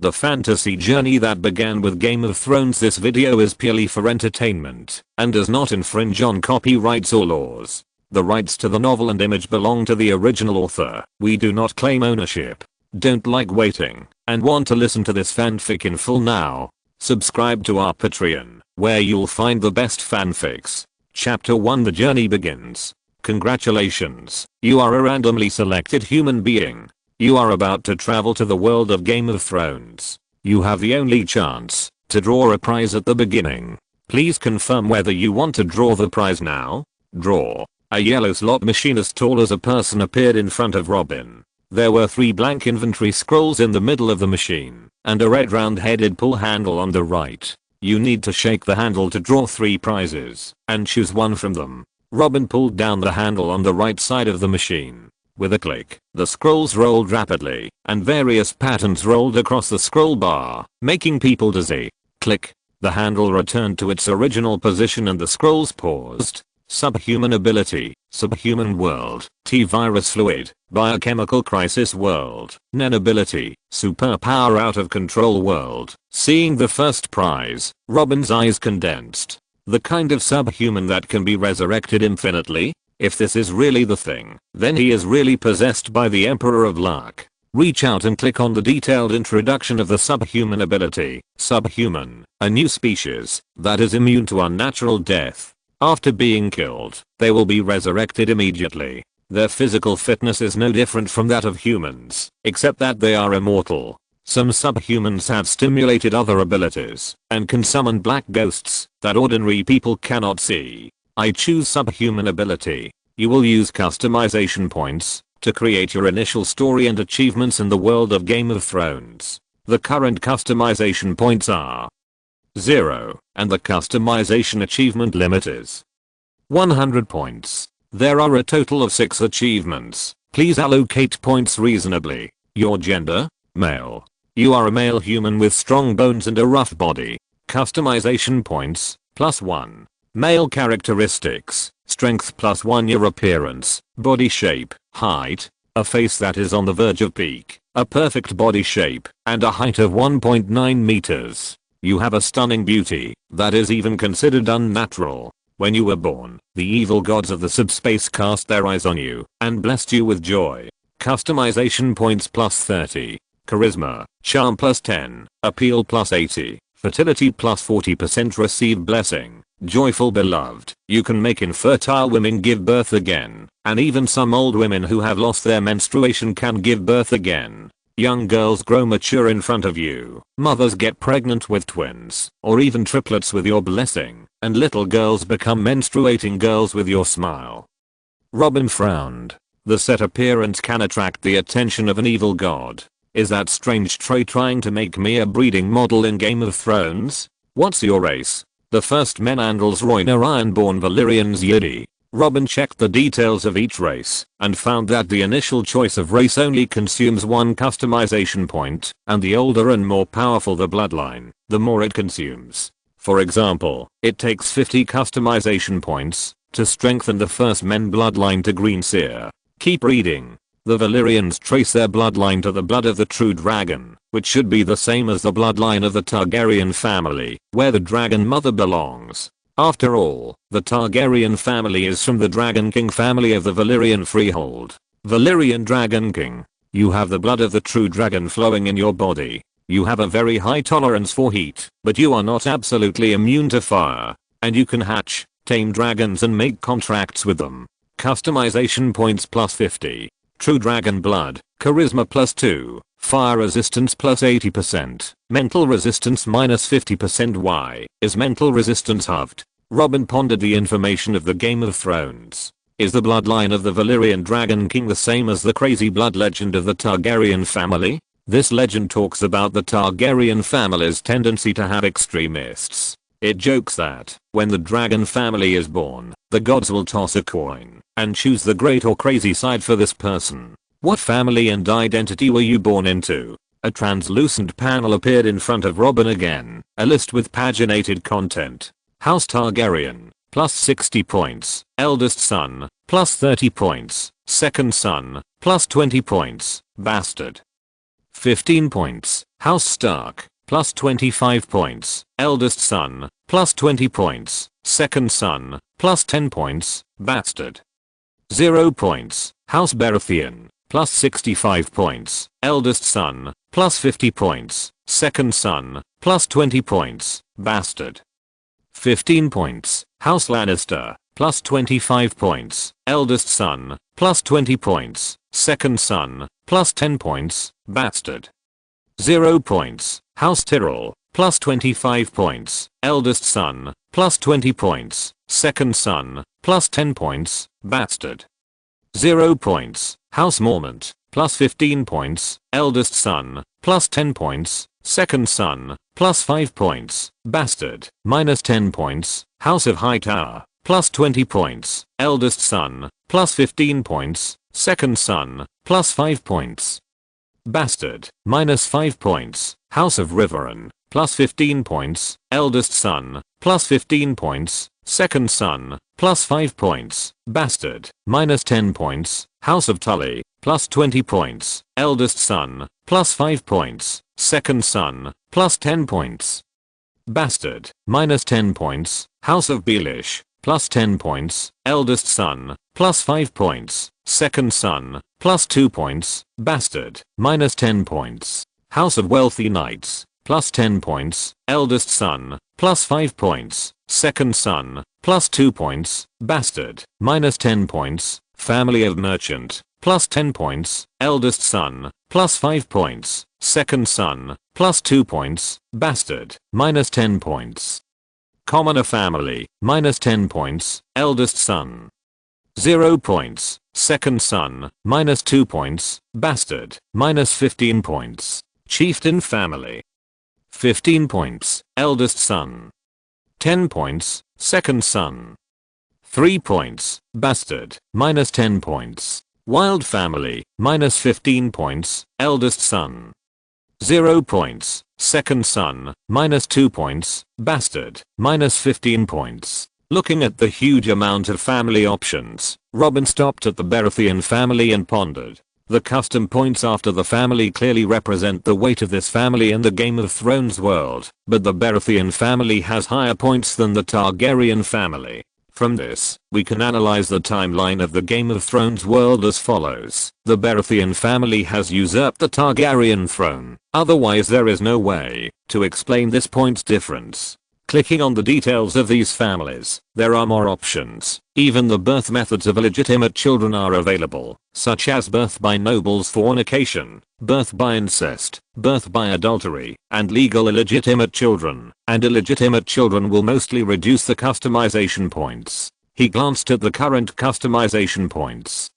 the fantasy journey that began with Game of Thrones. This video is purely for entertainment and does not infringe on copyrights or laws. The rights to the novel and image belong to the original author. We do not claim ownership. Don't like waiting and want to listen to this fanfic in full now? Subscribe to our Patreon, where you'll find the best fanfics. Chapter 1: The journey begins. Congratulations, you are a randomly selected human being. You are about to travel to the world of Game of Thrones. You have the only chance to draw a prize at the beginning. Please confirm whether you want to draw the prize now. Draw. A yellow slot machine as tall as a person appeared in front of Robin. There were 3 blank inventory scrolls in the middle of the machine, and a red round-headed pull handle on the right. You need to shake the handle to draw 3 prizes, and choose one from them. Robin pulled down the handle on the right side of the machine. With a click, the scrolls rolled rapidly, and various patterns rolled across the scroll bar, making people dizzy. Click. The handle returned to its original position and the scrolls paused. Subhuman ability, subhuman world, T-virus fluid, biochemical crisis world, Nen ability, superpower out of control world. Seeing the first prize, Robin's eyes condensed. The kind of subhuman that can be resurrected infinitely? If this is really the thing, then he is really possessed by the Emperor of Luck. Reach out and click on the detailed introduction of the subhuman ability. Subhuman, a new species that is immune to unnatural death. After being killed, they will be resurrected immediately. Their physical fitness is no different from that of humans, except that they are immortal. Some subhumans have stimulated other abilities and can summon black ghosts that ordinary people cannot see. I choose subhuman ability. You will use customization points to create your initial story and achievements in the world of Game of Thrones. The current customization points are 0, and the customization achievement limit is 100 points. There are a total of 6 achievements. Please allocate points reasonably. Your gender? Male. You are a male human with strong bones and a rough body. Customization points, +1. Male characteristics, strength +1. Your appearance, body shape, height, a face that is on the verge of peak, a perfect body shape, and a height of 1.9 meters. You have a stunning beauty that is even considered unnatural. When you were born, the evil gods of the subspace cast their eyes on you and blessed you with joy. Customization points +30. Charisma, charm +10, appeal +80, fertility +40%. Receive blessing, joyful beloved. You can make infertile women give birth again, and even some old women who have lost their menstruation can give birth again. Young girls grow mature in front of you. Mothers get pregnant with twins, or even triplets with your blessing, and little girls become menstruating girls with your smile. Robin frowned. The set appearance can attract the attention of an evil god. Is that strange Trey trying to make me a breeding model in Game of Thrones? What's your race? The first men Andals Royne are Ironborn Valyrians Yiddi. Robin checked the details of each race and found that the initial choice of race only consumes 1 customization point, and the older and more powerful the bloodline, the more it consumes. For example, it takes 50 customization points to strengthen the first men bloodline to Green Seer. Keep reading. The Valyrians trace their bloodline to the blood of the true dragon, which should be the same as the bloodline of the Targaryen family, where the dragon mother belongs. After all, the Targaryen family is from the Dragon King family of the Valyrian freehold. Valyrian Dragon King. You have the blood of the true dragon flowing in your body. You have a very high tolerance for heat, but you are not absolutely immune to fire. And you can hatch, tame dragons and make contracts with them. Customization points +50. True dragon blood, charisma +2, fire resistance +80%, mental resistance -50%. Why is mental resistance halved? Robin pondered the information of the Game of Thrones. Is the bloodline of the Valyrian Dragon King the same as the crazy blood legend of the Targaryen family? This legend talks about the Targaryen family's tendency to have extremists. It jokes that, when the dragon family is born, the gods will toss a coin and choose the great or crazy side for this person. What family and identity were you born into? A translucent panel appeared in front of Robin again, a list with paginated content. House Targaryen, +60 points. Eldest son, +30 points. Second son, +20 points. Bastard, 15 points. House Stark, plus 25 points. Eldest son, plus 20 points. Second son, plus 10 points. Bastard. 0 points. House Baratheon, plus 65 points. Eldest son, plus 50 points. Second son, plus 20 points. Bastard. 15 points. House Lannister, plus 25 points. Eldest son, plus 20 points. Second son, plus 10 points. Bastard. 0 points. House Tyrell, plus 25 points. Eldest son, plus 20 points. Second son, plus 10 points. Bastard. 0 points. House Mormont, plus 15 points. Eldest son, plus 10 points. Second son, plus 5 points. Bastard. Minus 10 points. House of Hightower, plus 20 points. Eldest son, plus 15 points. Second son, plus 5 points. Bastard. Minus 5 points. House of Riverrun, plus 15 points. Eldest son, plus 15 points. Second son, plus 5 points. Bastard. Minus 10 points. House of Tully, plus 20 points. Eldest son, plus 5 points. Second son, plus 10 points. Bastard. Minus 10 points. House of Baelish, plus 10 points. Eldest son, plus 5 points. Second son, plus 2 points. Bastard. Minus 10 points. House of Wealthy Knights, plus 10 points. Eldest son, plus 5 points. Second son, plus 2 points. Bastard. Minus 10 points. Family of Merchant, plus 10 points. Eldest son, plus 5 points. Second son, plus 2 points. Bastard. Minus 10 points. Commoner Family, minus 10 points. Eldest son, 0 points. Second son, minus 2 points. Bastard. Minus 15 points. Chieftain Family, 15 points. Eldest son, 10 points. Second son, 3 points. Bastard. Minus 10 points. Wild Family, minus 15 points. Eldest son, 0 points. Second son, minus 2 points. Bastard. Minus 15 points. Looking at the huge amount of family options, Robin stopped at the Baratheon family and pondered. The custom points after the family clearly represent the weight of this family in the Game of Thrones world, but the Baratheon family has higher points than the Targaryen family. From this, we can analyze the timeline of the Game of Thrones world as follows. The Baratheon family has usurped the Targaryen throne, otherwise there is no way to explain this points difference. Clicking on the details of these families, there are more options. Even the birth methods of illegitimate children are available, such as birth by nobles fornication, birth by incest, birth by adultery, and legal illegitimate children. And illegitimate children will mostly reduce the customization points. He glanced at the current customization points.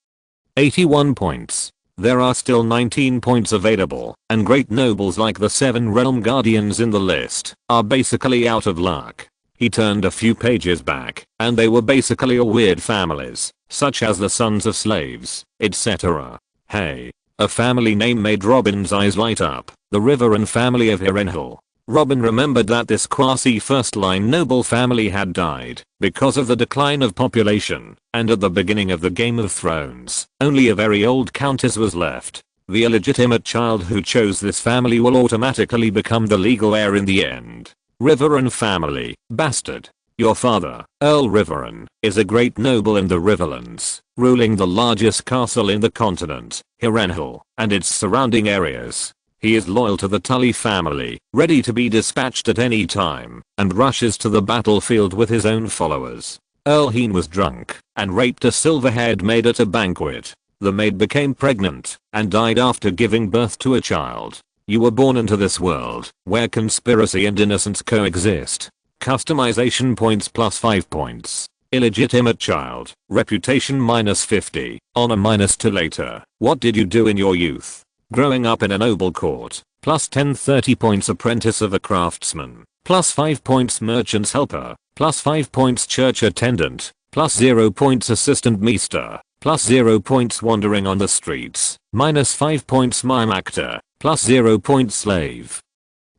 81 points. There are still 19 points available, and great nobles like the 7 realm guardians in the list are basically out of luck. He turned a few pages back, and they were basically all weird families, such as the sons of slaves, etc. Hey. A family name made Robin's eyes light up, the Riverrun family of Harrenhal. Robin remembered that this quasi first line noble family had died because of the decline of population, and at the beginning of the Game of Thrones, only a very old countess was left. The illegitimate child who chose this family will automatically become the legal heir in the end. Riverrun family, bastard. Your father, Earl Riverrun, is a great noble in the Riverlands, ruling the largest castle in the continent, Harrenhal, and its surrounding areas. He is loyal to the Tully family, ready to be dispatched at any time, and rushes to the battlefield with his own followers. Earl Heen was drunk and raped a silver-haired maid at a banquet. The maid became pregnant and died after giving birth to a child. You were born into this world where conspiracy and innocence coexist. Customization points plus 5 points. Illegitimate child, reputation minus 50, honor minus 2 later. What did you do in your youth? Growing up in a noble court, plus 10 30 points apprentice of a craftsman, plus 5 points merchant's helper, plus 5 points church attendant, plus 0 points assistant meester, plus 0 points wandering on the streets, minus 5 points mime actor, plus 0 points slave,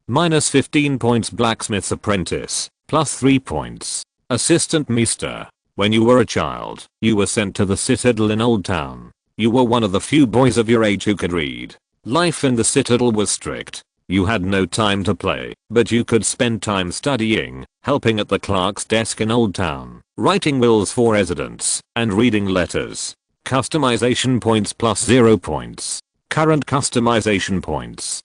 minus 15 points blacksmith's apprentice, plus 3 points assistant meester. When you were a child, you were sent to the citadel in Old Town. You were one of the few boys of your age who could read. Life in the citadel was strict. You had no time to play, but you could spend time studying, helping at the clerk's desk in Old Town, writing wills for residents, and reading letters. Customization points plus 0 points. Current customization points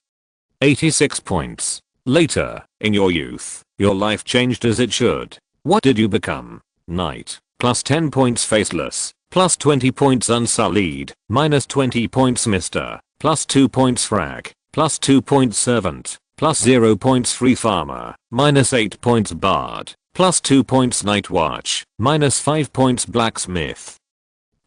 86 points. Later, in your youth, your life changed as it should. What did you become? Knight. Plus 10 points faceless. Plus 20 points unsullied. Minus 20 points mister. Plus 2 points frag. Plus 2 points servant. Plus 0 points free farmer. Minus 8 points bard. Plus 2 points night watch. Minus 5 points blacksmith.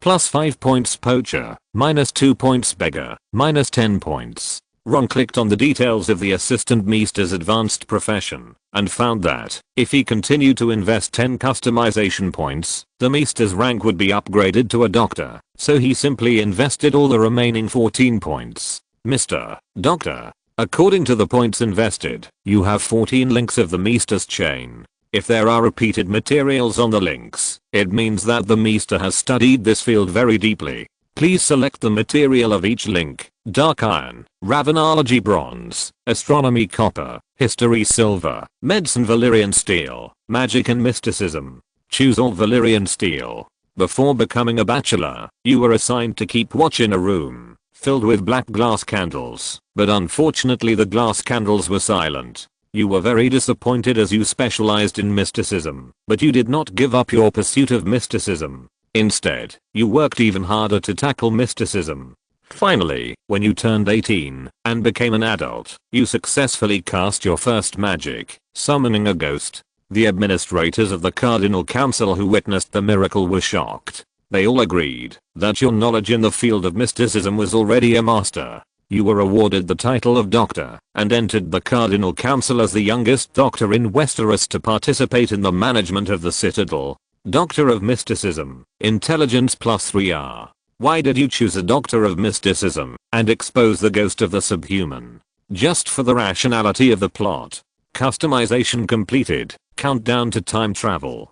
Plus 5 points poacher. Minus 2 points beggar. Minus 10 points. Ron clicked on the details of the assistant maester's advanced profession, and found that, if he continued to invest 10 customization points, the maester's rank would be upgraded to a doctor, so he simply invested all the remaining 14 points. Mr. Doctor. According to the points invested, you have 14 links of the maester's chain. If there are repeated materials on the links, it means that the maester has studied this field very deeply. Please select the material of each link: dark iron, ravenology bronze, astronomy copper, history silver, medicine Valyrian steel, magic and mysticism. Choose all Valyrian steel. Before becoming a bachelor, you were assigned to keep watch in a room filled with black glass candles, but unfortunately the glass candles were silent. You were very disappointed as you specialized in mysticism, but you did not give up your pursuit of mysticism. Instead, you worked even harder to tackle mysticism. Finally, when you turned 18 and became an adult, you successfully cast your first magic, summoning a ghost. The administrators of the Cardinal Council who witnessed the miracle were shocked. They all agreed that your knowledge in the field of mysticism was already a master. You were awarded the title of Doctor and entered the Cardinal Council as the youngest doctor in Westeros to participate in the management of the Citadel. Doctor of Mysticism, Intelligence plus 3R. Why did you choose a Doctor of Mysticism and expose the ghost of the subhuman? Just for the rationality of the plot. Customization completed. Countdown to time travel.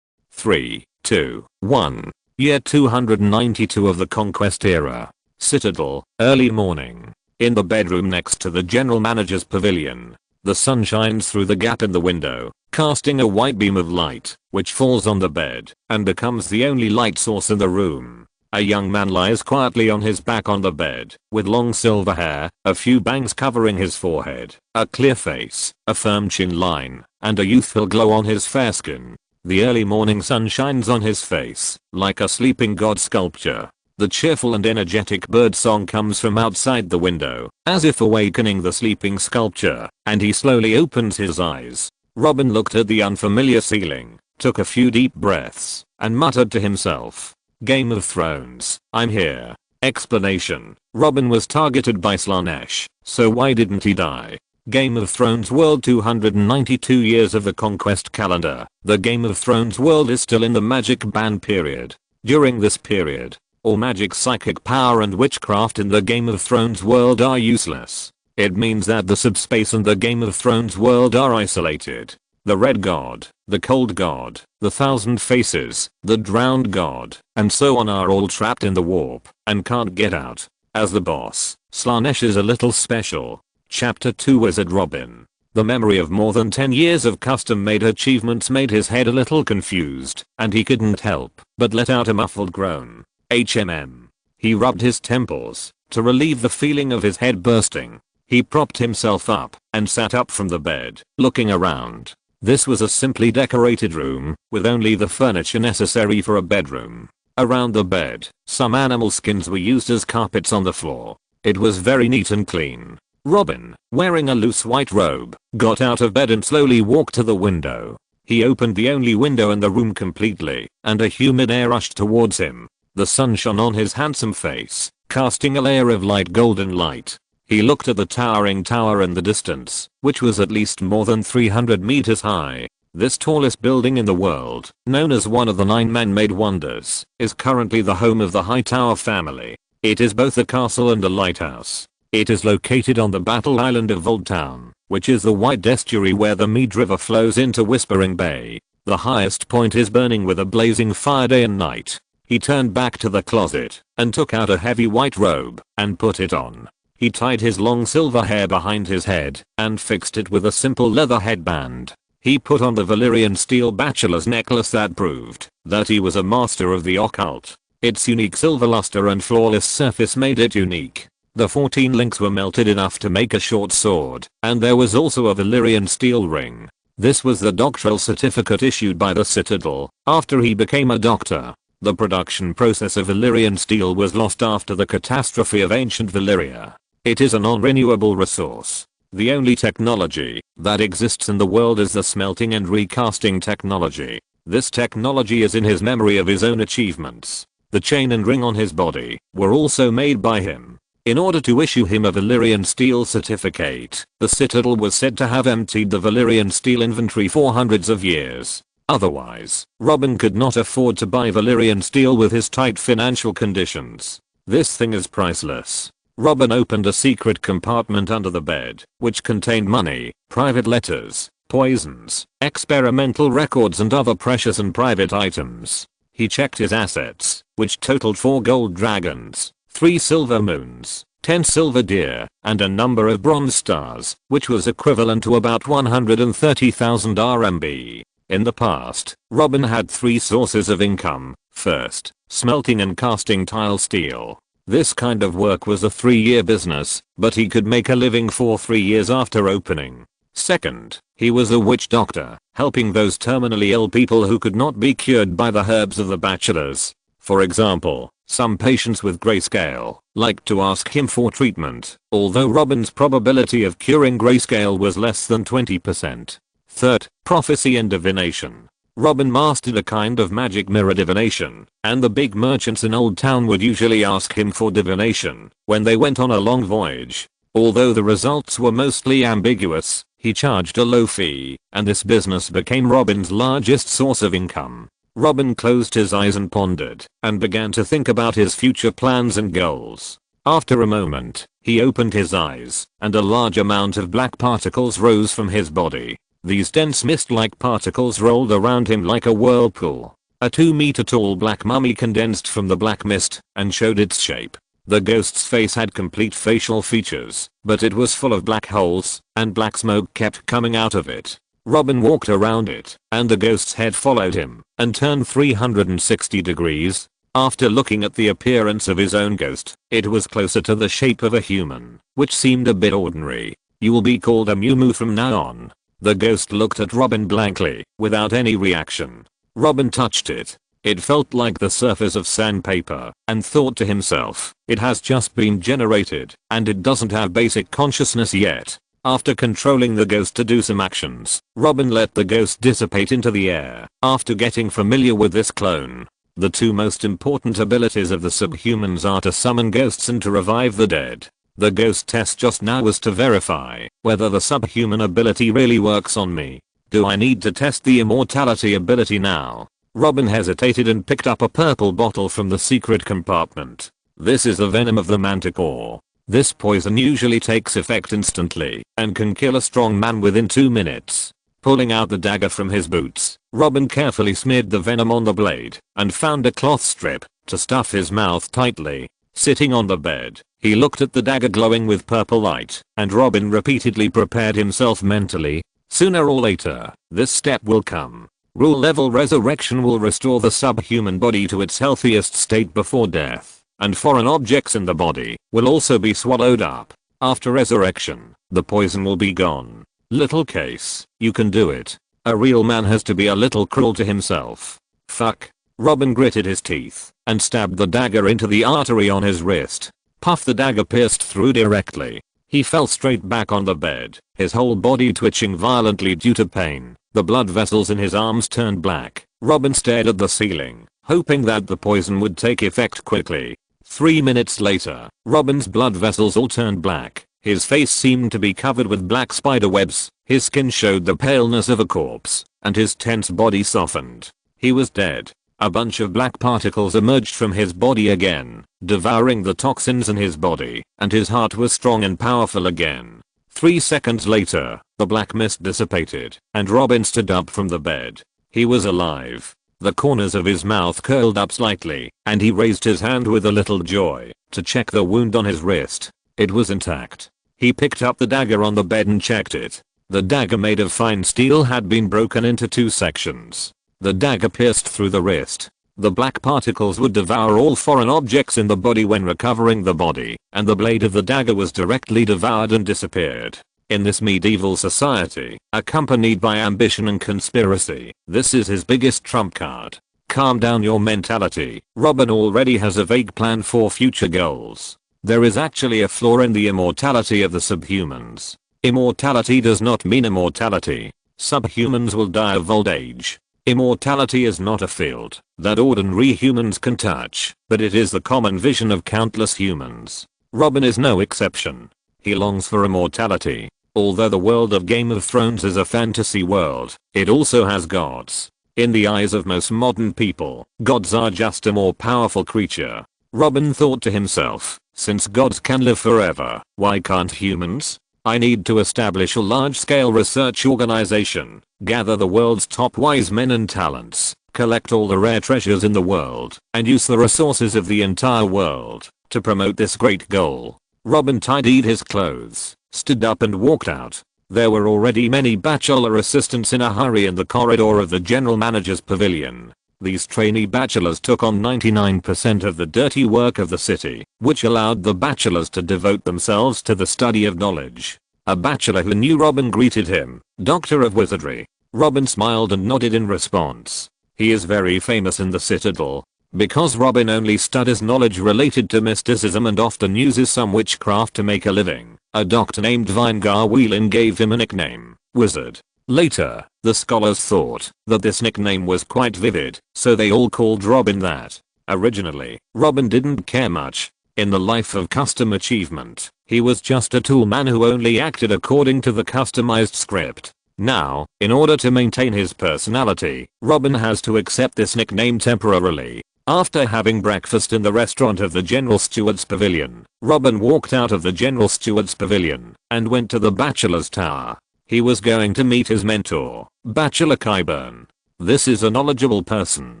3, 2, 1. Year 292 of the Conquest era. Citadel, early morning. In the bedroom next to the general manager's pavilion. The sun shines through the gap in the window, casting a white beam of light, which falls on the bed, and becomes the only light source in the room. A young man lies quietly on his back on the bed, with long silver hair, a few bangs covering his forehead, a clear face, a firm chin line, and a youthful glow on his fair skin. The early morning sun shines on his face, like a sleeping god sculpture. The cheerful and energetic bird song comes from outside the window, as if awakening the sleeping sculpture, and he slowly opens his eyes. Robin looked at the unfamiliar ceiling, took a few deep breaths, and muttered to himself, "Game of Thrones, I'm here." Explanation: Robin was targeted by Slaanesh, so why didn't he die? Game of Thrones World 292 years of the Conquest calendar. The Game of Thrones world is still in the magic ban period. During this period, all magic, psychic power and witchcraft in the Game of Thrones world are useless. It means that the subspace and the Game of Thrones world are isolated. The Red God, the Cold God, the Thousand Faces, the Drowned God, and so on are all trapped in the warp and can't get out. As the boss, Slaanesh is a little special. Chapter 2 Wizard Robin. The memory of more than 10 years of custom-made achievements made his head a little confused, and he couldn't help but let out a muffled groan. HMM. He rubbed his temples to relieve the feeling of his head bursting. He propped himself up and sat up from the bed, looking around. This was a simply decorated room, with only the furniture necessary for a bedroom. Around the bed, some animal skins were used as carpets on the floor. It was very neat and clean. Robin, wearing a loose white robe, got out of bed and slowly walked to the window. He opened the only window in the room completely, and a humid air rushed towards him. The sun shone on his handsome face, casting a layer of light golden light. He looked at the towering tower in the distance, which was at least more than 300 meters high. This tallest building in the world, known as one of the 9 man-made wonders, is currently the home of the Hightower family. It is both a castle and a lighthouse. It is located on the Battle Island of Old Town, which is the wide estuary where the Mead River flows into Whispering Bay. The highest point is burning with a blazing fire day and night. He turned back to the closet and took out a heavy white robe and put it on. He tied his long silver hair behind his head and fixed it with a simple leather headband. He put on the Valyrian steel bachelor's necklace that proved that he was a master of the occult. Its unique silver luster and flawless surface made it unique. The 14 links were melted enough to make a short sword, and there was also a Valyrian steel ring. This was the doctoral certificate issued by the Citadel after he became a doctor. The production process of Valyrian steel was lost after the catastrophe of ancient Valyria. It is a non-renewable resource. The only technology that exists in the world is the smelting and recasting technology. This technology is in his memory of his own achievements. The chain and ring on his body were also made by him. In order to issue him a Valyrian steel certificate, the Citadel was said to have emptied the Valyrian steel inventory for hundreds of years. Otherwise, Robin could not afford to buy Valyrian steel with his tight financial conditions. This thing is priceless. Robin opened a secret compartment under the bed, which contained money, private letters, poisons, experimental records and other precious and private items. He checked his assets, which totaled 4 gold dragons, 3 silver moons, 10 silver deer, and a number of bronze stars, which was equivalent to about 130,000 RMB. In the past, Robin had 3 sources of income. First, smelting and casting tile steel. This kind of work was a 3-year business, but he could make a living for 3 years after opening. Second, he was a witch doctor, helping those terminally ill people who could not be cured by the herbs of the bachelors. For example, some patients with grayscale liked to ask him for treatment, although Robin's probability of curing grayscale was less than 20%. Third, prophecy and divination. Robin mastered a kind of magic mirror divination, and the big merchants in Old Town would usually ask him for divination when they went on a long voyage. Although the results were mostly ambiguous, he charged a low fee, and this business became Robin's largest source of income. Robin closed his eyes and pondered, and began to think about his future plans and goals. After a moment, he opened his eyes, and a large amount of black particles rose from his body. These dense mist-like particles rolled around him like a whirlpool. A 2-meter tall black mummy condensed from the black mist and showed its shape. The ghost's face had complete facial features, but it was full of black holes, and black smoke kept coming out of it. Robin walked around it, and the ghost's head followed him and turned 360 degrees. After looking at the appearance of his own ghost, it was closer to the shape of a human, which seemed a bit ordinary. "You will be called a Mumu from now on." The ghost looked at Robin blankly, without any reaction. Robin touched it. It felt like the surface of sandpaper, and thought to himself, it has just been generated, and it doesn't have basic consciousness yet. After controlling the ghost to do some actions, Robin let the ghost dissipate into the air. After getting familiar with this clone, the 2 most important abilities of the subhumans are to summon ghosts and to revive the dead. The ghost test just now was to verify whether the subhuman ability really works on me. Do I need to test the immortality ability now? Robin hesitated and picked up a purple bottle from the secret compartment. This is the venom of the manticore. This poison usually takes effect instantly and can kill a strong man within 2 minutes. Pulling out the dagger from his boots, Robin carefully smeared the venom on the blade and found a cloth strip to stuff his mouth tightly. Sitting on the bed, he looked at the dagger glowing with purple light, and Robin repeatedly prepared himself mentally. Sooner or later, this step will come. Rule level resurrection will restore the subhuman body to its healthiest state before death, and foreign objects in the body will also be swallowed up. After resurrection, the poison will be gone. Little case, you can do it. A real man has to be a little cruel to himself. Fuck. Robin gritted his teeth and stabbed the dagger into the artery on his wrist. Puff, the dagger pierced through directly. He fell straight back on the bed, his whole body twitching violently due to pain. The blood vessels in his arms turned black. Robin stared at the ceiling, hoping that the poison would take effect quickly. 3 minutes later, Robin's blood vessels all turned black. His face seemed to be covered with black spider webs. His skin showed the paleness of a corpse, and his tense body softened. He was dead. A bunch of black particles emerged from his body again, devouring the toxins in his body, and his heart was strong and powerful again. 3 seconds later, the black mist dissipated, and Robin stood up from the bed. He was alive. The corners of his mouth curled up slightly, and he raised his hand with a little joy to check the wound on his wrist. It was intact. He picked up the dagger on the bed and checked it. The dagger, made of fine steel, had been broken into 2 sections. The dagger pierced through the wrist. The black particles would devour all foreign objects in the body when recovering the body, and the blade of the dagger was directly devoured and disappeared. In this medieval society, accompanied by ambition and conspiracy, this is his biggest trump card. Calm down your mentality. Robin already has a vague plan for future goals. There is actually a flaw in the immortality of the subhumans. Immortality does not mean immortality. Subhumans will die of old age. Immortality is not a field that ordinary humans can touch, but it is the common vision of countless humans. Robin is no exception. He longs for immortality. Although the world of Game of Thrones is a fantasy world, it also has gods. In the eyes of most modern people, gods are just a more powerful creature. Robin thought to himself, since gods can live forever, why can't humans? I need to establish a large-scale research organization, gather the world's top wise men and talents, collect all the rare treasures in the world, and use the resources of the entire world to promote this great goal. Robin tidied his clothes, stood up and walked out. There were already many bachelor assistants in a hurry in the corridor of the general manager's pavilion. These trainee bachelors took on 99% of the dirty work of the city, which allowed the bachelors to devote themselves to the study of knowledge. A bachelor who knew Robin greeted him, Doctor of Wizardry. Robin smiled and nodded in response. He is very famous in the Citadel. Because Robin only studies knowledge related to mysticism and often uses some witchcraft to make a living, a doctor named Vinegar Whelan gave him a nickname, Wizard. Later, the scholars thought that this nickname was quite vivid, so they all called Robin that. Originally, Robin didn't care much. In the life of custom achievement, he was just a tool man who only acted according to the customized script. Now, in order to maintain his personality, Robin has to accept this nickname temporarily. After having breakfast in the restaurant of the General Steward's Pavilion, Robin walked out of the General Steward's Pavilion and went to the Bachelor's Tower. He was going to meet his mentor, Bachelor Qyburn. This is a knowledgeable person.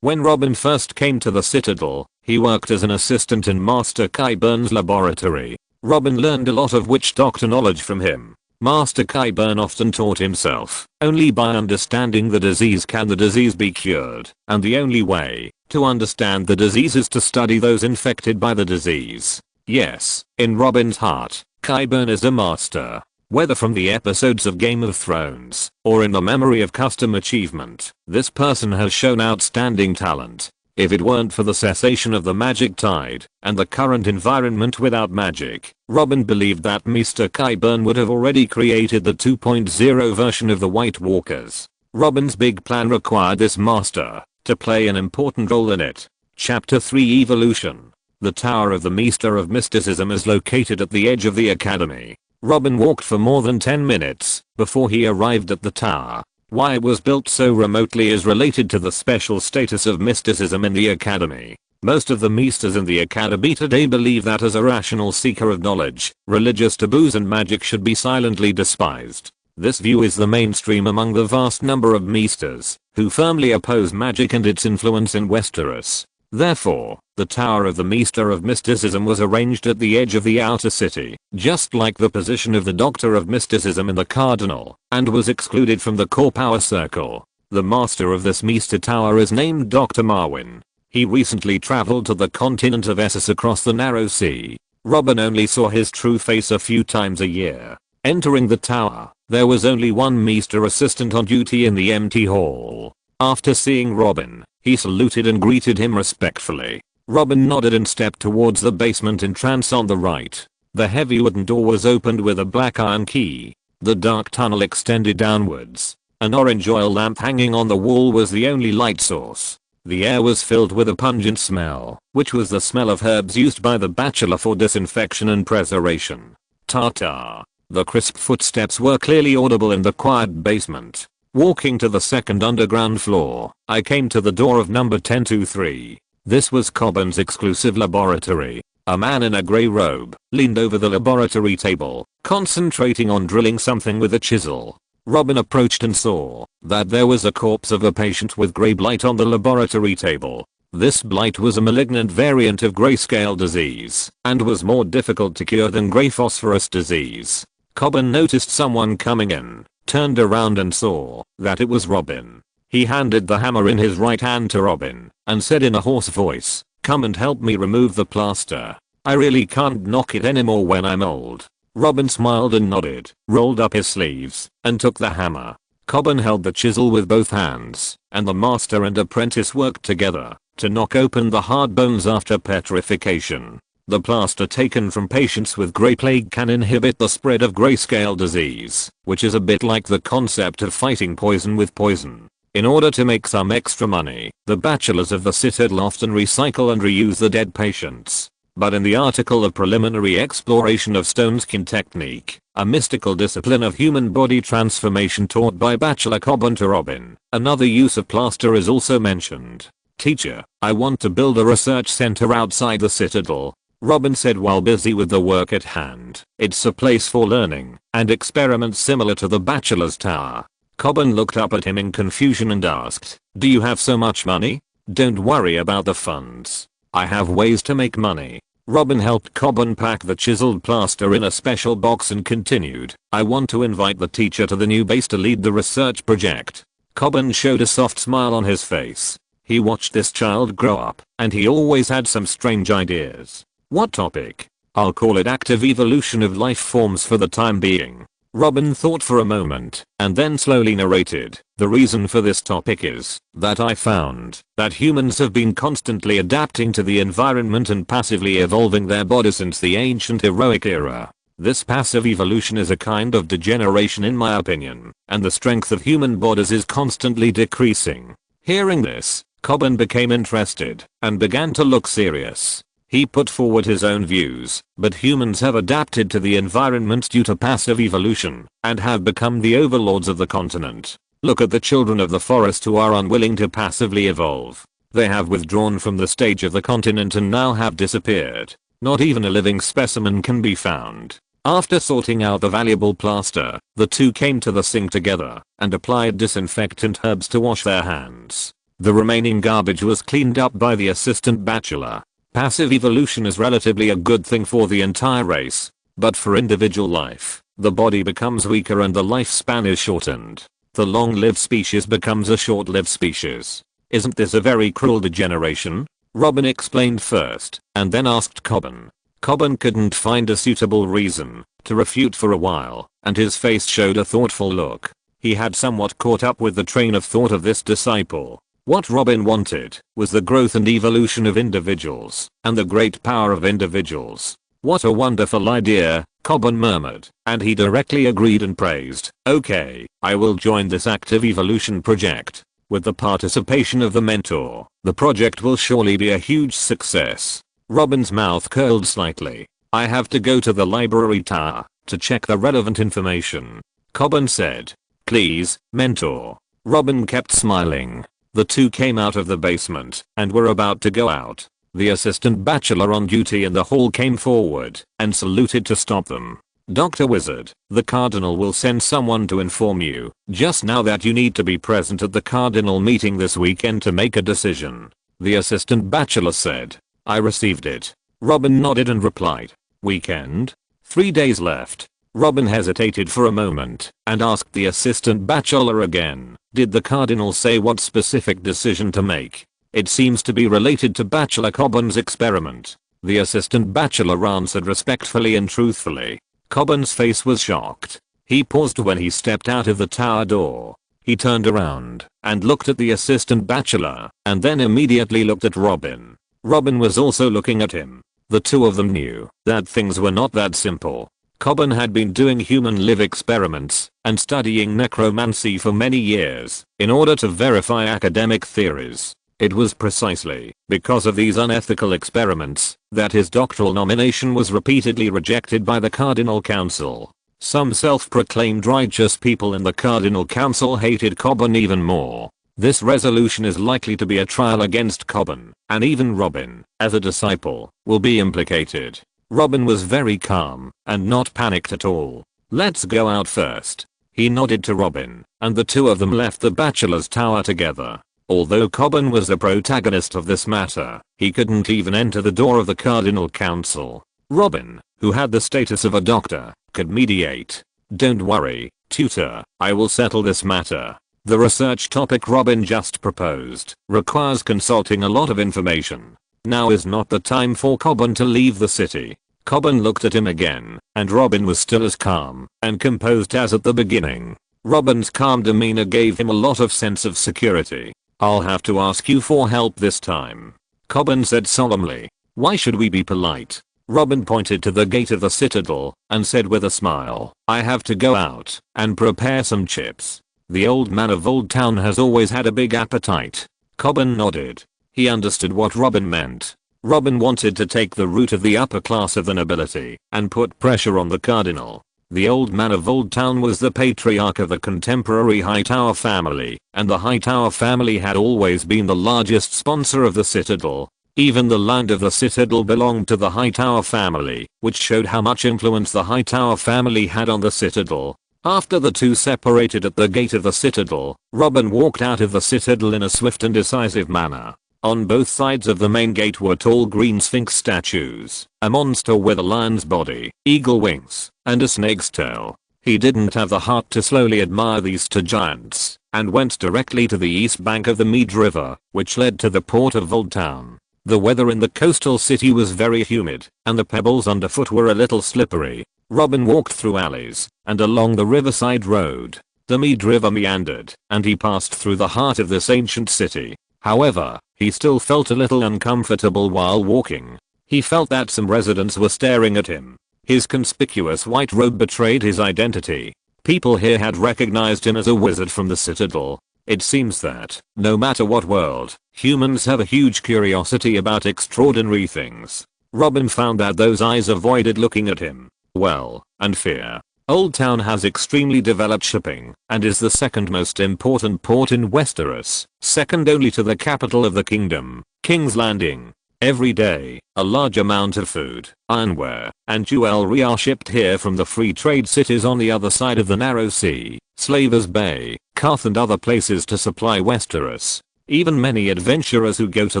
When Robin first came to the Citadel, he worked as an assistant in Master Qyburn's laboratory. Robin learned a lot of witch doctor knowledge from him. Master Qyburn often taught himself, only by understanding the disease can the disease be cured, and the only way to understand the disease is to study those infected by the disease. Yes, in Robin's heart, Qyburn is a master. Whether from the episodes of Game of Thrones, or in the memory of custom achievement, this person has shown outstanding talent. If it weren't for the cessation of the magic tide, and the current environment without magic, Robin believed that Mr. Qyburn would have already created the 2.0 version of the White Walkers. Robin's big plan required this master to play an important role in it. Chapter 3 Evolution. The Tower of the Maester of Mysticism is located at the edge of the academy. Robin walked for more than 10 minutes before he arrived at the tower. Why it was built so remotely is related to the special status of mysticism in the academy. Most of the Maesters in the academy today believe that as a rational seeker of knowledge, religious taboos and magic should be silently despised. This view is the mainstream among the vast number of Maesters who firmly oppose magic and its influence in Westeros. Therefore, the Tower of the Maester of Mysticism was arranged at the edge of the outer city, just like the position of the Doctor of Mysticism in the Cardinal, and was excluded from the core power circle. The master of this Maester Tower is named Dr. Marwyn. He recently traveled to the continent of Essos across the Narrow Sea. Robin only saw his true face a few times a year. Entering the tower, there was only one Maester assistant on duty in the empty hall. After seeing Robin, he saluted and greeted him respectfully. Robin nodded and stepped towards the basement entrance on the right. The heavy wooden door was opened with a black iron key. The dark tunnel extended downwards. An orange oil lamp hanging on the wall was the only light source. The air was filled with a pungent smell, which was the smell of herbs used by the bachelor for disinfection and preservation. Ta-ta. The crisp footsteps were clearly audible in the quiet basement. Walking to the second underground floor, I came to the door of number 1023. This was Qyburn's exclusive laboratory. A man in a grey robe leaned over the laboratory table, concentrating on drilling something with a chisel. Robin approached and saw that there was a corpse of a patient with grey blight on the laboratory table. This blight was a malignant variant of grayscale disease and was more difficult to cure than gray phosphorus disease. Cobbin noticed someone coming in, turned around and saw that it was Robin. He handed the hammer in his right hand to Robin and said in a hoarse voice, "Come and help me remove the plaster. I really can't knock it anymore when I'm old." Robin smiled and nodded, rolled up his sleeves, and took the hammer. Cobbin held the chisel with both hands, and the master and apprentice worked together to knock open the hard bones after petrification. The plaster taken from patients with grey plague can inhibit the spread of grayscale disease, which is a bit like the concept of fighting poison with poison. In order to make some extra money, the bachelors of the Citadel often recycle and reuse the dead patients. But in the article of preliminary exploration of Stoneskin technique, a mystical discipline of human body transformation taught by Bachelor Cobbin to Robin, another use of plaster is also mentioned. "Teacher, I want to build a research center outside the Citadel," Robin said while busy with the work at hand. "It's a place for learning and experiments similar to the Bachelor's Tower." Cobbin looked up at him in confusion and asked, "Do you have so much money?" "Don't worry about the funds. I have ways to make money." Robin helped Cobbin pack the chiseled plaster in a special box and continued, "I want to invite the teacher to the new base to lead the research project." Cobbin showed a soft smile on his face. He watched this child grow up, and he always had some strange ideas. "What topic?" "I'll call it active evolution of life forms for the time being." Robin thought for a moment, and then slowly narrated, "The reason for this topic is that I found that humans have been constantly adapting to the environment and passively evolving their bodies since the ancient heroic era. This passive evolution is a kind of degeneration in my opinion, and the strength of human bodies is constantly decreasing." Hearing this, Cobbin became interested and began to look serious. He put forward his own views, but humans have adapted to the environment due to passive evolution and have become the overlords of the continent. Look at the children of the forest who are unwilling to passively evolve. They have withdrawn from the stage of the continent and now have disappeared. Not even a living specimen can be found. After sorting out the valuable plaster, the two came to the sink together and applied disinfectant herbs to wash their hands. The remaining garbage was cleaned up by the assistant bachelor. Passive evolution is relatively a good thing for the entire race, but for individual life, the body becomes weaker and the lifespan is shortened. The long-lived species becomes a short-lived species. Isn't this a very cruel degeneration? Robin explained first, and then asked Cobbin. Cobbin couldn't find a suitable reason to refute for a while, and his face showed a thoughtful look. He had somewhat caught up with the train of thought of this disciple. What Robin wanted was the growth and evolution of individuals and the great power of individuals. "What a wonderful idea," Cobbin murmured, and he directly agreed and praised. "Okay, I will join this active evolution project. With the participation of the mentor, the project will surely be a huge success." Robin's mouth curled slightly. "I have to go to the library tower to check the relevant information," Cobbin said. "Please, mentor." Robin kept smiling. The two came out of the basement and were about to go out. The assistant bachelor on duty in the hall came forward and saluted to stop them. "Dr. Wizard, the Cardinal will send someone to inform you just now that you need to be present at the Cardinal meeting this weekend to make a decision," the assistant bachelor said. "I received it." Robin nodded and replied, "Weekend? 3 days left." Robin hesitated for a moment and asked the assistant bachelor again, "Did the Cardinal say what specific decision to make?" "It seems to be related to Bachelor Cobbin's experiment," the assistant bachelor answered respectfully and truthfully. Cobbin's face was shocked. He paused when he stepped out of the tower door. He turned around and looked at the assistant bachelor and then immediately looked at Robin. Robin was also looking at him. The two of them knew that things were not that simple. Cobbin had been doing human live experiments and studying necromancy for many years in order to verify academic theories. It was precisely because of these unethical experiments that his doctoral nomination was repeatedly rejected by the Cardinal Council. Some self-proclaimed righteous people in the Cardinal Council hated Cobbin even more. This resolution is likely to be a trial against Cobbin, and even Robin, as a disciple, will be implicated. Robin was very calm and not panicked at all. "Let's go out first." He nodded to Robin, and the two of them left the bachelor's tower together. Although Coburn was the protagonist of this matter, he couldn't even enter the door of the Cardinal Council. Robin, who had the status of a doctor, could mediate. Don't worry, tutor, I will settle this matter. The research topic Robin just proposed requires consulting a lot of information. Now is not the time for Coburn to leave the city. Coburn looked at him again, and Robin was still as calm and composed as at the beginning. Robin's calm demeanor gave him a lot of sense of security. I'll have to ask you for help this time, Coburn said solemnly. Why should we be polite? Robin pointed to the gate of the citadel and said with a smile, I have to go out and prepare some chips. The old man of Old Town has always had a big appetite. Coburn nodded. He understood what Robin meant. Robin wanted to take the route of the upper class of the nobility and put pressure on the cardinal. The old man of Old Town was the patriarch of the contemporary Hightower family, and the Hightower family had always been the largest sponsor of the citadel. Even the land of the citadel belonged to the Hightower family, which showed how much influence the Hightower family had on the citadel. After the two separated at the gate of the citadel, Robin walked out of the citadel in a swift and decisive manner. On both sides of the main gate were tall green sphinx statues, a monster with a lion's body, eagle wings, and a snake's tail. He didn't have the heart to slowly admire these two giants, and went directly to the east bank of the Mead River, which led to the port of Old Town. The weather in the coastal city was very humid, and the pebbles underfoot were a little slippery. Robin walked through alleys and along the riverside road. The Mead River meandered, and he passed through the heart of this ancient city. However, he still felt a little uncomfortable while walking. He felt that some residents were staring at him. His conspicuous white robe betrayed his identity. People here had recognized him as a wizard from the citadel. It seems that, no matter what world, humans have a huge curiosity about extraordinary things. Robin found that those eyes avoided looking at him. Well, and fear. Old Town has extremely developed shipping and is the second most important port in Westeros, second only to the capital of the kingdom, King's Landing. Every day, a large amount of food, ironware, and jewelry are shipped here from the free trade cities on the other side of the narrow sea, Slavers Bay, Karth and other places to supply Westeros. Even many adventurers who go to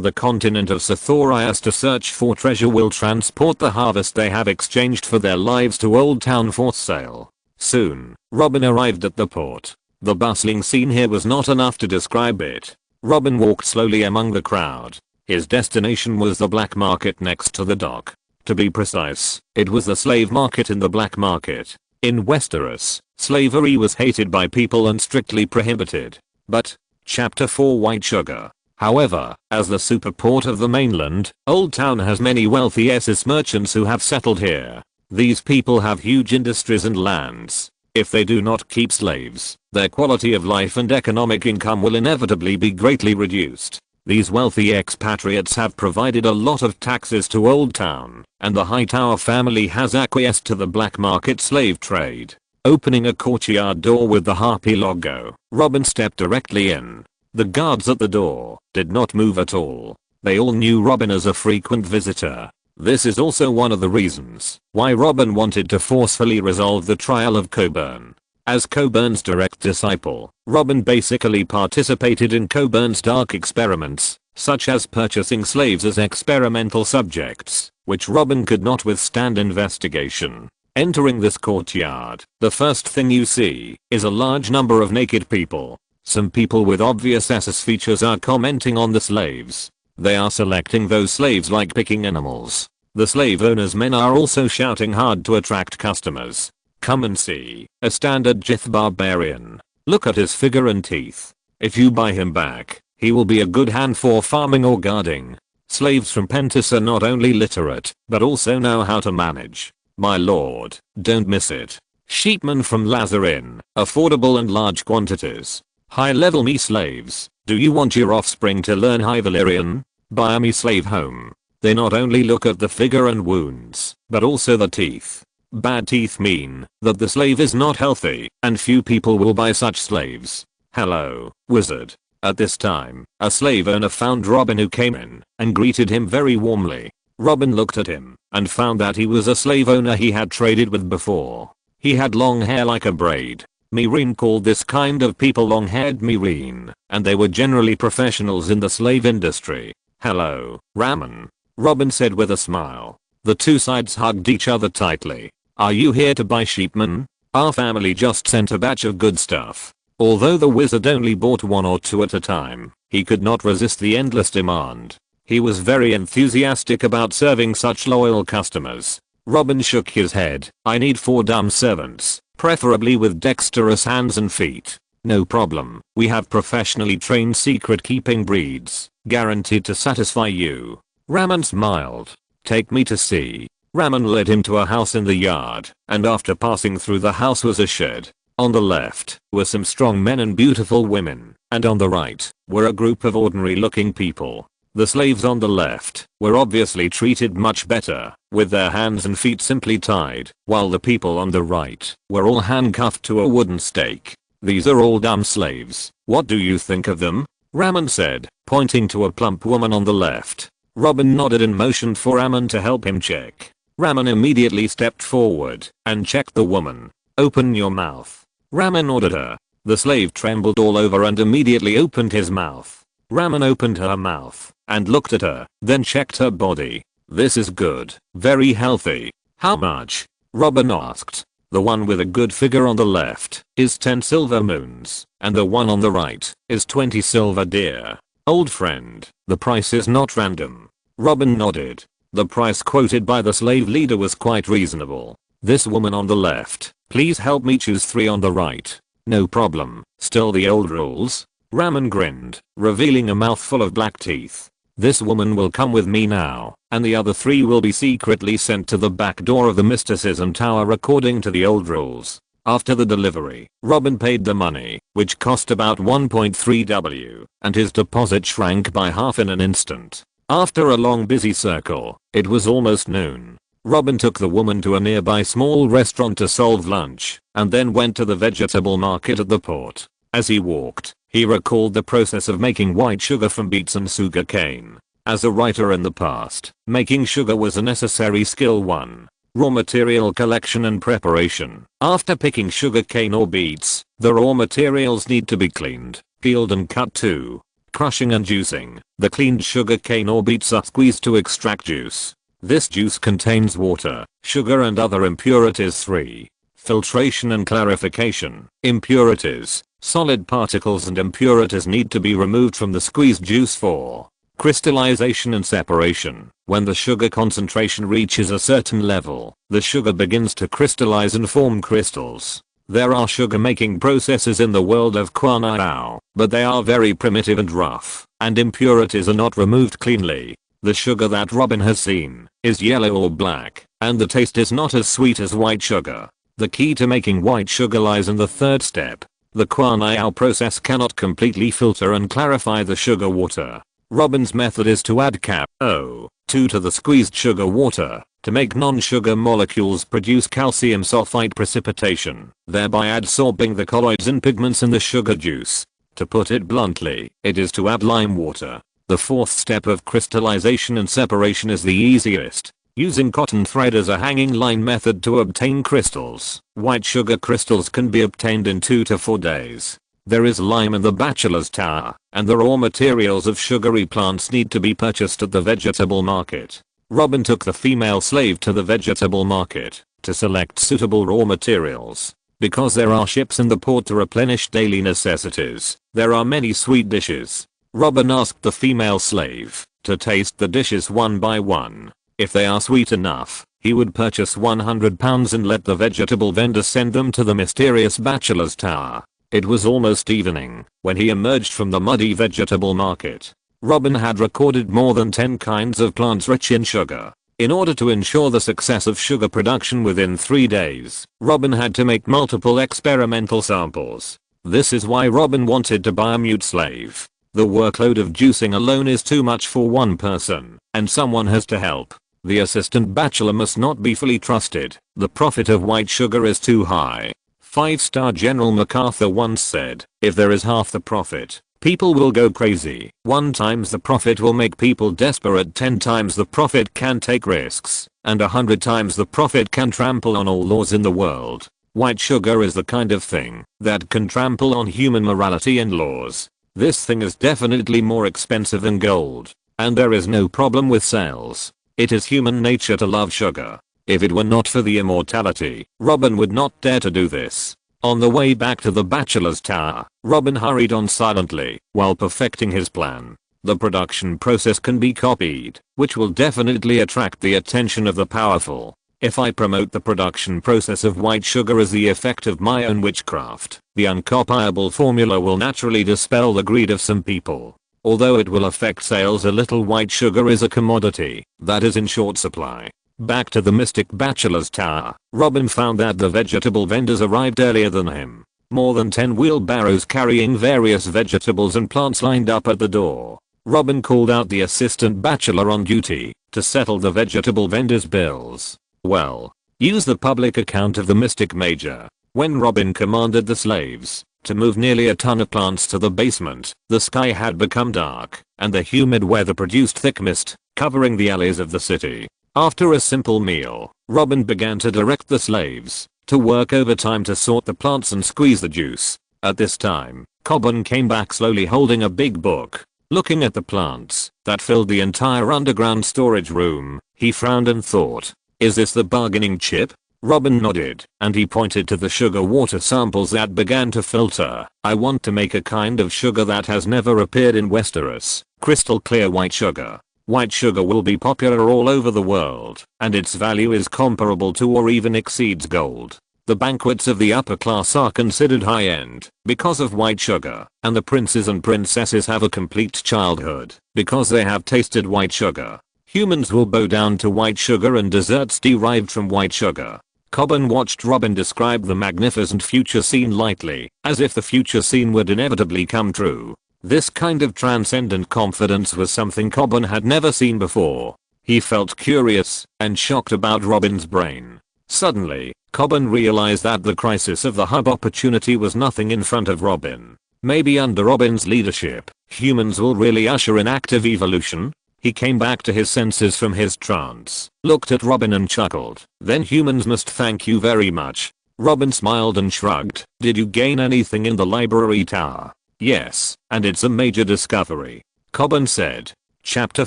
the continent of Sithorias to search for treasure will transport the harvest they have exchanged for their lives to Old Town for sale. Soon, Robin arrived at the port. The bustling scene here was not enough to describe it. Robin walked slowly among the crowd. His destination was the black market next to the dock. To be precise, it was the slave market in the black market. In Westeros, slavery was hated by people and strictly prohibited. But, Chapter 4 White Sugar. However, as the super port of the mainland, Old Town has many wealthy SS merchants who have settled here. These people have huge industries and lands. If they do not keep slaves, their quality of life and economic income will inevitably be greatly reduced. These wealthy expatriates have provided a lot of taxes to Old Town, and the Hightower family has acquiesced to the black market slave trade. Opening a courtyard door with the Harpy logo, Robin stepped directly in. The guards at the door did not move at all. They all knew Robin as a frequent visitor. This is also one of the reasons why Robin wanted to forcefully resolve the trial of Coburn. As Coburn's direct disciple, Robin basically participated in Coburn's dark experiments, such as purchasing slaves as experimental subjects, which Robin could not withstand investigation. Entering this courtyard, the first thing you see is a large number of naked people. Some people with obvious SS features are commenting on the slaves. They are selecting those slaves like picking animals. The slave owners' men are also shouting hard to attract customers. Come and see a standard Jith barbarian. Look at his figure and teeth. If you buy him back, he will be a good hand for farming or guarding. Slaves from Pentis are not only literate, but also know how to manage. My lord, don't miss it. Sheepmen from Lazarin, affordable and large quantities. High-level me slaves. Do you want your offspring to learn High Valyrian? Buy a me slave home. They not only look at the figure and wounds, but also the teeth. Bad teeth mean that the slave is not healthy, and few people will buy such slaves. Hello, wizard. At this time, a slave owner found Robin, who came in and greeted him very warmly. Robin looked at him and found that he was a slave owner he had traded with before. He had long hair like a braid. Myrene called this kind of people long-haired Myrene, and they were generally professionals in the slave industry. "Hello, Ramen," Robin said with a smile. The two sides hugged each other tightly. "Are you here to buy sheepman? Our family just sent a batch of good stuff." Although the wizard only bought one or two at a time, he could not resist the endless demand. He was very enthusiastic about serving such loyal customers. Robin shook his head. "I need 4 dumb servants, preferably with dexterous hands and feet." "No problem, we have professionally trained secret keeping breeds, guaranteed to satisfy you." Ramen smiled. "Take me to see." Ramen led him to a house in the yard, and after passing through the house was a shed. On the left were some strong men and beautiful women, and on the right were a group of ordinary looking people. The slaves on the left were obviously treated much better, with their hands and feet simply tied, while the people on the right were all handcuffed to a wooden stake. "These are all dumb slaves. What do you think of them?" Ramen said, pointing to a plump woman on the left. Robin nodded and motioned for Ramen to help him check. Ramen immediately stepped forward and checked the woman. "Open your mouth." Ramen ordered her. The slave trembled all over and immediately opened his mouth. Ramen opened her mouth and looked at her, then checked her body. "This is good, very healthy." "How much?" Robin asked. "The one with a good figure on the left is 10 silver moons, and the one on the right is 20 silver deer. Old friend, the price is not random." Robin nodded. The price quoted by the slave leader was quite reasonable. "This woman on the left, please help me choose 3 on the right." "No problem, still the old rules." Ramen grinned, revealing a mouthful of black teeth. "This woman will come with me now, and the other 3 will be secretly sent to the back door of the mysticism tower according to the old rules." After the delivery, Robin paid the money, which cost about 1.3 W, and his deposit shrank by half in an instant. After a long busy circle, it was almost noon. Robin took the woman to a nearby small restaurant to solve lunch, and then went to the vegetable market at the port. As he walked, he recalled the process of making white sugar from beets and sugar cane. As a writer in the past, making sugar was a necessary skill. 1. Raw material collection and preparation. After picking sugar cane or beets, the raw materials need to be cleaned, peeled and cut. 2. Crushing and juicing. The cleaned sugar cane or beets are squeezed to extract juice. This juice contains water, sugar and other impurities. 3. Filtration and clarification. Impurities, solid particles and impurities need to be removed from the squeezed juice. 4. Crystallization and separation. When the sugar concentration reaches a certain level, the sugar begins to crystallize and form crystals. There are sugar making processes in the world of Kuanao, but they are very primitive and rough, and impurities are not removed cleanly. The sugar that Robin has seen is yellow or black, and the taste is not as sweet as white sugar. The key to making white sugar lies in the 3rd step. The Kuanao process cannot completely filter and clarify the sugar water. Robin's method is to add CO2 to the squeezed sugar water to make non-sugar molecules produce calcium sulfite precipitation, thereby adsorbing the colloids and pigments in the sugar juice. To put it bluntly, it is to add lime water. The 4th step of crystallization and separation is the easiest. Using cotton thread as a hanging line method to obtain crystals. White sugar crystals can be obtained in 2 to 4 days. There is lime in the bachelor's tower, and the raw materials of sugary plants need to be purchased at the vegetable market. Robin took the female slave to the vegetable market to select suitable raw materials. Because there are ships in the port to replenish daily necessities, there are many sweet dishes. Robin asked the female slave to taste the dishes one by one. If they are sweet enough, he would purchase 100 pounds and let the vegetable vendor send them to the mysterious bachelor's tower. It was almost evening when he emerged from the muddy vegetable market. Robin had recorded more than 10 kinds of plants rich in sugar. In order to ensure the success of sugar production within 3 days, Robin had to make multiple experimental samples. This is why Robin wanted to buy a mute slave. The workload of juicing alone is too much for one person, and someone has to help. The assistant bachelor must not be fully trusted. The profit of white sugar is too high. 5-star General MacArthur once said, "If there is half the profit, people will go crazy. 1 times the profit will make people desperate. 10 times the profit can take risks, and 100 times the profit can trample on all laws in the world." White sugar is the kind of thing that can trample on human morality and laws. This thing is definitely more expensive than gold, and there is no problem with sales. It is human nature to love sugar. If it were not for the immortality, Robin would not dare to do this. On the way back to the bachelor's tower, Robin hurried on silently while perfecting his plan. The production process can be copied, which will definitely attract the attention of the powerful. If I promote the production process of white sugar as the effect of my own witchcraft, the uncopyable formula will naturally dispel the greed of some people. Although it will affect sales a little, white sugar is a commodity that is in short supply. Back to the mystic bachelor's tower, Robin found that the vegetable vendors arrived earlier than him. More than 10 wheelbarrows carrying various vegetables and plants lined up at the door. Robin called out the assistant bachelor on duty to settle the vegetable vendors' bills. Well, use the public account of the mystic major. When Robin commanded the slaves to move nearly a ton of plants to the basement, the sky had become dark, and the humid weather produced thick mist, covering the alleys of the city. After a simple meal, Robin began to direct the slaves to work overtime to sort the plants and squeeze the juice. At this time, Cobbin came back slowly holding a big book. Looking at the plants that filled the entire underground storage room, he frowned and thought, "Is this the bargaining chip?" Robin nodded, and he pointed to the sugar water samples that began to filter. "I want to make a kind of sugar that has never appeared in Westeros, crystal clear white sugar. White sugar will be popular all over the world, and its value is comparable to or even exceeds gold. The banquets of the upper class are considered high-end because of white sugar, and the princes and princesses have a complete childhood because they have tasted white sugar. Humans will bow down to white sugar and desserts derived from white sugar." Cobbin watched Robin describe the magnificent future scene lightly, as if the future scene would inevitably come true. This kind of transcendent confidence was something Cobbin had never seen before. He felt curious and shocked about Robin's brain. Suddenly, Cobbin realized that the crisis of the hub opportunity was nothing in front of Robin. Maybe under Robin's leadership, humans will really usher in active evolution? He came back to his senses from his trance, looked at Robin and chuckled. "Then humans must thank you very much." Robin smiled and shrugged. "Did you gain anything in the library tower?" "Yes, and it's a major discovery," Cobbin said. Chapter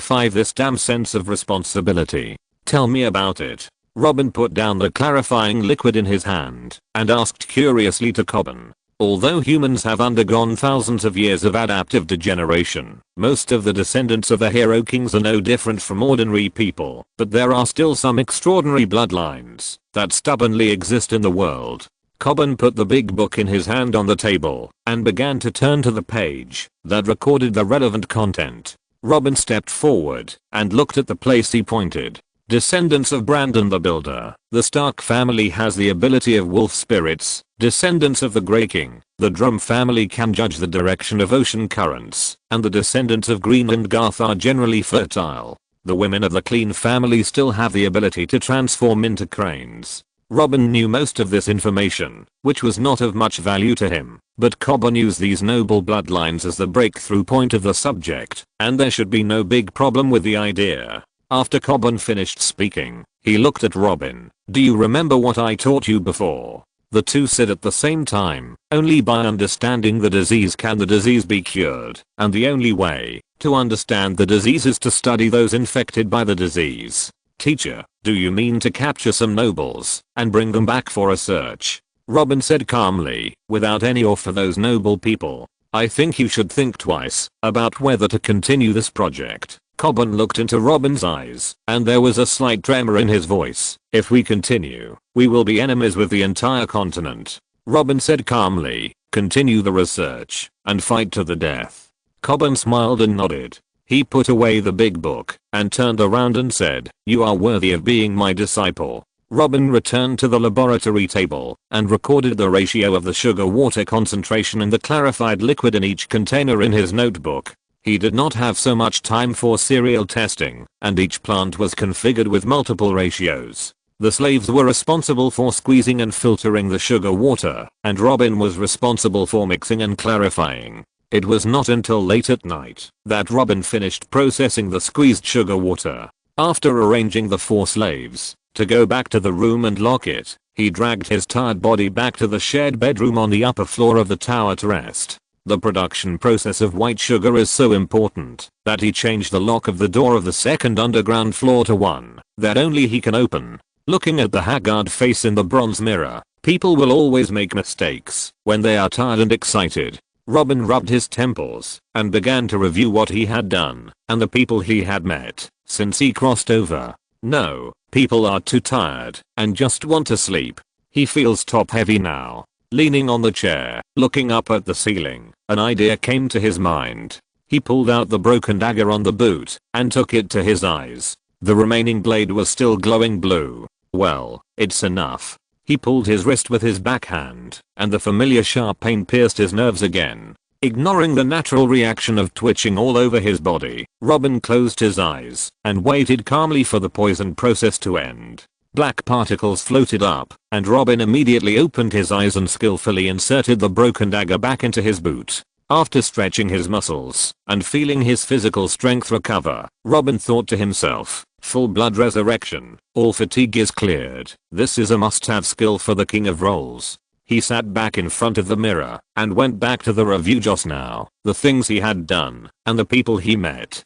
5 This damn sense of responsibility. Tell me about it. Robin put down the clarifying liquid in his hand and asked curiously to Cobbin. Although humans have undergone thousands of years of adaptive degeneration, most of the descendants of the hero kings are no different from ordinary people, but there are still some extraordinary bloodlines that stubbornly exist in the world. Cobbin put the big book in his hand on the table and began to turn to the page that recorded the relevant content. Robin stepped forward and looked at the place he pointed. Descendants of Brandon the Builder, the Stark family has the ability of wolf spirits. Descendants of the Grey King, the Drum family can judge the direction of ocean currents, and the descendants of Greenland Garth are generally fertile. The women of the Clean family still have the ability to transform into cranes. Robin knew most of this information, which was not of much value to him, but Cobbin used these noble bloodlines as the breakthrough point of the subject, and there should be no big problem with the idea. After Cobbin finished speaking, he looked at Robin. "Do you remember what I taught you before?" The two said at the same time, "Only by understanding the disease can the disease be cured, and the only way to understand the disease is to study those infected by the disease." "Teacher, do you mean to capture some nobles and bring them back for a search?" Robin said calmly, "Without any awe for those noble people. I think you should think twice about whether to continue this project." Cobbin looked into Robin's eyes, and there was a slight tremor in his voice. "If we continue, we will be enemies with the entire continent." Robin said calmly, "Continue the research, and fight to the death." Cobbin smiled and nodded. He put away the big book, and turned around and said, "You are worthy of being my disciple." Robin returned to the laboratory table, and recorded the ratio of the sugar water concentration and the clarified liquid in each container in his notebook. He did not have so much time for serial testing, and each plant was configured with multiple ratios. The slaves were responsible for squeezing and filtering the sugar water, and Robin was responsible for mixing and clarifying. It was not until late at night that Robin finished processing the squeezed sugar water. After arranging the 4 slaves to go back to the room and lock it, He dragged his tired body back to the shared bedroom on the upper floor of the tower to rest. The production process of white sugar is so important that he changed the lock of the door of the second underground floor to one that only he can open. Looking at the haggard face in the bronze mirror, people will always make mistakes when they are tired and excited. Robin rubbed his temples and began to review what he had done and the people he had met since he crossed over. No, people are too tired and just want to sleep. He feels top heavy now. Leaning on the chair, looking up at the ceiling, an idea came to his mind. He pulled out the broken dagger on the boot and took it to his eyes. The remaining blade was still glowing blue. Well, it's enough. He pulled his wrist with his backhand, and the familiar sharp pain pierced his nerves again. Ignoring the natural reaction of twitching all over his body, Robin closed his eyes and waited calmly for the poison process to end. Black particles floated up, and Robin immediately opened his eyes and skillfully inserted the broken dagger back into his boot. After stretching his muscles and feeling his physical strength recover, Robin thought to himself, full blood resurrection, all fatigue is cleared. This is a must-have skill for the king of rolls. He sat back in front of the mirror and went back to the review just now, the things he had done, and the people he met.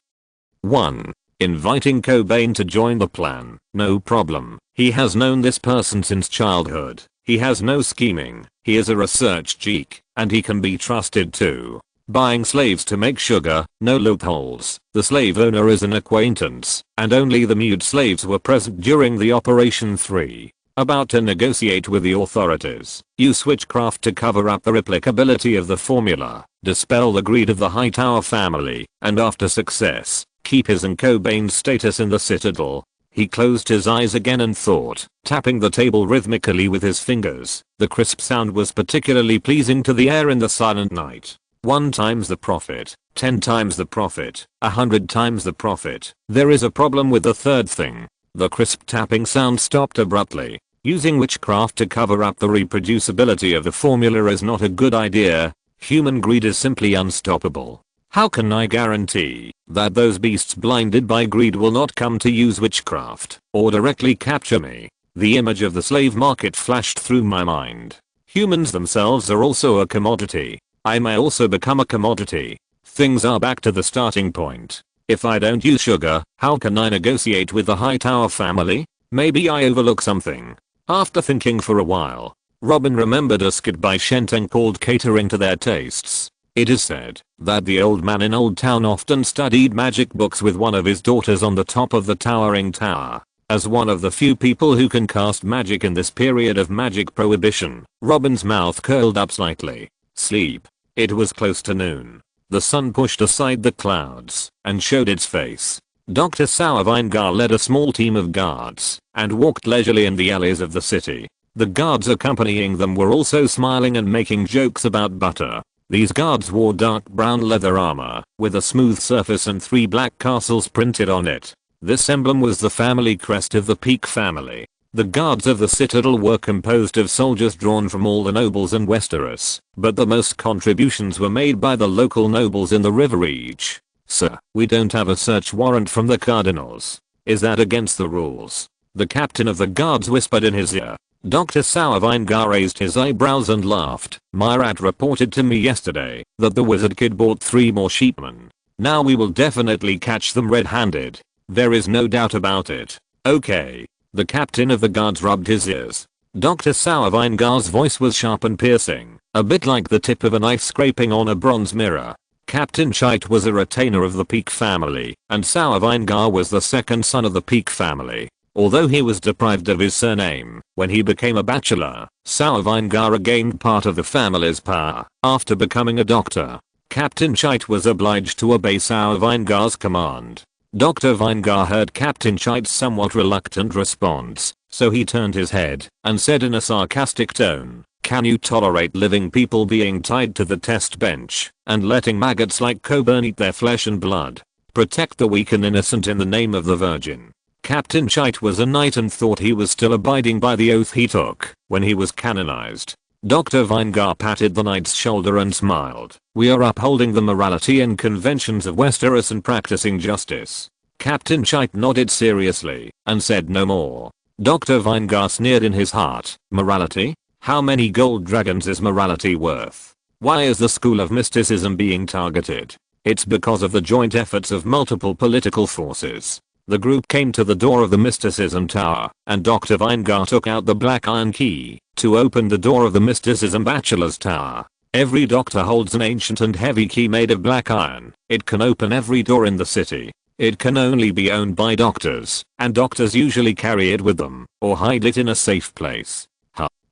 1. Inviting Cobain to join the plan, no problem. He has known this person since childhood. He has no scheming. He is a research geek, and he can be trusted too. Buying slaves to make sugar, no loopholes. The slave owner is an acquaintance, and only the mute slaves were present during the Operation 3. About to negotiate with the authorities. Use witchcraft to cover up the replicability of the formula. Dispel the greed of the Hightower family, and after success, keep his and Cobain's status in the Citadel. He closed his eyes again and thought, tapping the table rhythmically with his fingers. The crisp sound was particularly pleasing to the air in the silent night. 1 times the profit, 10 times the profit, 100 times the profit. There is a problem with the third thing. The crisp tapping sound stopped abruptly. Using witchcraft to cover up the reproducibility of the formula is not a good idea. Human greed is simply unstoppable. How can I guarantee that those beasts blinded by greed will not come to use witchcraft or directly capture me? The image of the slave market flashed through my mind. Humans themselves are also a commodity. I may also become a commodity. Things are back to the starting point. If I don't use sugar, how can I negotiate with the Hightower family? Maybe I overlook something. After thinking for a while, Robin remembered a skit by Shenteng called Catering to Their Tastes. It is said that the old man in Old Town often studied magic books with one of his daughters on the top of the towering tower. As one of the few people who can cast magic in this period of magic prohibition, Robin's mouth curled up slightly. Sleep. It was close to noon. The sun pushed aside the clouds and showed its face. Dr. Sauerweingar led a small team of guards and walked leisurely in the alleys of the city. The guards accompanying them were also smiling and making jokes about butter. These guards wore dark brown leather armor with a smooth surface and 3 black castles printed on it. This emblem was the family crest of the Peak family. The guards of the Citadel were composed of soldiers drawn from all the nobles in Westeros, but the most contributions were made by the local nobles in the River Reach. Sir, we don't have a search warrant from the cardinals. Is that against the rules? The captain of the guards whispered in his ear. Dr. Sauerweingar raised his eyebrows and laughed. Myrat reported to me yesterday that the wizard kid bought 3 more sheepmen. Now we will definitely catch them red-handed. There is no doubt about it. Okay. The captain of the guards rubbed his ears. Dr. Sauerweingar's voice was sharp and piercing, a bit like the tip of a knife scraping on a bronze mirror. Captain Chait was a retainer of the Peak family, and Sauerweingar was the second son of the Peak family. Although he was deprived of his surname when he became a bachelor, Sauerweingar gained part of the family's power after becoming a doctor. Captain Chait was obliged to obey Sauerweingar's command. Dr. Weingar heard Captain Chait's somewhat reluctant response, so he turned his head and said in a sarcastic tone, "Can you tolerate living people being tied to the test bench and letting maggots like Coburn eat their flesh and blood? Protect the weak and innocent in the name of the Virgin." Captain Chait was a knight and thought he was still abiding by the oath he took when he was canonized. Dr. Weingar patted the knight's shoulder and smiled. "We are upholding the morality and conventions of Westeros and practicing justice." Captain Chait nodded seriously and said no more. Dr. Vinegar sneered in his heart. Morality? How many gold dragons is morality worth? Why is the school of mysticism being targeted? It's because of the joint efforts of multiple political forces. The group came to the door of the mysticism tower, and Dr. Vinegar took out the black iron key to open the door of the mysticism bachelor's tower. Every doctor holds an ancient and heavy key made of black iron. It can open every door in the city. It can only be owned by doctors, and doctors usually carry it with them, or hide it in a safe place.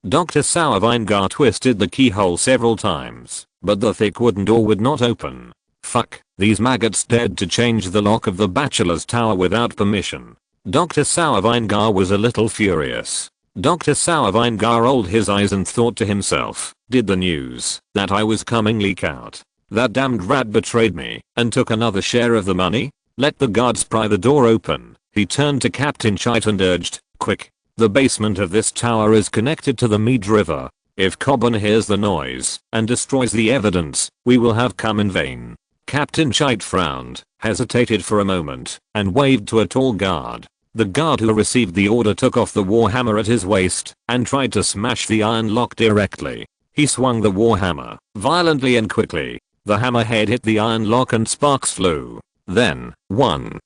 Dr. Sour Vinegar twisted the keyhole several times, but the thick wooden door would not open. Fuck, these maggots dared to change the lock of the bachelor's tower without permission. Dr. Sour Vinegar was a little furious. Dr. Sour Vinegar rolled his eyes and thought to himself, did the news that I was coming leak out? That damned rat betrayed me and took another share of the money? Let the guards pry the door open. He turned to Captain Chite and urged, quick. The basement of this tower is connected to the Mead River. If Coburn hears the noise and destroys the evidence, we will have come in vain. Captain Chite frowned, hesitated for a moment, and waved to a tall guard. The guard who received the order took off the warhammer at his waist and tried to smash the iron lock directly. He swung the warhammer violently and quickly. The hammerhead hit the iron lock and sparks flew. Then, one,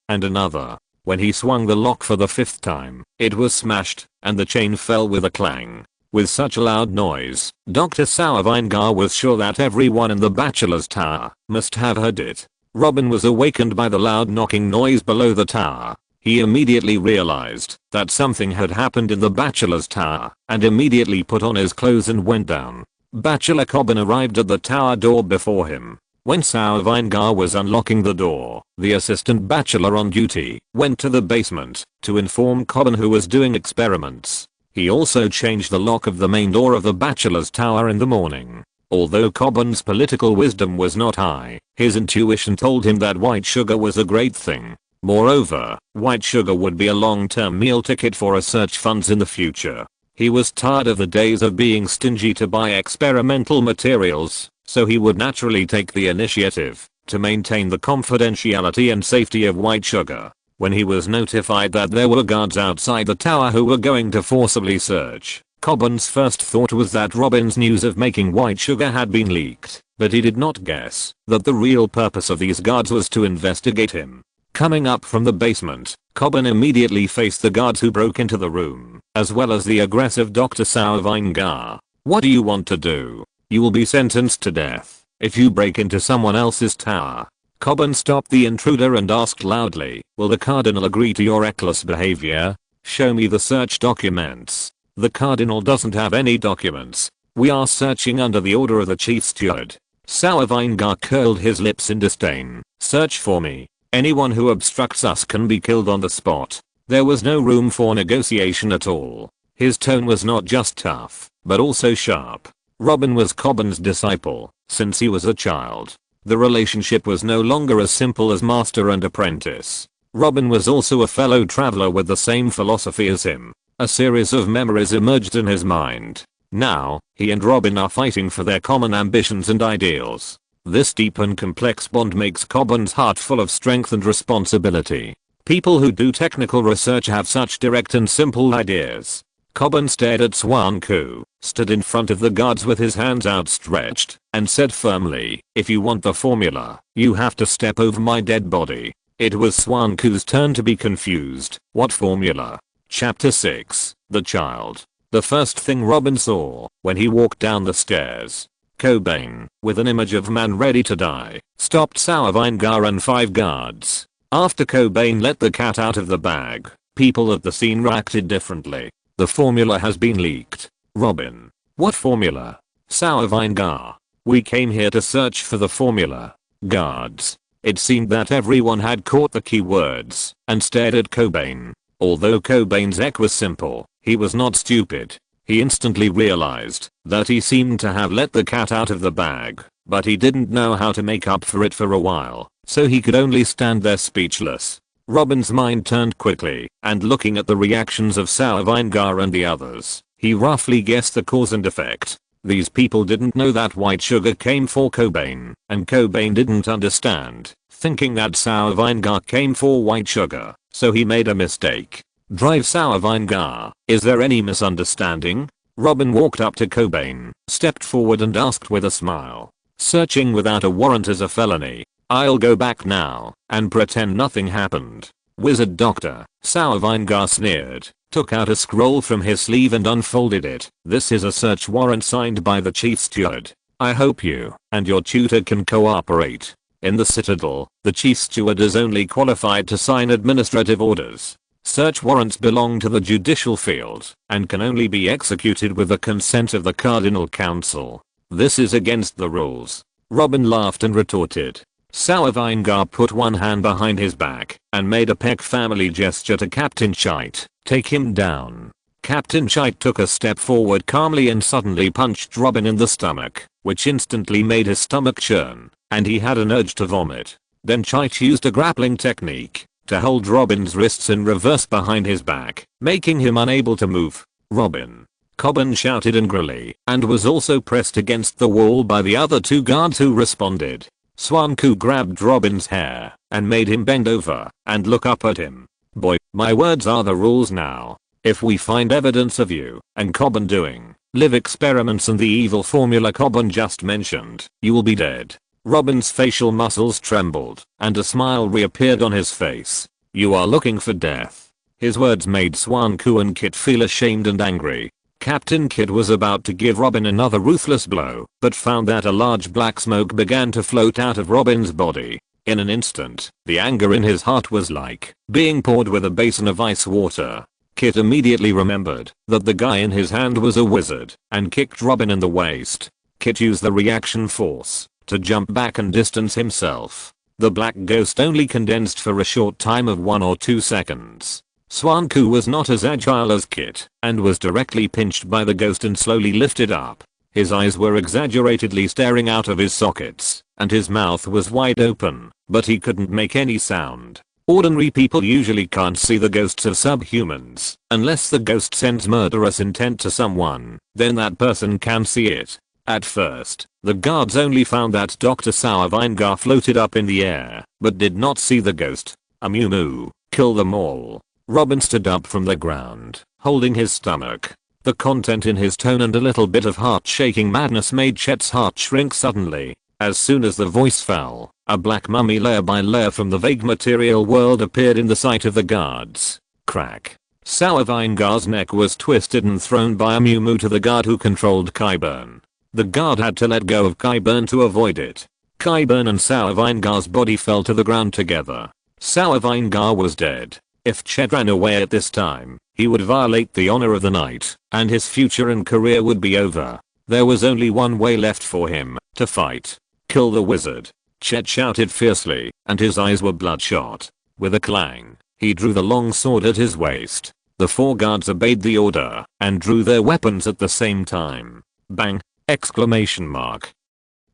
and another. When he swung the lock for the 5th time, it was smashed, and the chain fell with a clang. With such a loud noise, Dr. Sour Vinegar was sure that everyone in the bachelor's tower must have heard it. Robin was awakened by the loud knocking noise below the tower. He immediately realized that something had happened in the bachelor's tower, and immediately put on his clothes and went down. Bachelor Coburn arrived at the tower door before him. When Sour Vinegar was unlocking the door, the assistant bachelor on duty went to the basement to inform Coburn who was doing experiments. He also changed the lock of the main door of the bachelor's tower in the morning. Although Coburn's political wisdom was not high, his intuition told him that white sugar was a great thing. Moreover, white sugar would be a long-term meal ticket for research funds in the future. He was tired of the days of being stingy to buy experimental materials, so he would naturally take the initiative to maintain the confidentiality and safety of white sugar. When he was notified that there were guards outside the tower who were going to forcibly search, Coburn's first thought was that Robin's news of making white sugar had been leaked, but he did not guess that the real purpose of these guards was to investigate him. Coming up from the basement, Coburn immediately faced the guards who broke into the room, as well as the aggressive Dr. Sour Vinegar. What do you want to do? You will be sentenced to death if you break into someone else's tower. Coburn stopped the intruder and asked loudly, will the cardinal agree to your reckless behavior? Show me the search documents. The cardinal doesn't have any documents. We are searching under the order of the chief steward. Sour Vinegar curled his lips in disdain. Search for me. Anyone who obstructs us can be killed on the spot. There was no room for negotiation at all. His tone was not just tough, but also sharp. Robin was Coburn's disciple since he was a child. The relationship was no longer as simple as master and apprentice. Robin was also a fellow traveler with the same philosophy as him. A series of memories emerged in his mind. Now, he and Robin are fighting for their common ambitions and ideals. This deep and complex bond makes Coburn's heart full of strength and responsibility. People who do technical research have such direct and simple ideas. Coburn stared at Swanku, stood in front of the guards with his hands outstretched, and said firmly, if you want the formula, you have to step over my dead body. It was Swanku's turn to be confused. What formula? Chapter 6, The Child. The first thing Robin saw when he walked down the stairs, Cobain, with an image of man ready to die, stopped Sour Vinegar and 5 guards. After Cobain let the cat out of the bag, people at the scene reacted differently. The formula has been leaked. Robin. What formula? Sour Vinegar. We came here to search for the formula. Guards. It seemed that everyone had caught the key words and stared at Cobain. Although Cobain's ek was simple, he was not stupid. He instantly realized that he seemed to have let the cat out of the bag, but he didn't know how to make up for it for a while, so he could only stand there speechless. Robin's mind turned quickly, and looking at the reactions of Sour Vinegar and the others, he roughly guessed the cause and effect. These people didn't know that white sugar came for Cobain, and Cobain didn't understand, thinking that Sour Vinegar came for white sugar, so he made a mistake. Drive Sour Vinegar. Is there any misunderstanding? Robin walked up to Cobain, stepped forward and asked with a smile. Searching without a warrant is a felony. I'll go back now and pretend nothing happened. Wizard Doctor, Sour Vinegar sneered, took out a scroll from his sleeve and unfolded it. This is a search warrant signed by the chief steward. I hope you and your tutor can cooperate. In the Citadel, the chief steward is only qualified to sign administrative orders. Search warrants belong to the judicial field and can only be executed with the consent of the Cardinal Council. This is against the rules. Robin laughed and retorted. Sour Vinegar put one hand behind his back and made a Peck family gesture to Captain Chite. Take him down. Captain Chite took a step forward calmly and suddenly punched Robin in the stomach, which instantly made his stomach churn, and he had an urge to vomit. Then Chite used a grappling technique to hold Robin's wrists in reverse behind his back, making him unable to move. Robin. Coban shouted angrily and was also pressed against the wall by the other two guards who responded. Swanku grabbed Robin's hair and made him bend over and look up at him. Boy, my words are the rules now. If we find evidence of you and Coban doing live experiments and the evil formula Coban just mentioned, you will be dead. Robin's facial muscles trembled and a smile reappeared on his face. You are looking for death. His words made Swanku and Kit feel ashamed and angry. Captain Kidd was about to give Robin another ruthless blow, but found that a large black smoke began to float out of Robin's body. In an instant, the anger in his heart was like being poured with a basin of ice water. Kit immediately remembered that the guy in his hand was a wizard and kicked Robin in the waist. Kit used the reaction force to jump back and distance himself. The black ghost only condensed for a short time of 1 or 2 seconds. Swanku was not as agile as Kit and was directly pinched by the ghost and slowly lifted up. His eyes were exaggeratedly staring out of his sockets and his mouth was wide open, but he couldn't make any sound. Ordinary people usually can't see the ghosts of subhumans unless the ghost sends murderous intent to someone, then that person can see it. At first, the guards only found that Dr. Sour Vinegar floated up in the air, but did not see the ghost. Amumu, kill them all. Robin stood up from the ground, holding his stomach. The content in his tone and a little bit of heart-shaking madness made Chet's heart shrink suddenly. As soon as the voice fell, a black mummy layer by layer from the vague material world appeared in the sight of the guards. Crack. Sour Vinegar's neck was twisted and thrown by Amumu to the guard who controlled Qyburn. The guard had to let go of Qyburn to avoid it. Qyburn and Sour Vinegar's body fell to the ground together. Sour Vinegar was dead. If Chet ran away at this time, he would violate the honor of the night, and his future and career would be over. There was only one way left for him, to fight. Kill the wizard. Chet shouted fiercely, and his eyes were bloodshot. With a clang, he drew the long sword at his waist. The 4 guards obeyed the order, and drew their weapons at the same time. Bang! Exclamation mark.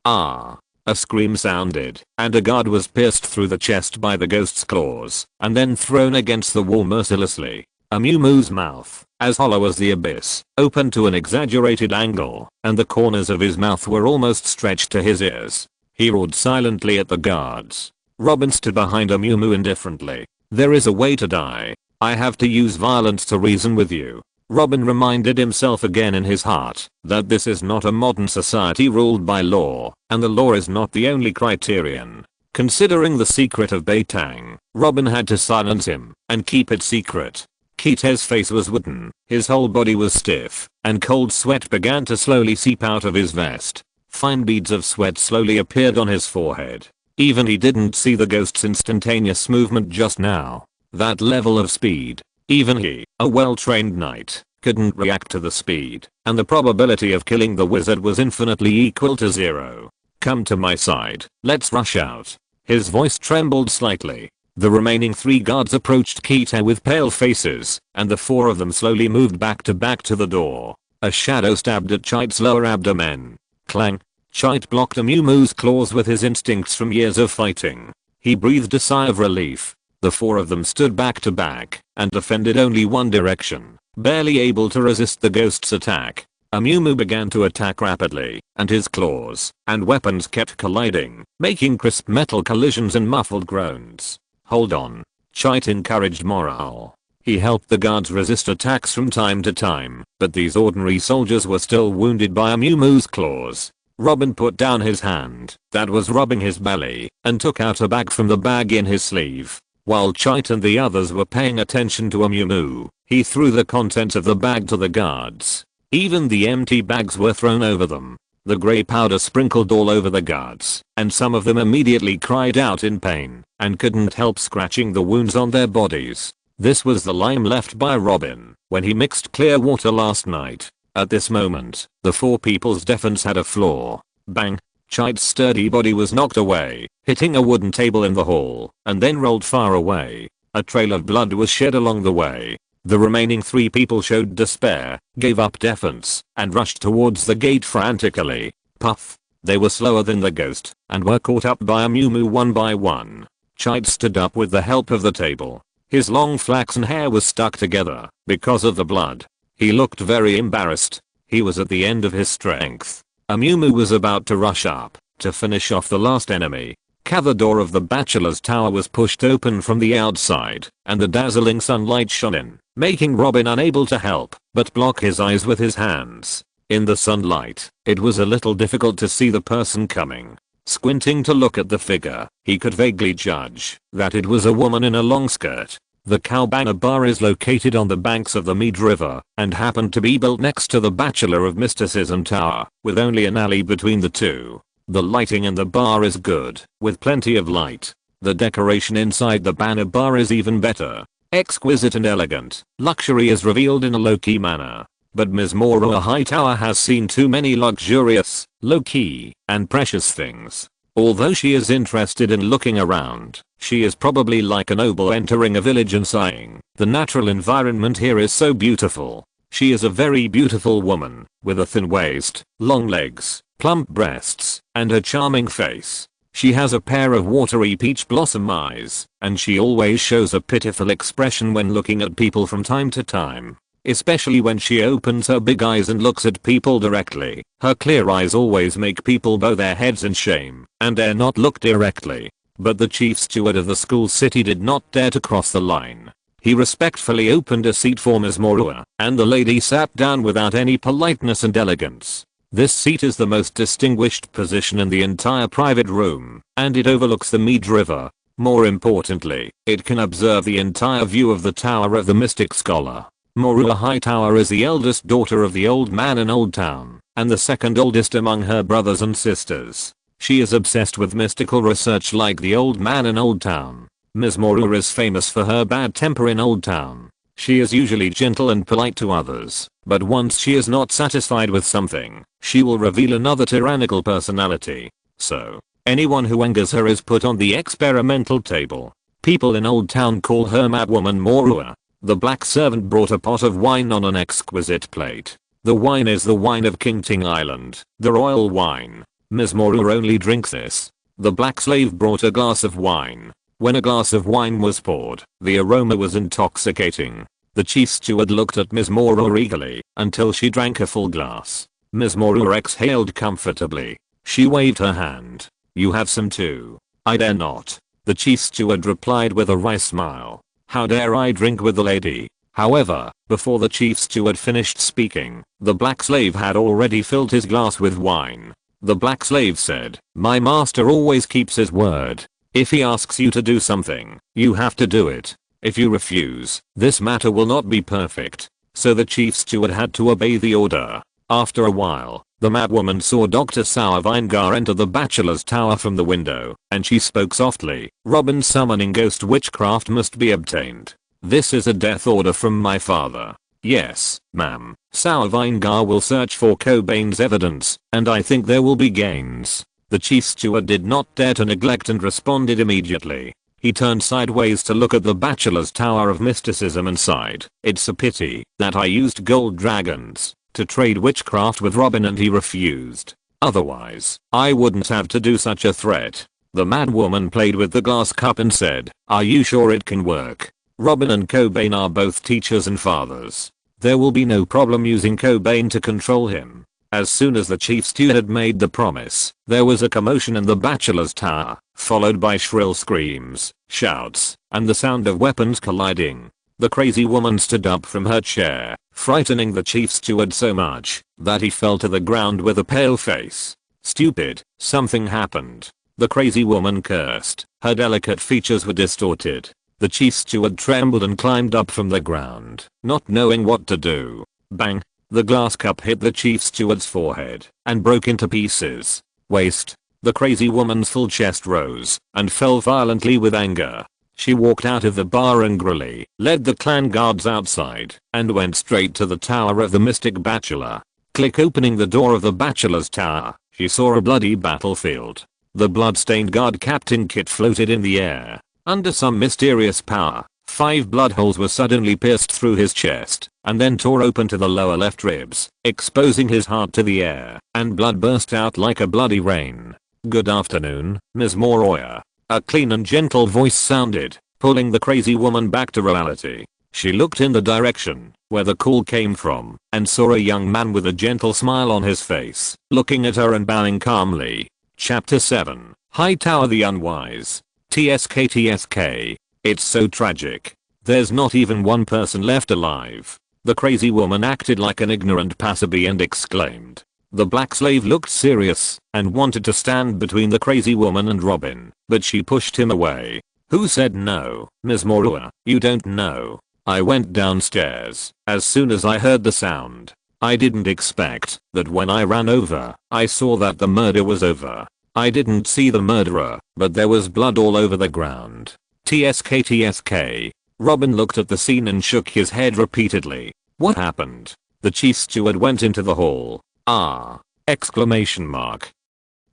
Ah! A scream sounded, and a guard was pierced through the chest by the ghost's claws, and then thrown against the wall mercilessly. Amumu's mouth, as hollow as the abyss, opened to an exaggerated angle, and the corners of his mouth were almost stretched to his ears. He roared silently at the guards. Robin stood behind Amumu indifferently. There is a way to die. I have to use violence to reason with you. Robin reminded himself again in his heart that this is not a modern society ruled by law, and the law is not the only criterion. Considering the secret of Beitang, Robin had to silence him and keep it secret. Kite's face was wooden, his whole body was stiff, and cold sweat began to slowly seep out of his vest. Fine beads of sweat slowly appeared on his forehead. Even he didn't see the ghost's instantaneous movement just now. That level of speed. Even he, a well-trained knight, couldn't react to the speed, and the probability of killing the wizard was infinitely equal to 0. Come to my side, let's rush out. His voice trembled slightly. The remaining 3 guards approached Kita with pale faces, and the 4 of them slowly moved back to the door. A shadow stabbed at Chite's lower abdomen. Clang. Chite blocked Amumu's claws with his instincts from years of fighting. He breathed a sigh of relief. The 4 of them stood back to back and defended only one direction, barely able to resist the ghost's attack. Amumu began to attack rapidly, and his claws and weapons kept colliding, making crisp metal collisions and muffled groans. Hold on. Chite encouraged morale. He helped the guards resist attacks from time to time, but these ordinary soldiers were still wounded by a Muumuu's claws. Robin put down his hand that was rubbing his belly and took out a bag from the bag in his sleeve. While Chait and the others were paying attention to a Muumuu, he threw the contents of the bag to the guards. Even the empty bags were thrown over them. The grey powder sprinkled all over the guards, and some of them immediately cried out in pain and couldn't help scratching the wounds on their bodies. This was the lime left by Robin when he mixed clear water last night. At this moment, the four people's defense had a flaw. Bang! Chait's sturdy body was knocked away, hitting a wooden table in the hall, and then rolled far away. A trail of blood was shed along the way. The remaining 3 people showed despair, gave up defense, and rushed towards the gate frantically. Puff! They were slower than the ghost, and were caught up by a Muumuu one by one. Chait stood up with the help of the table. His long flaxen hair was stuck together because of the blood. He looked very embarrassed. He was at the end of his strength. A Muumuu was about to rush up to finish off the last enemy. The door of the bachelor's tower was pushed open from the outside, and the dazzling sunlight shone in, making Robin unable to help but block his eyes with his hands. In the sunlight, it was a little difficult to see the person coming. Squinting to look at the figure, he could vaguely judge that it was a woman in a long skirt. The Cowbana bar is located on the banks of the Mead River and happened to be built next to the Bachelor of Mysticism Tower, with only an alley between the two. The lighting in the bar is good, with plenty of light. The decoration inside the banner bar is even better. Exquisite and elegant, luxury is revealed in a low-key manner. But Ms. Morua Hightower has seen too many luxurious, low-key, and precious things. Although she is interested in looking around, she is probably like a noble entering a village and sighing, "The natural environment here is so beautiful." She is a very beautiful woman, with a thin waist, long legs, plump breasts, and a charming face. She has a pair of watery peach blossom eyes, and she always shows a pitiful expression when looking at people from time to time. Especially when she opens her big eyes and looks at people directly. Her clear eyes always make people bow their heads in shame and dare not look directly. But the chief steward of the school city did not dare to cross the line. He respectfully opened a seat for Ms. Morua, and the lady sat down without any politeness and elegance. This seat is the most distinguished position in the entire private room, and it overlooks the Mead River. More importantly, it can observe the entire view of the Tower of the Mystic Scholar. Morua Hightower is the eldest daughter of the old man in Old Town, and the second oldest among her brothers and sisters. She is obsessed with mystical research like the old man in Old Town. Ms. Morua is famous for her bad temper in Old Town. She is usually gentle and polite to others, but once she is not satisfied with something, she will reveal another tyrannical personality. So, anyone who angers her is put on the experimental table. People in Old Town call her Madwoman Morua. The black servant brought a pot of wine on an exquisite plate. The wine is the wine of King Ting Island, the royal wine. Ms. Morua only drinks this. The black slave brought a glass of wine. When a glass of wine was poured, the aroma was intoxicating. The chief steward looked at Ms. Morua eagerly until she drank a full glass. Ms. Morua exhaled comfortably. She waved her hand. "You have some too." "I dare not," the chief steward replied with a wry smile. "How dare I drink with the lady?" However, before the chief steward finished speaking, the black slave had already filled his glass with wine. The black slave said, "My master always keeps his word. If he asks you to do something, you have to do it. If you refuse, this matter will not be perfect." So the chief steward had to obey the order. After a while, the madwoman saw Dr. Sauerweingar enter the bachelor's tower from the window, and she spoke softly. "Robin, summoning ghost witchcraft must be obtained. This is a death order from my father." "Yes, ma'am. Sauerweingar will search for Cobain's evidence, and I think there will be gains." The chief steward did not dare to neglect and responded immediately. He turned sideways to look at the bachelor's tower of mysticism and sighed. "It's a pity that I used gold dragons to trade witchcraft with Robin and he refused. Otherwise, I wouldn't have to do such a threat." The madwoman played with the glass cup and said, "Are you sure it can work? Robin and Cobain are both teachers and fathers. There will be no problem using Cobain to control him." As soon as the chief steward had made the promise, there was a commotion in the bachelor's tower, followed by shrill screams, shouts, and the sound of weapons colliding. The crazy woman stood up from her chair, frightening the chief steward so much that he fell to the ground with a pale face. Stupid, something happened. The crazy woman cursed. Her delicate features were distorted. The chief steward trembled and climbed up from the ground, not knowing what to do. Bang! The glass cup hit the chief steward's forehead and broke into pieces. Waste. The crazy woman's full chest rose and fell violently with anger. She walked out of the bar angrily, led the clan guards outside, and went straight to the tower of the mystic bachelor. Click. Opening the door of the bachelor's tower, she saw a bloody battlefield. The blood-stained guard captain kit floated in the air. Under some mysterious power, 5 blood holes were suddenly pierced through his chest, and then tore open to the lower left ribs, exposing his heart to the air, and blood burst out like a bloody rain. Good afternoon, Ms. Moroya. A clean and gentle voice sounded, pulling the crazy woman back to reality. She looked in the direction where the call came from and saw a young man with a gentle smile on his face, looking at her and bowing calmly. Chapter 7. Hightower the Unwise. TSK. It's so tragic. There's not even one person left alive. The crazy woman acted like an ignorant passerby and exclaimed. The black slave looked serious and wanted to stand between the crazy woman and Robin, but she pushed him away. Who said no, Ms. Morua? You don't know. I went downstairs as soon as I heard the sound. I didn't expect that when I ran over, I saw that the murder was over. I didn't see the murderer, but there was blood all over the ground. TSK. Robin looked at the scene and shook his head repeatedly. What happened? The chief steward went into the hall. Exclamation mark.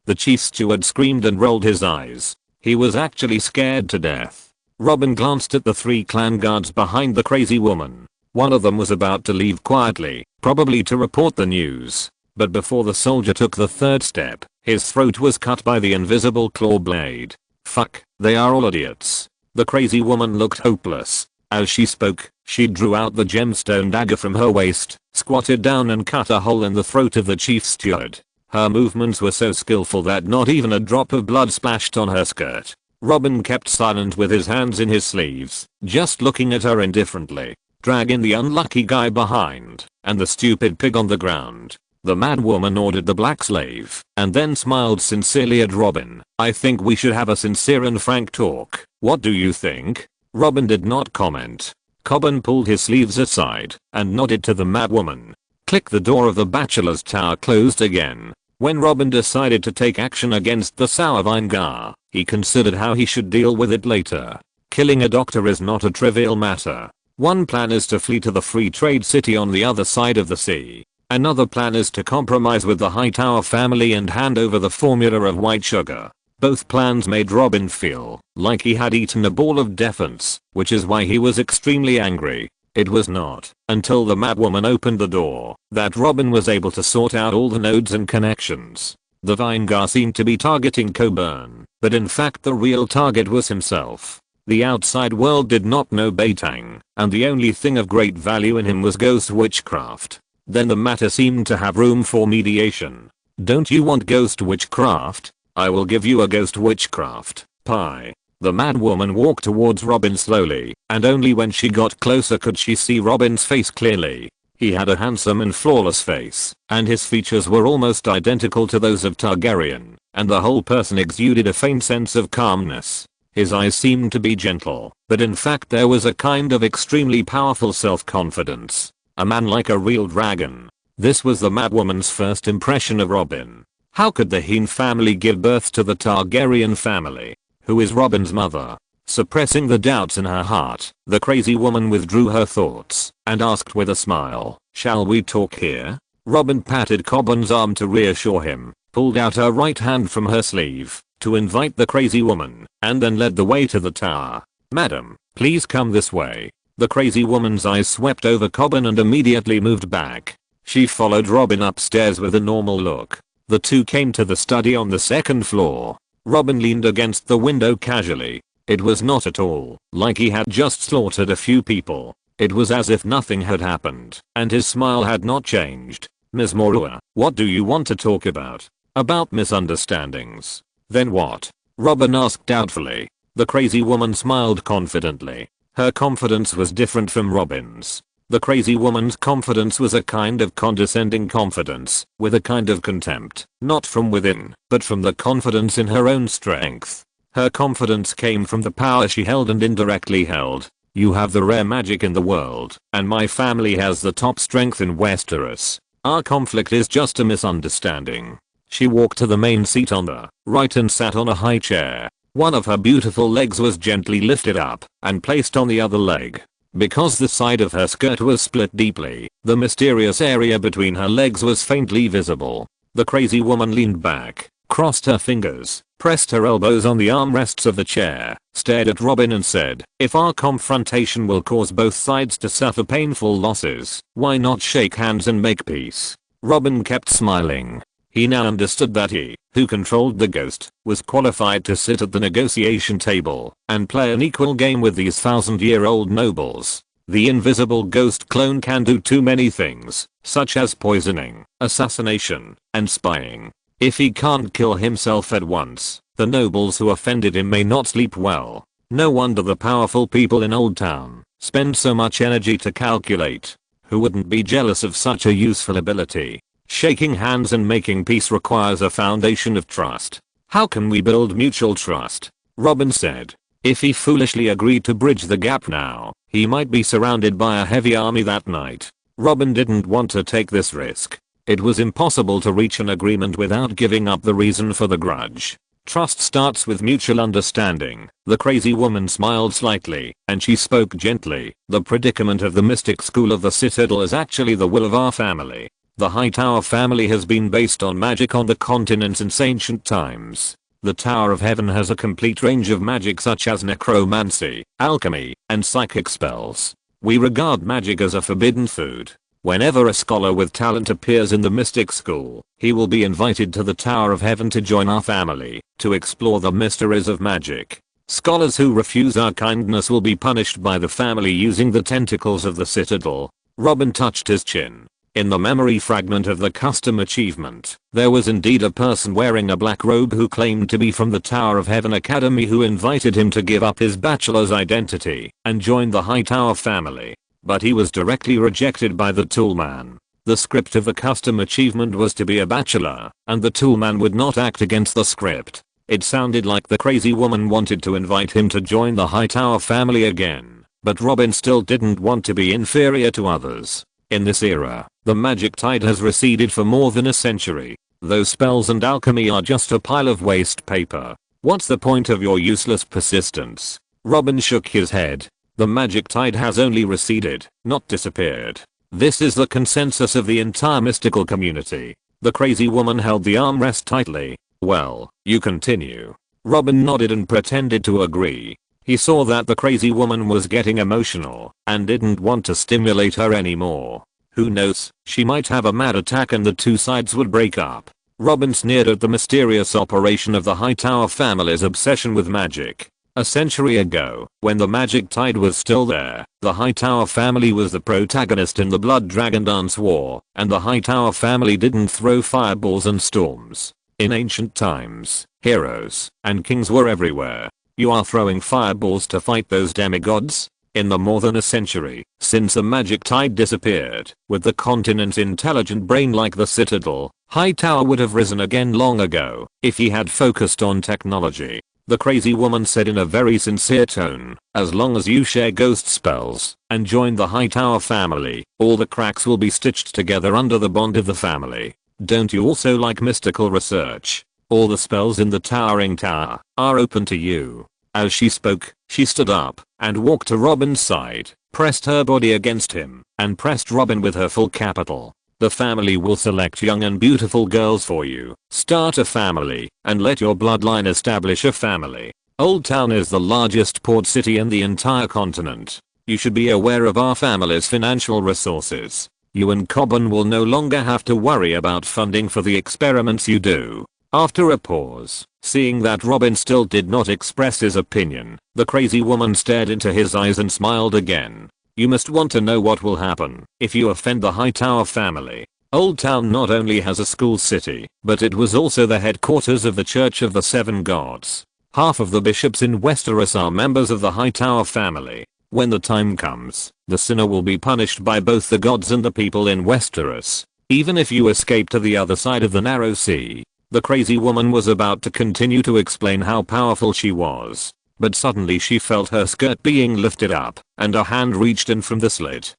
The chief steward screamed and rolled his eyes. He was actually scared to death. Robin glanced at the 3 clan guards behind the crazy woman. One of them was about to leave quietly, probably to report the news. But before the soldier took the 3rd step, his throat was cut by the invisible claw blade. Fuck, they are all idiots. The crazy woman looked hopeless. As she spoke, she drew out the gemstone dagger from her waist, squatted down and cut a hole in the throat of the chief steward. Her movements were so skillful that not even a drop of blood splashed on her skirt. Robin kept silent with his hands in his sleeves, just looking at her indifferently. Drag in the unlucky guy behind, and the stupid pig on the ground. The mad woman ordered the black slave, and then smiled sincerely at Robin. I think we should have a sincere and frank talk. What do you think? Robin did not comment. Cobbin pulled his sleeves aside and nodded to the mad woman. Click. The door of the bachelor's tower closed again. When Robin decided to take action against the Sour Vinegar, he considered how he should deal with it later. Killing a doctor is not a trivial matter. One plan is to flee to the free trade city on the other side of the sea. Another plan is to compromise with the Hightower family and hand over the formula of white sugar. Both plans made Robin feel like he had eaten a ball of defense, which is why he was extremely angry. It was not until the madwoman opened the door that Robin was able to sort out all the nodes and connections. The Vinegar seemed to be targeting Coburn, but in fact the real target was himself. The outside world did not know Batang, and the only thing of great value in him was ghost witchcraft. Then the matter seemed to have room for mediation. Don't you want ghost witchcraft? I will give you a ghost witchcraft pie. The madwoman walked towards Robin slowly, and only when she got closer could she see Robin's face clearly. He had a handsome and flawless face, and his features were almost identical to those of Targaryen, and the whole person exuded a faint sense of calmness. His eyes seemed to be gentle, but in fact there was a kind of extremely powerful self-confidence. A man like a real dragon. This was the madwoman's first impression of Robin. How could the Heen family give birth to the Targaryen family? Who is Robin's mother? Suppressing the doubts in her heart, the crazy woman withdrew her thoughts and asked with a smile, "Shall we talk here?" Robin patted Cobbin's arm to reassure him, pulled out her right hand from her sleeve to invite the crazy woman, and then led the way to the tower. "Madam, please come this way." The crazy woman's eyes swept over Cobbin and immediately moved back. She followed Robin upstairs with a normal look. The two came to the study on the second floor. Robin leaned against the window casually. It was not at all like he had just slaughtered a few people. It was as if nothing had happened, and his smile had not changed. "Ms. Morua, what do you want to talk about?" "About misunderstandings." "Then what?" Robin asked doubtfully. The crazy woman smiled confidently. Her confidence was different from Robin's. The crazy woman's confidence was a kind of condescending confidence, with a kind of contempt, not from within, but from the confidence in her own strength. Her confidence came from the power she held and indirectly held. You have the rare magic in the world, and my family has the top strength in Westeros. Our conflict is just a misunderstanding. She walked to the main seat on the right and sat on a high chair. One of her beautiful legs was gently lifted up and placed on the other leg. Because the side of her skirt was split deeply, the mysterious area between her legs was faintly visible. The crazy woman leaned back, crossed her fingers, pressed her elbows on the armrests of the chair, stared at Robin and said, "If our confrontation will cause both sides to suffer painful losses, why not shake hands and make peace?" Robin kept smiling. He now understood that he, who controlled the ghost, was qualified to sit at the negotiation table and play an equal game with these 1,000-year-old nobles. The invisible ghost clone can do too many things, such as poisoning, assassination, and spying. If he can't kill himself at once, the nobles who offended him may not sleep well. No wonder the powerful people in Old Town spend so much energy to calculate. Who wouldn't be jealous of such a useful ability? Shaking hands and making peace requires a foundation of trust. How can we build mutual trust? Robin said. If he foolishly agreed to bridge the gap now, he might be surrounded by a heavy army that night. Robin didn't want to take this risk. It was impossible to reach an agreement without giving up the reason for the grudge. Trust starts with mutual understanding. The crazy woman smiled slightly, and she spoke gently. The predicament of the mystic school of the Citadel is actually the will of our family. The Hightower family has been based on magic on the continent since ancient times. The Tower of Heaven has a complete range of magic such as necromancy, alchemy, and psychic spells. We regard magic as a forbidden food. Whenever a scholar with talent appears in the mystic school, he will be invited to the Tower of Heaven to join our family, to explore the mysteries of magic. Scholars who refuse our kindness will be punished by the family using the tentacles of the Citadel. Robin touched his chin. In the memory fragment of the custom achievement, there was indeed a person wearing a black robe who claimed to be from the Tower of Heaven Academy who invited him to give up his bachelor's identity and join the Hightower family. But he was directly rejected by the toolman. The script of the custom achievement was to be a bachelor, and the toolman would not act against the script. It sounded like the crazy woman wanted to invite him to join the Hightower family again, but Robin still didn't want to be inferior to others. In this era, the magic tide has receded for more than a century. Those spells and alchemy are just a pile of waste paper. What's the point of your useless persistence? Robin shook his head. The magic tide has only receded, not disappeared. This is the consensus of the entire mystical community. The crazy woman held the armrest tightly. Well, you continue. Robin nodded and pretended to agree. He saw that the crazy woman was getting emotional and didn't want to stimulate her anymore. Who knows, she might have a mad attack and the two sides would break up. Robin sneered at the mysterious operation of the Hightower family's obsession with magic. A century ago, when the magic tide was still there, the Hightower family was the protagonist in the Blood Dragon Dance War, and the Hightower family didn't throw fireballs and storms. In ancient times, heroes and kings were everywhere. You are throwing fireballs to fight those demigods? In the more than a century since the magic tide disappeared, with the continent's intelligent brain like the Citadel, Hightower would have risen again long ago if he had focused on technology. The crazy woman said in a very sincere tone, as long as you share ghost spells and join the Hightower family, all the cracks will be stitched together under the bond of the family. Don't you also like mystical research? All the spells in the towering tower are open to you. As she spoke, she stood up and walked to Robin's side, pressed her body against him, and pressed Robin with her full capital. The family will select young and beautiful girls for you. Start a family, and let your bloodline establish a family. Old Town is the largest port city in the entire continent. You should be aware of our family's financial resources. You and Coburn will no longer have to worry about funding for the experiments you do. After a pause, seeing that Robin still did not express his opinion, the crazy woman stared into his eyes and smiled again. You must want to know what will happen if you offend the Hightower family. Old Town not only has a school city, but it was also the headquarters of the Church of the Seven Gods. Half of the bishops in Westeros are members of the Hightower family. When the time comes, the sinner will be punished by both the gods and the people in Westeros, even if you escape to the other side of the narrow sea. The crazy woman was about to continue to explain how powerful she was, but suddenly she felt her skirt being lifted up, and a hand reached in from the slit.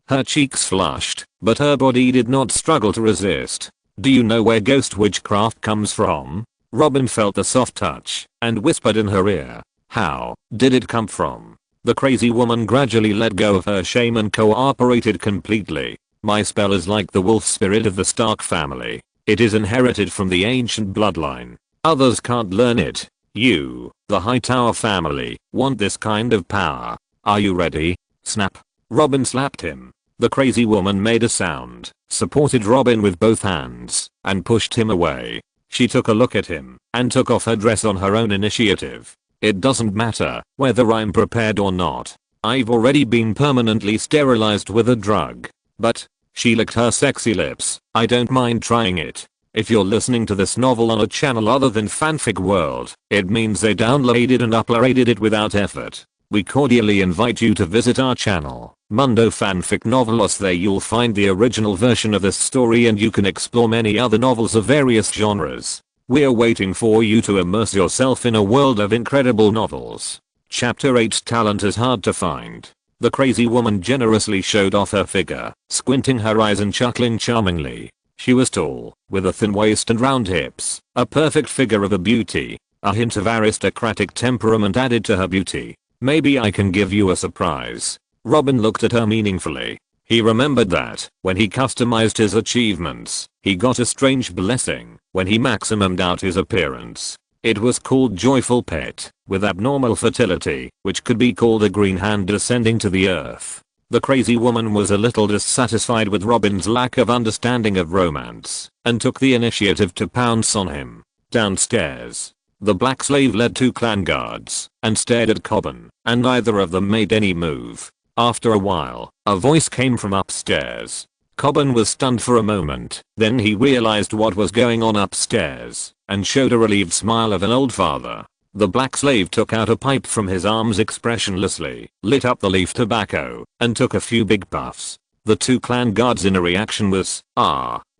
Her cheeks flushed, but her body did not struggle to resist. Do you know where ghost witchcraft comes from? Robin felt the soft touch, and whispered in her ear. How did it come from? The crazy woman gradually let go of her shame and cooperated completely. My spell is like the wolf spirit of the Stark family. It is inherited from the ancient bloodline. Others can't learn it. You, the Hightower family, want this kind of power. Are you ready? Snap. Robin slapped him. The crazy woman made a sound, supported Robin with both hands, and pushed him away. She took a look at him, and took off her dress on her own initiative. It doesn't matter whether I'm prepared or not. I've already been permanently sterilized with a drug. But, she licked her sexy lips, I don't mind trying it. If you're listening to this novel on a channel other than Fanfic World, it means they downloaded and uploaded it without effort. We cordially invite you to visit our channel, Mundo Fanfic Novelos. There you'll find the original version of this story and you can explore many other novels of various genres. We're waiting for you to immerse yourself in a world of incredible novels. Chapter 8. Talent is hard to find. The crazy woman generously showed off her figure, squinting her eyes and chuckling charmingly. She was tall, with a thin waist and round hips, a perfect figure of a beauty. A hint of aristocratic temperament added to her beauty. Maybe I can give you a surprise. Robin looked at her meaningfully. He remembered that, when he customized his achievements, he got a strange blessing when he maximumed out his appearance. It was called Joyful Pet, with abnormal fertility, which could be called a green hand descending to the earth. The crazy woman was a little dissatisfied with Robin's lack of understanding of romance, and took the initiative to pounce on him. Downstairs, the black slave led 2 clan guards, and stared at Cobbin, and neither of them made any move. After a while, a voice came from upstairs. Cobbin was stunned for a moment, then he realized what was going on upstairs, and showed a relieved smile of an old father. The black slave took out a pipe from his arms expressionlessly, lit up the leaf tobacco, and took a few big puffs. The 2 clan guards' inner reaction was,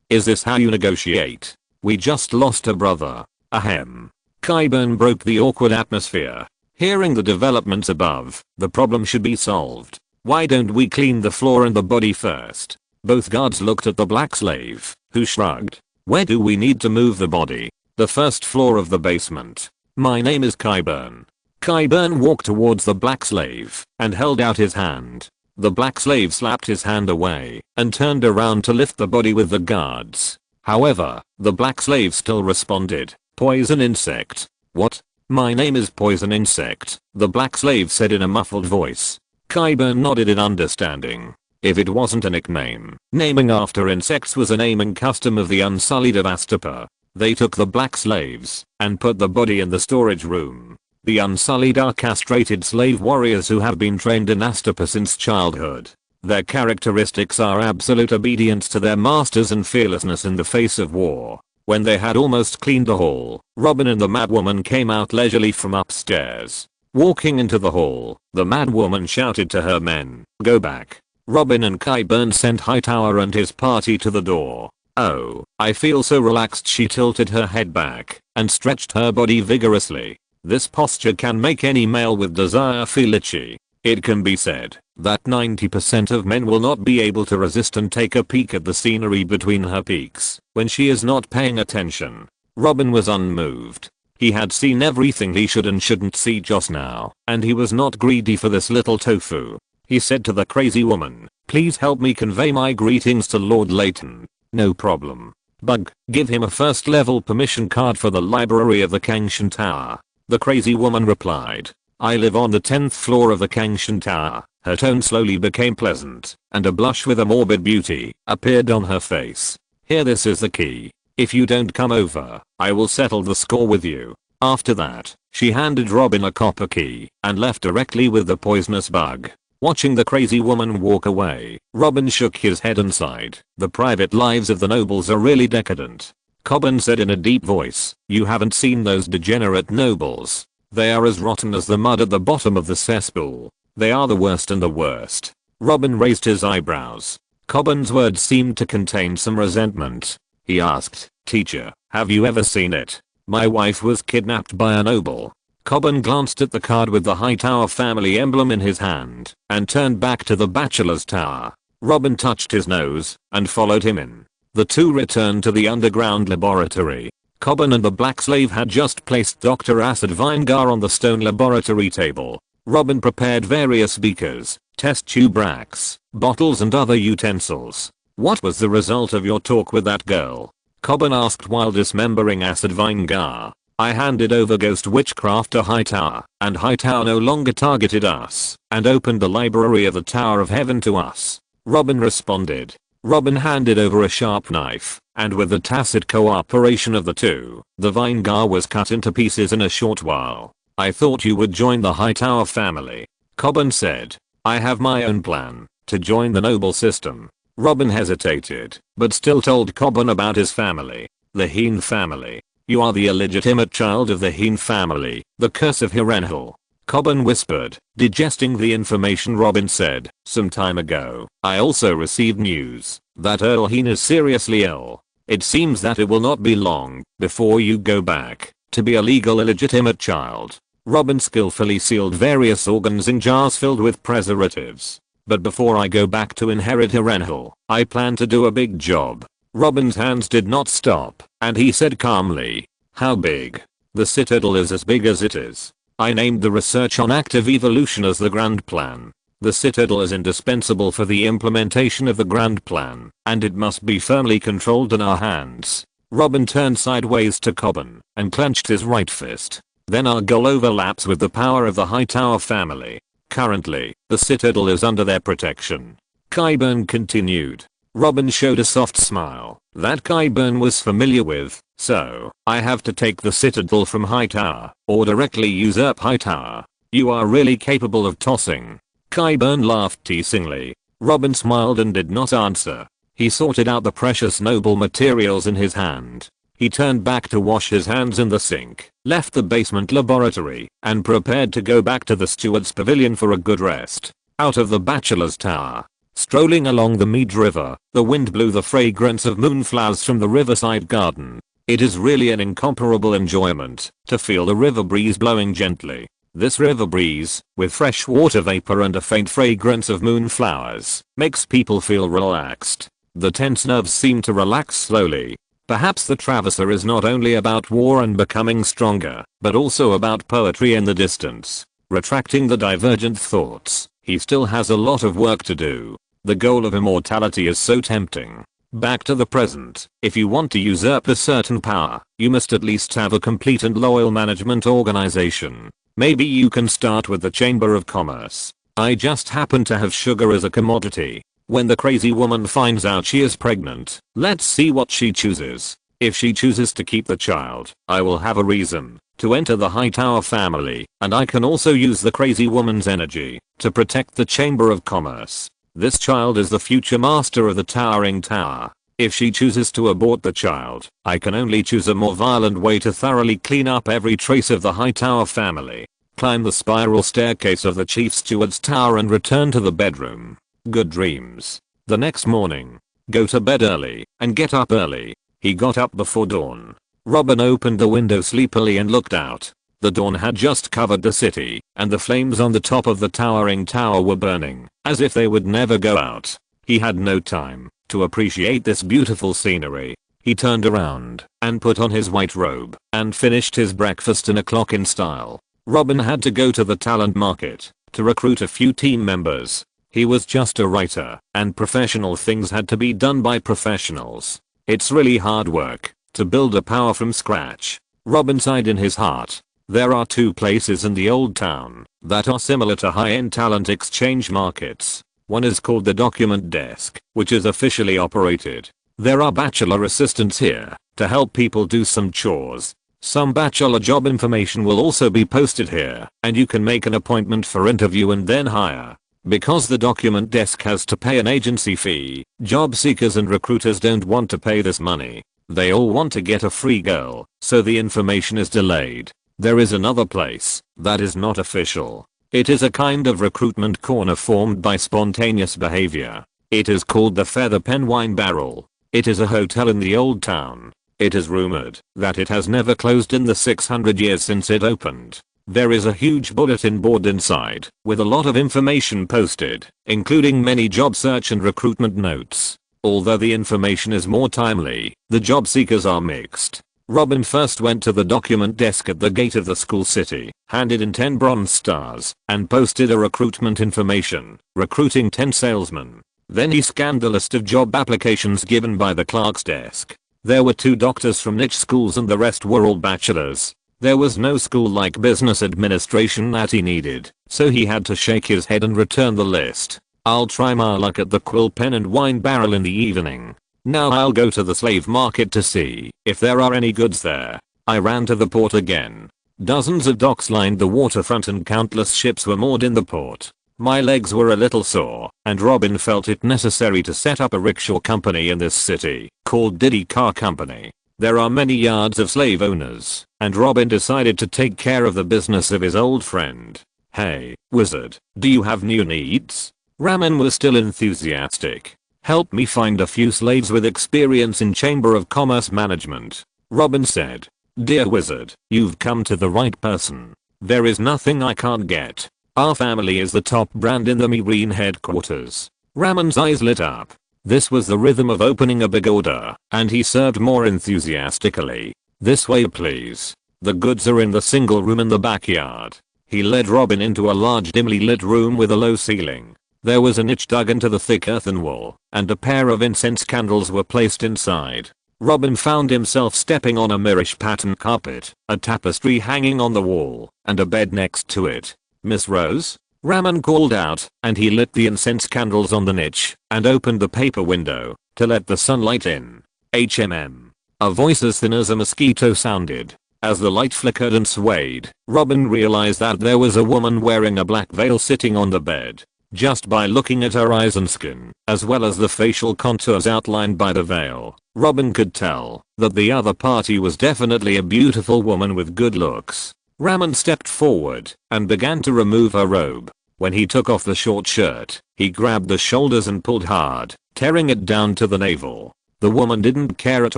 is this how you negotiate? We just lost a brother. Ahem. Qyburn broke the awkward atmosphere. Hearing the developments above, the problem should be solved. Why don't we clean the floor and the body first? Both guards looked at the black slave, who shrugged. Where do we need to move the body? The first floor of the basement. My name is Qyburn. Qyburn walked towards the black slave, and held out his hand. The black slave slapped his hand away, and turned around to lift the body with the guards. However, the black slave still responded. Poison insect. What? My name is Poison Insect, the black slave said in a muffled voice. Qyburn nodded in understanding. If it wasn't a nickname, naming after insects was a naming custom of the Unsullied of Astapor. They took the black slaves and put the body in the storage room. The Unsullied are castrated slave warriors who have been trained in Astapor since childhood. Their characteristics are absolute obedience to their masters and fearlessness in the face of war. When they had almost cleaned the hall, Robin and the madwoman came out leisurely from upstairs. Walking into the hall, the madwoman shouted to her men, "Go back." Robin and Qyburn sent Hightower and his party to the door. Oh, I feel so relaxed. She tilted her head back and stretched her body vigorously. This posture can make any male with desire feel itchy. It can be said that 90% of men will not be able to resist and take a peek at the scenery between her peaks when she is not paying attention. Robin was unmoved. He had seen everything he should and shouldn't see just now, and he was not greedy for this little tofu. He said to the crazy woman, "Please help me convey my greetings to Lord Layton." "No problem. Bug, give him a first level permission card for the library of the Kangshan Tower." The crazy woman replied. "I live on the 10th floor of the Kangshan Tower." Her tone slowly became pleasant, and a blush with a morbid beauty appeared on her face. "Here, this is the key. If you don't come over, I will settle the score with you." After that, she handed Robin a copper key and left directly with the poisonous bug. Watching the crazy woman walk away, Robin shook his head and sighed. The private lives of the nobles are really decadent. Cobbin said in a deep voice, "You haven't seen those degenerate nobles. They are as rotten as the mud at the bottom of the cesspool. They are the worst and the worst. Robin raised his eyebrows. Cobben's words seemed to contain some resentment. He asked, "Teacher, have you ever seen it? My wife was kidnapped by a noble." Cobben glanced at the card with the Hightower family emblem in his hand and turned back to the bachelor's tower. Robin touched his nose and followed him in. The two returned to the underground laboratory. Cobben and the black slave had just placed Dr. Acid Vinegar on the stone laboratory table. Robin prepared various beakers, test tube racks, bottles and other utensils. "What was the result of your talk with that girl?" Cobben asked while dismembering Acid Vinegar. "I handed over ghost witchcraft to Hightower, and Hightower no longer targeted us, and opened the library of the Tower of Heaven to us," Robin responded. Robin handed over a sharp knife, and with the tacit cooperation of the two, the Vinegar was cut into pieces in a short while. "I thought you would join the Hightower family," Cobben said. "I have my own plan, to join the noble system." Robin hesitated, but still told Cobben about his family, the Heen family. "You are the illegitimate child of the Heen family, the curse of Hirenhal," Cobben whispered, digesting the information Robin said. "Some time ago, I also received news that Earl Heen is seriously ill. It seems that it will not be long before you go back to be a legal illegitimate child." Robin skillfully sealed various organs in jars filled with preservatives. "But before I go back to inherit Hirenhal, I plan to do a big job." Robin's hands did not stop, and he said calmly, "How big?" "The Citadel is as big as it is. I named the research on active evolution as the Grand Plan. The Citadel is indispensable for the implementation of the Grand Plan, and it must be firmly controlled in our hands." Robin turned sideways to Cobben and clenched his right fist. "Then our goal overlaps with the power of the Hightower family. Currently, the Citadel is under their protection," Qyburn continued. Robin showed a soft smile that Qyburn was familiar with. "So, I have to take the Citadel from Hightower, or directly usurp Hightower. You are really capable of tossing." Qyburn laughed teasingly. Robin smiled and did not answer. He sorted out the precious noble materials in his hand. He turned back to wash his hands in the sink, left the basement laboratory, and prepared to go back to the steward's pavilion for a good rest. Out of the bachelor's tower, strolling along the Mead River, the wind blew the fragrance of moonflowers from the riverside garden. It is really an incomparable enjoyment to feel the river breeze blowing gently. This river breeze, with fresh water vapor and a faint fragrance of moonflowers, makes people feel relaxed. The tense nerves seem to relax slowly. Perhaps the Traverser is not only about war and becoming stronger, but also about poetry in the distance. Retracting the divergent thoughts, he still has a lot of work to do. The goal of immortality is so tempting. Back to the present, if you want to usurp a certain power, you must at least have a complete and loyal management organization. Maybe you can start with the Chamber of Commerce. I just happen to have sugar as a commodity. When the crazy woman finds out she is pregnant, let's see what she chooses. If she chooses to keep the child, I will have a reason to enter the Hightower family, and I can also use the crazy woman's energy to protect the Chamber of Commerce. This child is the future master of the Towering Tower. If she chooses to abort the child, I can only choose a more violent way to thoroughly clean up every trace of the Hightower family. Climb the spiral staircase of the chief steward's tower and return to the bedroom. Good dreams. The next morning, go to bed early and get up early. He got up before dawn. Robin opened the window sleepily and looked out. The dawn had just covered the city, and the flames on the top of the towering tower were burning, as if they would never go out. He had no time to appreciate this beautiful scenery. He turned around and put on his white robe and finished his breakfast in a clock-in style. Robin had to go to the talent market to recruit a few team members. He was just a writer, and professional things had to be done by professionals. It's really hard work to build a power from scratch. Robin sighed in his heart. There are two places in the old town that are similar to high-end talent exchange markets. One is called the document desk, which is officially operated. There are bachelor assistants here to help people do some chores. Some bachelor job information will also be posted here, and you can make an appointment for interview and then hire. Because the document desk has to pay an agency fee, job seekers and recruiters don't want to pay this money. They all want to get a free girl, so the information is delayed. There is another place that is not official. It is a kind of recruitment corner formed by spontaneous behavior. It is called the Feather Pen Wine Barrel. It is a hotel in the old town. It is rumored that it has never closed in the 600 years since it opened. There is a huge bulletin board inside with a lot of information posted, including many job search and recruitment notes. Although the information is more timely, the job seekers are mixed. Robin first went to the document desk at the gate of the school city, handed in 10 bronze stars, and posted a recruitment information, recruiting 10 salesmen. Then he scanned the list of job applications given by the clerk's desk. There were 2 doctors from niche schools and the rest were all bachelors. There was no school like business administration that he needed, so he had to shake his head and return the list. I'll try my luck at the Quill Pen and Wine Barrel in the evening. Now I'll go to the slave market to see if there are any goods there. I ran to the port again. Dozens of docks lined the waterfront and countless ships were moored in the port. My legs were a little sore, and Robin felt it necessary to set up a rickshaw company in this city, called Diddy Car Company. There are many yards of slave owners, and Robin decided to take care of the business of his old friend. Hey, wizard, do you have new needs? Raman was still enthusiastic. Help me find a few slaves with experience in Chamber of Commerce management. Robin said. Dear wizard, you've come to the right person. There is nothing I can't get. Our family is the top brand in the Marine headquarters. Raman's eyes lit up. This was the rhythm of opening a big order, and he served more enthusiastically. This way please. The goods are in the single room in the backyard. He led Robin into a large dimly lit room with a low ceiling. There was a niche dug into the thick earthen wall, and a pair of incense candles were placed inside. Robin found himself stepping on a Mirish pattern carpet, a tapestry hanging on the wall, and a bed next to it. Miss Rose? Raman called out, and he lit the incense candles on the niche, and opened the paper window, to let the sunlight in. HMM. A voice as thin as a mosquito sounded. As the light flickered and swayed, Robin realized that there was a woman wearing a black veil sitting on the bed. Just by looking at her eyes and skin, as well as the facial contours outlined by the veil, Robin could tell that the other party was definitely a beautiful woman with good looks. Raman stepped forward and began to remove her robe. When he took off the short shirt, he grabbed the shoulders and pulled hard, tearing it down to the navel. The woman didn't care at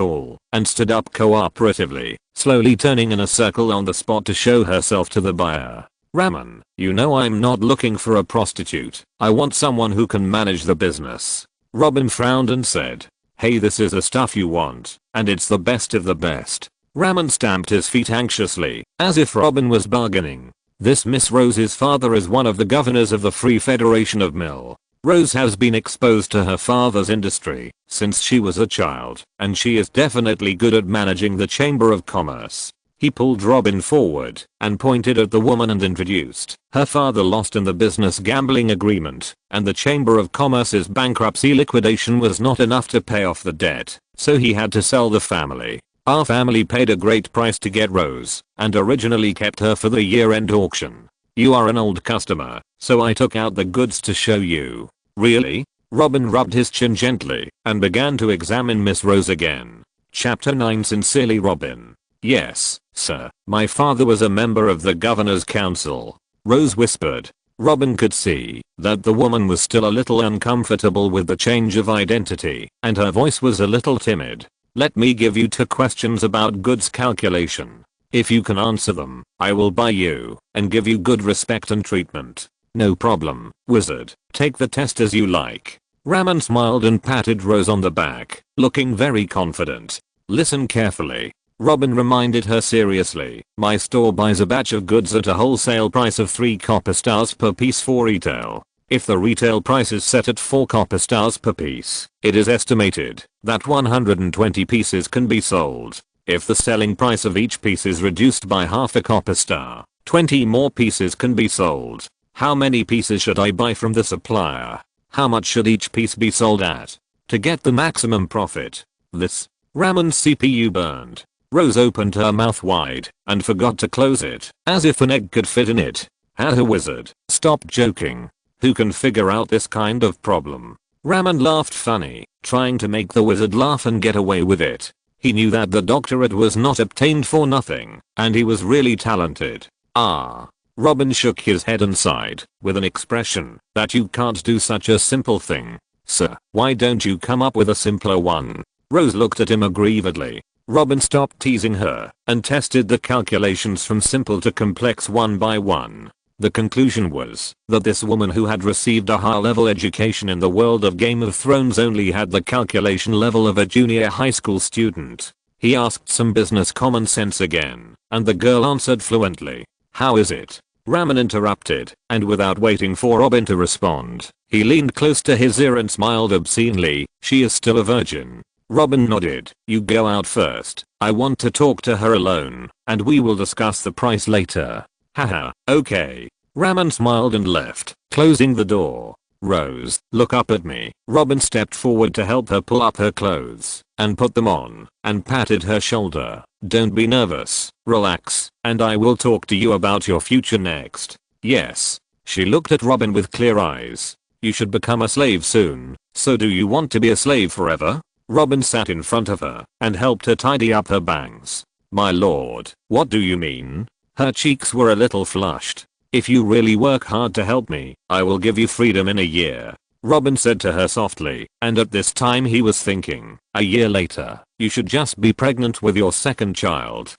all and stood up cooperatively, slowly turning in a circle on the spot to show herself to the buyer. Raman, you know I'm not looking for a prostitute. I want someone who can manage the business. Robin frowned and said, hey, this is the stuff you want, and it's the best of the best. Raman stamped his feet anxiously, as if Robin was bargaining. This Miss Rose's father is one of the governors of the Free Federation of Mill. Rose has been exposed to her father's industry since she was a child, and she is definitely good at managing the Chamber of Commerce. He pulled Robin forward and pointed at the woman and introduced. Her father lost in the business gambling agreement, and the Chamber of Commerce's bankruptcy liquidation was not enough to pay off the debt, so he had to sell the family. Our family paid a great price to get Rose, and originally kept her for the year-end auction. You are an old customer, so I took out the goods to show you. Really? Robin rubbed his chin gently and began to examine Miss Rose again. Chapter 9 Sincerely Robin. Yes, sir. My father was a member of the Governor's Council. Rose whispered. Robin could see that the woman was still a little uncomfortable with the change of identity, and her voice was a little timid. Let me give you 2 questions about goods calculation. If you can answer them, I will buy you and give you good respect and treatment. No problem, wizard. Take the test as you like. Raman smiled and patted Rose on the back, looking very confident. Listen carefully. Robin reminded her seriously. My store buys a batch of goods at a wholesale price of 3 copper stars per piece for retail. If the retail price is set at 4 copper stars per piece, it is estimated that 120 pieces can be sold. If the selling price of each piece is reduced by half a copper star, 20 more pieces can be sold. How many pieces should I buy from the supplier? How much should each piece be sold at to get the maximum profit? This. Raman's CPU burned. Rose opened her mouth wide and forgot to close it, as if an egg could fit in it. Haha wizard, stop joking. Who can figure out this kind of problem? Raman laughed funny, trying to make the wizard laugh and get away with it. He knew that the doctorate was not obtained for nothing, and he was really talented. Ah. Robin shook his head and sighed, with an expression that you can't do such a simple thing. Sir, why don't you come up with a simpler one? Rose looked at him aggrievedly. Robin stopped teasing her and tested the calculations from simple to complex one by one. The conclusion was that this woman who had received a high-level education in the world of Game of Thrones only had the calculation level of a junior high school student. He asked some business common sense again, and the girl answered fluently. How is it? Raman interrupted, and without waiting for Robin to respond, he leaned close to his ear and smiled obscenely. She is still a virgin. Robin nodded. You go out first. I want to talk to her alone, and we will discuss the price later. Haha, okay. Raman smiled and left, closing the door. Rose, look up at me. Robin stepped forward to help her pull up her clothes and put them on, and patted her shoulder. Don't be nervous, relax, and I will talk to you about your future next. Yes. She looked at Robin with clear eyes. You should become a slave soon, so do you want to be a slave forever? Robin sat in front of her and helped her tidy up her bangs. My lord, what do you mean? Her cheeks were a little flushed. If you really work hard to help me, I will give you freedom in a year. Robin said to her softly, and at this time he was thinking, a year later, you should just be pregnant with your second child.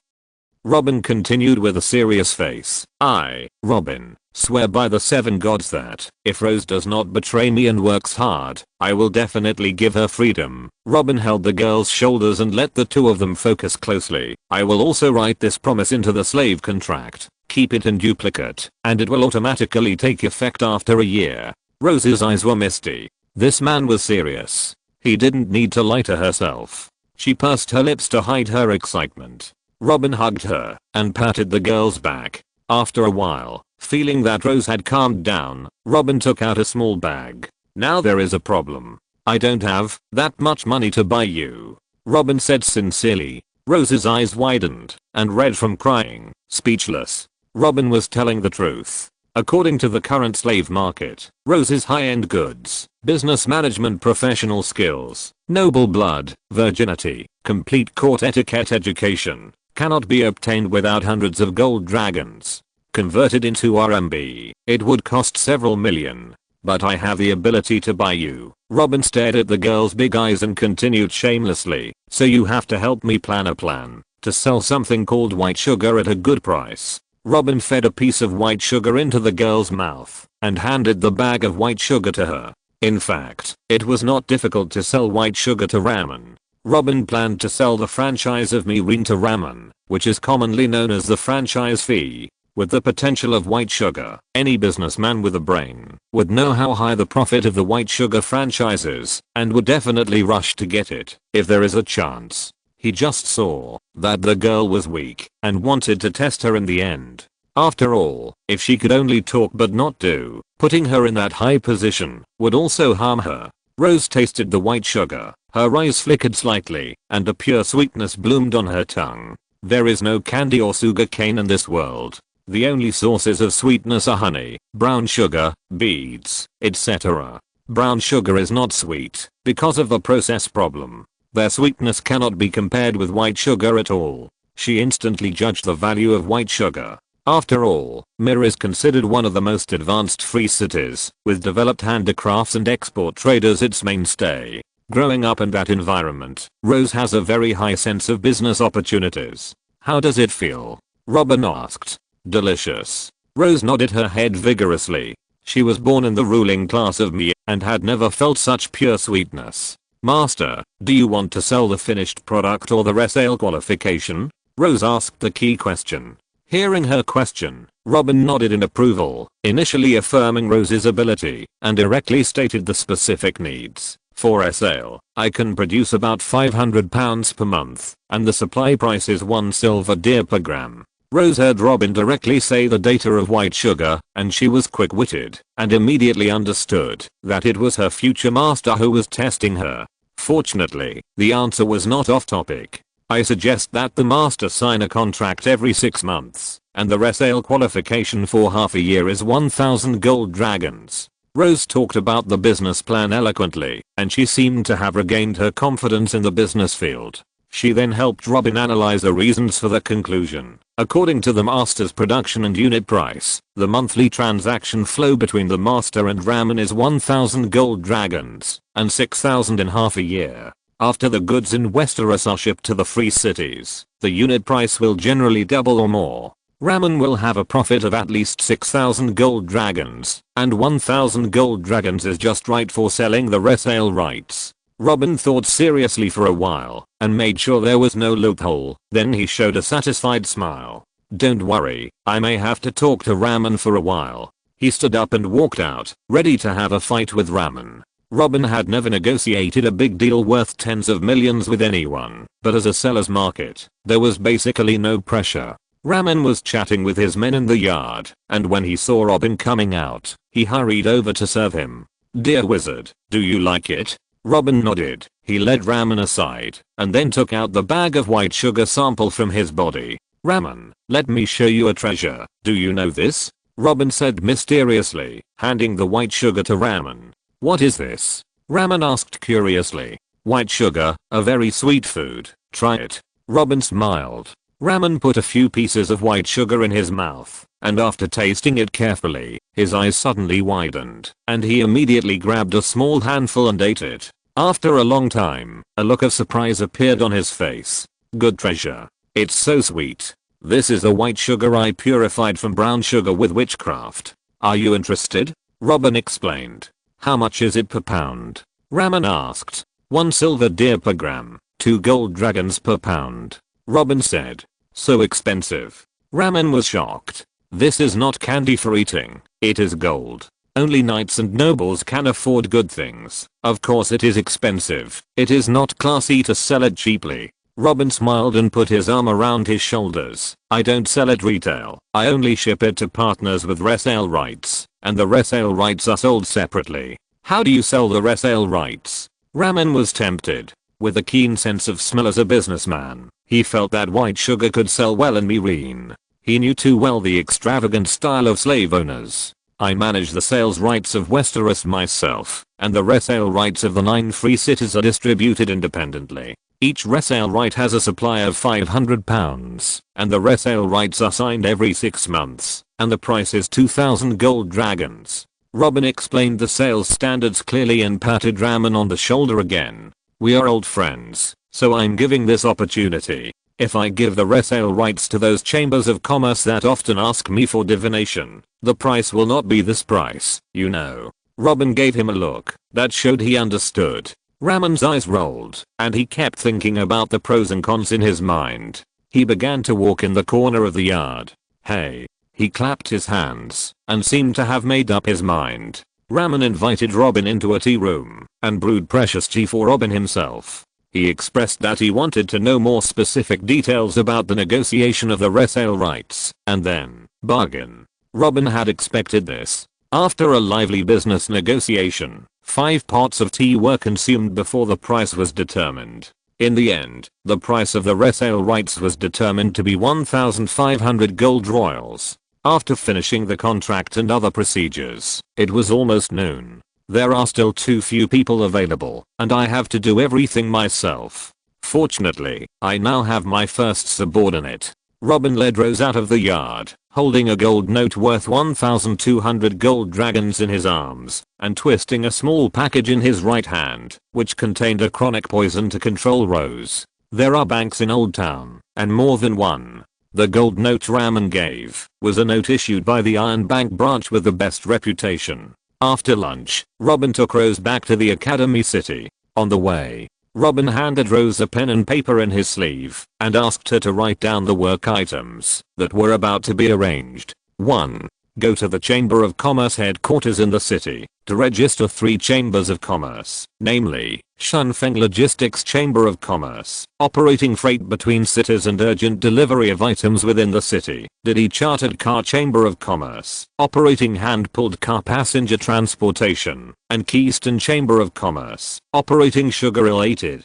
Robin continued with a serious face. I, Robin, swear by the 7 gods that, if Rose does not betray me and works hard, I will definitely give her freedom. Robin held the girl's shoulders and let the two of them focus closely. I will also write this promise into the slave contract. Keep it in duplicate, and it will automatically take effect after a year. Rose's eyes were misty. This man was serious. He didn't need to lie to herself. She pursed her lips to hide her excitement. Robin hugged her and patted the girl's back. After a while, feeling that Rose had calmed down, Robin took out a small bag. Now there is a problem. I don't have that much money to buy you. Robin said sincerely. Rose's eyes widened and red from crying, speechless. Robin was telling the truth. According to the current slave market, Rose's high-end goods, business management professional skills, noble blood, virginity, complete court etiquette education, cannot be obtained without hundreds of gold dragons. Converted into RMB, it would cost several million. But I have the ability to buy you. Robin stared at the girl's big eyes and continued shamelessly. So you have to help me plan a plan to sell something called white sugar at a good price. Robin fed a piece of white sugar into the girl's mouth and handed the bag of white sugar to her. In fact, it was not difficult to sell white sugar to Raman. Robin planned to sell the franchise of Mirin to Raman, which is commonly known as the franchise fee. With the potential of white sugar, any businessman with a brain would know how high the profit of the white sugar franchise is and would definitely rush to get it if there is a chance. He just saw that the girl was weak and wanted to test her in the end. After all, if she could only talk but not do, putting her in that high position would also harm her. Rose tasted the white sugar, her eyes flickered slightly, and a pure sweetness bloomed on her tongue. There is no candy or sugar cane in this world. The only sources of sweetness are honey, brown sugar, beads, etc. Brown sugar is not sweet because of the process problem. Their sweetness cannot be compared with white sugar at all. She instantly judged the value of white sugar. After all, Mir is considered one of the most advanced free cities, with developed handicrafts and export traders its mainstay. Growing up in that environment, Rose has a very high sense of business opportunities. How does it feel? Robin asked. Delicious. Rose nodded her head vigorously. She was born in the ruling class of Mi and had never felt such pure sweetness. Master, do you want to sell the finished product or the resale qualification? Rose asked the key question. Hearing her question, Robin nodded in approval, initially affirming Rose's ability, and directly stated the specific needs. For resale, I can produce about £500 per month, and the supply price is 1 silver deer per gram. Rose heard Robin directly say the data of white sugar, and she was quick-witted, and immediately understood that it was her future master who was testing her. Fortunately, the answer was not off topic. I suggest that the master sign a contract every 6 months, and the resale qualification for half a year is 1,000 gold dragons. Rose talked about the business plan eloquently, and she seemed to have regained her confidence in the business field. She then helped Robin analyze the reasons for the conclusion. According to the master's production and unit price, the monthly transaction flow between the master and Ramen is 1000 gold dragons and 6000 in half a year. After the goods in Westeros are shipped to the free cities, the unit price will generally double or more. Ramen will have a profit of at least 6000 gold dragons, and 1000 gold dragons is just right for selling the resale rights. Robin thought seriously for a while and made sure there was no loophole. Then he showed a satisfied smile. Don't worry, I may have to talk to Ramen for a while. He stood up and walked out, ready to have a fight with Ramen. Robin had never negotiated a big deal worth tens of millions with anyone, but as a seller's market, there was basically no pressure. Ramen was chatting with his men in the yard, and when he saw Robin coming out, he hurried over to serve him. Dear wizard, do you like it? Robin nodded. He led Ramen aside, and then took out the bag of white sugar sample from his body. Ramen, let me show you a treasure. Do you know this? Robin said mysteriously, handing the white sugar to Ramen. What is this? Ramen asked curiously. White sugar, a very sweet food. Try it. Robin smiled. Ramen put a few pieces of white sugar in his mouth, and after tasting it carefully, his eyes suddenly widened, and he immediately grabbed a small handful and ate it. After a long time, a look of surprise appeared on his face. Good treasure. It's so sweet. This is the white sugar I purified from brown sugar with witchcraft. Are you interested? Robin explained. How much is it per pound? Ramen asked. 1 silver deer per gram, 2 gold dragons per pound. Robin said. So expensive. Ramen was shocked. This is not candy for eating, it is gold. Only knights and nobles can afford good things. Of course it is expensive. It is not classy to sell it cheaply. Robin smiled and put his arm around his shoulders. I don't sell it retail. I only ship it to partners with resale rights, and the resale rights are sold separately. How do you sell the resale rights? Ramen was tempted. With a keen sense of smell as a businessman, he felt that white sugar could sell well in Meereen. He knew too well the extravagant style of slave owners. I manage the sales rights of Westeros myself, and the resale rights of the 9 free cities are distributed independently. Each resale right has a supply of 500 pounds, and the resale rights are signed every 6 months, and the price is 2000 gold dragons. Robin explained the sales standards clearly and patted Ramen on the shoulder again. We are old friends, so I'm giving this opportunity. If I give the resale rights to those chambers of commerce that often ask me for divination, the price will not be this price, you know. Robin gave him a look that showed he understood. Ramen's eyes rolled, and he kept thinking about the pros and cons in his mind. He began to walk in the corner of the yard. Hey. He clapped his hands and seemed to have made up his mind. Ramen invited Robin into a tea room and brewed precious tea for Robin himself. He expressed that he wanted to know more specific details about the negotiation of the resale rights, and then, bargain. Robin had expected this. After a lively business negotiation, 5 pots of tea were consumed before the price was determined. In the end, the price of the resale rights was determined to be 1,500 gold royals. After finishing the contract and other procedures, it was almost noon. There are still too few people available, and I have to do everything myself. Fortunately, I now have my first subordinate. Robin led Rose out of the yard, holding a gold note worth 1,200 gold dragons in his arms, and twisting a small package in his right hand, which contained a chronic poison to control Rose. There are banks in Old Town, and more than one. The gold note Ramen gave was a note issued by the Iron Bank branch with the best reputation. After lunch, Robin took Rose back to the Academy City. On the way, Robin handed Rose a pen and paper in his sleeve and asked her to write down the work items that were about to be arranged. 1. Go to the Chamber of Commerce headquarters in the city to register 3 chambers of commerce, namely, Shunfeng Logistics Chamber of Commerce, operating freight between cities and urgent delivery of items within the city, Didi Chartered Car Chamber of Commerce, operating hand-pulled car passenger transportation, and Keystone Chamber of Commerce, operating sugar-related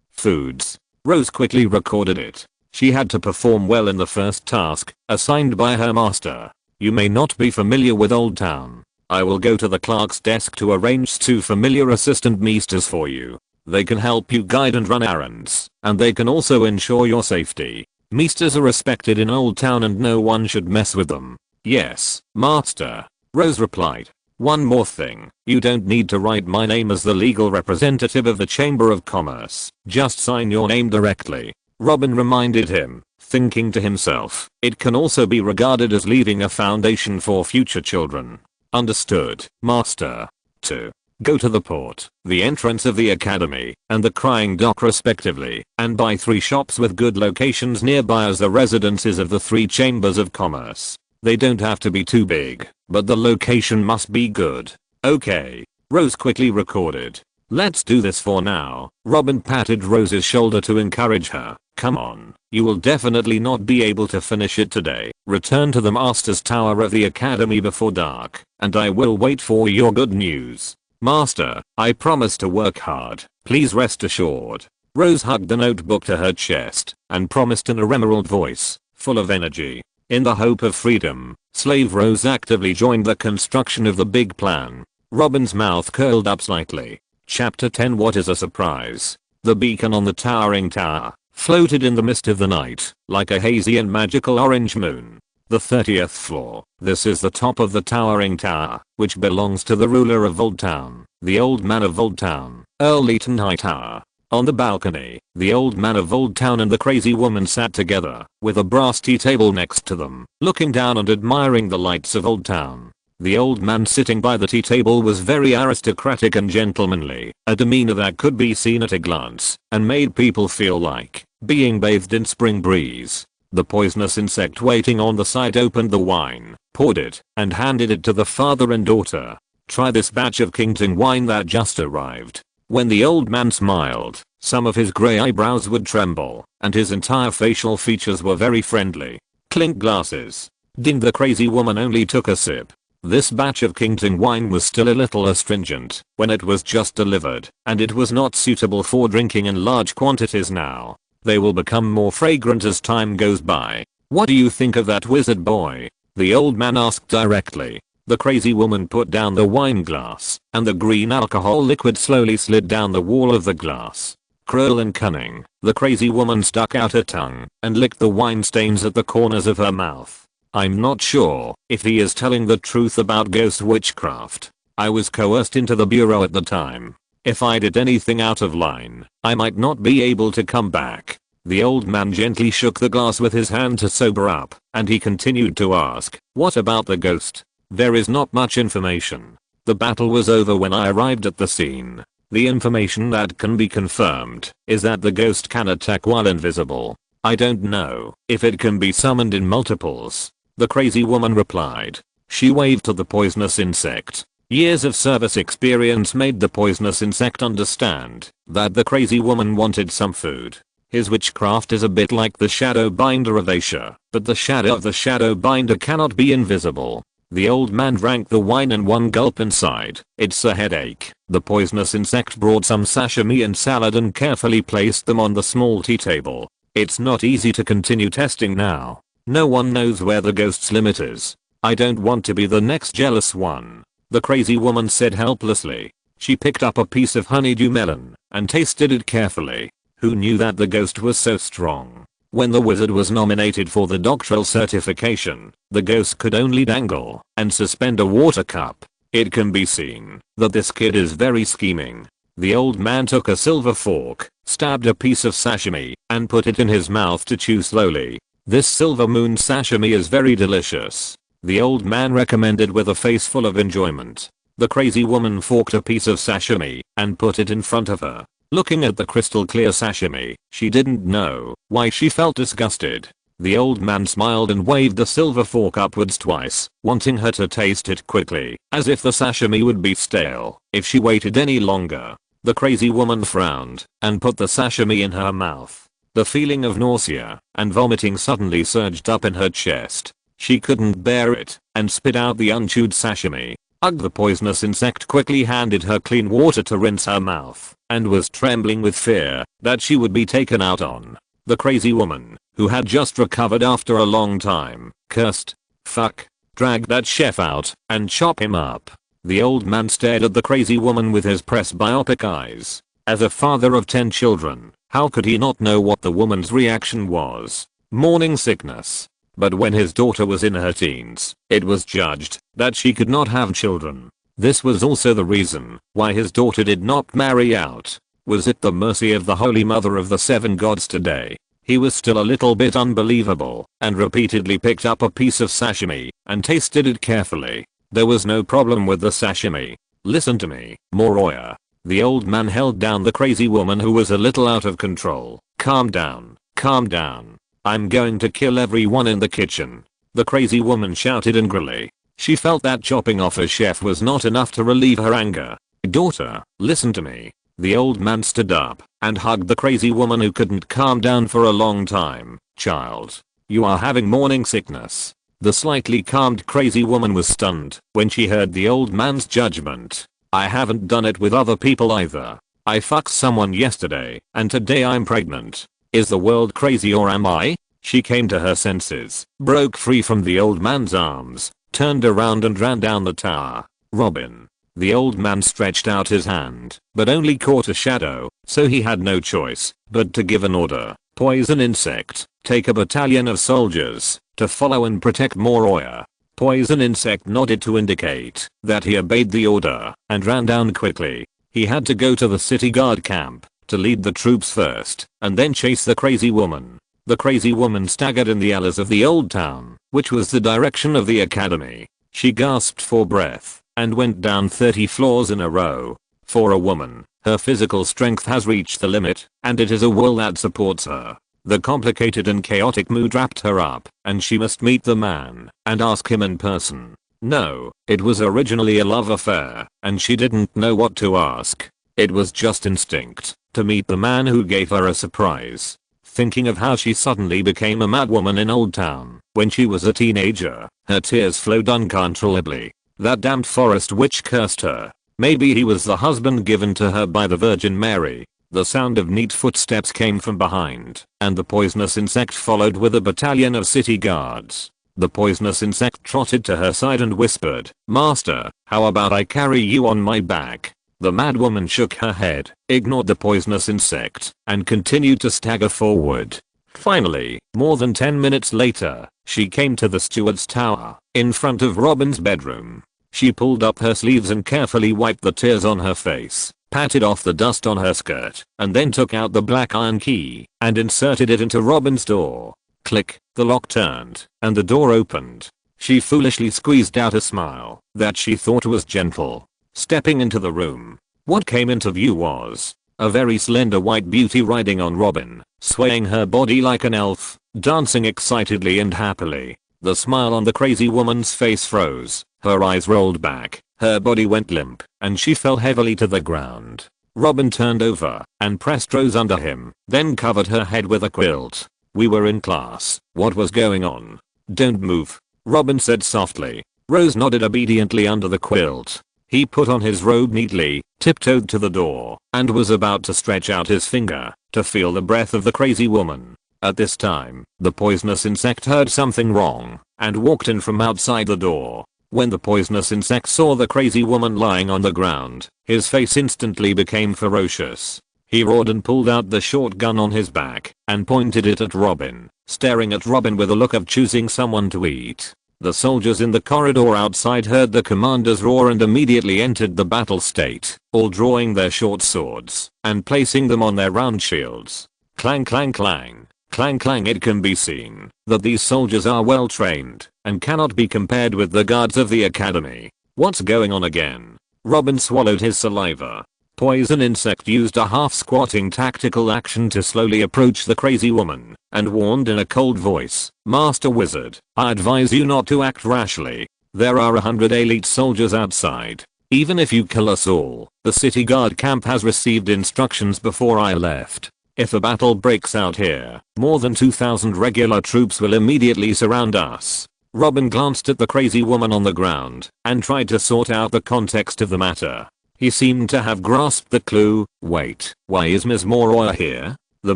foods. Rose quickly recorded it. She had to perform well in the first task, assigned by her master. You may not be familiar with Old Town. I will go to the clerk's desk to arrange 2 familiar assistant meisters for you. They can help you guide and run errands, and they can also ensure your safety. Meesters are respected in Old Town and no one should mess with them. Yes, master, Rose replied. One more thing, you don't need to write my name as the legal representative of the Chamber of Commerce, just sign your name directly. Robin reminded him, thinking to himself, it can also be regarded as leaving a foundation for future children. Understood, master. 2. Go to the port, the entrance of the academy, and the crying dock respectively, and buy 3 shops with good locations nearby as the residences of the 3 chambers of commerce. They don't have to be too big, but the location must be good. Okay. Rose quickly recorded. Let's do this for now. Robin patted Rose's shoulder to encourage her. Come on, you will definitely not be able to finish it today. Return to the Master's Tower of the Academy before dark, and I will wait for your good news. Master, I promise to work hard, please rest assured. Rose hugged the notebook to her chest and promised in a emerald voice, full of energy. In the hope of freedom, Slave Rose actively joined the construction of the big plan. Robin's mouth curled up slightly. Chapter 10. What is a surprise? The beacon on the towering tower floated in the mist of the night, like a hazy and magical orange moon. The 30th floor. This is the top of the towering tower, which belongs to the ruler of Old Town, the Old Man of Old Town, Earl Eaton Hightower. On the balcony, the Old Man of Old Town and the crazy woman sat together, with a brass tea table next to them, looking down and admiring the lights of Old Town. The old man sitting by the tea table was very aristocratic and gentlemanly, a demeanor that could be seen at a glance, and made people feel like being bathed in spring breeze. The poisonous insect waiting on the side opened the wine, poured it, and handed it to the father and daughter. Try this batch of Kington wine that just arrived. When the old man smiled, some of his grey eyebrows would tremble, and his entire facial features were very friendly. Clink glasses. Ding. The crazy woman only took a sip. This batch of Kington wine was still a little astringent when it was just delivered, and it was not suitable for drinking in large quantities now. They will become more fragrant as time goes by. What do you think of that, wizard boy? The old man asked directly. The crazy woman put down the wine glass, and the green alcohol liquid slowly slid down the wall of the glass. Cruel and cunning, the crazy woman stuck out her tongue and licked the wine stains at the corners of her mouth. I'm not sure if he is telling the truth about ghost witchcraft. I was coerced into the bureau at the time. If I did anything out of line, I might not be able to come back. The old man gently shook the glass with his hand to sober up, and he continued to ask, what about the ghost? There is not much information. The battle was over when I arrived at the scene. The information that can be confirmed is that the ghost can attack while invisible. I don't know if it can be summoned in multiples. The crazy woman replied. She waved to the poisonous insect. Years of service experience made the poisonous insect understand that the crazy woman wanted some food. His witchcraft is a bit like the shadow binder of Asia, but the shadow of the shadow binder cannot be invisible. The old man drank the wine in one gulp and sighed. It's a headache. The poisonous insect brought some sashimi and salad and carefully placed them on the small tea table. It's not easy to continue testing now. No one knows where the ghost's limit is. I don't want to be the next jealous one. The crazy woman said helplessly. She picked up a piece of honeydew melon and tasted it carefully. Who knew that the ghost was so strong? When the wizard was nominated for the doctoral certification, the ghost could only dangle and suspend a water cup. It can be seen that this kid is very scheming. The old man took a silver fork, stabbed a piece of sashimi, and put it in his mouth to chew slowly. This silver moon sashimi is very delicious. The old man recommended with a face full of enjoyment. The crazy woman forked a piece of sashimi and put it in front of her. Looking at the crystal clear sashimi, she didn't know why she felt disgusted. The old man smiled and waved the silver fork upwards twice, wanting her to taste it quickly, as if the sashimi would be stale if she waited any longer. The crazy woman frowned and put the sashimi in her mouth. The feeling of nausea and vomiting suddenly surged up in her chest. She couldn't bear it and spit out the unchewed sashimi. Ugh. The poisonous insect quickly handed her clean water to rinse her mouth and was trembling with fear that she would be taken out on. The crazy woman, who had just recovered after a long time, cursed. Fuck. Drag that chef out and chop him up. The old man stared at the crazy woman with his presbyopic eyes. As a father of 10 children, how could he not know what the woman's reaction was? Morning sickness. But when his daughter was in her teens, it was judged that she could not have children. This was also the reason why his daughter did not marry out. Was it the mercy of the Holy Mother of the Seven Gods today? He was still a little bit unbelievable and repeatedly picked up a piece of sashimi and tasted it carefully. There was no problem with the sashimi. Listen to me, Moroya. The old man held down the crazy woman who was a little out of control. Calm down, calm down. I'm going to kill everyone in the kitchen. The crazy woman shouted angrily. She felt that chopping off a chef was not enough to relieve her anger. Daughter, listen to me. The old man stood up and hugged the crazy woman who couldn't calm down for a long time. Child, you are having morning sickness. The slightly calmed crazy woman was stunned when she heard the old man's judgment. I haven't done it with other people either. I fucked someone yesterday and today I'm pregnant. Is the world crazy or am I? She came to her senses, broke free from the old man's arms, turned around and ran down the tower. Robin. The old man stretched out his hand, but only caught a shadow, so he had no choice but to give an order. Poison insect, take a battalion of soldiers to follow and protect Moroya. Poison insect nodded to indicate that he obeyed the order and ran down quickly. He had to go to the city guard camp to lead the troops first and then chase the crazy woman. The crazy woman staggered in the alleys of the old town, which was the direction of the academy. She gasped for breath and went down 30 floors in a row. For a woman, her physical strength has reached the limit, and it is a will that supports her. The complicated and chaotic mood wrapped her up, and she must meet the man and ask him in person. No, it was originally a love affair, and she didn't know what to ask. It was just instinct to meet the man who gave her a surprise. Thinking of how she suddenly became a madwoman in Old Town when she was a teenager, her tears flowed uncontrollably. That damned forest witch cursed her. Maybe he was the husband given to her by the Virgin Mary. The sound of neat footsteps came from behind, and the poisonous insect followed with a battalion of city guards. The poisonous insect trotted to her side and whispered, "Master, how about I carry you on my back?" The madwoman shook her head, ignored the poisonous insect, and continued to stagger forward. Finally, more than 10 minutes later, she came to the steward's tower, in front of Robin's bedroom. She pulled up her sleeves and carefully wiped the tears on her face, patted off the dust on her skirt, and then took out the black iron key and inserted it into Robin's door. Click, the lock turned, and the door opened. She foolishly squeezed out a smile that she thought was gentle. Stepping into the room, what came into view was a very slender white beauty riding on Robin, swaying her body like an elf, dancing excitedly and happily. The smile on the crazy woman's face froze, her eyes rolled back, her body went limp, and she fell heavily to the ground. Robin turned over and pressed Rose under him, then covered her head with a quilt. "We were in class. What was going on?" "Don't move," Robin said softly. Rose nodded obediently under the quilt. He put on his robe neatly, tiptoed to the door, and was about to stretch out his finger to feel the breath of the crazy woman. At this time, the poisonous insect heard something wrong and walked in from outside the door. When the poisonous insect saw the crazy woman lying on the ground, his face instantly became ferocious. He roared and pulled out the shotgun on his back and pointed it at Robin, staring at Robin with a look of choosing someone to eat. The soldiers in the corridor outside heard the commander's roar and immediately entered the battle state, all drawing their short swords and placing them on their round shields. Clang clang clang, clang clang. It can be seen that these soldiers are well trained and cannot be compared with the guards of the academy. What's going on again? Robin swallowed his saliva. Poison insect used a half-squatting tactical action to slowly approach the crazy woman and warned in a cold voice, "Master Wizard, I advise you not to act rashly. There are 100 elite soldiers outside. Even if you kill us all, the city guard camp has received instructions before I left. If a battle breaks out here, more than 2,000 regular troops will immediately surround us." Robin glanced at the crazy woman on the ground and tried to sort out the context of the matter. He seemed to have grasped the clue. "Wait, why is Ms. Moroya here?" "The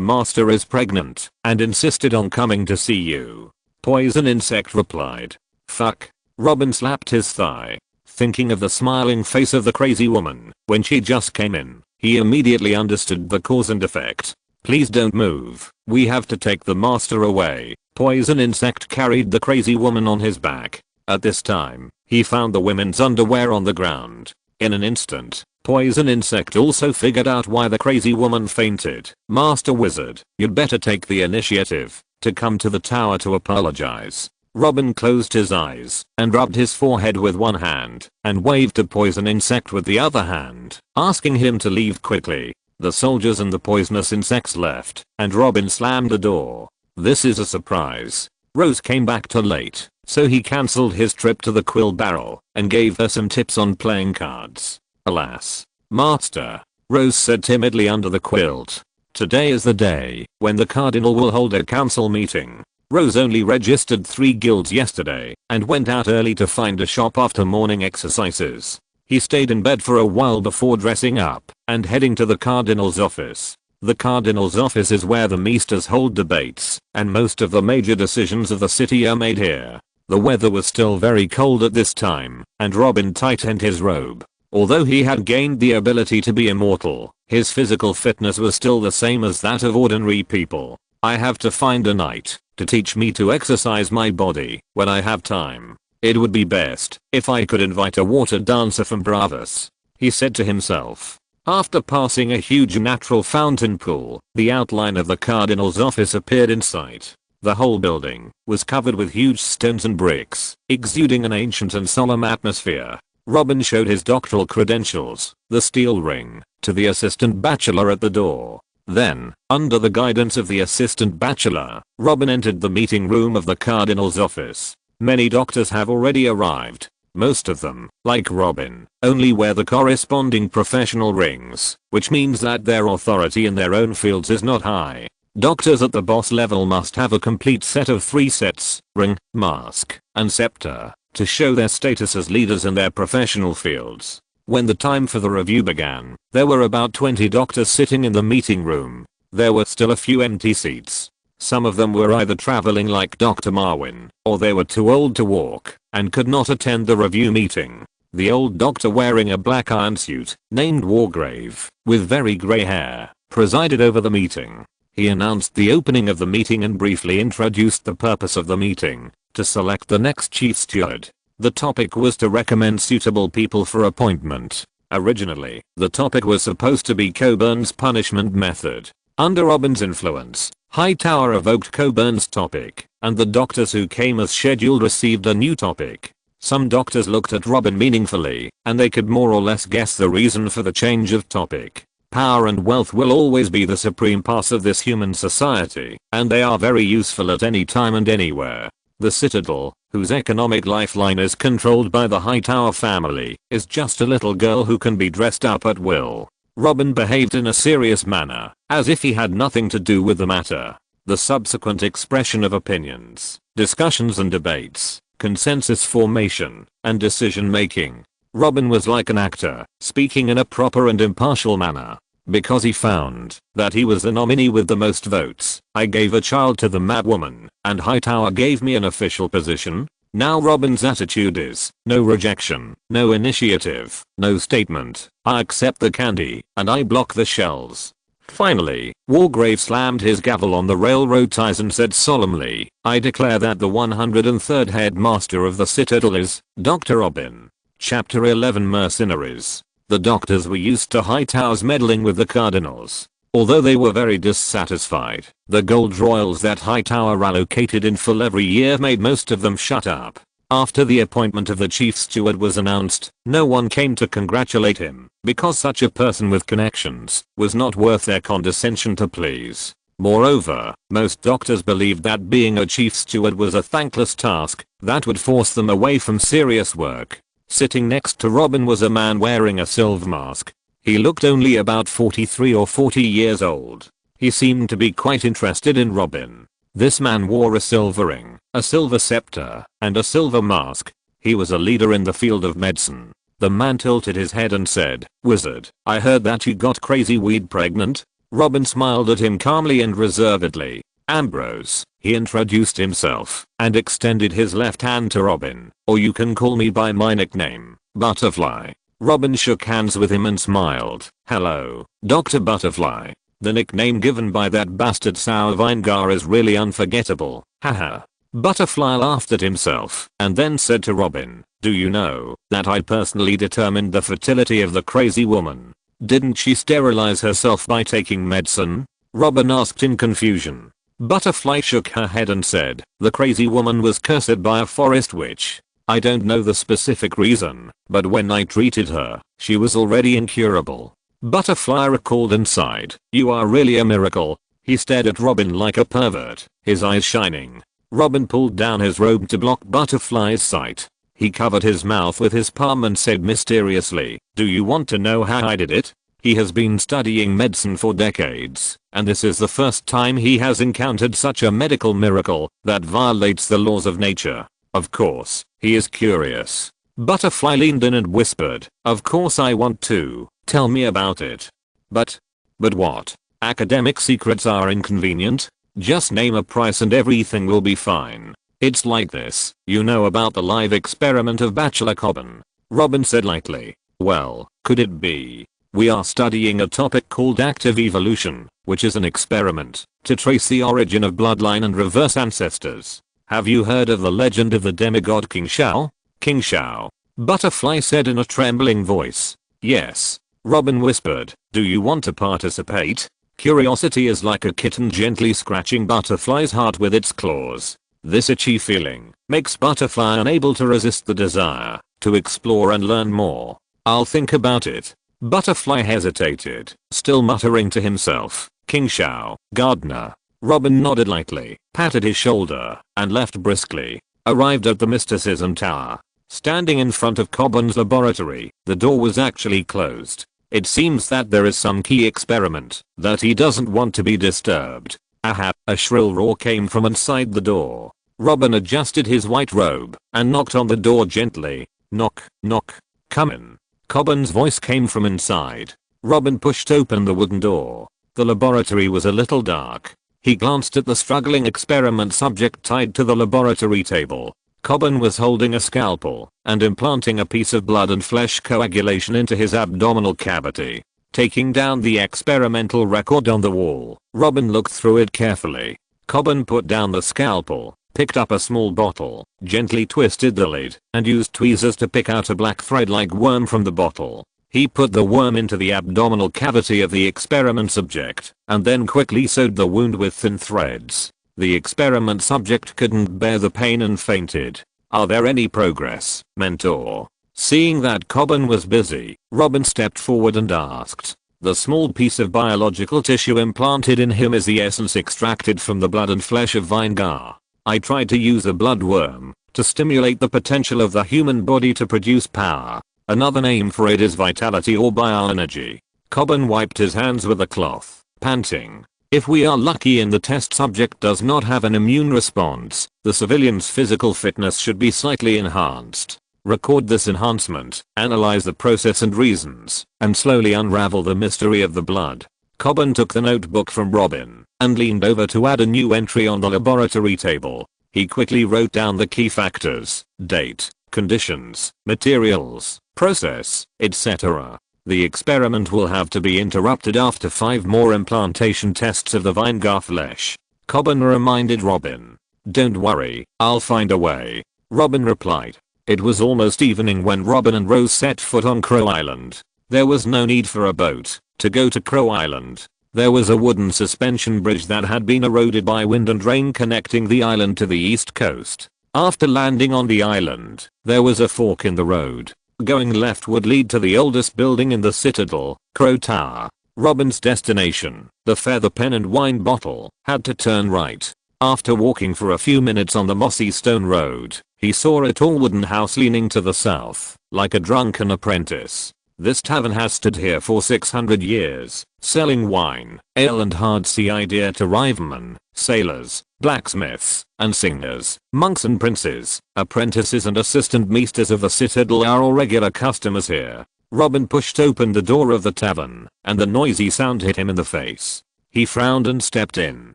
master is pregnant and insisted on coming to see you," Poison Insect replied. "Fuck." Robin slapped his thigh. Thinking of the smiling face of the crazy woman when she just came in, He immediately understood the cause and effect. Please don't move. We have to take the master away. Poison insect carried the crazy woman on his back. At this time, he found the women's underwear on the ground. In an instant, poison insect also figured out why the crazy woman fainted. Master Wizard, you'd better take the initiative to come to the tower to apologize. Robin closed his eyes and rubbed his forehead with one hand and waved to poison insect with the other hand, asking him to leave quickly. The soldiers and the poisonous insects left, and Robin slammed the door. This is a surprise. Rose came back too late, so he cancelled his trip to the quill barrel and gave her some tips on playing cards. Alas. Master, Rose said timidly under the quilt. Today is the day when the cardinal will hold a council meeting. Rose only registered 3 guilds yesterday and went out early to find a shop after morning exercises. He stayed in bed for a while before dressing up and heading to the cardinal's office. The cardinal's office is where the meisters hold debates and most of the major decisions of the city are made here. The weather was still very cold at this time and Robin tightened his robe. Although he had gained the ability to be immortal, his physical fitness was still the same as that of ordinary people. I have to find a knight to teach me to exercise my body when I have time. It would be best if I could invite a water dancer from Bravos, he said to himself. After passing a huge natural fountain pool, the outline of the cardinal's office appeared in sight. The whole building was covered with huge stones and bricks, exuding an ancient and solemn atmosphere. Robin showed his doctoral credentials, the steel ring, to the assistant bachelor at the door. Then, under the guidance of the assistant bachelor, Robin entered the meeting room of the cardinal's office. Many doctors have already arrived. Most of them, like Robin, only wear the corresponding professional rings, which means that their authority in their own fields is not high. Doctors at the boss level must have a complete set of 3 sets, ring, mask, and scepter, to show their status as leaders in their professional fields. When the time for the review began, there were about 20 doctors sitting in the meeting room. There were still a few empty seats. Some of them were either traveling like Dr. Marwin, or they were too old to walk and could not attend the review meeting. The old doctor wearing a black iron suit, named Wargrave, with very grey hair, presided over the meeting. He announced the opening of the meeting and briefly introduced the purpose of the meeting, to select the next chief steward. The topic was to recommend suitable people for appointment. Originally, the topic was supposed to be Coburn's punishment method. Under Robin's influence, Hightower evoked Coburn's topic, and the doctors who came as scheduled received a new topic. Some doctors looked at Robin meaningfully, and they could more or less guess the reason for the change of topic. Power and wealth will always be the supreme pass of this human society, and they are very useful at any time and anywhere. The Citadel, whose economic lifeline is controlled by the Hightower family, is just a little girl who can be dressed up at will. Robin behaved in a serious manner, as if he had nothing to do with the matter. The subsequent expression of opinions, discussions and debates, consensus formation, and decision making. Robin was like an actor, speaking in a proper and impartial manner. Because he found that he was the nominee with the most votes, I gave a child to the mad woman, and Hightower gave me an official position. Now Robin's attitude is, no rejection, no initiative, no statement. I accept the candy, and I block the shells. Finally, Wargrave slammed his gavel on the railroad ties and said solemnly, I declare that the 103rd headmaster of the Citadel is, Dr. Robin. Chapter 11 Mercenaries. The doctors were used to Hightower's meddling with the cardinals. Although they were very dissatisfied, the gold royals that Hightower allocated in full every year made most of them shut up. After the appointment of the chief steward was announced, no one came to congratulate him, because such a person with connections was not worth their condescension to please. Moreover, most doctors believed that being a chief steward was a thankless task that would force them away from serious work. Sitting next to Robin was a man wearing a silver mask. He looked only about 43 or 40 years old. He seemed to be quite interested in Robin. This man wore a silver ring, a silver scepter, and a silver mask. He was a leader in the field of medicine. The man tilted his head and said, Wizard, I heard that you got crazy weed pregnant. Robin smiled at him calmly and reservedly. Ambrose, he introduced himself, and extended his left hand to Robin, or you can call me by my nickname, Butterfly. Robin shook hands with him and smiled. "Hello, Dr. Butterfly. The nickname given by that bastard Sour Vinegar is really unforgettable. Haha." Butterfly laughed at himself and then said to Robin, "Do you know that I personally determined the fertility of the crazy woman? Didn't she sterilize herself by taking medicine?" Robin asked in confusion. Butterfly shook her head and said, "The crazy woman was cursed by a forest witch. I don't know the specific reason, but when I treated her, she was already incurable." Butterfly recalled and sighed. "You are really a miracle." He stared at Robin like a pervert, his eyes shining. Robin pulled down his robe to block Butterfly's sight. He covered his mouth with his palm and said mysteriously, "Do you want to know how I did it?" He has been studying medicine for decades, and this is the first time he has encountered such a medical miracle that violates the laws of nature. Of course, he is curious. Butterfly leaned in and whispered, "Of course I want to. Tell me about it." But what? Academic secrets are inconvenient? Just name a price and everything will be fine. It's like this, you know about the live experiment of Bachelor Cobbin? Robin said lightly. Well, could it be? We are studying a topic called active evolution, which is an experiment to trace the origin of bloodline and reverse ancestors. Have you heard of the legend of the demigod King Shao? King Shao? Butterfly said in a trembling voice. Yes. Robin whispered, "Do you want to participate?" Curiosity is like a kitten gently scratching Butterfly's heart with its claws. This itchy feeling makes Butterfly unable to resist the desire to explore and learn more. "I'll think about it." Butterfly hesitated, still muttering to himself, "King Shao, gardener." Robin nodded lightly, patted his shoulder, and left briskly. Arrived at the Mysticism Tower. Standing in front of Cobbin's laboratory, the door was actually closed. It seems that there is some key experiment that he doesn't want to be disturbed. Aha! A shrill roar came from inside the door. Robin adjusted his white robe and knocked on the door gently. Knock, knock. Come in. Cobbin's voice came from inside. Robin pushed open the wooden door. The laboratory was a little dark. He glanced at the struggling experiment subject tied to the laboratory table. Cobbin was holding a scalpel and implanting a piece of blood and flesh coagulation into his abdominal cavity. Taking down the experimental record on the wall, Robin looked through it carefully. Cobbin put down the scalpel, picked up a small bottle, gently twisted the lid, and used tweezers to pick out a black thread-like worm from the bottle. He put the worm into the abdominal cavity of the experiment subject, and then quickly sewed the wound with thin threads. The experiment subject couldn't bear the pain and fainted. "Are there any progress, mentor?" Seeing that Cobbin was busy, Robin stepped forward and asked. "The small piece of biological tissue implanted in him is the essence extracted from the blood and flesh of Vinegar. I tried to use a bloodworm to stimulate the potential of the human body to produce power. Another name for it is vitality or bioenergy." Cobbin wiped his hands with a cloth, panting. "If we are lucky and the test subject does not have an immune response, the civilian's physical fitness should be slightly enhanced. Record this enhancement, analyze the process and reasons, and slowly unravel the mystery of the blood." Cobbin took the notebook from Robin and leaned over to add a new entry on the laboratory table. He quickly wrote down the key factors, date, conditions, materials, process, etc. The experiment will have to be interrupted after 5 more implantation tests of the Vinegar flesh. Cobbin reminded Robin. "Don't worry, I'll find a way." Robin replied. It was almost evening when Robin and Rose set foot on Crow Island. There was no need for a boat to go to Crow Island. There was a wooden suspension bridge that had been eroded by wind and rain connecting the island to the east coast. After landing on the island, there was a fork in the road. Going left would lead to the oldest building in the citadel, Crow Tower. Robin's destination, the feather pen and wine bottle, had to turn right. After walking for a few minutes on the mossy stone road, he saw a tall wooden house leaning to the south, like a drunken apprentice. This tavern has stood here for 600 years, selling wine, ale and hard cider to rivermen, sailors, blacksmiths, and singers. Monks and princes, apprentices and assistant maesters of the citadel are all regular customers here. Robin pushed open the door of the tavern, and the noisy sound hit him in the face. He frowned and stepped in.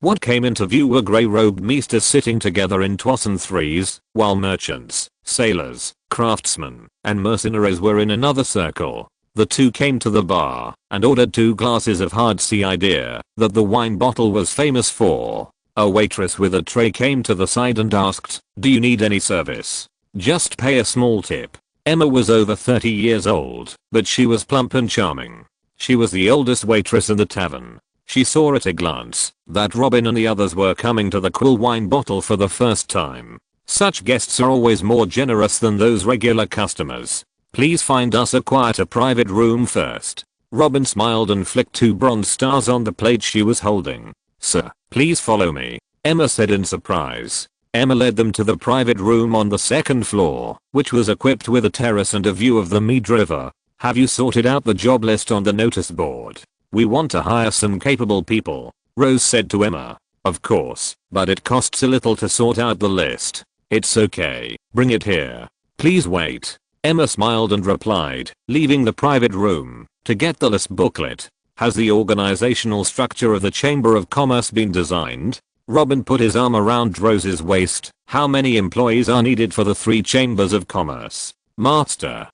What came into view were grey-robed maesters sitting together in 2s and 3s, while merchants, sailors, craftsmen, and mercenaries were in another circle. The two came to the bar and ordered 2 glasses of hard cider that the wine bottle was famous for. A waitress with a tray came to the side and asked, "Do you need any service? Just pay a small tip." Emma was over 30 years old, but she was plump and charming. She was the oldest waitress in the tavern. She saw at a glance that Robin and the others were coming to the cool wine bottle for the first time. Such guests are always more generous than those regular customers. "Please find us a quieter private room first." Robin smiled and flicked 2 bronze stars on the plate she was holding. "Sir, please follow me," Emma said in surprise. Emma led them to the private room on the 2nd floor, which was equipped with a terrace and a view of the Mead River. "Have you sorted out the job list on the notice board? We want to hire some capable people," Rose said to Emma. "Of course, but it costs a little to sort out the list." "It's okay, bring it here." "Please wait." Emma smiled and replied, leaving the private room to get the list booklet. "Has the organizational structure of the Chamber of Commerce been designed?" Robin put his arm around Rose's waist. "How many employees are needed for the 3 chambers of commerce?" Master,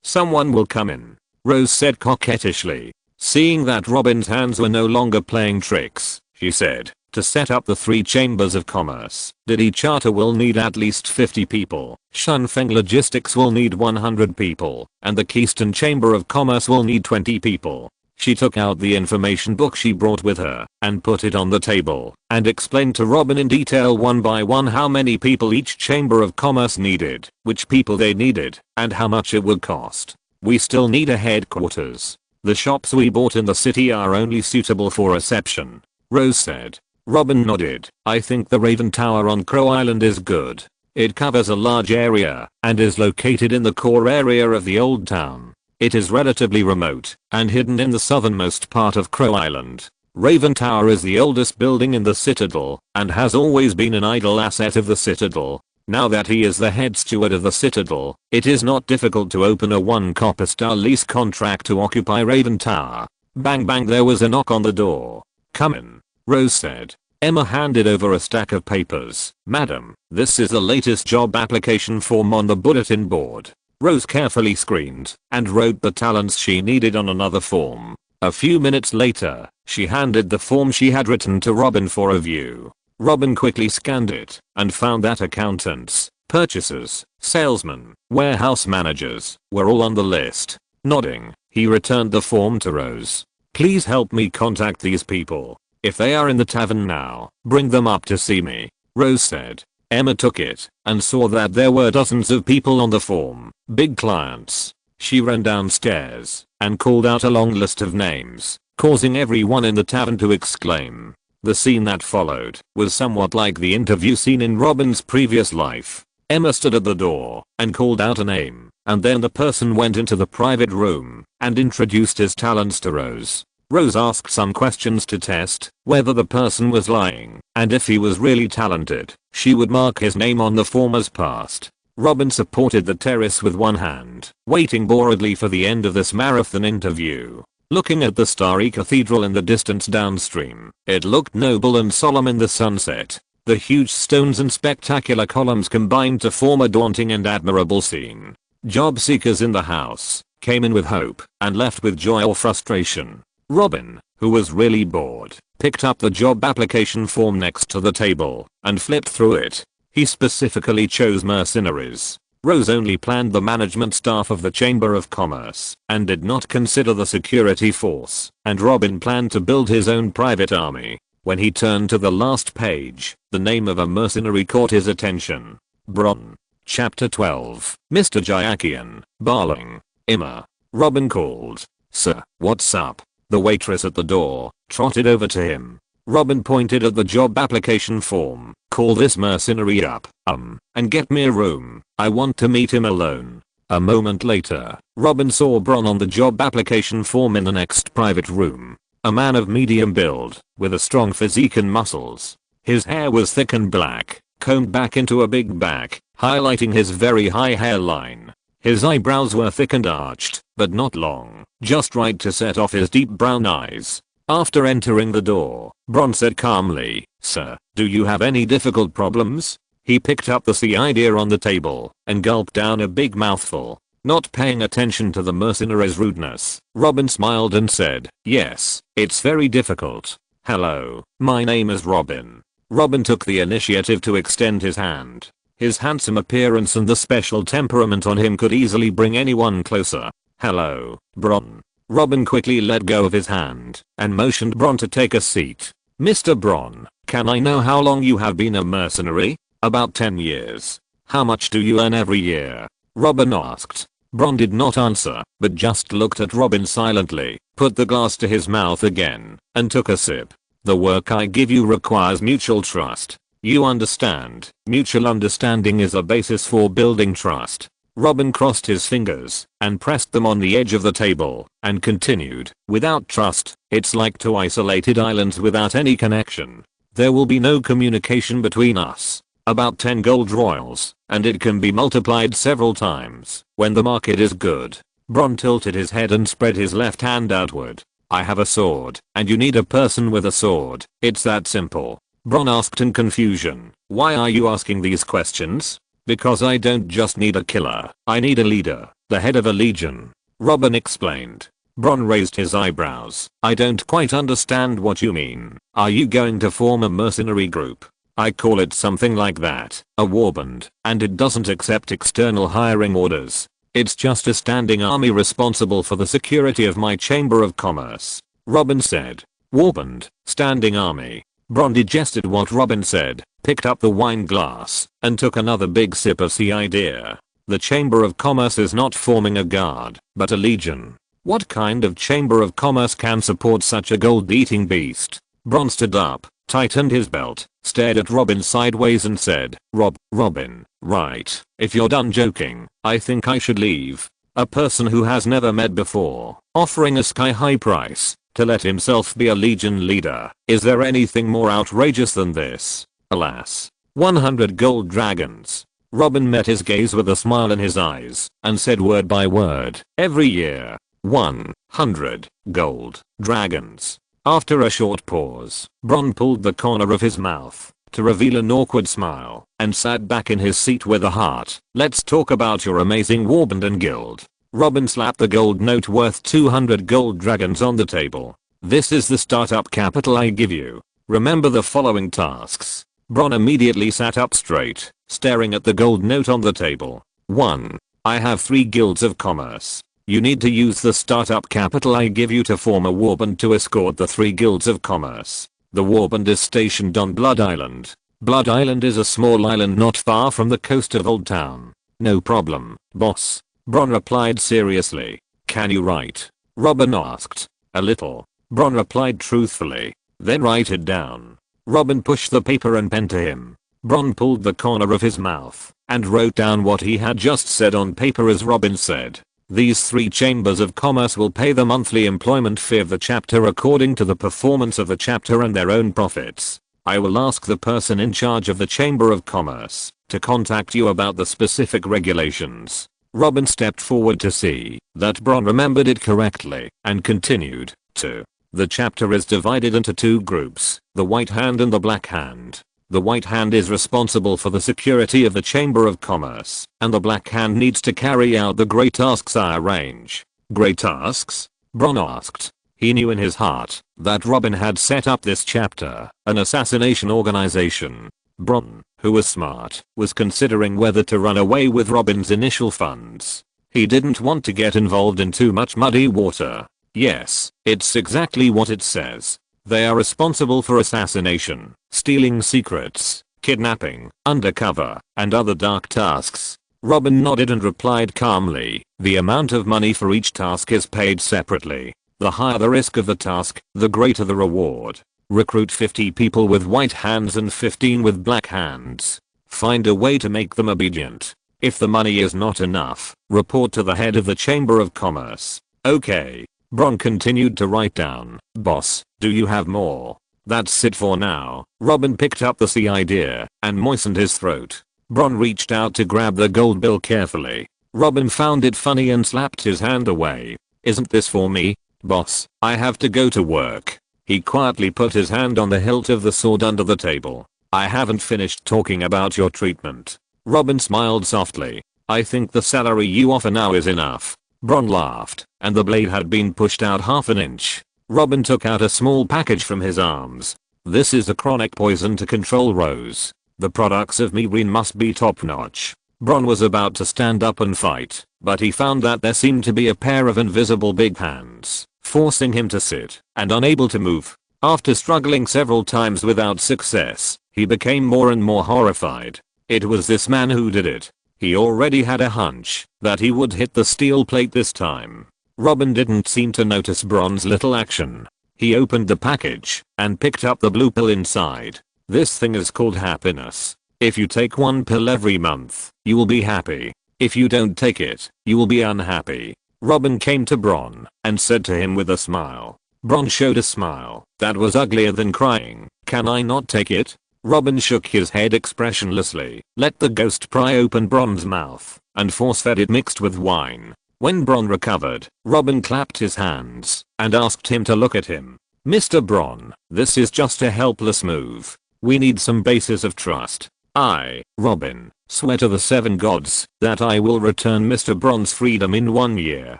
someone will come in," Rose said coquettishly. Seeing that Robin's hands were no longer playing tricks, she said, "To set up the 3 chambers of commerce, Didi Charter will need at least 50 people, Shunfeng Logistics will need 100 people, and the Keystone Chamber of Commerce will need 20 people." She took out the information book she brought with her and put it on the table and explained to Robin in detail one by one how many people each chamber of commerce needed, which people they needed, and how much it would cost. "We still need a headquarters. The shops we bought in the city are only suitable for reception," Rose said. Robin nodded. "I think the Raven Tower on Crow Island is good. It covers a large area and is located in the core area of the old town. It is relatively remote and hidden in the southernmost part of Crow Island. Raven Tower is the oldest building in the Citadel and has always been an idle asset of the Citadel. Now that he is the head steward of the Citadel, it is not difficult to open a 1 copper star lease contract to occupy Raven Tower." Bang bang, there was a knock on the door. "Come in," Rose said. Emma handed over a stack of papers. "Madam, this is the latest job application form on the bulletin board." Rose carefully screened and wrote the talents she needed on another form. A few minutes later, she handed the form she had written to Robin for review. Robin quickly scanned it and found that accountants, purchasers, salesmen, warehouse managers were all on the list. Nodding, he returned the form to Rose. "Please help me contact these people. If they are in the tavern now, bring them up to see me," Rose said. Emma took it and saw that there were dozens of people on the form, big clients. She ran downstairs and called out a long list of names, causing everyone in the tavern to exclaim. The scene that followed was somewhat like the interview scene in Robin's previous life. Emma stood at the door and called out a name, and then the person went into the private room and introduced his talents to Rose. Rose asked some questions to test whether the person was lying, and if he was really talented, she would mark his name on the form as passed. Robin supported the terrace with one hand, waiting boredly for the end of this marathon interview. Looking at the starry cathedral in the distance downstream, it looked noble and solemn in the sunset. The huge stones and spectacular columns combined to form a daunting and admirable scene. Job seekers in the house came in with hope and left with joy or frustration. Robin, who was really bored, picked up the job application form next to the table and flipped through it. He specifically chose mercenaries. Rose only planned the management staff of the Chamber of Commerce and did not consider the security force, and Robin planned to build his own private army. When he turned to the last page, the name of a mercenary caught his attention. Bron. Chapter 12. Mr. Jayakian, Barling. Emma. Robin called. "Sir, what's up?" The waitress at the door trotted over to him. Robin pointed at the job application form. "Call this mercenary up, and get me a room. I want to meet him alone." A moment later, Robin saw Bron on the job application form in the next private room. A man of medium build, with a strong physique and muscles. His hair was thick and black, combed back into a big back, highlighting his very high hairline. His eyebrows were thick and arched, but not long, just right to set off his deep brown eyes. After entering the door, Bron said calmly, "Sir, do you have any difficult problems?" He picked up the sea idea on the table and gulped down a big mouthful. Not paying attention to the mercenary's rudeness, Robin smiled and said, "Yes, it's very difficult. Hello, my name is Robin." Robin took the initiative to extend his hand. His handsome appearance and the special temperament on him could easily bring anyone closer. "Hello, Bron." Robin quickly let go of his hand and motioned Bron to take a seat. "Mr. Bron, can I know how long you have been a mercenary?" "About 10 years. How much do you earn every year?" Robin asked. Bron did not answer, but just looked at Robin silently, put the glass to his mouth again, and took a sip. "The work I give you requires mutual trust. You understand? Mutual understanding is a basis for building trust." Robin crossed his fingers and pressed them on the edge of the table and continued, "Without trust, it's like two isolated islands without any connection. There will be no communication between us. About 10 gold royals, and it can be multiplied several times when the market is good." Bron tilted his head and spread his left hand outward. "I have a sword, and you need a person with a sword. It's that simple." Bron asked in confusion, "Why are you asking these questions?" "Because I don't just need a killer, I need a leader, the head of a legion," Robin explained. Bron raised his eyebrows. "I don't quite understand what you mean. Are you going to form a mercenary group?" "I call it something like that, a warband, and it doesn't accept external hiring orders. It's just a standing army responsible for the security of my chamber of commerce," Robin said. "Warband, standing army." Bron digested what Robin said, picked up the wine glass, and took another big sip of the idea. "The chamber of commerce is not forming a guard, but a legion. What kind of chamber of commerce can support such a gold-eating beast?" Bron stood up, tightened his belt, stared at Robin sideways and said, Robin, right, if you're done joking, I think I should leave." A person who has never met before, offering a sky-high price to let himself be a legion leader. Is there anything more outrageous than this? Alas. 100 gold dragons. Robin met his gaze with a smile in his eyes and said word by word, "Every year, 100 gold dragons." After a short pause, Bron pulled the corner of his mouth to reveal an awkward smile and sat back in his seat with a heart. "Let's talk about your amazing warband and guild." Robin slapped the gold note worth 200 gold dragons on the table. "This is the startup capital I give you. Remember the following tasks." Bron immediately sat up straight, staring at the gold note on the table. 1. I have 3 guilds of commerce. You need to use the startup capital I give you to form a warband to escort the 3 guilds of commerce. The warband is stationed on Blood Island. Blood Island is a small island not far from the coast of Old Town. "No problem, boss," Bron replied seriously. "Can you write?" Robin asked. "A little," Bron replied truthfully. "Then write it down." Robin pushed the paper and pen to him. Bron pulled the corner of his mouth and wrote down what he had just said on paper as Robin said. "These 3 chambers of commerce will pay the monthly employment fee of the chapter according to the performance of the chapter and their own profits. I will ask the person in charge of the chamber of commerce to contact you about the specific regulations." Robin stepped forward to see that Bron remembered it correctly and continued, "2. The chapter is divided into 2 groups, the White Hand and the Black Hand. The White Hand is responsible for the security of the Chamber of Commerce, and the Black Hand needs to carry out the great tasks I arrange." "Great tasks?" Bron asked. He knew in his heart that Robin had set up this chapter, an assassination organization. Bron, who was smart, was considering whether to run away with Robin's initial funds. He didn't want to get involved in too much muddy water. "Yes, it's exactly what it says. They are responsible for assassination, stealing secrets, kidnapping, undercover, and other dark tasks." Robin nodded and replied calmly, "The amount of money for each task is paid separately. The higher the risk of the task, the greater the reward. Recruit 50 people with white hands and 15 with black hands. Find a way to make them obedient. If the money is not enough, report to the head of the Chamber of Commerce." "Okay." Bron continued to write down. "Boss, do you have more?" "That's it for now." Robin picked up the sea idea and moistened his throat. Bron reached out to grab the gold bill carefully. Robin found it funny and slapped his hand away. "Isn't this for me, boss? I have to go to work." He quietly put his hand on the hilt of the sword under the table. I haven't finished talking about your treatment. Robin smiled softly. I think the salary you offer now is enough. Bron laughed, and the blade had been pushed out half an inch. Robin took out a small package from his arms. This is a chronic poison to control Rose. The products of Migreen must be top notch. Bron was about to stand up and fight, but he found that there seemed to be a pair of invisible big hands, forcing him to sit, and unable to move. After struggling several times without success, he became more and more horrified. It was this man who did it. He already had a hunch that he would hit the steel plate this time. Robin didn't seem to notice Bron's little action. He opened the package and picked up the blue pill inside. This thing is called happiness. If you take one pill every month, you will be happy. If you don't take it, you will be unhappy. Robin came to Bron and said to him with a smile. Bron showed a smile that was uglier than crying. Can I not take it? Robin shook his head expressionlessly, let the ghost pry open Bron's mouth, and force-fed it mixed with wine. When Bron recovered, Robin clapped his hands and asked him to look at him. Mr. Bron, this is just a helpless move. We need some basis of trust. I, Robin, swear to the 7 gods that I will return Mr. Bron's freedom in 1 year.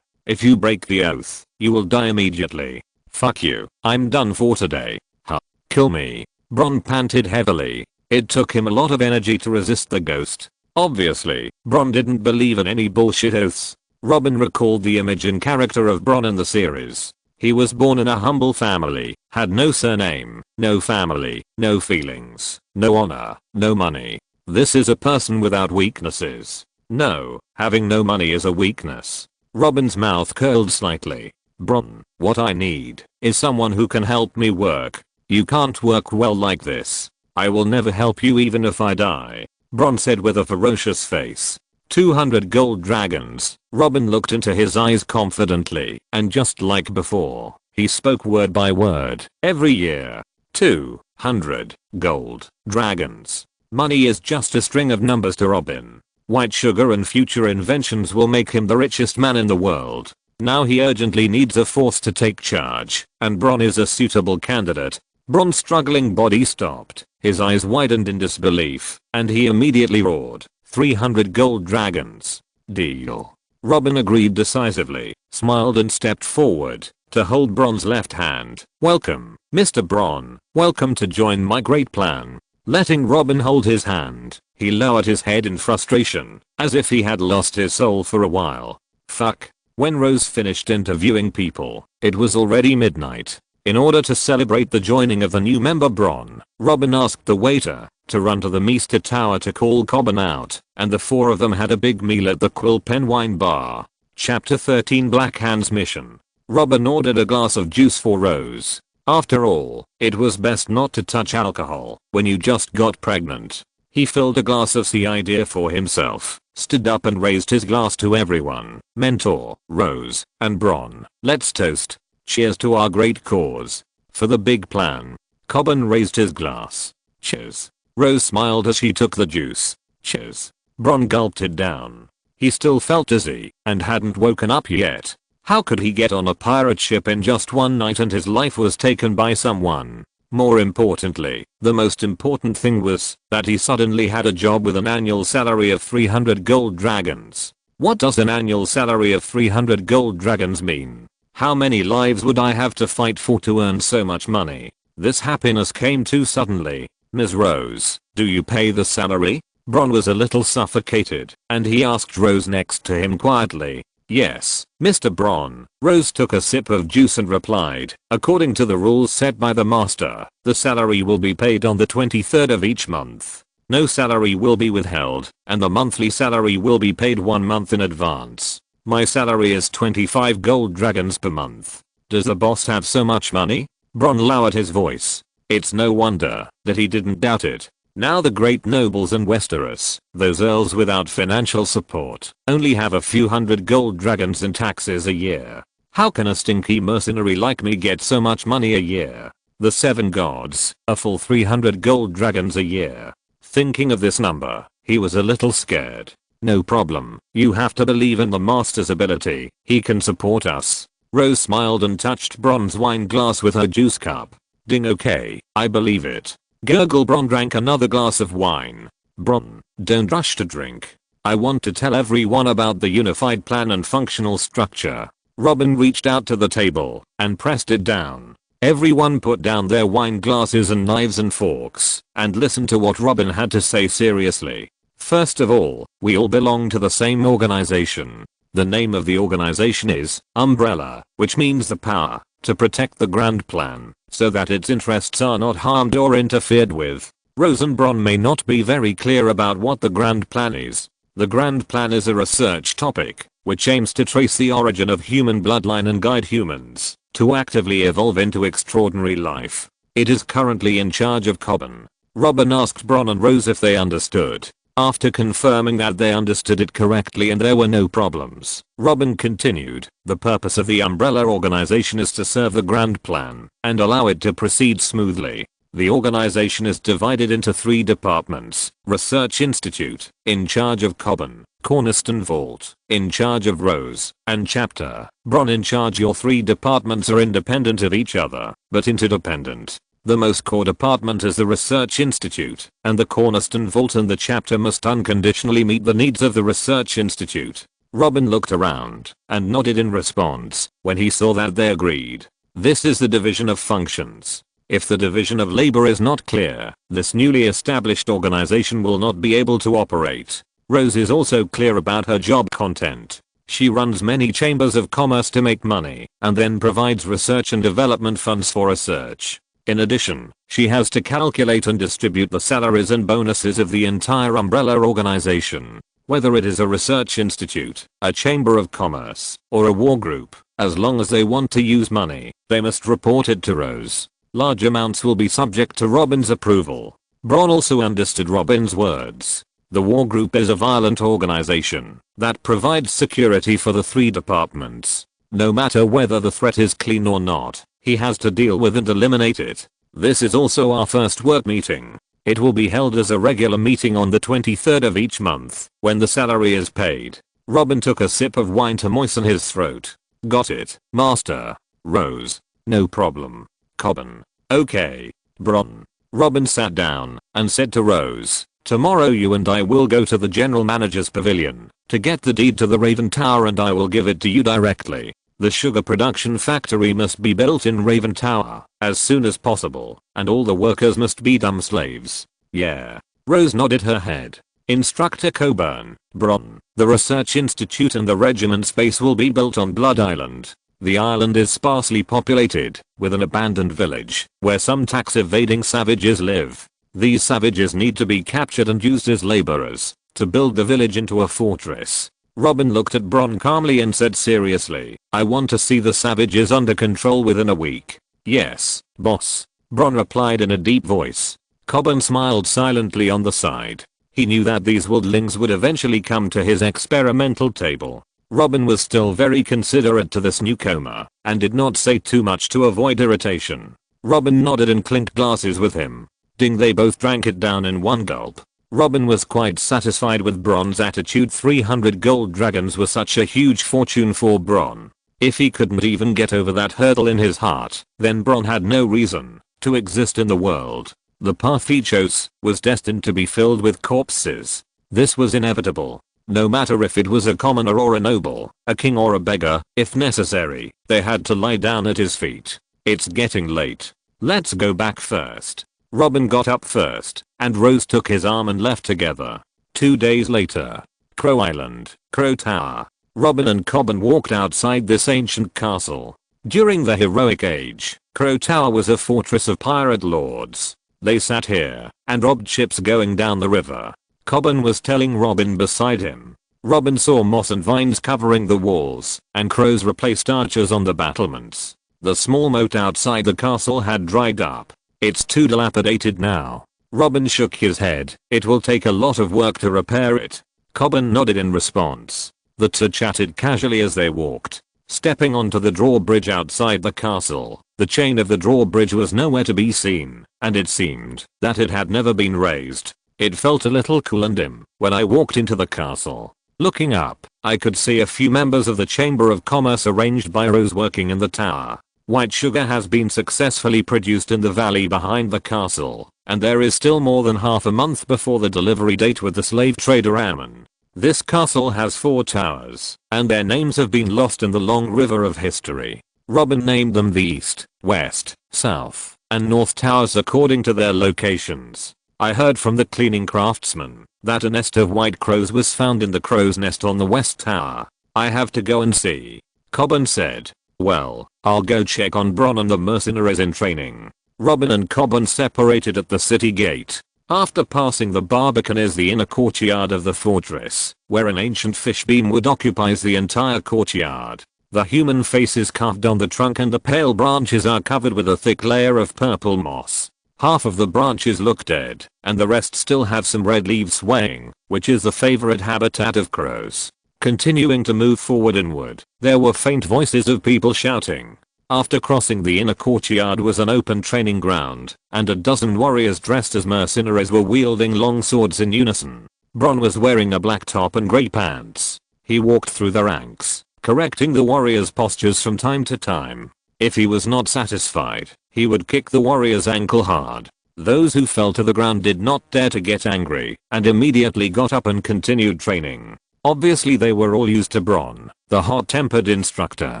If you break the oath, you will die immediately. Fuck you, I'm done for today. Ha. Kill me. Bron panted heavily. It took him a lot of energy to resist the ghost. Obviously, Bron didn't believe in any bullshit oaths. Robin recalled the image and character of Bron in the series. He was born in a humble family, had no surname, no family, no feelings, no honor, no money. This is a person without weaknesses. No, having no money is a weakness. Robin's mouth curled slightly. Bron, what I need is someone who can help me work. You can't work well like this. I will never help you even if I die. Bron said with a ferocious face. 200 gold dragons. Robin looked into his eyes confidently, and just like before, he spoke word by word. Every year. 200 gold dragons. Money is just a string of numbers to Robin. White sugar and future inventions will make him the richest man in the world. Now he urgently needs a force to take charge, and Bron is a suitable candidate. Bron's struggling body stopped, his eyes widened in disbelief, and he immediately roared, 300 gold dragons. Deal. Robin agreed decisively, smiled and stepped forward to hold Bron's left hand. Welcome, Mr. Bron, welcome to join my great plan. Letting Robin hold his hand, he lowered his head in frustration, as if he had lost his soul for a while. Fuck. When Rose finished interviewing people, it was already midnight. In order to celebrate the joining of the new member Bron, Robin asked the waiter to run to the Meester Tower to call Cobbin out, and the 4 of them had a big meal at the Quill Pen Wine Bar. Chapter 13 Black Hand's Mission. Robin ordered a glass of juice for Rose. After all, it was best not to touch alcohol when you just got pregnant. He filled a glass of cider for himself, stood up and raised his glass to everyone. Mentor, Rose, and Bron, let's toast. Cheers to our great cause. For the big plan. Cobbin raised his glass. Cheers. Rose smiled as she took the juice. Cheers. Bron gulped it down. He still felt dizzy and hadn't woken up yet. How could he get on a pirate ship in just one night and his life was taken by someone? More importantly, the most important thing was that he suddenly had a job with an annual salary of 300 gold dragons. What does an annual salary of 300 gold dragons mean? How many lives would I have to fight for to earn so much money? This happiness came too suddenly. Ms. Rose, do you pay the salary? Bron was a little suffocated, and he asked Rose next to him quietly. Yes, Mr. Bron. Rose took a sip of juice and replied, according to the rules set by the master, the salary will be paid on the 23rd of each month. No salary will be withheld, and the monthly salary will be paid 1 month in advance. My salary is 25 gold dragons per month. Does the boss have so much money? Bron lowered his voice. It's no wonder that he didn't doubt it. Now the great nobles in Westeros, those earls without financial support, only have a few hundred gold dragons in taxes a year. How can a stinky mercenary like me get so much money a year? The 7 gods, a full 300 gold dragons a year. Thinking of this number, he was a little scared. No problem, you have to believe in the master's ability, he can support us. Rose smiled and touched Bron's wine glass with her juice cup. Ding, okay, I believe it. Gurgle. Bron drank another glass of wine. Bron, don't rush to drink. I want to tell everyone about the unified plan and functional structure. Robin reached out to the table and pressed it down. Everyone put down their wine glasses and knives and forks and listened to what Robin had to say seriously. First of all, we all belong to the same organization. The name of the organization is Umbrella, which means the power to protect the grand plan so that its interests are not harmed or interfered with. Rose and Bron may not be very clear about what the grand plan is. The grand plan is a research topic which aims to trace the origin of human bloodline and guide humans to actively evolve into extraordinary life. It is currently in charge of Coben. Robin asked Bron and Rose if they understood. After confirming that they understood it correctly and there were no problems, Robin continued, the purpose of the Umbrella organization is to serve the grand plan and allow it to proceed smoothly. The organization is divided into 3 departments: Research Institute, in charge of Coben; Cornerstone Vault, in charge of Rose; and Chapter, Bron in charge. Your 3 departments are independent of each other, but interdependent. The most core department is the Research Institute, and the Cornerstone Vault and the Chapter must unconditionally meet the needs of the Research Institute. Robin looked around and nodded in response when he saw that they agreed. This is the division of functions. If the division of labor is not clear, this newly established organization will not be able to operate. Rose is also clear about her job content. She runs many chambers of commerce to make money and then provides research and development funds for research. In addition, she has to calculate and distribute the salaries and bonuses of the entire Umbrella organization. Whether it is a research institute, a chamber of commerce, or a war group, as long as they want to use money, they must report it to Rose. Large amounts will be subject to Robin's approval. Bron also understood Robin's words. The war group is a violent organization that provides security for the 3 departments. No matter whether the threat is clean or not, he has to deal with and eliminate it. This is also our first work meeting. It will be held as a regular meeting on the 23rd of each month, when the salary is paid. Robin took a sip of wine to moisten his throat. Got it, Master. Rose. No problem. Coben. Okay. Bron. Robin sat down and said to Rose, tomorrow you and I will go to the general manager's pavilion to get the deed to the Raven Tower and I will give it to you directly. The sugar production factory must be built in Raven Tower as soon as possible, and all the workers must be dumb slaves. Yeah. Rose nodded her head. Instructor Coburn, Bron, the Research Institute and the regiment's base will be built on Blood Island. The island is sparsely populated, with an abandoned village, where some tax-evading savages live. These savages need to be captured and used as laborers to build the village into a fortress. Robin looked at Bron calmly and said seriously, I want to see the savages under control within a week. Yes, boss. Bron replied in a deep voice. Coburn smiled silently on the side. He knew that these wildlings would eventually come to his experimental table. Robin was still very considerate to this newcomer and did not say too much to avoid irritation. Robin nodded and clinked glasses with him. Ding, they both drank it down in one gulp. Robin was quite satisfied with Bron's attitude. 300 gold dragons were such a huge fortune for Bron. If he couldn't even get over that hurdle in his heart, then Bron had no reason to exist in the world. The path he chose was destined to be filled with corpses. This was inevitable. No matter if it was a commoner or a noble, a king or a beggar, if necessary, they had to lie down at his feet. It's getting late. Let's go back first. Robin got up first, and Rose took his arm and left together. 2 days later. Crow Island, Crow Tower. Robin and Coben walked outside this ancient castle. During the heroic age, Crow Tower was a fortress of pirate lords. They sat here and robbed ships going down the river. Coben was telling Robin beside him. Robin saw moss and vines covering the walls, and crows replaced archers on the battlements. The small moat outside the castle had dried up. It's too dilapidated now. Robin shook his head. It will take a lot of work to repair it. Coben nodded in response. The two chatted casually as they walked. Stepping onto the drawbridge outside the castle, the chain of the drawbridge was nowhere to be seen, and it seemed that it had never been raised. It felt a little cool and dim when I walked into the castle. Looking up, I could see a few members of the Chamber of Commerce arranged by Rose working in the tower. White sugar has been successfully produced in the valley behind the castle. and there is still more than half a month before the delivery date with the slave trader Ammon. This castle has 4 towers, and their names have been lost in the long river of history. Robin named them the East, West, South, and North Towers according to their locations. I heard from the cleaning craftsman that a nest of white crows was found in the crow's nest on the West Tower. I have to go and see. Cobbin said. Well, I'll go check on Bronn and the mercenaries in training. Robin and Cobbin separated at the city gate. After passing the Barbican is the inner courtyard of the fortress, where an ancient fish beamwood occupies the entire courtyard. The human face is carved on the trunk and the pale branches are covered with a thick layer of purple moss. Half of the branches look dead, and the rest still have some red leaves swaying, which is the favorite habitat of crows. Continuing to move forward inward, there were faint voices of people shouting. After crossing the inner courtyard was an open training ground, and a dozen warriors dressed as mercenaries were wielding long swords in unison. Bronn was wearing a black top and grey pants. He walked through the ranks, correcting the warriors' postures from time to time. If he was not satisfied, he would kick the warrior's ankle hard. Those who fell to the ground did not dare to get angry, and immediately got up and continued training. Obviously they were all used to Bronn, the hot-tempered instructor.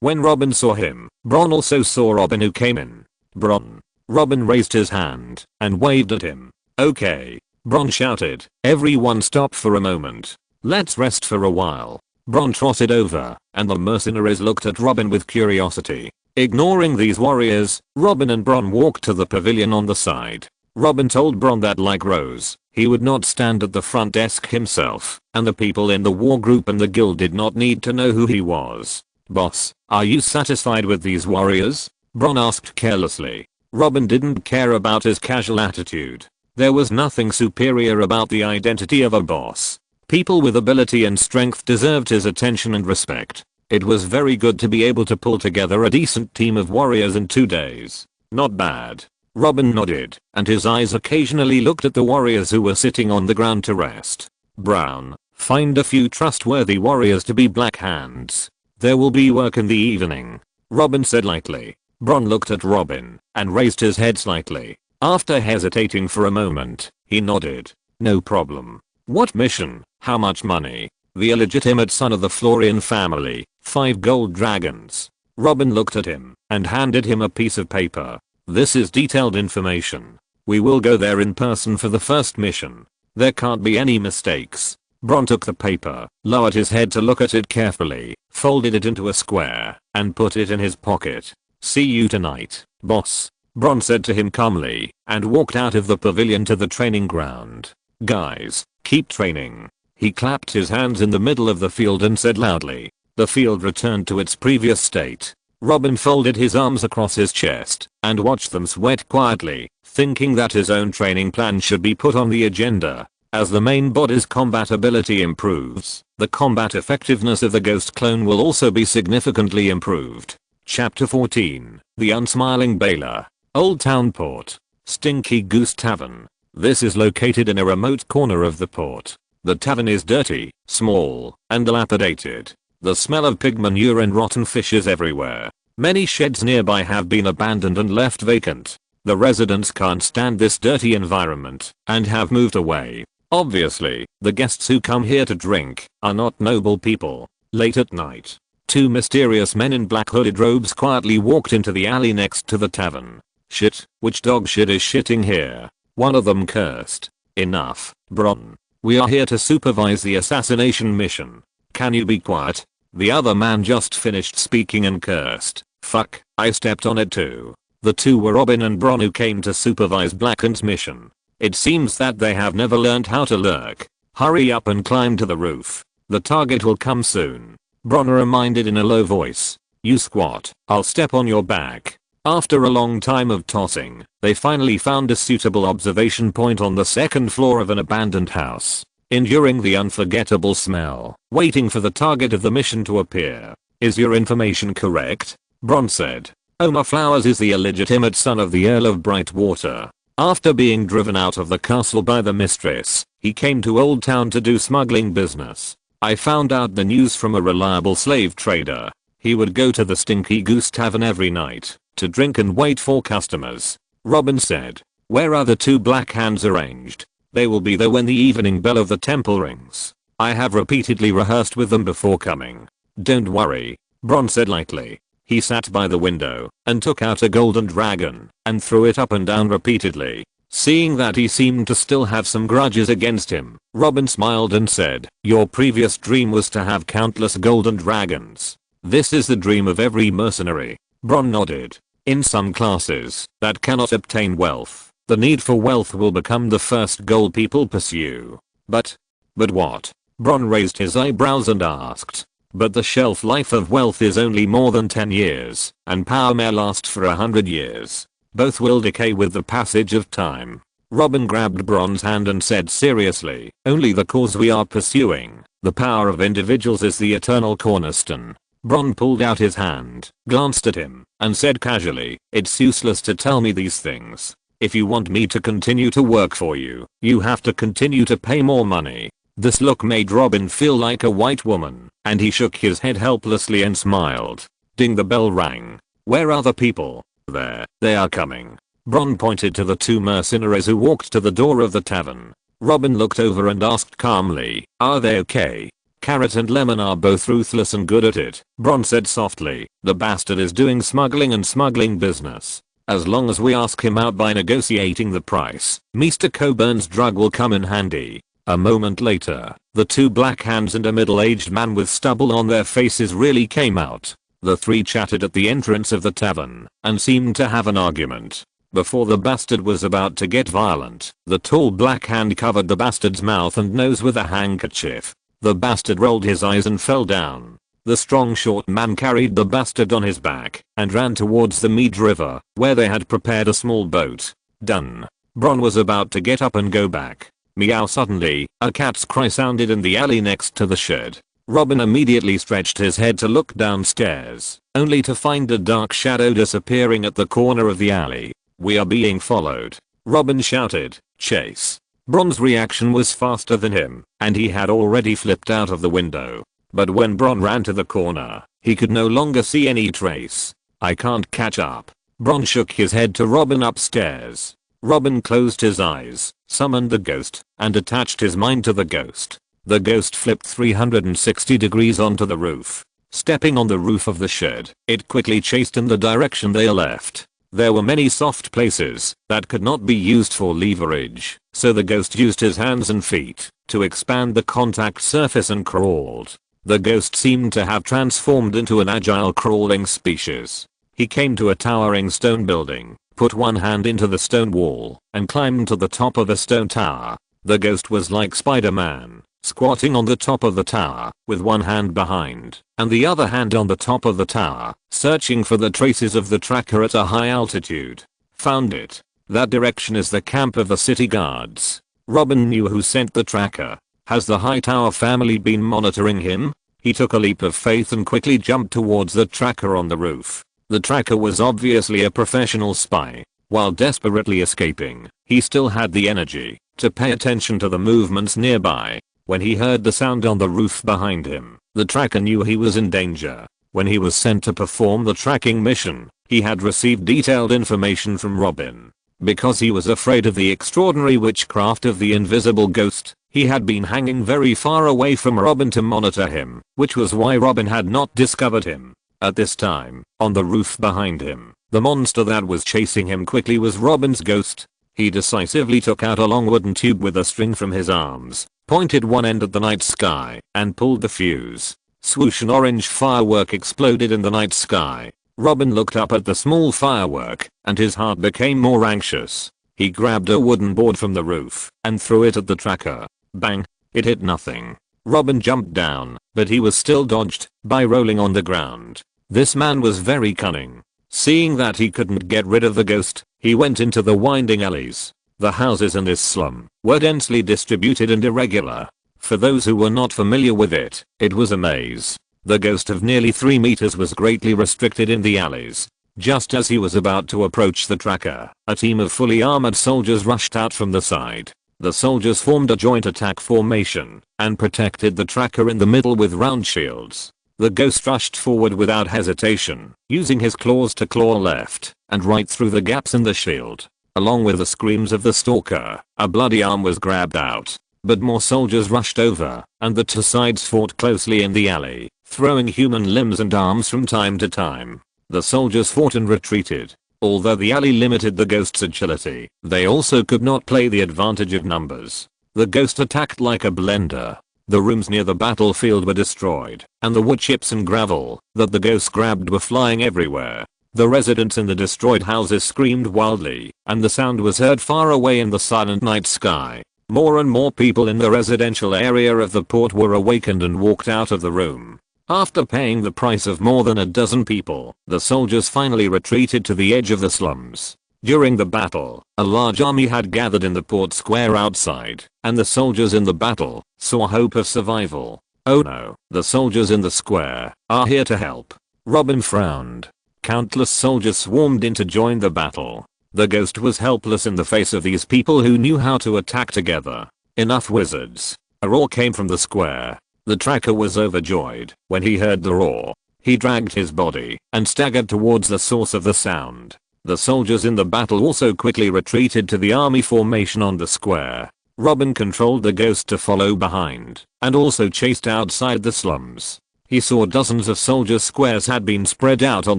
When Robin saw him, Bronn also saw Robin who came in. Bronn. Robin raised his hand and waved at him. Okay. Bronn shouted. Everyone stop for a moment. Let's rest for a while. Bronn trotted over, and the mercenaries looked at Robin with curiosity. Ignoring these warriors, Robin and Bronn walked to the pavilion on the side. Robin told Bronn that like Rose, he would not stand at the front desk himself, and the people in the war group and the guild did not need to know who he was. Boss, are you satisfied with these warriors? Bronn asked carelessly. Robin didn't care about his casual attitude. There was nothing superior about the identity of a boss. People with ability and strength deserved his attention and respect. It was very good to be able to pull together a decent team of warriors in 2 days. Not bad. Robin nodded, and his eyes occasionally looked at the warriors who were sitting on the ground to rest. Brown, find a few trustworthy warriors to be Black Hands. There will be work in the evening. Robin said lightly. Bronn looked at Robin, and raised his head slightly. After hesitating for a moment, he nodded. No problem. What mission? How much money? The illegitimate son of the Florian family, 5 gold dragons. Robin looked at him, and handed him a piece of paper. This is detailed information. We will go there in person for the first mission. There can't be any mistakes. Bronn took the paper, lowered his head to look at it carefully, folded it into a square, and put it in his pocket. See you tonight, boss. Bronn said to him calmly, and walked out of the pavilion to the training ground. Guys, keep training. He clapped his hands in the middle of the field and said loudly. The field returned to its previous state. Robin folded his arms across his chest and watched them sweat quietly, thinking that his own training plan should be put on the agenda. As the main body's combat ability improves, the combat effectiveness of the ghost clone will also be significantly improved. Chapter 14. The Unsmiling Baler. Old Town Port. Stinky Goose Tavern. This is located in a remote corner of the port. The tavern is dirty, small, and dilapidated. The smell of pig manure and rotten fish is everywhere. Many sheds nearby have been abandoned and left vacant. The residents can't stand this dirty environment and have moved away. Obviously, the guests who come here to drink are not noble people. Late at night, 2 mysterious men in black hooded robes quietly walked into the alley next to the tavern. Shit, which dog shit is shitting here? One of them cursed. Enough, Bronn. We are here to supervise the assassination mission. Can you be quiet? The other man just finished speaking and cursed. Fuck, I stepped on it too. The 2 were Robin and Bronn who came to supervise Blacken's mission. It seems that they have never learned how to lurk. Hurry up and climb to the roof. The target will come soon. Bronn reminded in a low voice. You squat, I'll step on your back. After a long time of tossing, they finally found a suitable observation point on the 2nd floor of an abandoned house. Enduring the unforgettable smell, waiting for the target of the mission to appear. Is your information correct? Bronn said. Omar Flowers is the illegitimate son of the Earl of Brightwater. After being driven out of the castle by the mistress, he came to Old Town to do smuggling business. I found out the news from a reliable slave trader. He would go to the Stinky Goose Tavern every night to drink and wait for customers. Robin said. Where are the two black hands arranged? They will be there when the evening bell of the temple rings. I have repeatedly rehearsed with them before coming. Don't worry, Bron said lightly. He sat by the window and took out a golden dragon and threw it up and down repeatedly. Seeing that he seemed to still have some grudges against him, Robin smiled and said, "Your previous dream was to have countless golden dragons. This is the dream of every mercenary." Bron nodded. In some classes that cannot obtain wealth, the need for wealth will become the first goal people pursue. But what? Bron raised his eyebrows and asked. But the shelf life of wealth is only more than 10 years, and power may last for 100 years. Both will decay with the passage of time. Robin grabbed Bron's hand and said seriously, only the cause we are pursuing, the power of individuals, is the eternal cornerstone. Bron pulled out his hand, glanced at him, and said casually, "It's useless to tell me these things. If you want me to continue to work for you, you have to continue to pay more money." This look made Robin feel like a white woman, and he shook his head helplessly and smiled. Ding, the bell rang. "Where are the people?" "There, they are coming." Bron pointed to the two mercenaries who walked to the door of the tavern. Robin looked over and asked calmly, "Are they okay?" "Carrot and Lemon are both ruthless and good at it," Bron said softly. "The bastard is doing smuggling and smuggling business. As long as we ask him out by negotiating the price, Mr. Coburn's drug will come in handy." A moment later, the two black hands and a middle-aged man with stubble on their faces really came out. The three chatted at the entrance of the tavern and seemed to have an argument. Before the bastard was about to get violent, the tall black hand covered the bastard's mouth and nose with a handkerchief. The bastard rolled his eyes and fell down. The strong short man carried the bastard on his back and ran towards the Mead River, where they had prepared a small boat. Done. Bron was about to get up and go back. Meow, suddenly, a cat's cry sounded in the alley next to the shed. Robin immediately stretched his head to look downstairs, only to find a dark shadow disappearing at the corner of the alley. "We are being followed," Robin shouted. "Chase." Bron's reaction was faster than him, and he had already flipped out of the window. But when Bron ran to the corner, he could no longer see any trace. "I can't catch up." Bron shook his head to Robin upstairs. Robin closed his eyes, summoned the ghost, and attached his mind to the ghost. The ghost flipped 360 degrees onto the roof. Stepping on the roof of the shed, it quickly chased in the direction they left. There were many soft places that could not be used for leverage, so the ghost used his hands and feet to expand the contact surface and crawled. The ghost seemed to have transformed into an agile crawling species. He came to a towering stone building, put one hand into the stone wall, and climbed to the top of a stone tower. The ghost was like Spider-Man, squatting on the top of the tower, with one hand behind, and the other hand on the top of the tower, searching for the traces of the tracker at a high altitude. "Found it. That direction is the camp of the city guards." Robin knew who sent the tracker. Has the Hightower family been monitoring him? He took a leap of faith and quickly jumped towards the tracker on the roof. The tracker was obviously a professional spy. While desperately escaping, he still had the energy to pay attention to the movements nearby. When he heard the sound on the roof behind him, the tracker knew he was in danger. When he was sent to perform the tracking mission, he had received detailed information from Robin. Because he was afraid of the extraordinary witchcraft of the invisible ghost, he had been hanging very far away from Robin to monitor him, which was why Robin had not discovered him. At this time, on the roof behind him, the monster that was chasing him quickly was Robin's ghost. He decisively took out a long wooden tube with a string from his arms, pointed one end at the night sky, and pulled the fuse. Swoosh, an orange firework exploded in the night sky. Robin looked up at the small firework, and his heart became more anxious. He grabbed a wooden board from the roof, and threw it at the tracker. Bang! It hit nothing. Robin jumped down, but he was still dodged by rolling on the ground. This man was very cunning. Seeing that he couldn't get rid of the ghost, he went into the winding alleys. The houses in this slum were densely distributed and irregular. For those who were not familiar with it, it was a maze. The ghost of nearly 3 meters was greatly restricted in the alleys. Just as he was about to approach the tracker, a team of fully armored soldiers rushed out from the side. The soldiers formed a joint attack formation and protected the tracker in the middle with round shields. The ghost rushed forward without hesitation, using his claws to claw left and right through the gaps in the shield. Along with the screams of the stalker, a bloody arm was grabbed out. But more soldiers rushed over, and the two sides fought closely in the alley, throwing human limbs and arms from time to time. The soldiers fought and retreated. Although the alley limited the ghost's agility, they also could not play the advantage of numbers. The ghost attacked like a blender. The rooms near the battlefield were destroyed, and the wood chips and gravel that the ghost grabbed were flying everywhere. The residents in the destroyed houses screamed wildly, and the sound was heard far away in the silent night sky. More and more people in the residential area of the port were awakened and walked out of the room. After paying the price of more than a dozen people, the soldiers finally retreated to the edge of the slums. During the battle, a large army had gathered in the port square outside, and the soldiers in the battle saw hope of survival. Oh no, the soldiers in the square are here to help. Robin frowned. Countless soldiers swarmed in to join the battle. The ghost was helpless in the face of these people who knew how to attack together. Enough wizards. A roar came from the square. The tracker was overjoyed when he heard the roar. He dragged his body and staggered towards the source of the sound. The soldiers in the battle also quickly retreated to the army formation on the square. Robin controlled the ghost to follow behind and also chased outside the slums. He saw dozens of soldier squares had been spread out on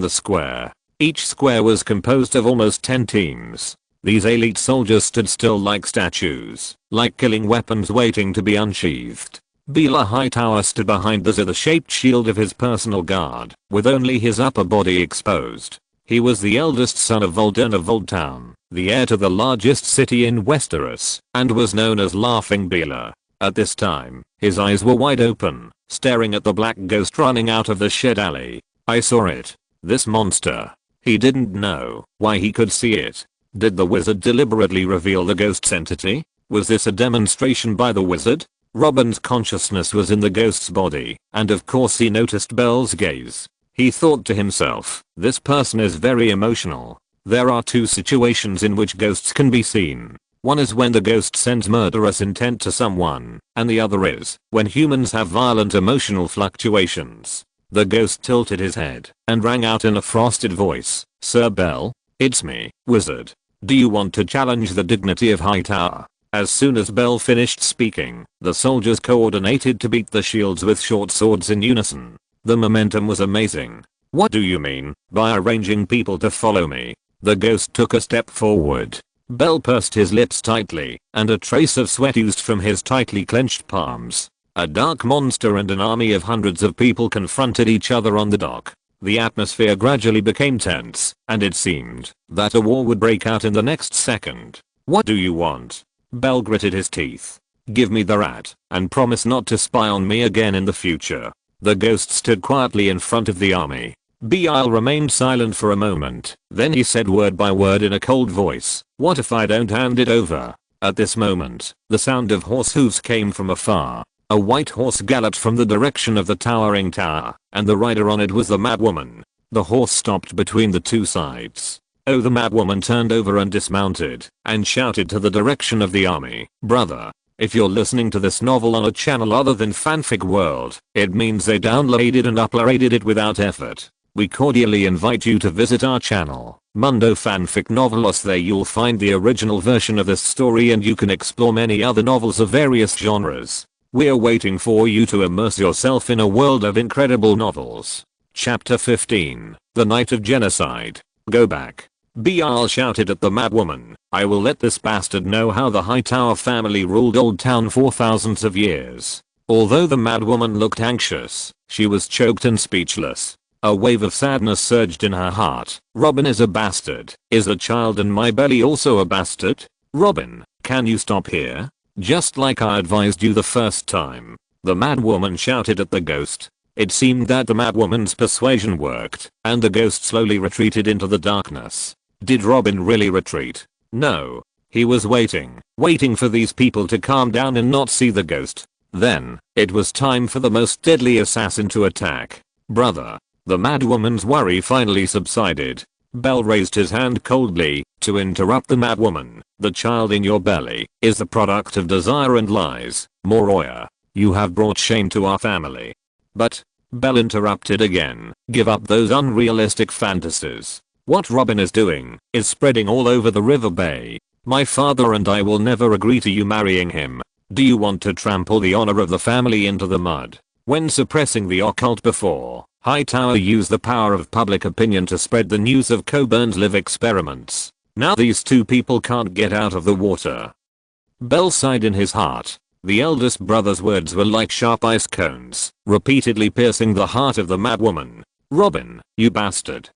the square. Each square was composed of almost 10 teams. These elite soldiers stood still like statues, like killing weapons waiting to be unsheathed. Bela Hightower stood behind the zither-shaped shield of his personal guard, with only his upper body exposed. He was the eldest son of Vol'dun of Vol'town, the heir to the largest city in Westeros, and was known as Laughing Bela. At this time, his eyes were wide open, staring at the black ghost running out of the shed alley. I saw it. This monster. He didn't know why he could see it. Did the wizard deliberately reveal the ghost's entity? Was this a demonstration by the wizard? Robin's consciousness was in the ghost's body, and of course he noticed Belle's gaze. He thought to himself, this person is very emotional. There are two situations in which ghosts can be seen. One is when the ghost sends murderous intent to someone, and the other is when humans have violent emotional fluctuations. The ghost tilted his head and rang out in a frosted voice, Sir Bell, it's me, wizard. Do you want to challenge the dignity of Hightower? As soon as Bell finished speaking, the soldiers coordinated to beat the shields with short swords in unison. The momentum was amazing. What do you mean by arranging people to follow me? The ghost took a step forward. Bell pursed his lips tightly, and a trace of sweat oozed from his tightly clenched palms. A dark monster and an army of hundreds of people confronted each other on the dock. The atmosphere gradually became tense, and it seemed that a war would break out in the next second. What do you want? Bell gritted his teeth. Give me the rat, and promise not to spy on me again in the future. The ghost stood quietly in front of the army. Beale remained silent for a moment, then he said word by word in a cold voice, what if I don't hand it over? At this moment, the sound of horse hooves came from afar. A white horse galloped from the direction of the towering tower, and the rider on it was the madwoman. The horse stopped between the two sides. Oh, the madwoman turned over and dismounted, and shouted to the direction of the army, brother. If you're listening to this novel on a channel other than Fanfic World, it means they downloaded and uploaded it without effort. We cordially invite you to visit our channel, Mundo Fanfic Novelos. There you'll find the original version of this story and you can explore many other novels of various genres. We're waiting for you to immerse yourself in a world of incredible novels. Chapter 15, The Night of Genocide. Go back. Beale shouted at the madwoman, I will let this bastard know how the Hightower family ruled Old Town for thousands of years. Although the madwoman looked anxious, she was choked and speechless. A wave of sadness surged in her heart. Robin is a bastard. Is the child in my belly also a bastard? Robin, can you stop here? Just like I advised you the first time. The madwoman shouted at the ghost. It seemed that the madwoman's persuasion worked, and the ghost slowly retreated into the darkness. Did Robin really retreat? No. He was waiting for these people to calm down and not see the ghost. Then, it was time for the most deadly assassin to attack. Brother. The madwoman's worry finally subsided. Bell raised his hand coldly to interrupt the madwoman. The child in your belly is the product of desire and lies. Moroya, you have brought shame to our family. But, Bell interrupted again, give up those unrealistic fantasies. What Robin is doing is spreading all over the river bay. My father and I will never agree to you marrying him. Do you want to trample the honor of the family into the mud? When suppressing the occult before, Hightower used the power of public opinion to spread the news of Coburn's live experiments. Now these two people can't get out of the water. Bell sighed in his heart. The eldest brother's words were like sharp ice cones, repeatedly piercing the heart of the madwoman. Robin, you bastard.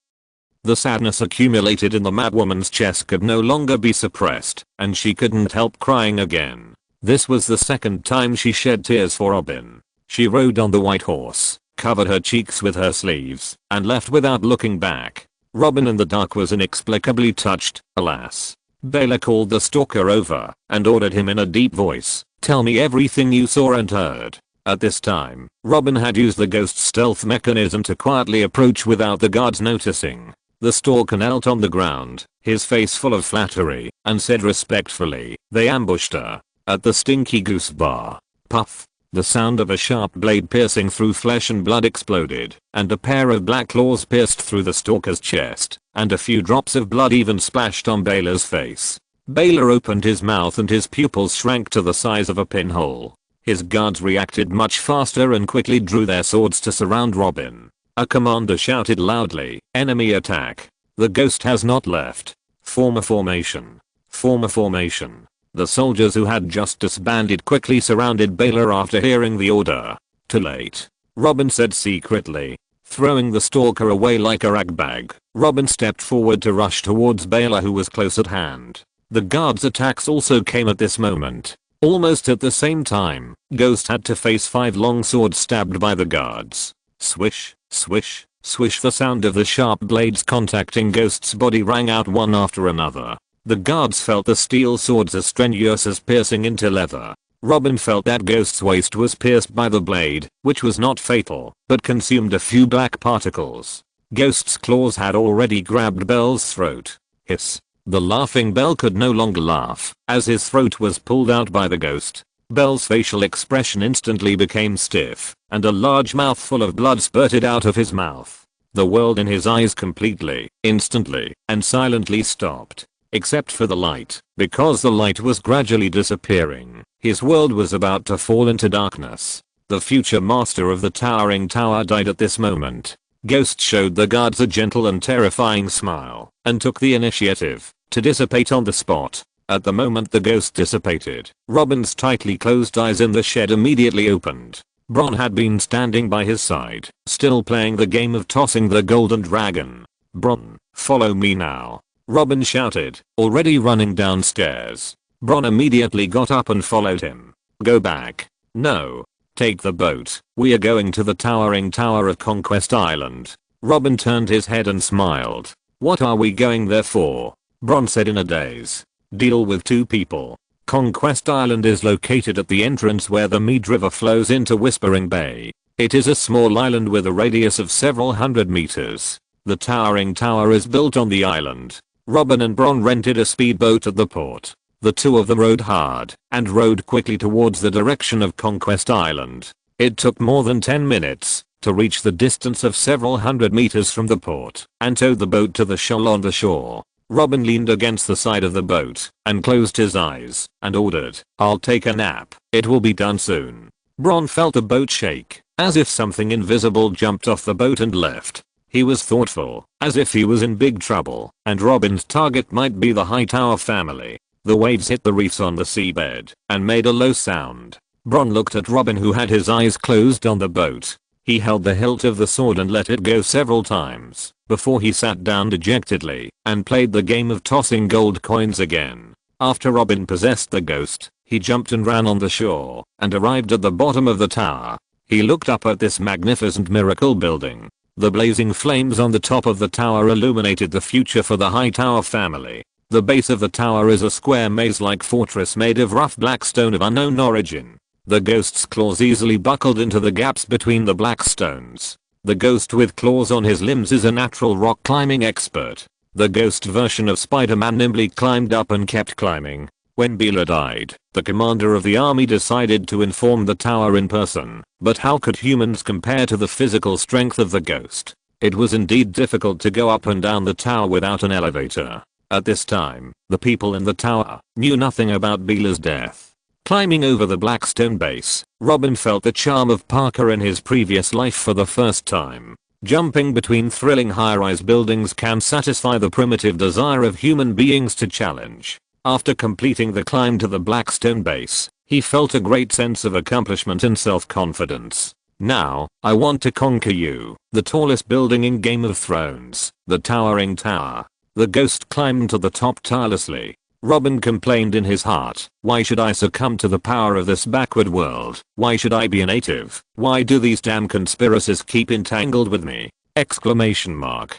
The sadness accumulated in the madwoman's chest could no longer be suppressed, and she couldn't help crying again. This was the second time she shed tears for Robin. She rode on the white horse, covered her cheeks with her sleeves, and left without looking back. Robin in the dark was inexplicably touched, alas. Baylor called the stalker over and ordered him in a deep voice, "Tell me everything you saw and heard." At this time, Robin had used the ghost stealth mechanism to quietly approach without the guards noticing. The stalker knelt on the ground, his face full of flattery, and said respectfully, "They ambushed her at the Stinky Goose Bar." Puff. The sound of a sharp blade piercing through flesh and blood exploded, and a pair of black claws pierced through the stalker's chest, and a few drops of blood even splashed on Baylor's face. Baylor opened his mouth and his pupils shrank to the size of a pinhole. His guards reacted much faster and quickly drew their swords to surround Robin. A commander shouted loudly, "Enemy attack! The ghost has not left. Form a formation. Form a formation." The soldiers who had just disbanded quickly surrounded Baylor after hearing the order. "Too late," Robin said secretly. Throwing the stalker away like a ragbag, Robin stepped forward to rush towards Baylor who was close at hand. The guards' attacks also came at this moment. Almost at the same time, Ghost had to face 5 long swords stabbed by the guards. Swish, swish, swish. The sound of the sharp blades contacting Ghost's body rang out one after another. The guards felt the steel swords as strenuous as piercing into leather. Robin felt that Ghost's waist was pierced by the blade, which was not fatal, but consumed a few black particles. Ghost's claws had already grabbed Bell's throat. Hiss. The laughing Bell could no longer laugh, as his throat was pulled out by the ghost. Bell's facial expression instantly became stiff, and a large mouthful of blood spurted out of his mouth. The world in his eyes completely, instantly, and silently stopped. Except for the light, because the light was gradually disappearing. His world was about to fall into darkness. The future master of the towering tower died at this moment. Ghost showed the guards a gentle and terrifying smile, and took the initiative to dissipate on the spot. At the moment the ghost dissipated, Robin's tightly closed eyes in the shed immediately opened. Bronn had been standing by his side, still playing the game of tossing the golden dragon. "Bronn, follow me now," Robin shouted, already running downstairs. Bronn immediately got up and followed him. "Go back. No. Take the boat. We are going to the towering tower of Conquest Island." Robin turned his head and smiled. "What are we going there for?" Bronn said in a daze. "Deal with 2 people. Conquest Island is located at the entrance where the Mead River flows into Whispering Bay. It is a small island with a radius of several hundred meters. The towering tower is built on the island." Robin and Bronn rented a speedboat at the port. The two of them rowed hard and rowed quickly towards the direction of Conquest Island. It took more than 10 minutes to reach the distance of several hundred meters from the port and towed the boat to the shoal on the shore. Robin leaned against the side of the boat and closed his eyes and ordered, "I'll take a nap. It will be done soon." Bronn felt the boat shake, as if something invisible jumped off the boat and left. He was thoughtful, as if he was in big trouble, and Robin's target might be the Hightower family. The waves hit the reefs on the seabed and made a low sound. Bronn looked at Robin who had his eyes closed on the boat. He held the hilt of the sword and let it go several times before he sat down dejectedly and played the game of tossing gold coins again. After Robin possessed the ghost, he jumped and ran on the shore and arrived at the bottom of the tower. He looked up at this magnificent miracle building. The blazing flames on the top of the tower illuminated the future for the Hightower family. The base of the tower is a square maze-like fortress made of rough black stone of unknown origin. The ghost's claws easily buckled into the gaps between the black stones. The ghost with claws on his limbs is a natural rock climbing expert. The ghost version of Spider-Man nimbly climbed up and kept climbing. When Baylor died, the commander of the army decided to inform the tower in person, but how could humans compare to the physical strength of the ghost? It was indeed difficult to go up and down the tower without an elevator. At this time, the people in the tower knew nothing about Beela's death. Climbing over the black stone base, Robin felt the charm of Parker in his previous life for the first time. Jumping between thrilling high-rise buildings can satisfy the primitive desire of human beings to challenge. After completing the climb to the black stone base, he felt a great sense of accomplishment and self-confidence. Now, I want to conquer you, the tallest building in Game of Thrones, the towering tower. The ghost climbed to the top tirelessly. Robin complained in his heart, why should I succumb to the power of this backward world? Why should I be a native? Why do these damn conspiracies keep entangled with me? Exclamation mark.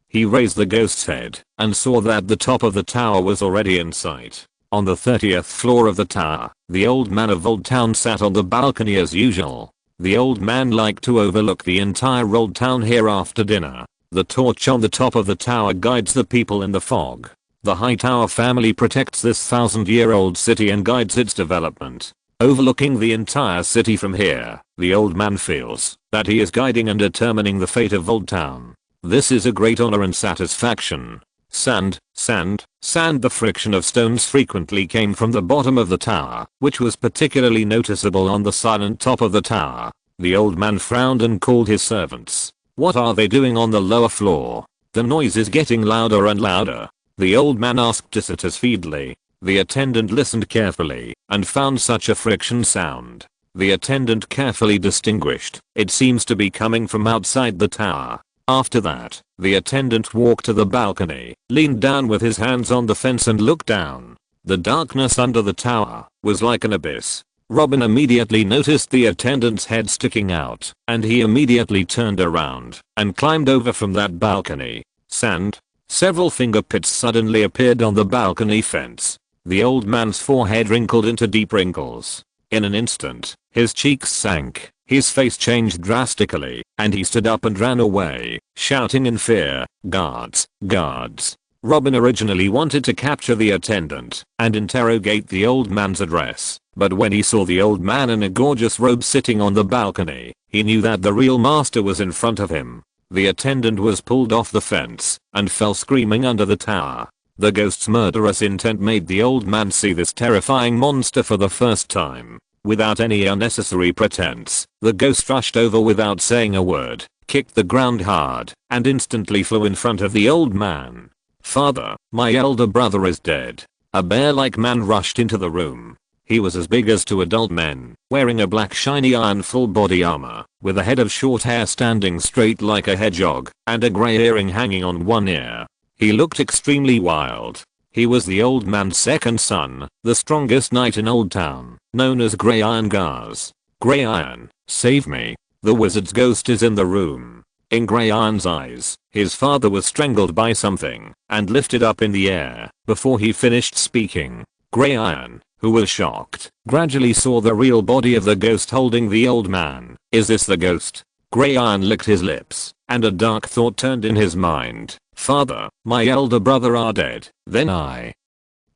He raised the ghost's head and saw that the top of the tower was already in sight. On the 30th floor of the tower, the old man of Old Town sat on the balcony as usual. The old man liked to overlook the entire old town here after dinner. The torch on the top of the tower guides the people in the fog. The Hightower family protects this 1,000-year-old city and guides its development. Overlooking the entire city from here, the old man feels that he is guiding and determining the fate of Old Town. This is a great honor and satisfaction. Sand. The friction of stones frequently came from the bottom of the tower, which was particularly noticeable on the silent top of the tower. The old man frowned and called his servants. What are they doing on the lower floor? The noise is getting louder and louder. The old man asked visitors feebly. The attendant listened carefully and found such a friction sound. The attendant carefully distinguished. It seems to be coming from outside the tower. After that, the attendant walked to the balcony, leaned down with his hands on the fence and looked down. The darkness under the tower was like an abyss. Robin immediately noticed the attendant's head sticking out, and he immediately turned around and climbed over from that balcony. Sand. Several finger pits suddenly appeared on the balcony fence. The old man's forehead wrinkled into deep wrinkles. In an instant, his cheeks sank, his face changed drastically, and he stood up and ran away, shouting in fear, "Guards! Guards!" Robin originally wanted to capture the attendant and interrogate the old man's address, but when he saw the old man in a gorgeous robe sitting on the balcony, he knew that the real master was in front of him. The attendant was pulled off the fence and fell screaming under the tower. The ghost's murderous intent made the old man see this terrifying monster for the first time. Without any unnecessary pretense, the ghost rushed over without saying a word, kicked the ground hard, and instantly flew in front of the old man. "Father, my elder brother is dead." A bear-like man rushed into the room. He was as big as two adult men, wearing a black shiny iron full body armor, with a head of short hair standing straight like a hedgehog, and a grey earring hanging on one ear. He looked extremely wild. He was the old man's second son, the strongest knight in Old Town, known as Grey Iron Gars. "Grey Iron, save me. The wizard's ghost is in the room." In Grey Iron's eyes, his father was strangled by something and lifted up in the air before he finished speaking. Grey Iron, who was shocked, gradually saw the real body of the ghost holding the old man. Is this the ghost? Grey Iron licked his lips, and a dark thought turned in his mind. "Father, my elder brother are dead, then I."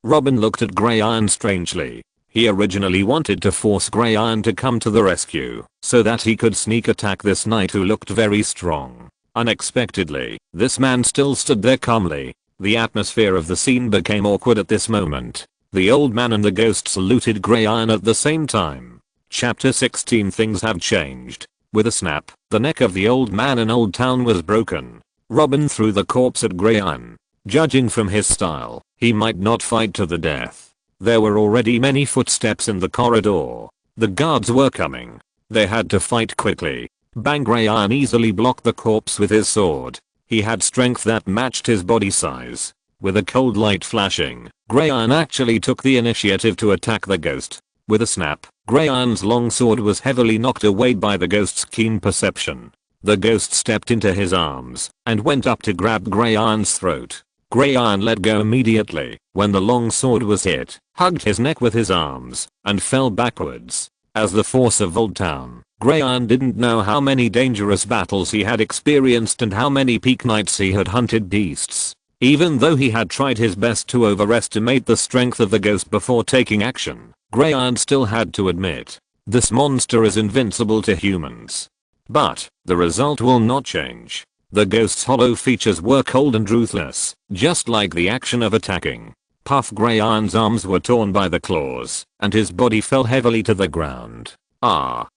Robin looked at Grey Iron strangely. He originally wanted to force Grey Iron to come to the rescue, so that he could sneak attack this knight who looked very strong. Unexpectedly, this man still stood there calmly. The atmosphere of the scene became awkward at this moment. The old man and the ghost saluted Grey Iron at the same time. Chapter 16. Things have changed. With a snap, the neck of the old man in Old Town was broken. Robin threw the corpse at Grey Iron. Judging from his style, he might not fight to the death. There were already many footsteps in the corridor. The guards were coming. They had to fight quickly. Bang! Grey Iron easily blocked the corpse with his sword. He had strength that matched his body size. With a cold light flashing, Grey Iron actually took the initiative to attack the ghost. With a snap, Grey Iron's long sword was heavily knocked away by the ghost's keen perception. The ghost stepped into his arms and went up to grab Grey Iron's throat. Grey Iron let go immediately when the long sword was hit, hugged his neck with his arms, and fell backwards. As the force of Old Town, Grey Iron didn't know how many dangerous battles he had experienced and how many peak nights he had hunted beasts. Even though he had tried his best to overestimate the strength of the ghost before taking action, Grey Iron still had to admit, this monster is invincible to humans. But, the result will not change. The ghost's hollow features were cold and ruthless, just like the action of attacking. Puff Grey Iron's arms were torn by the claws, and his body fell heavily to the ground.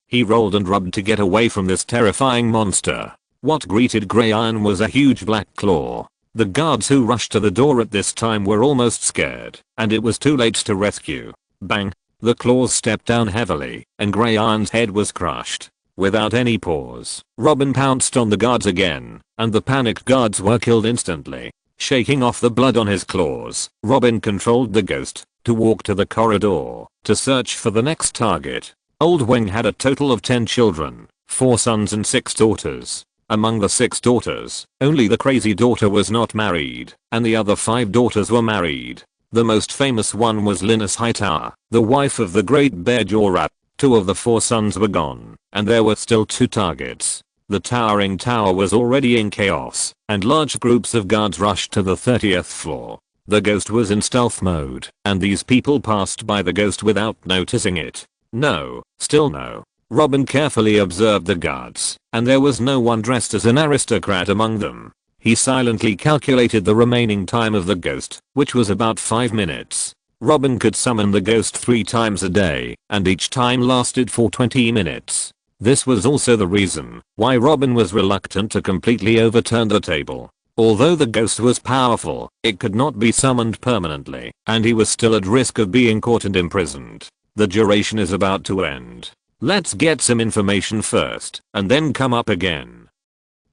He rolled and rubbed to get away from this terrifying monster. What greeted Grey Iron was a huge black claw. The guards who rushed to the door at this time were almost scared, and it was too late to rescue. Bang! The claws stepped down heavily, and Grey Iron's head was crushed. Without any pause, Robin pounced on the guards again, and the panicked guards were killed instantly. Shaking off the blood on his claws, Robin controlled the ghost to walk to the corridor to search for the next target. Old Weng had a total of 10 children, 4 sons and 6 daughters. Among the 6 daughters, only the crazy daughter was not married, and the other 5 daughters were married. The most famous one was Linus Hightower, the wife of the great bear jaw rat. 2 of the 4 sons were gone, and there were still 2 targets. The towering tower was already in chaos, and large groups of guards rushed to the 30th floor. The ghost was in stealth mode, and these people passed by the ghost without noticing it. No, still no. Robin carefully observed the guards, and there was no one dressed as an aristocrat among them. He silently calculated the remaining time of the ghost, which was about 5 minutes. Robin could summon the ghost 3 times a day, and each time lasted for 20 minutes. This was also the reason why Robin was reluctant to completely overturn the table. Although the ghost was powerful, it could not be summoned permanently, and he was still at risk of being caught and imprisoned. The duration is about to end. Let's get some information first, and then come up again.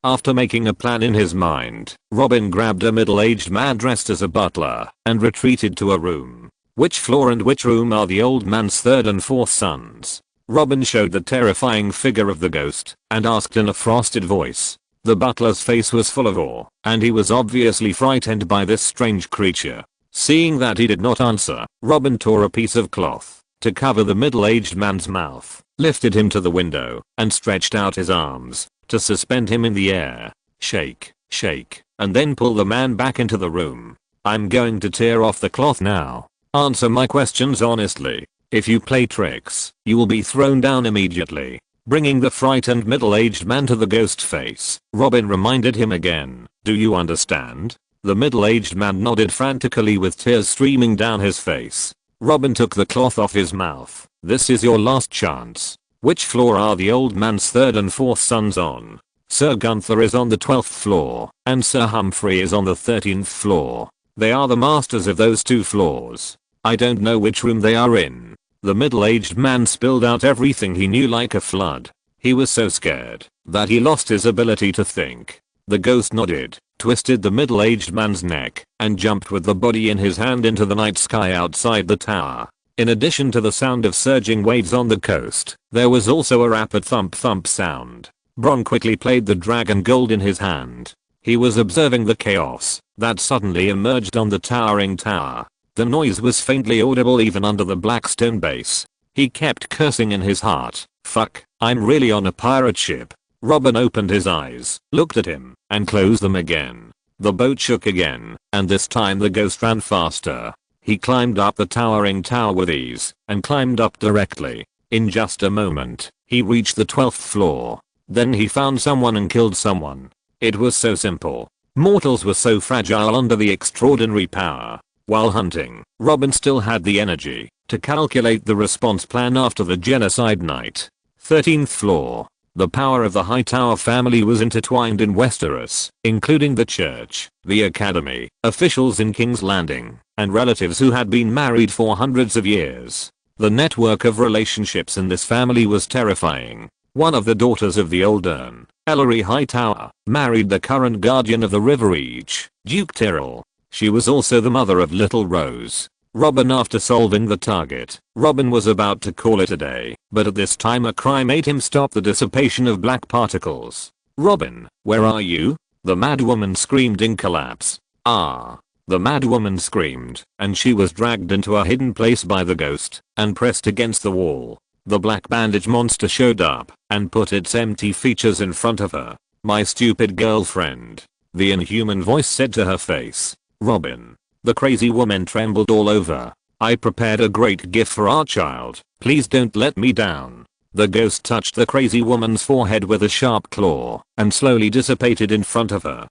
After making a plan in his mind, Robin grabbed a middle-aged man dressed as a butler, and retreated to a room. Which floor and which room are the old man's 3rd and 4th sons? Robin showed the terrifying figure of the ghost, and asked in a frosted voice. The butler's face was full of awe, and he was obviously frightened by this strange creature. Seeing that he did not answer, Robin tore a piece of cloth to cover the middle-aged man's mouth, lifted him to the window, and stretched out his arms to suspend him in the air. Shake, shake, and then pull the man back into the room. I'm going to tear off the cloth now. Answer my questions honestly. If you play tricks, you will be thrown down immediately. Bringing the frightened middle-aged man to the ghost face, Robin reminded him again. Do you understand? The middle-aged man nodded frantically with tears streaming down his face. Robin took the cloth off his mouth. This is your last chance. Which floor are the old man's 3rd and 4th sons on? Sir Gunther is on the 12th floor, and Sir Humphrey is on the 13th floor. They are the masters of those 2 floors. I don't know which room they are in. The middle-aged man spilled out everything he knew like a flood. He was so scared that he lost his ability to think. The ghost nodded, twisted the middle-aged man's neck, and jumped with the body in his hand into the night sky outside the tower. In addition to the sound of surging waves on the coast, there was also a rapid thump thump sound. Bronn quickly played the dragon gold in his hand. He was observing the chaos that suddenly emerged on the towering tower. The noise was faintly audible even under the black stone base. He kept cursing in his heart. Fuck, I'm really on a pirate ship. Robin opened his eyes, looked at him, and closed them again. The boat shook again, and this time the ghost ran faster. He climbed up the towering tower with ease, and climbed up directly. In just a moment, he reached the 12th floor. Then he found someone and killed someone. It was so simple. Mortals were so fragile under the extraordinary power. While hunting, Robin still had the energy to calculate the response plan after the genocide night. 13th floor. The power of the Hightower family was intertwined in Westeros, including the church, the academy, officials in King's Landing, and relatives who had been married for hundreds of years. The network of relationships in this family was terrifying. One of the daughters of the old Earn, Ellery Hightower, married the current guardian of the River Reach, Duke Tyrell. She was also the mother of little Rose. Robin after solving the target, Robin was about to call it a day, but at this time a cry made him stop the dissipation of black particles. Robin, where are you? The madwoman screamed in collapse. Ah! The madwoman screamed, and she was dragged into a hidden place by the ghost, and pressed against the wall. The black bandage monster showed up, and put its empty features in front of her. My stupid girlfriend. The inhuman voice said to her face. Robin. The crazy woman trembled all over. I prepared a great gift for our child. Please don't let me down. The ghost touched the crazy woman's forehead with a sharp claw and slowly dissipated in front of her.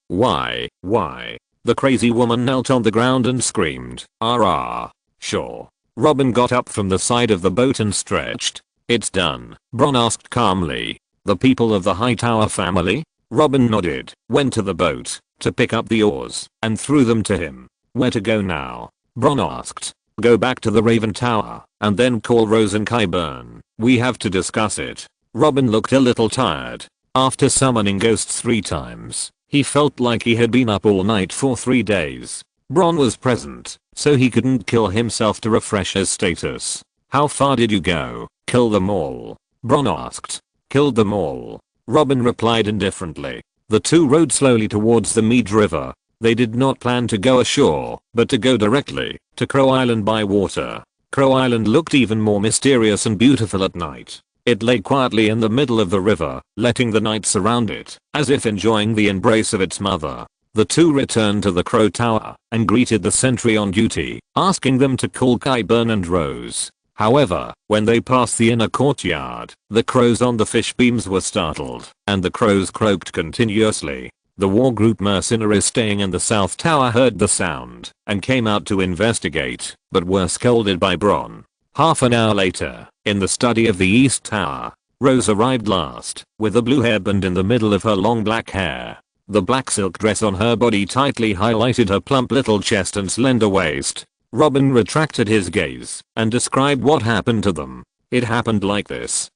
Why? The crazy woman knelt on the ground and screamed, "Ah, sure." Robin got up from the side of the boat and stretched. "It's done," Bron asked calmly. "The people of the Hightower family?" Robin nodded, went to the boat to pick up the oars and threw them to him. "Where to go now?" Bron asked. "Go back to the Raven Tower and then call Rose and Qyburn. We have to discuss it." Robin looked a little tired. After summoning ghosts 3 times, he felt like he had been up all night for 3 days. Bron was present, so he couldn't kill himself to refresh his status. "How far did you go?" "Kill them all," Bron asked. "Killed them all," Robin replied indifferently. The two rowed slowly towards the Mead River. They did not plan to go ashore, but to go directly to Crow Island by water. Crow Island looked even more mysterious and beautiful at night. It lay quietly in the middle of the river, letting the night surround it, as if enjoying the embrace of its mother. The two returned to the Crow Tower and greeted the sentry on duty, asking them to call Qyburn and Rose. However, when they passed the inner courtyard, the crows on the fish beams were startled, and the crows croaked continuously. The war group mercenaries staying in the South Tower heard the sound and came out to investigate, but were scolded by Bron. Half an hour later, in the study of the East Tower, Rose arrived last, with a blue hairband in the middle of her long black hair. The black silk dress on her body tightly highlighted her plump little chest and slender waist. Robin retracted his gaze and described what happened to them. "It happened like this.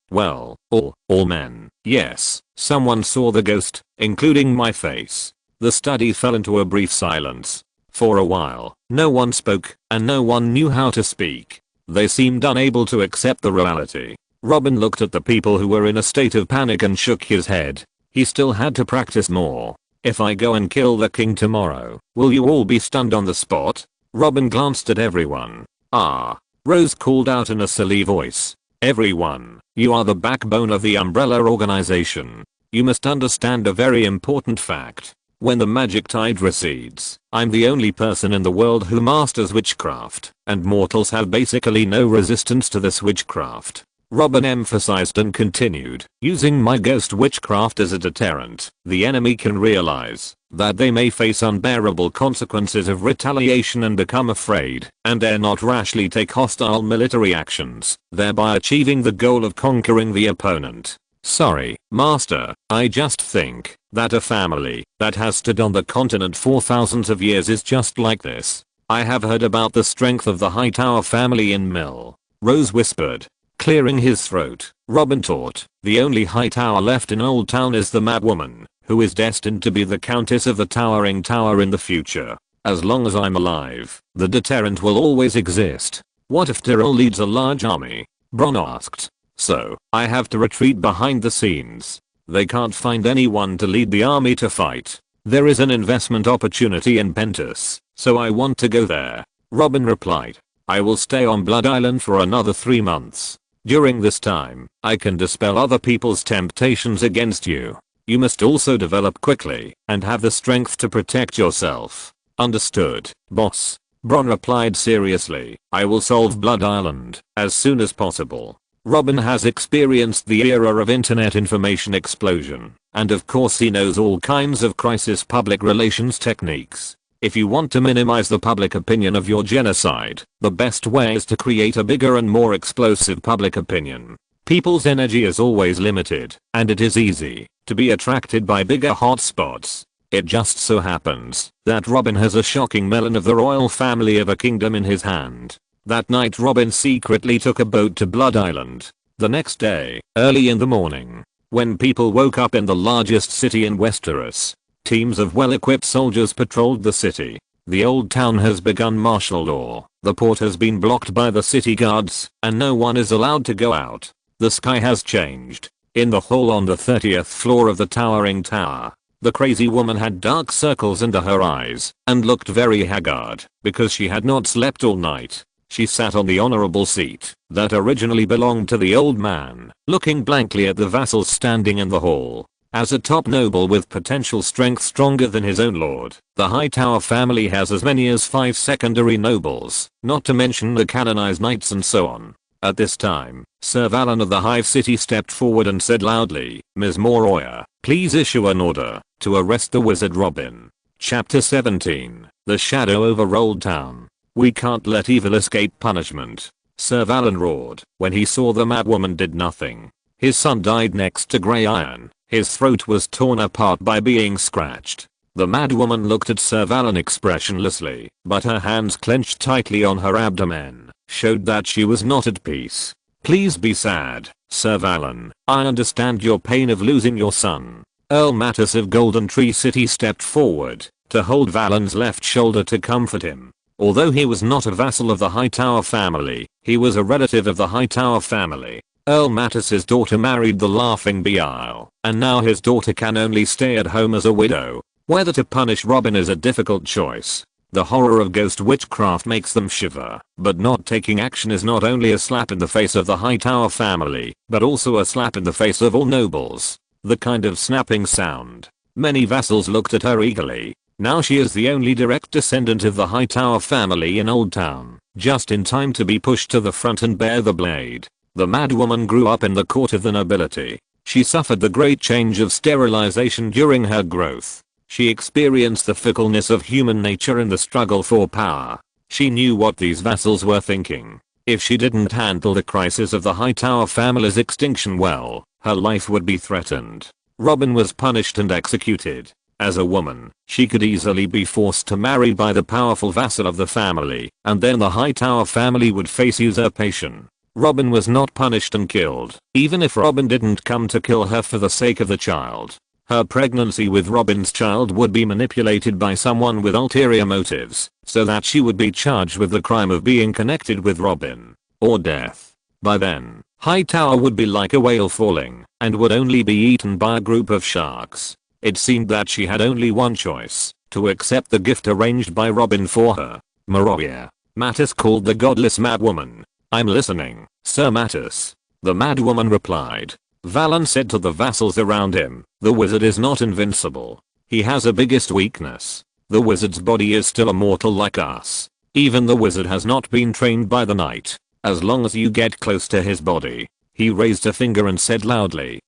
Well, all men. Yes, someone saw the ghost, including my face." The study fell into a brief silence. For a while, no one spoke, and no one knew how to speak. They seemed unable to accept the reality. Robin looked at the people who were in a state of panic and shook his head. He still had to practice more. "If I go and kill the king tomorrow, will you all be stunned on the spot?" Robin glanced at everyone. "Ah," Rose called out in a silly voice. "Everyone, you are the backbone of the Umbrella organization. You must understand a very important fact. When the magic tide recedes, I'm the only person in the world who masters witchcraft, and mortals have basically no resistance to this witchcraft." Robin emphasized and continued, "Using my ghost witchcraft as a deterrent, the enemy can realize that they may face unbearable consequences of retaliation and become afraid, and dare not rashly take hostile military actions, thereby achieving the goal of conquering the opponent. Sorry, Master, I just think that a family that has stood on the continent for thousands of years is just like this. I have heard about the strength of the Hightower family in Mill," Rose whispered. Clearing his throat, Robin thought, "The only Hightower left in Old Town is the Mad Woman, who is destined to be the Countess of the Towering Tower in the future. As long as I'm alive, the deterrent will always exist." "What if Tyrell leads a large army?" Bron asked. "So, I have to retreat behind the scenes. They can't find anyone to lead the army to fight. There is an investment opportunity in Pentus, so I want to go there," Robin replied. "I will stay on Blood Island for another 3 months. During this time, I can dispel other people's temptations against you. You must also develop quickly and have the strength to protect yourself." "Understood, boss," Bron replied seriously. "I will solve Blood Island as soon as possible." Robin has experienced the era of internet information explosion, and of course he knows all kinds of crisis public relations techniques. If you want to minimize the public opinion of your genocide, the best way is to create a bigger and more explosive public opinion. People's energy is always limited, and it is easy to be attracted by bigger hotspots. It just so happens that Robin has a shocking melon of the royal family of a kingdom in his hand. That night Robin secretly took a boat to Blood Island. The next day, early in the morning, when people woke up in the largest city in Westeros, teams of well-equipped soldiers patrolled the city. The Old Town has begun martial law. The port has been blocked by the city guards, and no one is allowed to go out. The sky has changed. In the hall on the 30th floor of the towering tower, the crazy woman had dark circles under her eyes and looked very haggard because she had not slept all night. She sat on the honorable seat that originally belonged to the old man, looking blankly at the vassals standing in the hall. As a top noble with potential strength stronger than his own lord, the Hightower family has as many as 5 secondary nobles, not to mention the canonized knights and so on. At this time, Sir Valen of the Hive City stepped forward and said loudly, "Ms. Moroya, please issue an order to arrest the wizard Robin." Chapter 17. The Shadow over Old Town. "We can't let evil escape punishment," Sir Valen roared when he saw the madwoman did nothing. His son died next to Grey Iron. His throat was torn apart by being scratched. The madwoman looked at Sir Valen expressionlessly, but her hands clenched tightly on her abdomen showed that she was not at peace. "Please be sad, Sir Valen. I understand your pain of losing your son." Earl Mattis of Golden Tree City stepped forward to hold Valen's left shoulder to comfort him. Although he was not a vassal of the Hightower family, he was a relative of the Hightower family. Earl Mattis's daughter married the Laughing Beale, and now his daughter can only stay at home as a widow. Whether to punish Robin is a difficult choice. The horror of ghost witchcraft makes them shiver, but not taking action is not only a slap in the face of the Hightower family, but also a slap in the face of all nobles. The kind of snapping sound. Many vassals looked at her eagerly. Now she is the only direct descendant of the Hightower family in Old Town, just in time to be pushed to the front and bear the blade. The madwoman grew up in the court of the nobility. She suffered the great change of sterilization during her growth. She experienced the fickleness of human nature in the struggle for power. She knew what these vassals were thinking. If she didn't handle the crisis of the Hightower family's extinction well, her life would be threatened. Robin was punished and executed. As a woman, she could easily be forced to marry by the powerful vassal of the family, and then the Hightower family would face usurpation. Robin was not punished and killed, even if Robin didn't come to kill her for the sake of the child. Her pregnancy with Robin's child would be manipulated by someone with ulterior motives, so that she would be charged with the crime of being connected with Robin, or death. By then, Hightower would be like a whale falling, and would only be eaten by a group of sharks. It seemed that she had only one choice, to accept the gift arranged by Robin for her. "Moroya," Mattis called the godless madwoman. "I'm listening, Sir Mattis," the madwoman replied. Valen said to the vassals around him, "The wizard is not invincible. He has a biggest weakness. The wizard's body is still a mortal like us. Even the wizard has not been trained by the night. As long as you get close to his body." He raised a finger and said loudly,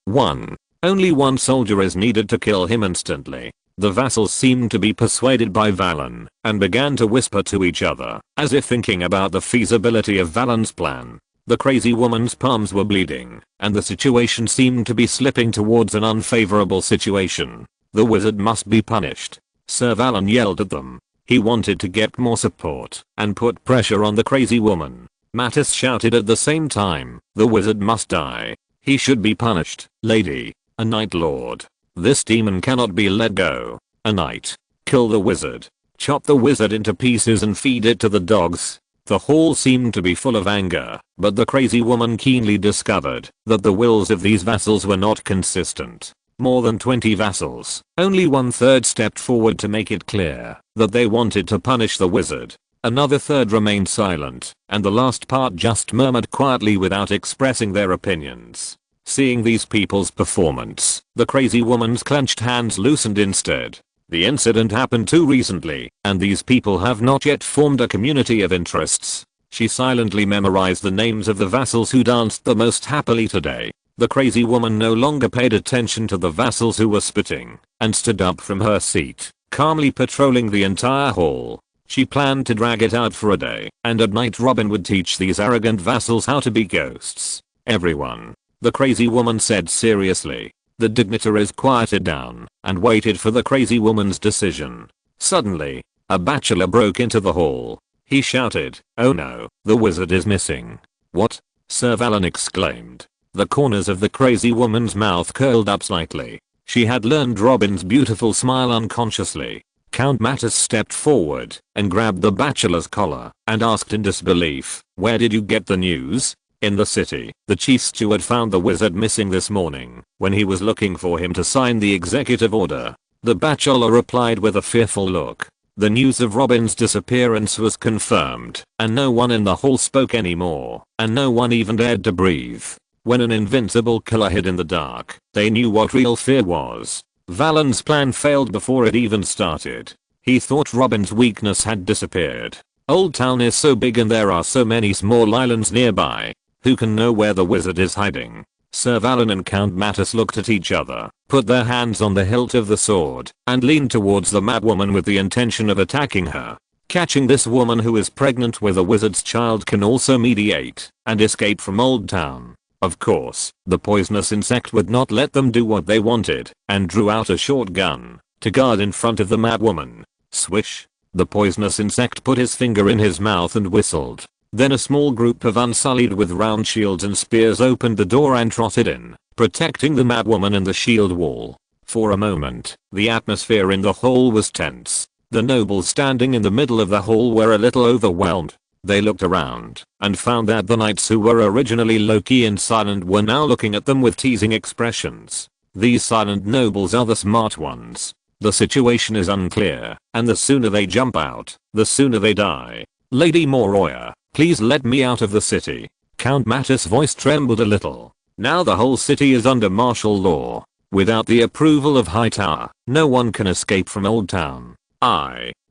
Only one soldier is needed to kill him instantly." The vassals seemed to be persuaded by Valen, and began to whisper to each other, as if thinking about the feasibility of Valen's plan. The crazy woman's palms were bleeding, and the situation seemed to be slipping towards an unfavorable situation. The wizard must be punished. Sir Valen yelled at them. He wanted to get more support and put pressure on the crazy woman. Mattis shouted at the same time, "The wizard must die. He should be punished, lady. A Night Lord. This demon cannot be let go. A knight. Kill the wizard. Chop the wizard into pieces and feed it to the dogs." The hall seemed to be full of anger, but the crazy woman keenly discovered that the wills of these vassals were not consistent. More than 20 vassals, only 1/3 stepped forward to make it clear that they wanted to punish the wizard. Another third remained silent, and the last part just murmured quietly without expressing their opinions. Seeing these people's performance, the crazy woman's clenched hands loosened instead. The incident happened too recently, and these people have not yet formed a community of interests. She silently memorized the names of the vassals who danced the most happily today. The crazy woman no longer paid attention to the vassals who were spitting, and stood up from her seat, calmly patrolling the entire hall. She planned to drag it out for a day, and at night Robin would teach these arrogant vassals how to be ghosts. "Everyone," the crazy woman said seriously. The dignitaries quieted down and waited for the crazy woman's decision. Suddenly, a bachelor broke into the hall. He shouted, "Oh no, the wizard is missing." "What?" Sir Valen exclaimed. The corners of the crazy woman's mouth curled up slightly. She had learned Robin's beautiful smile unconsciously. Count Mattis stepped forward and grabbed the bachelor's collar and asked in disbelief, "Where did you get the news?" "In the city. The chief steward found the wizard missing this morning when he was looking for him to sign the executive order," the bachelor replied with a fearful look. The news of Robin's disappearance was confirmed, and no one in the hall spoke anymore, and no one even dared to breathe. When an invincible killer hid in the dark, they knew what real fear was. Valen's plan failed before it even started. He thought Robin's weakness had disappeared. Old Town is so big and there are so many small islands nearby. Who can know where the wizard is hiding? Sir Valen and Count Mattis looked at each other, put their hands on the hilt of the sword, and leaned towards the madwoman with the intention of attacking her. Catching this woman who is pregnant with a wizard's child can also mediate and escape from Old Town. Of course, the poisonous insect would not let them do what they wanted, and drew out a short gun to guard in front of the madwoman. Swish. The poisonous insect put his finger in his mouth and whistled. Then a small group of Unsullied with round shields and spears opened the door and trotted in, protecting the madwoman and the shield wall. For a moment, the atmosphere in the hall was tense. The nobles standing in the middle of the hall were a little overwhelmed. They looked around and found that the knights who were originally low-key and silent were now looking at them with teasing expressions. These silent nobles are the smart ones. The situation is unclear, and the sooner they jump out, the sooner they die. Lady Moroya, please let me out of the city. Count Mattis' voice trembled a little. Now the whole city is under martial law. Without the approval of Hightower, no one can escape from Old Town.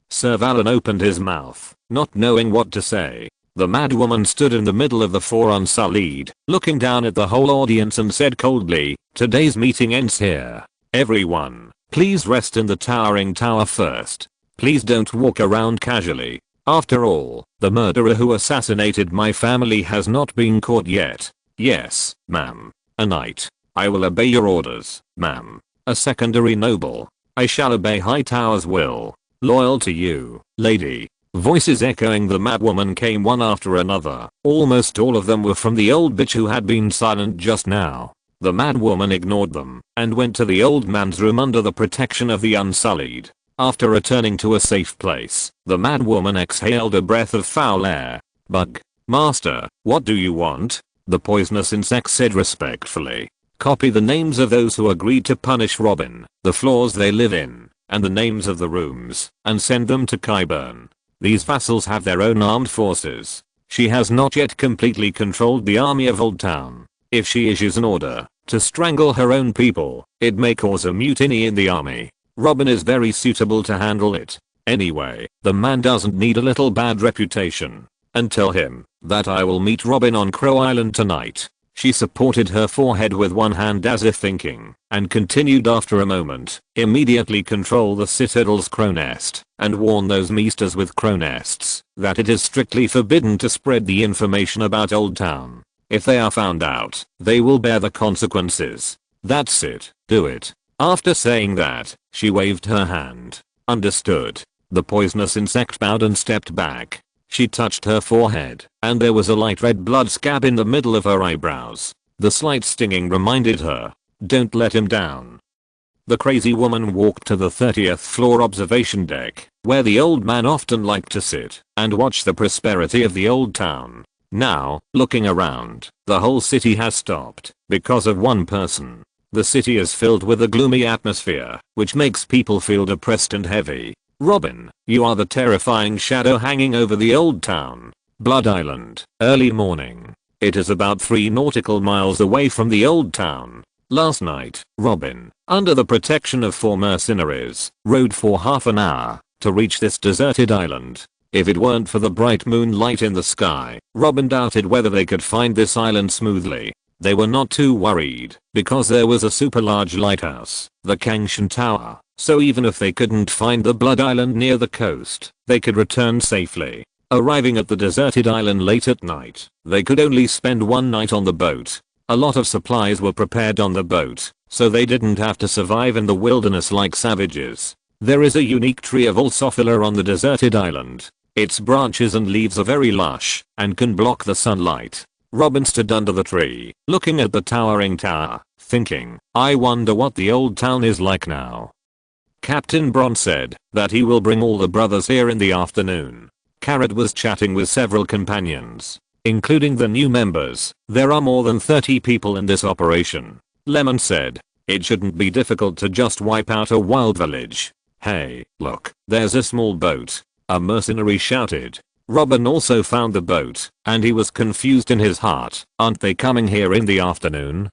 Sir Valen opened his mouth, not knowing what to say. The madwoman stood in the middle of the four Unsullied, looking down at the whole audience and said coldly, "Today's meeting ends here. Everyone, please rest in the towering tower first. Please don't walk around casually. After all, the murderer who assassinated my family has not been caught yet." "Yes, ma'am." A knight. "I will obey your orders, ma'am." A secondary noble. "I shall obey Hightower's will. Loyal to you, lady." Voices echoing the madwoman came one after another. Almost all of them were from the old bitch who had been silent just now. The madwoman ignored them and went to the old man's room under the protection of the Unsullied. After returning to a safe place, the madwoman exhaled a breath of foul air. "Bug. Master, what do you want?" The poisonous insect said respectfully. "Copy the names of those who agreed to punish Robin, the floors they live in, and the names of the rooms, and send them to Kyburn. These vassals have their own armed forces. She has not yet completely controlled the army of Old Town. If she issues an order to strangle her own people, it may cause a mutiny in the army. Robin is very suitable to handle it. Anyway, the man doesn't need a little bad reputation. And tell him that I will meet Robin on Crow Island tonight." She supported her forehead with one hand as if thinking, and continued after a moment. "Immediately control the Citadel's crow nest, and warn those meesters with crow nests that it is strictly forbidden to spread the information about Old Town. If they are found out, they will bear the consequences. That's it, do it." After saying that, she waved her hand. "Understood." The poisonous insect bowed and stepped back. She touched her forehead, and there was a light red blood scab in the middle of her eyebrows. The slight stinging reminded her, "Don't let him down." The crazy woman walked to the 30th floor observation deck, where the old man often liked to sit and watch the prosperity of the Old Town. Now, looking around, the whole city has stopped because of one person. The city is filled with a gloomy atmosphere, which makes people feel depressed and heavy. "Robin, you are the terrifying shadow hanging over the Old Town. Blood Island, early morning. It is about 3 nautical miles away from the Old Town. Last night, Robin, under the protection of 4 mercenaries, rode for half an hour to reach this deserted island. If it weren't for the bright moonlight in the sky, Robin doubted whether they could find this island smoothly. They were not too worried because there was a super large lighthouse, the Kangshan Tower, so even if they couldn't find the Blood Island near the coast, they could return safely. Arriving at the deserted island late at night, they could only spend one night on the boat. A lot of supplies were prepared on the boat, so they didn't have to survive in the wilderness like savages. There is a unique tree of Alsophila on the deserted island. Its branches and leaves are very lush and can block the sunlight. Robin stood under the tree, looking at the towering tower, thinking, "I wonder what the Old Town is like now." Captain Bron said that he will bring all the brothers here in the afternoon. Carrot was chatting with several companions, including the new members. "There are more than 30 people in this operation." Lemon said, "It shouldn't be difficult to just wipe out a wild village." "Hey, look, there's a small boat," a mercenary shouted. Robin also found the boat, and he was confused in his heart. "Aren't they coming here in the afternoon?"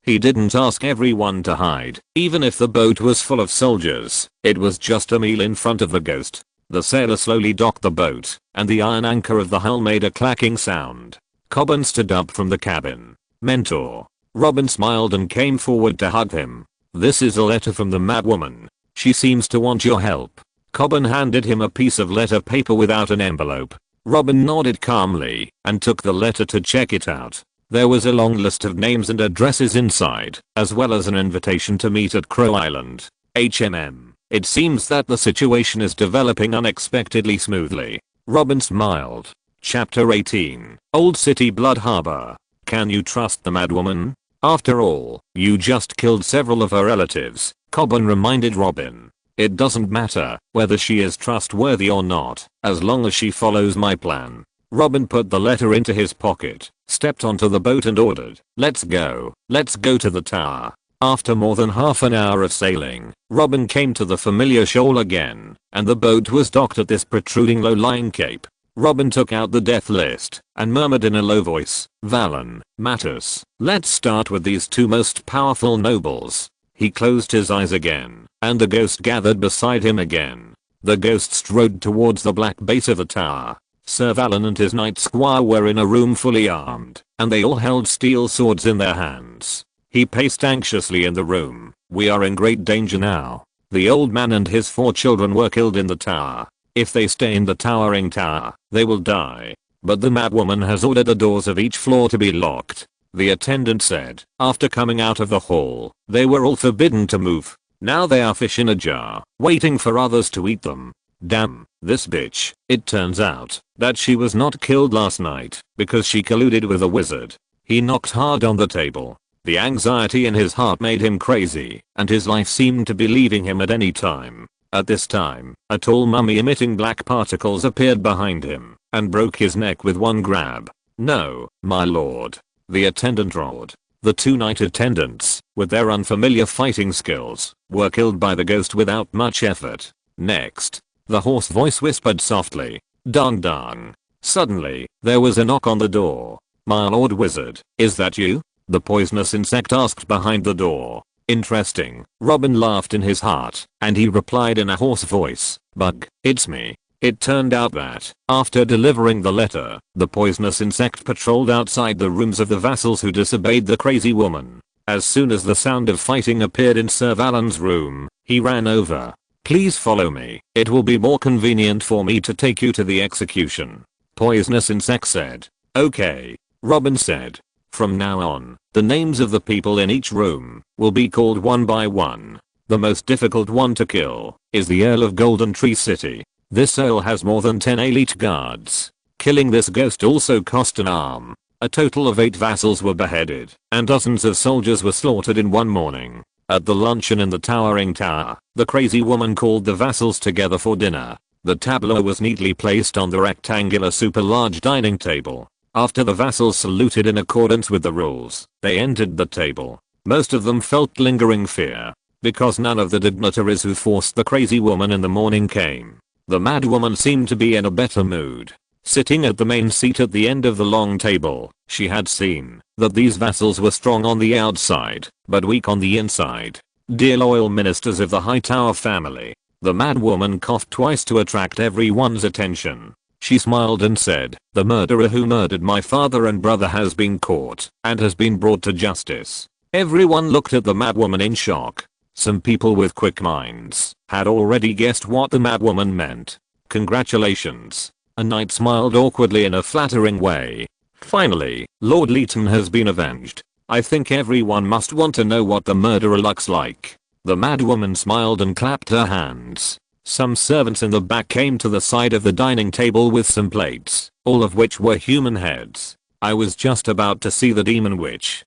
He didn't ask everyone to hide, even if the boat was full of soldiers. It was just a meal in front of the ghost. The sailor slowly docked the boat, and the iron anchor of the hull made a clacking sound. Cobbin stood up from the cabin. Mentor. Robin smiled and came forward to hug him. This is a letter from the madwoman. She seems to want your help. Cobbin handed him a piece of letter paper without an envelope. Robin nodded calmly and took the letter to check it out. There was a long list of names and addresses inside, as well as an invitation to meet at Crow Island. It seems that the situation is developing unexpectedly smoothly. Robin smiled. Chapter 18. Old City Blood Harbor. Can you trust the madwoman? After all, you just killed several of her relatives, Cobbin reminded Robin. It doesn't matter whether she is trustworthy or not, as long as she follows my plan. Robin put the letter into his pocket, stepped onto the boat and ordered, let's go to the tower. After more than half an hour of sailing, Robin came to the familiar shoal again, and the boat was docked at this protruding low-lying cape. Robin took out the death list and murmured in a low voice, Valen, Mattis, let's start with these two most powerful nobles. He closed his eyes again, and the ghost gathered beside him again. The ghost strode towards the black base of the tower. Sir Valen and his knight squire were in a room fully armed, and they all held steel swords in their hands. He paced anxiously in the room. We are in great danger now. The old man and his 4 children were killed in the tower. If they stay in the towering tower, they will die. But the madwoman has ordered the doors of each floor to be locked. The attendant said, after coming out of the hall, they were all forbidden to move. Now they are fish in a jar, waiting for others to eat them. Damn, this bitch. It turns out that she was not killed last night because she colluded with a wizard. He knocked hard on the table. The anxiety in his heart made him crazy, and his life seemed to be leaving him at any time. At this time, a tall mummy emitting black particles appeared behind him and broke his neck with one grab. No, my lord. The attendant roared. The 2 knight attendants, with their unfamiliar fighting skills, were killed by the ghost without much effort. Next, the hoarse voice whispered softly, Dang dang. Suddenly, there was a knock on the door. My lord wizard, is that you? The poisonous insect asked behind the door. Interesting. Robin laughed in his heart, and he replied in a hoarse voice, Bug, it's me. It turned out that, after delivering the letter, the poisonous insect patrolled outside the rooms of the vassals who disobeyed the crazy woman. As soon as the sound of fighting appeared in Sir Valen's room, he ran over. Please follow me. It will be more convenient for me to take you to the execution. Poisonous insect said. Okay. Robin said. From now on, the names of the people in each room will be called one by one. The most difficult one to kill is the Earl of Golden Tree City. This earl has more than 10 elite guards. Killing this ghost also cost an arm. A total of 8 vassals were beheaded, and dozens of soldiers were slaughtered in one morning. At the luncheon in the towering tower, the crazy woman called the vassals together for dinner. The tableau was neatly placed on the rectangular super large dining table. After the vassals saluted in accordance with the rules, they entered the table. Most of them felt lingering fear, because none of the dignitaries who forced the crazy woman in the morning came. The mad woman seemed to be in a better mood. Sitting at the main seat at the end of the long table, she had seen that these vassals were strong on the outside, but weak on the inside. Dear loyal ministers of the Hightower family. The mad woman coughed twice to attract everyone's attention. She smiled and said, the murderer who murdered my father and brother has been caught and has been brought to justice. Everyone looked at the madwoman in shock. Some people with quick minds had already guessed what the madwoman meant. Congratulations. A knight smiled awkwardly in a flattering way. Finally, Lord Leighton has been avenged. I think everyone must want to know what the murderer looks like. The madwoman smiled and clapped her hands. Some servants in the back came to the side of the dining table with some plates, all of which were human heads. I was just about to see the demon witch.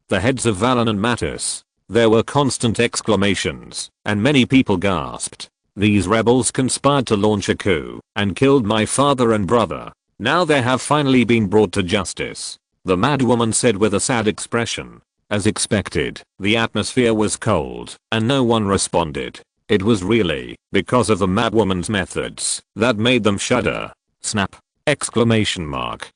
The heads of Valen and Mattis. There were constant exclamations, and many people gasped. These rebels conspired to launch a coup and killed my father and brother. Now they have finally been brought to justice. The madwoman said with a sad expression. As expected, the atmosphere was cold, and no one responded. It was really because of the madwoman's methods that made them shudder. Snap! Exclamation mark.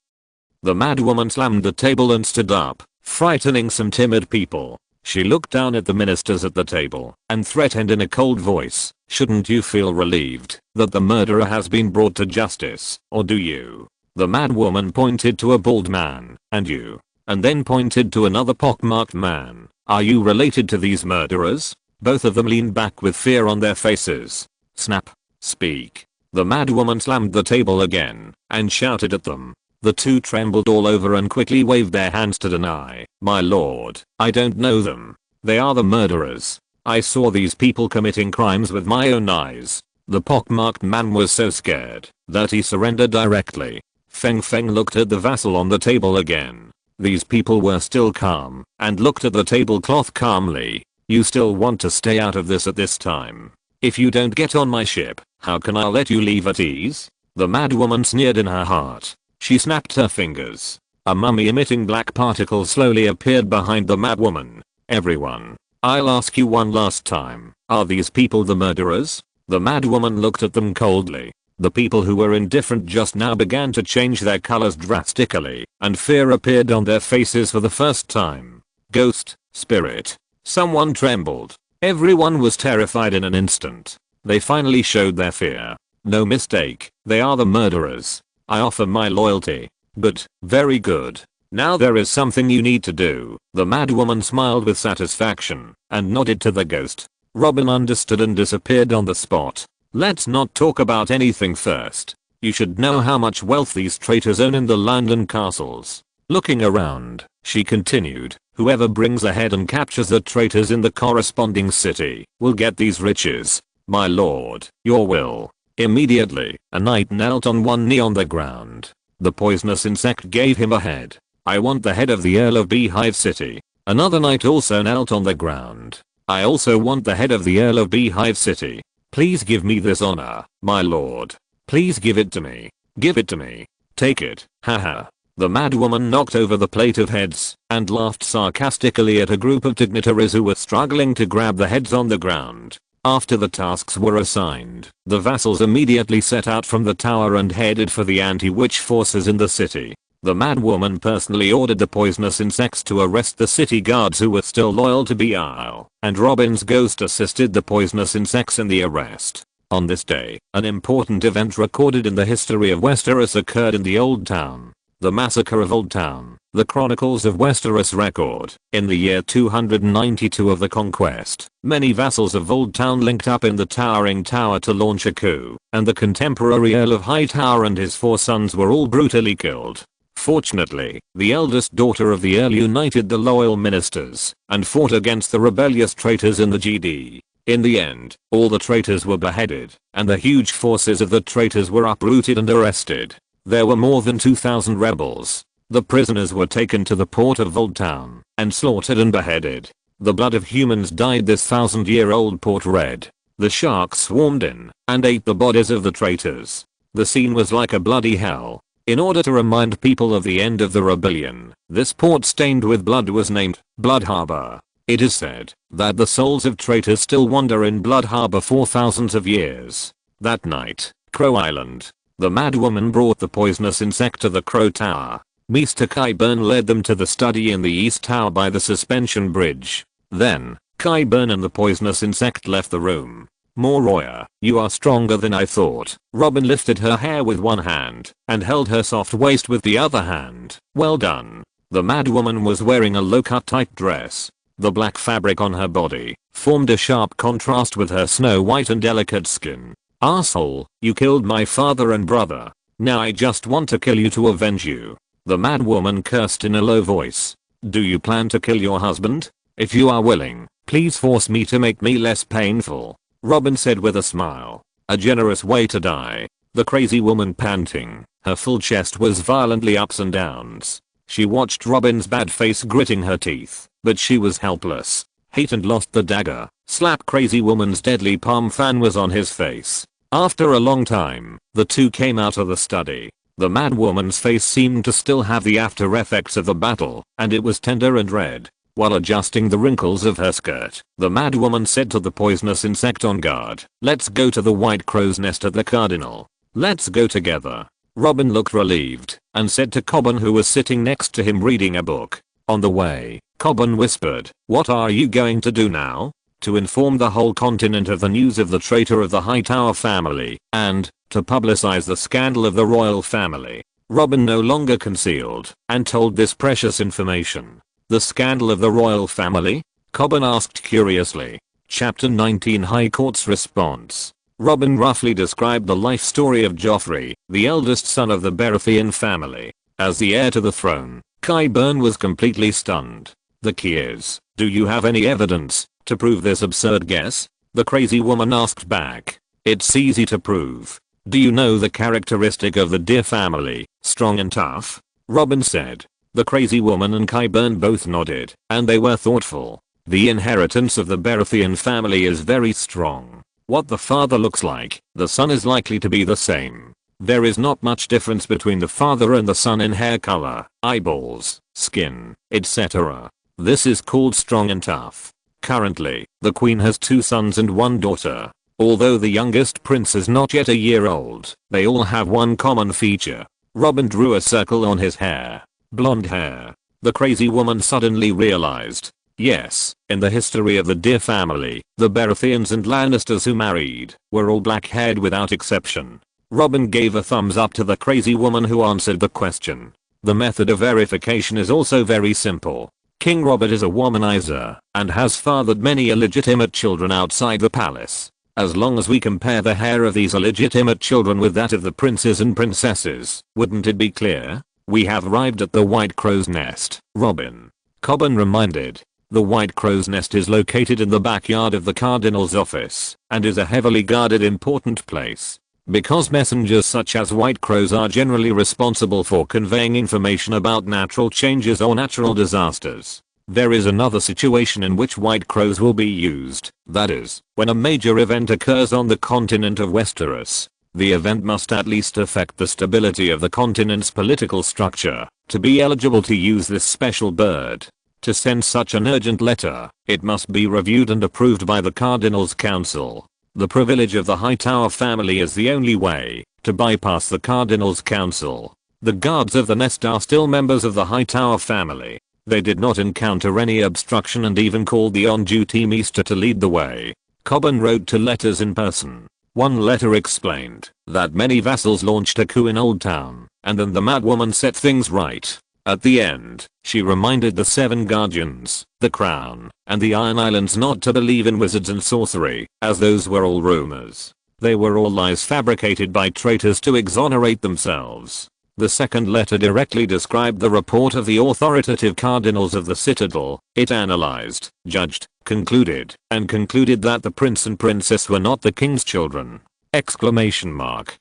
The madwoman slammed the table and stood up, frightening some timid people. She looked down at the ministers at the table and threatened in a cold voice, shouldn't you feel relieved that the murderer has been brought to justice, or do you? The mad woman pointed to a bald man. And you. And then pointed to another pockmarked man. Are you related to these murderers? Both of them leaned back with fear on their faces. Snap. Speak. The mad woman slammed the table again and shouted at them. The two trembled all over and quickly waved their hands to deny. My lord, I don't know them. They are the murderers. I saw these people committing crimes with my own eyes. The pockmarked man was so scared that he surrendered directly. Feng Feng looked at the vassal on the table again. These people were still calm and looked at the tablecloth calmly. You still want to stay out of this at this time? If you don't get on my ship, how can I let you leave at ease? The mad woman sneered in her heart. She snapped her fingers. A mummy emitting black particles slowly appeared behind the mad woman. Everyone, I'll ask you one last time. Are these people the murderers? The mad woman looked at them coldly. The people who were indifferent just now began to change their colors drastically, and fear appeared on their faces for the first time. Ghost, spirit. Someone trembled. Everyone was terrified in an instant. They finally showed their fear. No mistake, they are the murderers. I offer my loyalty. Good, very good. Now there is something you need to do. The mad woman smiled with satisfaction and nodded to the ghost. Robin understood and disappeared on the spot. Let's not talk about anything first. You should know how much wealth these traitors own in the London castles. Looking around, she continued, whoever brings ahead and captures the traitors in the corresponding city will get these riches. My lord, your will. Immediately, a knight knelt on one knee on the ground. The poisonous insect gave him a head. I want the head of the Earl of Beehive City. Another knight also knelt on the ground. I also want the head of the Earl of Beehive City. Please give me this honor, my lord. Please give it to me. Give it to me. Take it, haha. The mad woman knocked over the plate of heads and laughed sarcastically at a group of dignitaries who were struggling to grab the heads on the ground. After the tasks were assigned, the vassals immediately set out from the tower and headed for the anti-witch forces in the city. The mad woman personally ordered the poisonous insects to arrest the city guards who were still loyal to Beale, and Robin's ghost assisted the poisonous insects in the arrest. On this day, an important event recorded in the history of Westeros occurred in the Old Town. The Massacre of Old Town, the Chronicles of Westeros record. In the year 292 of the Conquest, many vassals of Old Town linked up in the towering tower to launch a coup, and the contemporary Earl of Hightower and his 4 sons were all brutally killed. Fortunately, the eldest daughter of the Earl united the loyal ministers and fought against the rebellious traitors in the GD. In the end, all the traitors were beheaded, and the huge forces of the traitors were uprooted and arrested. There were more than 2,000 rebels. The prisoners were taken to the port of Old Town and slaughtered and beheaded. The blood of humans dyed this 1,000-year-old port red. The sharks swarmed in and ate the bodies of the traitors. The scene was like a bloody hell. In order to remind people of the end of the rebellion, this port stained with blood was named Blood Harbor. It is said that the souls of traitors still wander in Blood Harbor for thousands of years. That night, Crow Island. The mad woman brought the poisonous insect to the Crow Tower. Mr. Qyburn led them to the study in the East Tower by the suspension bridge. Then, Qyburn and the poisonous insect left the room. Moroya, you are stronger than I thought. Robin lifted her hair with one hand and held her soft waist with the other hand. Well done. The mad woman was wearing a low-cut tight dress. The black fabric on her body formed a sharp contrast with her snow-white and delicate skin. Asshole, you killed my father and brother. Now I just want to kill you to avenge you. The mad woman cursed in a low voice. Do you plan to kill your husband? If you are willing, please force me to make me less painful. Robin said with a smile. A generous way to die. The crazy woman panting. Her full chest was violently ups and downs. She watched Robin's bad face gritting her teeth, but she was helpless. Hate and lost the dagger. Slap crazy woman's deadly palm fan was on his face. After a long time, the two came out of the study. The mad woman's face seemed to still have the after effects of the battle, and it was tender and red. While adjusting the wrinkles of her skirt, the mad woman said to the poisonous insect on guard, let's go to the White Crow's nest at the Cardinal. Let's go together. Robin looked relieved and said to Cobbin, who was sitting next to him reading a book. On the way, Cobbin whispered, what are you going to do now? To inform the whole continent of the news of the traitor of the Hightower family, and to publicize the scandal of the royal family. Robin no longer concealed and told this precious information. The scandal of the royal family? Cobbin asked curiously. Chapter 19 High Court's response. Robin roughly described the life story of Joffrey, the eldest son of the Baratheon family. As the heir to the throne, Qyburn was completely stunned. The key is, do you have any evidence to prove this absurd guess? The crazy woman asked back. It's easy to prove. Do you know the characteristic of the deer family, strong and tough? Robin said. The crazy woman and Qyburn both nodded, and they were thoughtful. The inheritance of the Baratheon family is very strong. What the father looks like, the son is likely to be the same. There is not much difference between the father and the son in hair color, eyeballs, skin, etc. This is called strong and tough. Currently, the queen has 2 sons and 1 daughter. Although the youngest prince is not yet a year old, they all have one common feature. Robin drew a circle on his hair. Blonde hair. The crazy woman suddenly realized. Yes, in the history of the Deer family, the Baratheons and Lannisters who married were all black-haired without exception. Robin gave a thumbs up to the crazy woman who answered the question. The method of verification is also very simple. King Robert is a womanizer and has fathered many illegitimate children outside the palace. As long as we compare the hair of these illegitimate children with that of the princes and princesses, wouldn't it be clear? We have arrived at the White Crow's Nest, Robin. Cobbin reminded. The White Crow's Nest is located in the backyard of the Cardinal's office and is a heavily guarded important place. Because messengers such as White Crows are generally responsible for conveying information about natural changes or natural disasters. There is another situation in which White Crows will be used, that is, when a major event occurs on the continent of Westeros. The event must at least affect the stability of the continent's political structure to be eligible to use this special bird. To send such an urgent letter, it must be reviewed and approved by the Cardinal's Council. The privilege of the Hightower family is the only way to bypass the Cardinal's Council. The guards of the nest are still members of the Hightower family. They did not encounter any obstruction and even called the on-duty Maester to lead the way. Cobbin wrote 2 letters in person. One letter explained that many vassals launched a coup in Old Town, and then the madwoman set things right. At the end, she reminded the 7 guardians, the crown, and the Iron Islands not to believe in wizards and sorcery, as those were all rumors. They were all lies fabricated by traitors to exonerate themselves. The second letter directly described the report of the authoritative cardinals of the Citadel. It analyzed, judged, concluded that the prince and princess were not the king's children. Exclamation mark.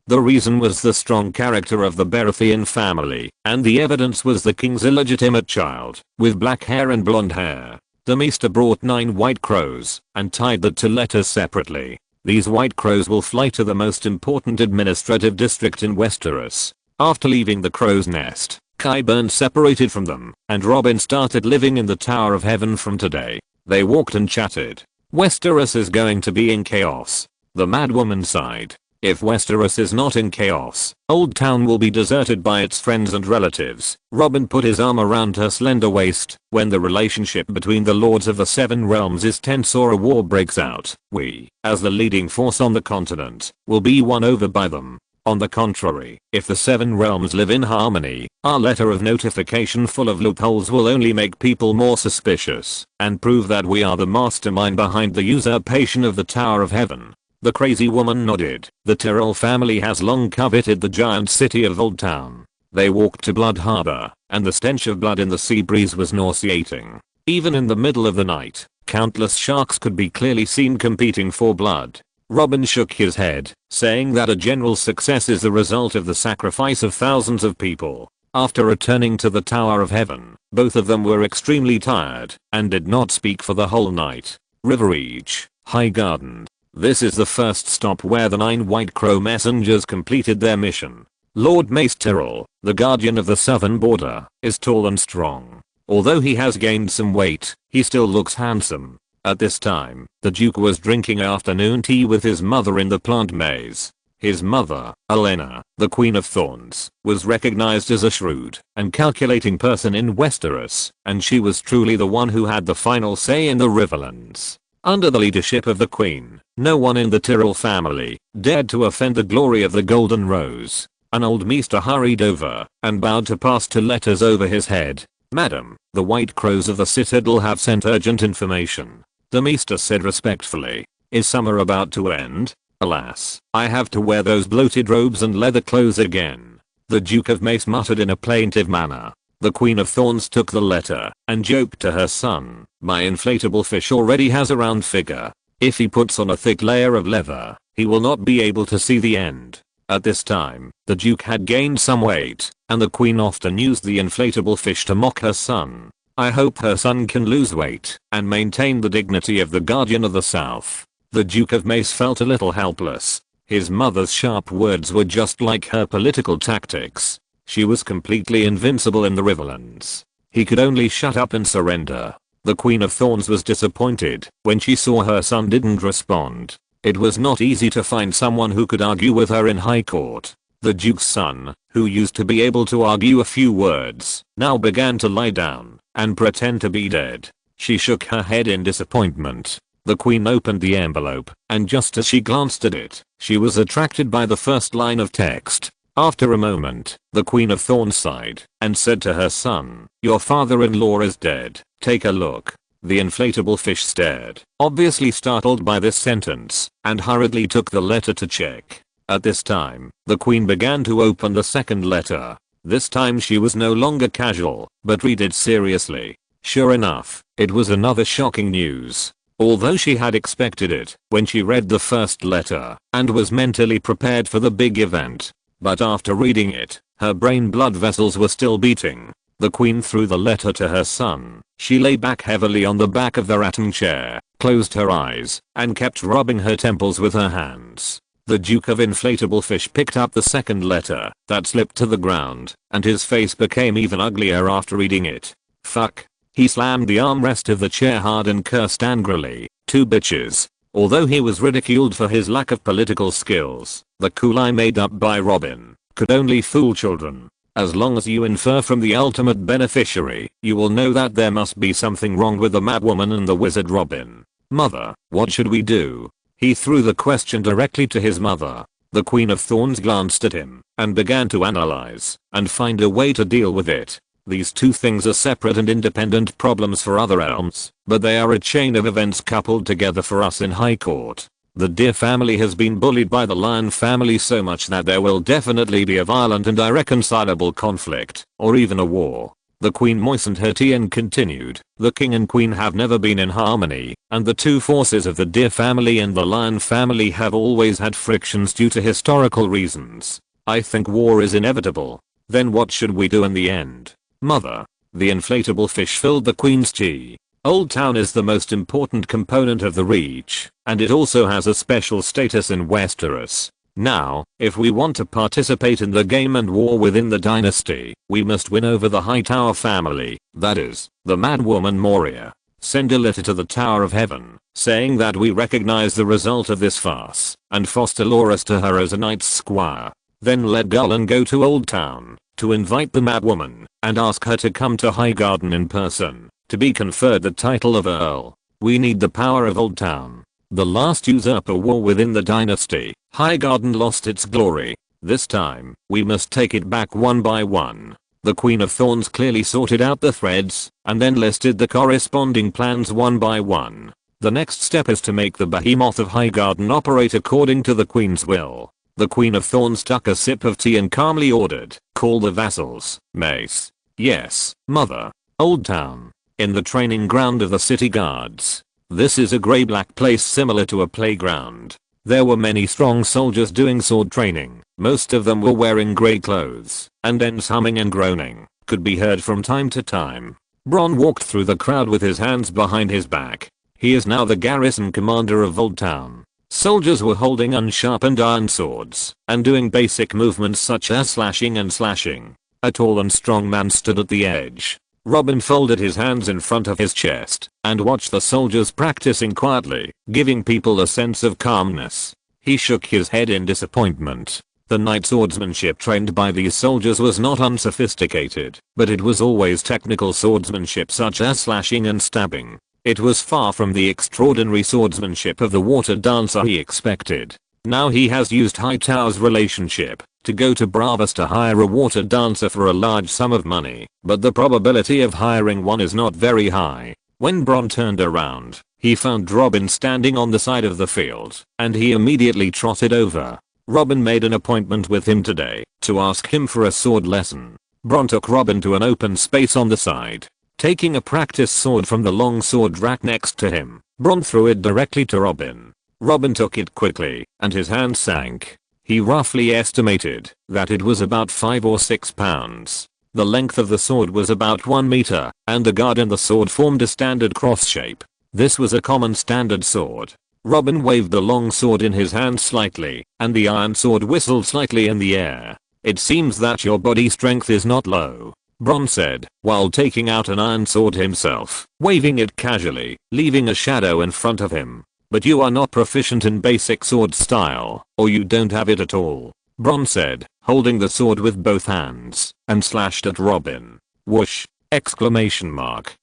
The reason was the strong character of the Baratheon family, and the evidence was the king's illegitimate child, with black hair and blonde hair. The Maester brought 9 white crows, and tied the 2 letters separately. These white crows will fly to the most important administrative district in Westeros. After leaving the crow's nest, Qyburn separated from them, and Robin started living in the Tower of Heaven from today. They walked and chatted. Westeros is going to be in chaos. The madwoman sighed. If Westeros is not in chaos, Old Town will be deserted by its friends and relatives. Robin put his arm around her slender waist. When the relationship between the Lords of the 7 Realms is tense or a war breaks out, we, as the leading force on the continent, will be won over by them. On the contrary, if the 7 realms live in harmony, our letter of notification full of loopholes will only make people more suspicious and prove that we are the mastermind behind the usurpation of the Tower of Heaven. The crazy woman nodded. The Tyrell family has long coveted the giant city of Old Town. They walked to Blood Harbor, and the stench of blood in the sea breeze was nauseating. Even in the middle of the night, countless sharks could be clearly seen competing for blood. Robin shook his head, saying that a general success is the result of the sacrifice of thousands of people. After returning to the Tower of Heaven, both of them were extremely tired and did not speak for the whole night. Riverreach, Highgarden. This is the first stop where the 9 White Crow messengers completed their mission. Lord Mace Tyrell, the guardian of the southern border, is tall and strong. Although he has gained some weight, he still looks handsome. At this time, the Duke was drinking afternoon tea with his mother in the plant maze. His mother, Olenna, the Queen of Thorns, was recognized as a shrewd and calculating person in Westeros, and she was truly the one who had the final say in the Riverlands. Under the leadership of the Queen, no one in the Tyrell family dared to offend the glory of the Golden Rose. An old maester hurried over and bowed to pass 2 letters over his head. "Madam, the White Crows of the Citadel have sent urgent information." The maester said respectfully. "Is summer about to end? Alas, I have to wear those bloated robes and leather clothes again." The Duke of Mace muttered in a plaintive manner. The Queen of Thorns took the letter and joked to her son, "My inflatable fish already has a round figure. If he puts on a thick layer of leather, he will not be able to see the end." At this time, the Duke had gained some weight, and the Queen often used the inflatable fish to mock her son. I hope her son can lose weight and maintain the dignity of the Guardian of the South. The Duke of Mace felt a little helpless. His mother's sharp words were just like her political tactics. She was completely invincible in the Riverlands. He could only shut up and surrender. The Queen of Thorns was disappointed when she saw her son didn't respond. It was not easy to find someone who could argue with her in high court. The Duke's son, who used to be able to argue a few words, now began to lie down and pretend to be dead. She shook her head in disappointment. The Queen opened the envelope, and just as she glanced at it, she was attracted by the first line of text. After a moment, the Queen of Thorns sighed and said to her son, "Your father-in-law is dead. Take a look." The inflatable fish stared, obviously startled by this sentence, and hurriedly took the letter to check. At this time, the Queen began to open the second letter. This time she was no longer casual, but read it seriously. Sure enough, it was another shocking news. Although she had expected it when she read the first letter and was mentally prepared for the big event. But after reading it, her brain blood vessels were still beating. The Queen threw the letter to her son. She lay back heavily on the back of the rattan chair, closed her eyes, and kept rubbing her temples with her hands. The Duke of Inflatable Fish picked up the second letter that slipped to the ground, and his face became even uglier after reading it. Fuck. He slammed the armrest of the chair hard and cursed angrily. 2 bitches. Although he was ridiculed for his lack of political skills, the Kulai made up by Robin could only fool children. As long as you infer from the ultimate beneficiary, you will know that there must be something wrong with the mad woman and the wizard Robin. "Mother, what should we do?" He threw the question directly to his mother. The Queen of Thorns glanced at him and began to analyze and find a way to deal with it. These 2 things are separate and independent problems for other realms, but they are a chain of events coupled together for us in High Court. The Deer family has been bullied by the Lion family so much that there will definitely be a violent and irreconcilable conflict, or even a war. The Queen moistened her tea and continued, "The King and Queen have never been in harmony, and the 2 forces of the Deer family and the Lion family have always had frictions due to historical reasons. I think war is inevitable. Then what should we do in the end?" "Mother." The inflatable fish filled the Queen's tea. Old Town is the most important component of the Reach, and it also has a special status in Westeros. Now, if we want to participate in the game and war within the dynasty, we must win over the Hightower family, that is, the Mad Woman Moria. Send a letter to the Tower of Heaven, saying that we recognize the result of this farce, and foster Loras to her as a knight's squire. Then let Gullen go to Old Town, to invite the Mad Woman, and ask her to come to Highgarden in person, to be conferred the title of Earl. We need the power of Old Town. The last usurper war within the dynasty, Highgarden lost its glory. This time, we must take it back one by one. The Queen of Thorns clearly sorted out the threads, and then listed the corresponding plans one by one. The next step is to make the behemoth of Highgarden operate according to the Queen's will. The Queen of Thorns took a sip of tea and calmly ordered, "Call the vassals." "Mace." "Yes, Mother." "Old Town. In the training ground of the city guards. This is a grey-black place similar to a playground. There were many strong soldiers doing sword training. Most of them were wearing grey clothes, and Ents humming and groaning could be heard from time to time. Bronn walked through the crowd with his hands behind his back. He is now the garrison commander of Old Town. Soldiers were holding unsharpened iron swords and doing basic movements such as slashing and slashing. A tall and strong man stood at the edge. Robin folded his hands in front of his chest and watched the soldiers practicing quietly, giving people a sense of calmness. He shook his head in disappointment. The knight swordsmanship trained by these soldiers was not unsophisticated, but it was always technical swordsmanship such as slashing and stabbing. It was far from the extraordinary swordsmanship of the water dancer he expected. Now he has used Hightower's relationship to go to Bravas to hire a water dancer for a large sum of money, but the probability of hiring one is not very high. When Bron turned around, he found Robin standing on the side of the field, and he immediately trotted over. Robin made an appointment with him today to ask him for a sword lesson. Bron took Robin to an open space on the side. Taking a practice sword from the long sword rack next to him, Bron threw it directly to Robin. Robin took it quickly, and his hand sank. He roughly estimated that it was about 5 or 6 pounds. The length of the sword was about 1 meter, and the guard in the sword formed a standard cross shape. This was a common standard sword. Robin waved the long sword in his hand slightly, and the iron sword whistled slightly in the air. "It seems that your body strength is not low," Bron said, while taking out an iron sword himself, waving it casually, leaving a shadow in front of him. "But you are not proficient in basic sword style, or you don't have it at all," Bron said, holding the sword with both hands, and slashed at Robin. "Whoosh!" Exclamation mark.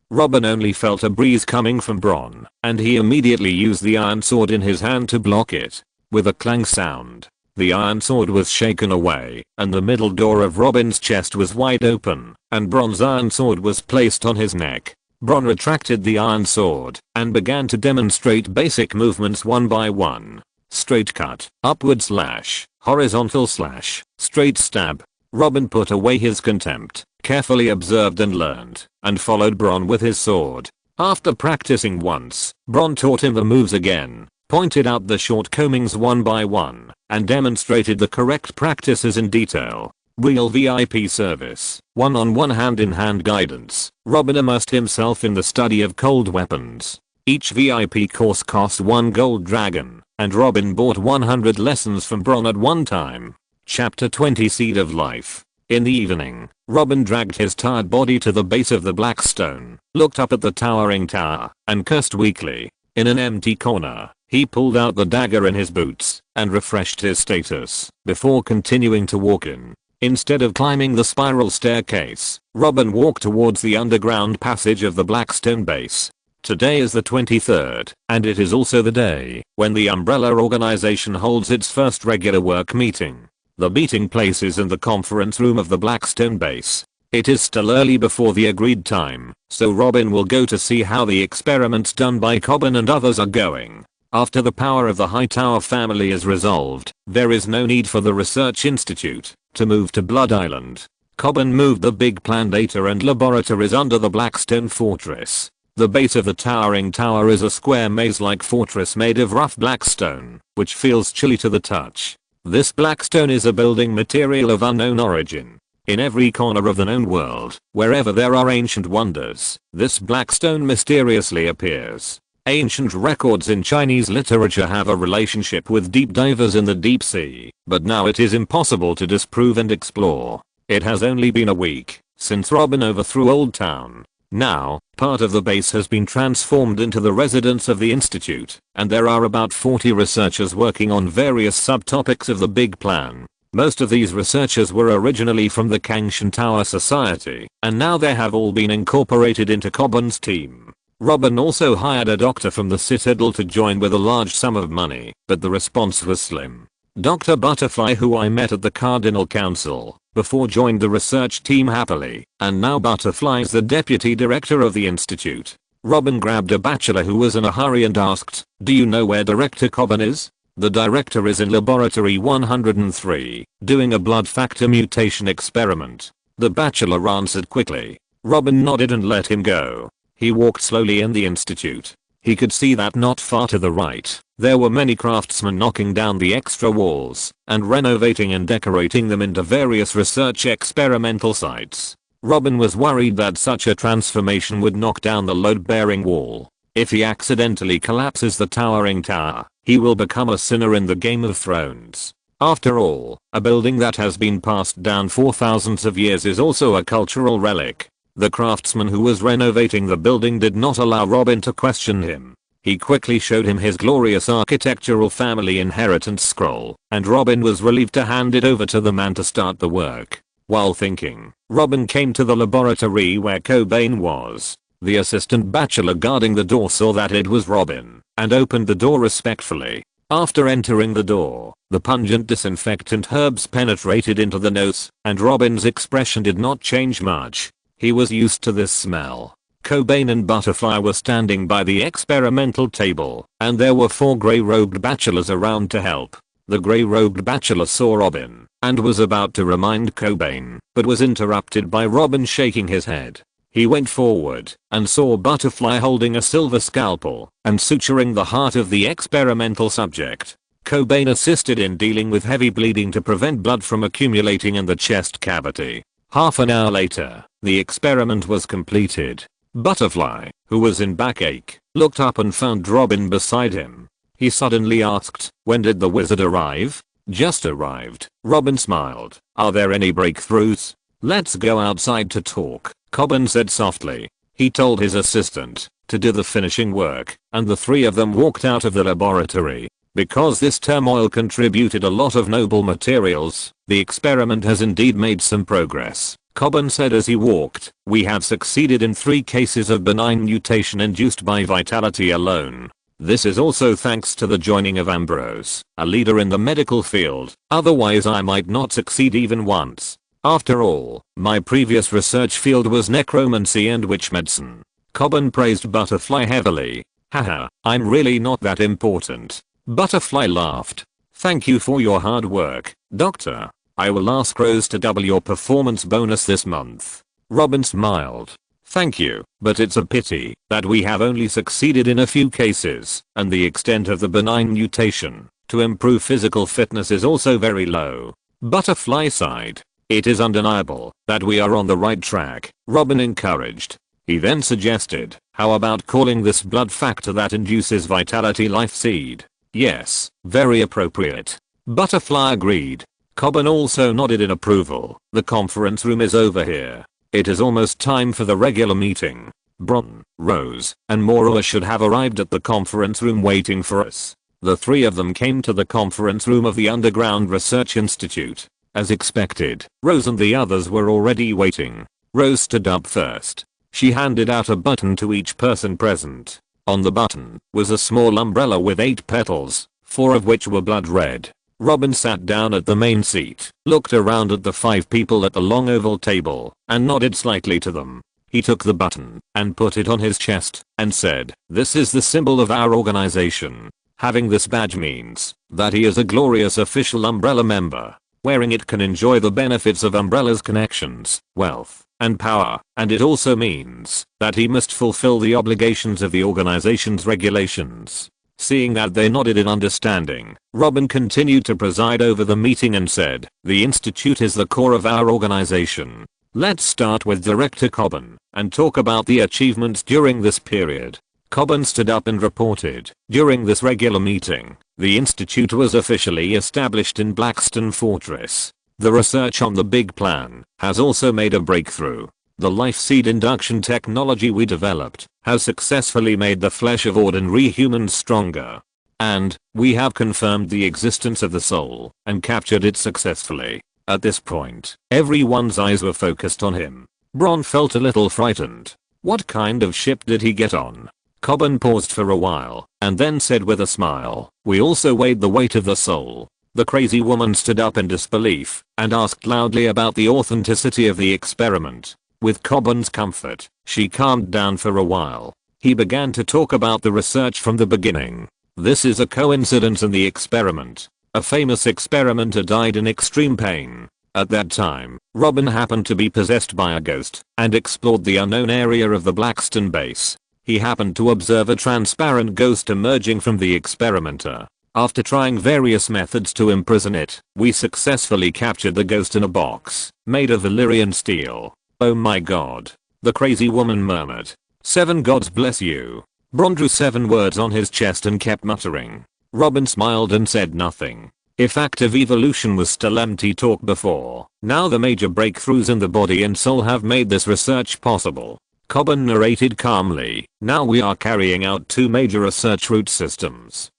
Robin only felt a breeze coming from Bron, and he immediately used the iron sword in his hand to block it. With a clang sound, the iron sword was shaken away, and the middle door of Robin's chest was wide open, and Bron's iron sword was placed on his neck. Bron retracted the iron sword, and began to demonstrate basic movements one by one. Straight cut, upward slash, horizontal slash, straight stab. Robin put away his contempt, carefully observed and learned, and followed Bron with his sword. After practicing once, Bron taught him the moves again, pointed out the shortcomings one by one, and demonstrated the correct practices in detail. Real VIP service, one-on-one hand-in-hand guidance. Robin immersed himself in the study of cold weapons. Each VIP course cost 1 gold dragon, and Robin bought 100 lessons from Bron at one time. Chapter 20 Seed of Life. In the evening, Robin dragged his tired body to the base of the black stone, looked up at the towering tower, and cursed weakly. In an empty corner, he pulled out the dagger in his boots, and refreshed his status, before continuing to walk in. Instead of climbing the spiral staircase, Robin walked towards the underground passage of the Blackstone base. Today is the 23rd, and it is also the day when the Umbrella organization holds its first regular work meeting. The meeting place is in the conference room of the Blackstone base. It is still early before the agreed time, so Robin will go to see how the experiments done by Cobbin and others are going. After the power of the Hightower family is resolved, there is no need for the research institute to move to Blood Island. Cobbin moved the big plant data and laboratories under the Blackstone fortress. The base of the towering tower is a square maze-like fortress made of rough black stone, which feels chilly to the touch. This blackstone is a building material of unknown origin. In every corner of the known world, wherever there are ancient wonders, this blackstone mysteriously appears. Ancient records in Chinese literature have a relationship with deep divers in the deep sea, but now it is impossible to disprove and explore. It has only been a week since Robin overthrew Old Town. Now, part of the base has been transformed into the residence of the Institute, and there are about 40 researchers working on various subtopics of the big plan. Most of these researchers were originally from the Kangshan Tower Society, and now they have all been incorporated into Cobbin's team. Robin also hired a doctor from the Citadel to join with a large sum of money, but the response was slim. Dr. Butterfly, who I met at the Cardinal Council before, joined the research team happily, and now Butterfly is the deputy director of the institute. Robin grabbed a bachelor who was in a hurry and asked, "Do you know where Director Cobbin is?" "The director is in laboratory 103, doing a blood factor mutation experiment," the bachelor answered quickly. Robin nodded and let him go. He walked slowly in the institute. He could see that not far to the right, there were many craftsmen knocking down the extra walls and renovating and decorating them into various research experimental sites. Robin was worried that such a transformation would knock down the load-bearing wall. If he accidentally collapses the towering tower, he will become a sinner in the Game of Thrones. After all, a building that has been passed down for thousands of years is also a cultural relic. The craftsman who was renovating the building did not allow Robin to question him. He quickly showed him his glorious architectural family inheritance scroll, and Robin was relieved to hand it over to the man to start the work. While thinking, Robin came to the laboratory where Cobain was. The assistant bachelor guarding the door saw that it was Robin, and opened the door respectfully. After entering the door, the pungent disinfectant herbs penetrated into the nose, and Robin's expression did not change much. He was used to this smell. Cobain and Butterfly were standing by the experimental table, and there were 4 grey-robed bachelors around to help. The grey-robed bachelor saw Robin, and was about to remind Cobain, but was interrupted by Robin shaking his head. He went forward, and saw Butterfly holding a silver scalpel, and suturing the heart of the experimental subject. Cobain assisted in dealing with heavy bleeding to prevent blood from accumulating in the chest cavity. Half an hour later, the experiment was completed. Butterfly, who was in backache, looked up and found Robin beside him. He suddenly asked, "When did the wizard arrive?" "Just arrived." Robin smiled. "Are there any breakthroughs?" "Let's go outside to talk," Cobain said softly. He told his assistant to do the finishing work, and the 3 of them walked out of the laboratory. Because this turmoil contributed a lot of noble materials, the experiment has indeed made some progress, Cobain said as he walked. "We have succeeded in 3 cases of benign mutation induced by vitality alone. This is also thanks to the joining of Ambrose, a leader in the medical field, otherwise I might not succeed even once. After all, my previous research field was necromancy and witch medicine." Cobain praised Butterfly heavily. "Haha, I'm really not that important." Butterfly laughed. "Thank you for your hard work, Doctor. I will ask Rose to double your performance bonus this month." Robin smiled. "Thank you, but it's a pity that we have only succeeded in a few cases, and the extent of the benign mutation to improve physical fitness is also very low." Butterfly sighed. "It is undeniable that we are on the right track," Robin encouraged. He then suggested, "How about calling this blood factor that induces vitality life seed?" "Yes, very appropriate." Butterfly agreed. Cobain also nodded in approval. "The conference room is over here. It is almost time for the regular meeting." Bron, Rose, and Morua should have arrived at the conference room waiting for us. The 3 of them came to the conference room of the Underground Research Institute. As expected, Rose and the others were already waiting. Rose stood up first. She handed out a button to each person present. On the button was a small umbrella with 8 petals, 4 of which were blood red. Robin sat down at the main seat, looked around at the 5 people at the long oval table, and nodded slightly to them. He took the button and put it on his chest and said, "This is the symbol of our organization. Having this badge means that he is a glorious official Umbrella member. Wearing it can enjoy the benefits of Umbrella's connections, wealth, and power, and it also means that he must fulfill the obligations of the organization's regulations." Seeing that they nodded in understanding, Robin continued to preside over the meeting and said, "The institute is the core of our organization. Let's start with Director Cobain and talk about the achievements during this period." Cobain stood up and reported, "During this regular meeting, the institute was officially established in Blackstone Fortress. The research on the big plan has also made a breakthrough. The life seed induction technology we developed has successfully made the flesh of ordinary humans stronger. And we have confirmed the existence of the soul and captured it successfully." At this point, everyone's eyes were focused on him. Bron felt a little frightened. What kind of ship did he get on? Cobain paused for a while and then said with a smile, "We also weighed the weight of the soul." The crazy woman stood up in disbelief and asked loudly about the authenticity of the experiment. With Cobain's comfort, she calmed down for a while. He began to talk about the research from the beginning. "This is a coincidence in the experiment. A famous experimenter died in extreme pain. At that time, Robin happened to be possessed by a ghost and explored the unknown area of the Blackstone base. He happened to observe a transparent ghost emerging from the experimenter. After trying various methods to imprison it, we successfully captured the ghost in a box made of Valyrian steel." "Oh my god," the crazy woman murmured. "7 gods bless you." Bron drew 7 words on his chest and kept muttering. Robin smiled and said nothing. If active evolution was still empty talk before, now the major breakthroughs in the body and soul have made this research possible. Cobain narrated calmly, "Now we are carrying out 2 major research root systems.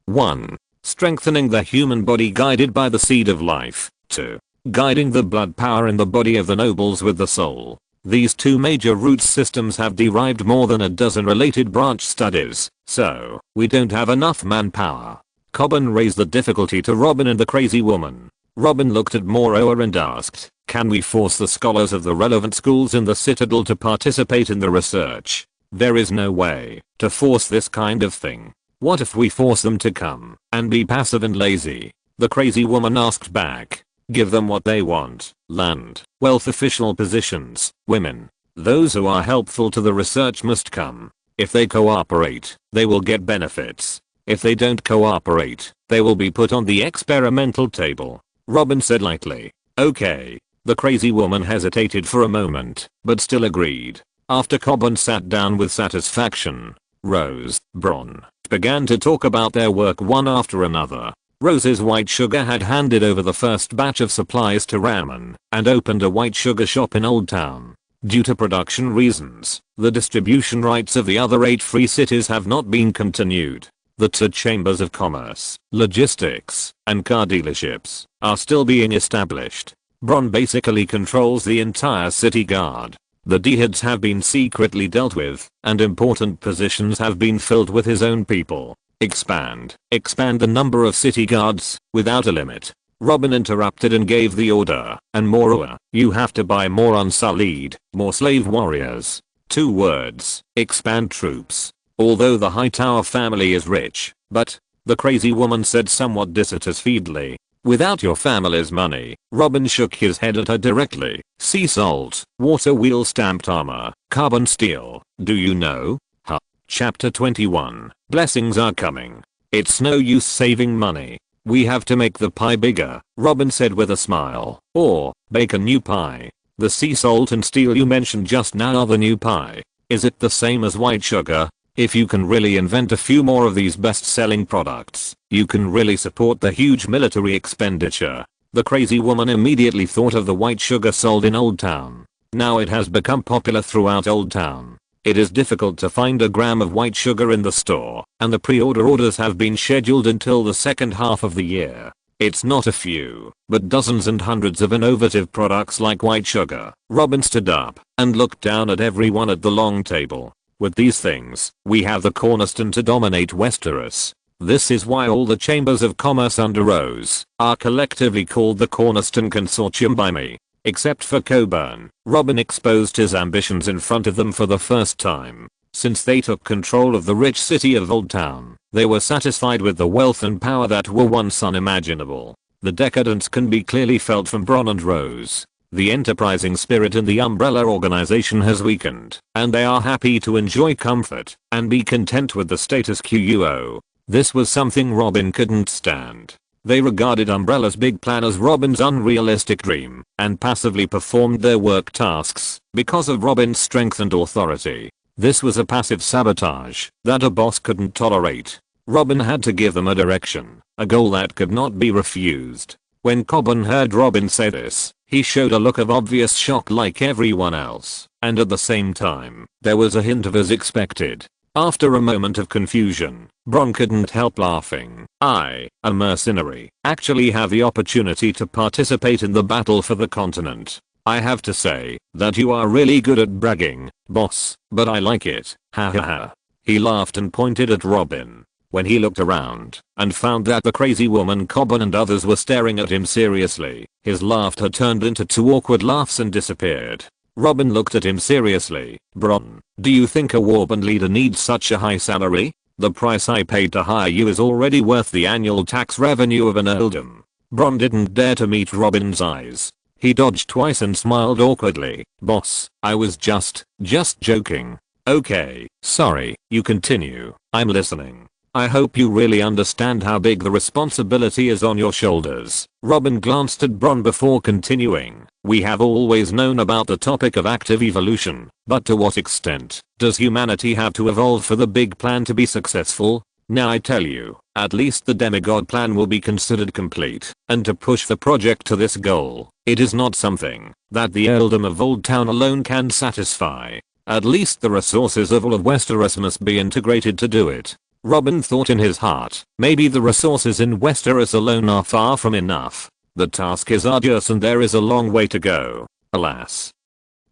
1. Strengthening the human body guided by the seed of life. 2. Guiding the blood power in the body of the nobles with the soul. These 2 major root systems have derived more than a dozen related branch studies, so we don't have enough manpower. Cobbin raised the difficulty to Robin and the crazy woman. Robin looked at Moroa and asked, can we force the scholars of the relevant schools in the Citadel to participate in the research? There is no way to force this kind of thing. What if we force them to come and be passive and lazy? The crazy woman asked back. Give them what they want: land, wealth, official positions, women. Those who are helpful to the research must come. If they cooperate, they will get benefits. If they don't cooperate, they will be put on the experimental table. Robin said lightly. Okay. The crazy woman hesitated for a moment, but still agreed. After Cobbin sat down with satisfaction, Rose, Bron, began to talk about their work one after another. Rose's White Sugar had handed over the first batch of supplies to Raman and opened a white sugar shop in Old Town. Due to production reasons, the distribution rights of the other 8 free cities have not been continued. The 2 chambers of commerce, logistics, and car dealerships are still being established. Bron basically controls the entire city guard. The D-heads have been secretly dealt with, and important positions have been filled with his own people. Expand the number of city guards, without a limit. Robin interrupted and gave the order, and Moroa, you have to buy more unsullied, more slave warriors. 2 words, expand troops. Although the Hightower family is rich, but, the crazy woman said somewhat dissatisfiedly, without your family's money. Robin shook his head at her directly. Sea salt, water wheel stamped armor, carbon steel, do you know? Huh. Chapter 21. Blessings are coming. It's no use saving money. We have to make the pie bigger, Robin said with a smile. Or, bake a new pie. The sea salt and steel you mentioned just now are the new pie. Is it the same as white sugar? If you can really invent a few more of these best-selling products, you can really support the huge military expenditure. The crazy woman immediately thought of the white sugar sold in Old Town. Now it has become popular throughout Old Town. It is difficult to find a gram of white sugar in the store, and the pre-order orders have been scheduled until the second half of the year. It's not a few, but dozens and hundreds of innovative products like white sugar. Robin stood up and looked down at everyone at the long table. With these things, we have the cornerstone to dominate Westeros. This is why all the chambers of commerce under Rose are collectively called the Cornerstone Consortium by me. Except for Coburn, Robin exposed his ambitions in front of them for the first time. Since they took control of the rich city of Old Town, they were satisfied with the wealth and power that were once unimaginable. The decadence can be clearly felt from Bron and Rose. The enterprising spirit in the Umbrella organization has weakened, and they are happy to enjoy comfort and be content with the status quo. This was something Robin couldn't stand. They regarded Umbrella's big plan as Robin's unrealistic dream, and passively performed their work tasks because of Robin's strength and authority. This was a passive sabotage that a boss couldn't tolerate. Robin had to give them a direction, a goal that could not be refused. When Coburn heard Robin say this, he showed a look of obvious shock like everyone else, and at the same time, there was a hint of as expected. After a moment of confusion, Bron couldn't help laughing. I, a mercenary, actually have the opportunity to participate in the battle for the continent. I have to say that you are really good at bragging, boss, but I like it, ha ha ha. He laughed and pointed at Robin. When he looked around and found that the crazy woman Coburn and others were staring at him seriously, his laughter turned into 2 awkward laughs and disappeared. Robin looked at him seriously. Bron, do you think a warband leader needs such a high salary? The price I paid to hire you is already worth the annual tax revenue of an earldom. Bron didn't dare to meet Robin's eyes. He dodged twice and smiled awkwardly. Boss, I was just joking. Okay, sorry, you continue. I'm listening. I hope you really understand how big the responsibility is on your shoulders. Robin glanced at Bron before continuing. We have always known about the topic of active evolution, but to what extent does humanity have to evolve for the big plan to be successful? Now I tell you, at least the demigod plan will be considered complete, and to push the project to this goal, it is not something that the earldom of Old Town alone can satisfy. At least the resources of all of Westeros must be integrated to do it. Robin thought in his heart, maybe the resources in Westeros alone are far from enough. The task is arduous and there is a long way to go, alas.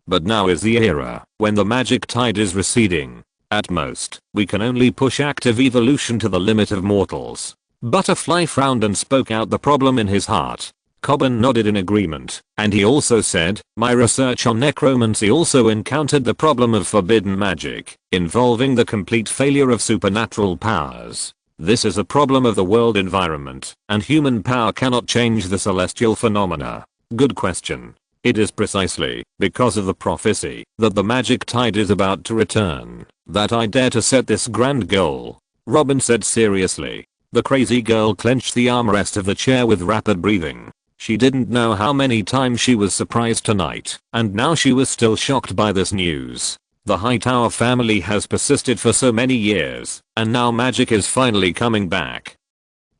But now is the era when the magic tide is receding. At most, we can only push active evolution to the limit of mortals. Butterfly frowned and spoke out the problem in his heart. Cobbin nodded in agreement, and he also said, my research on necromancy also encountered the problem of forbidden magic, involving the complete failure of supernatural powers. This is a problem of the world environment, and human power cannot change the celestial phenomena. Good question. It is precisely because of the prophecy that the magic tide is about to return that I dare to set this grand goal. Robin said seriously. The crazy girl clenched the armrest of the chair with rapid breathing. She didn't know how many times she was surprised tonight, and now she was still shocked by this news. The Hightower family has persisted for so many years, and now magic is finally coming back.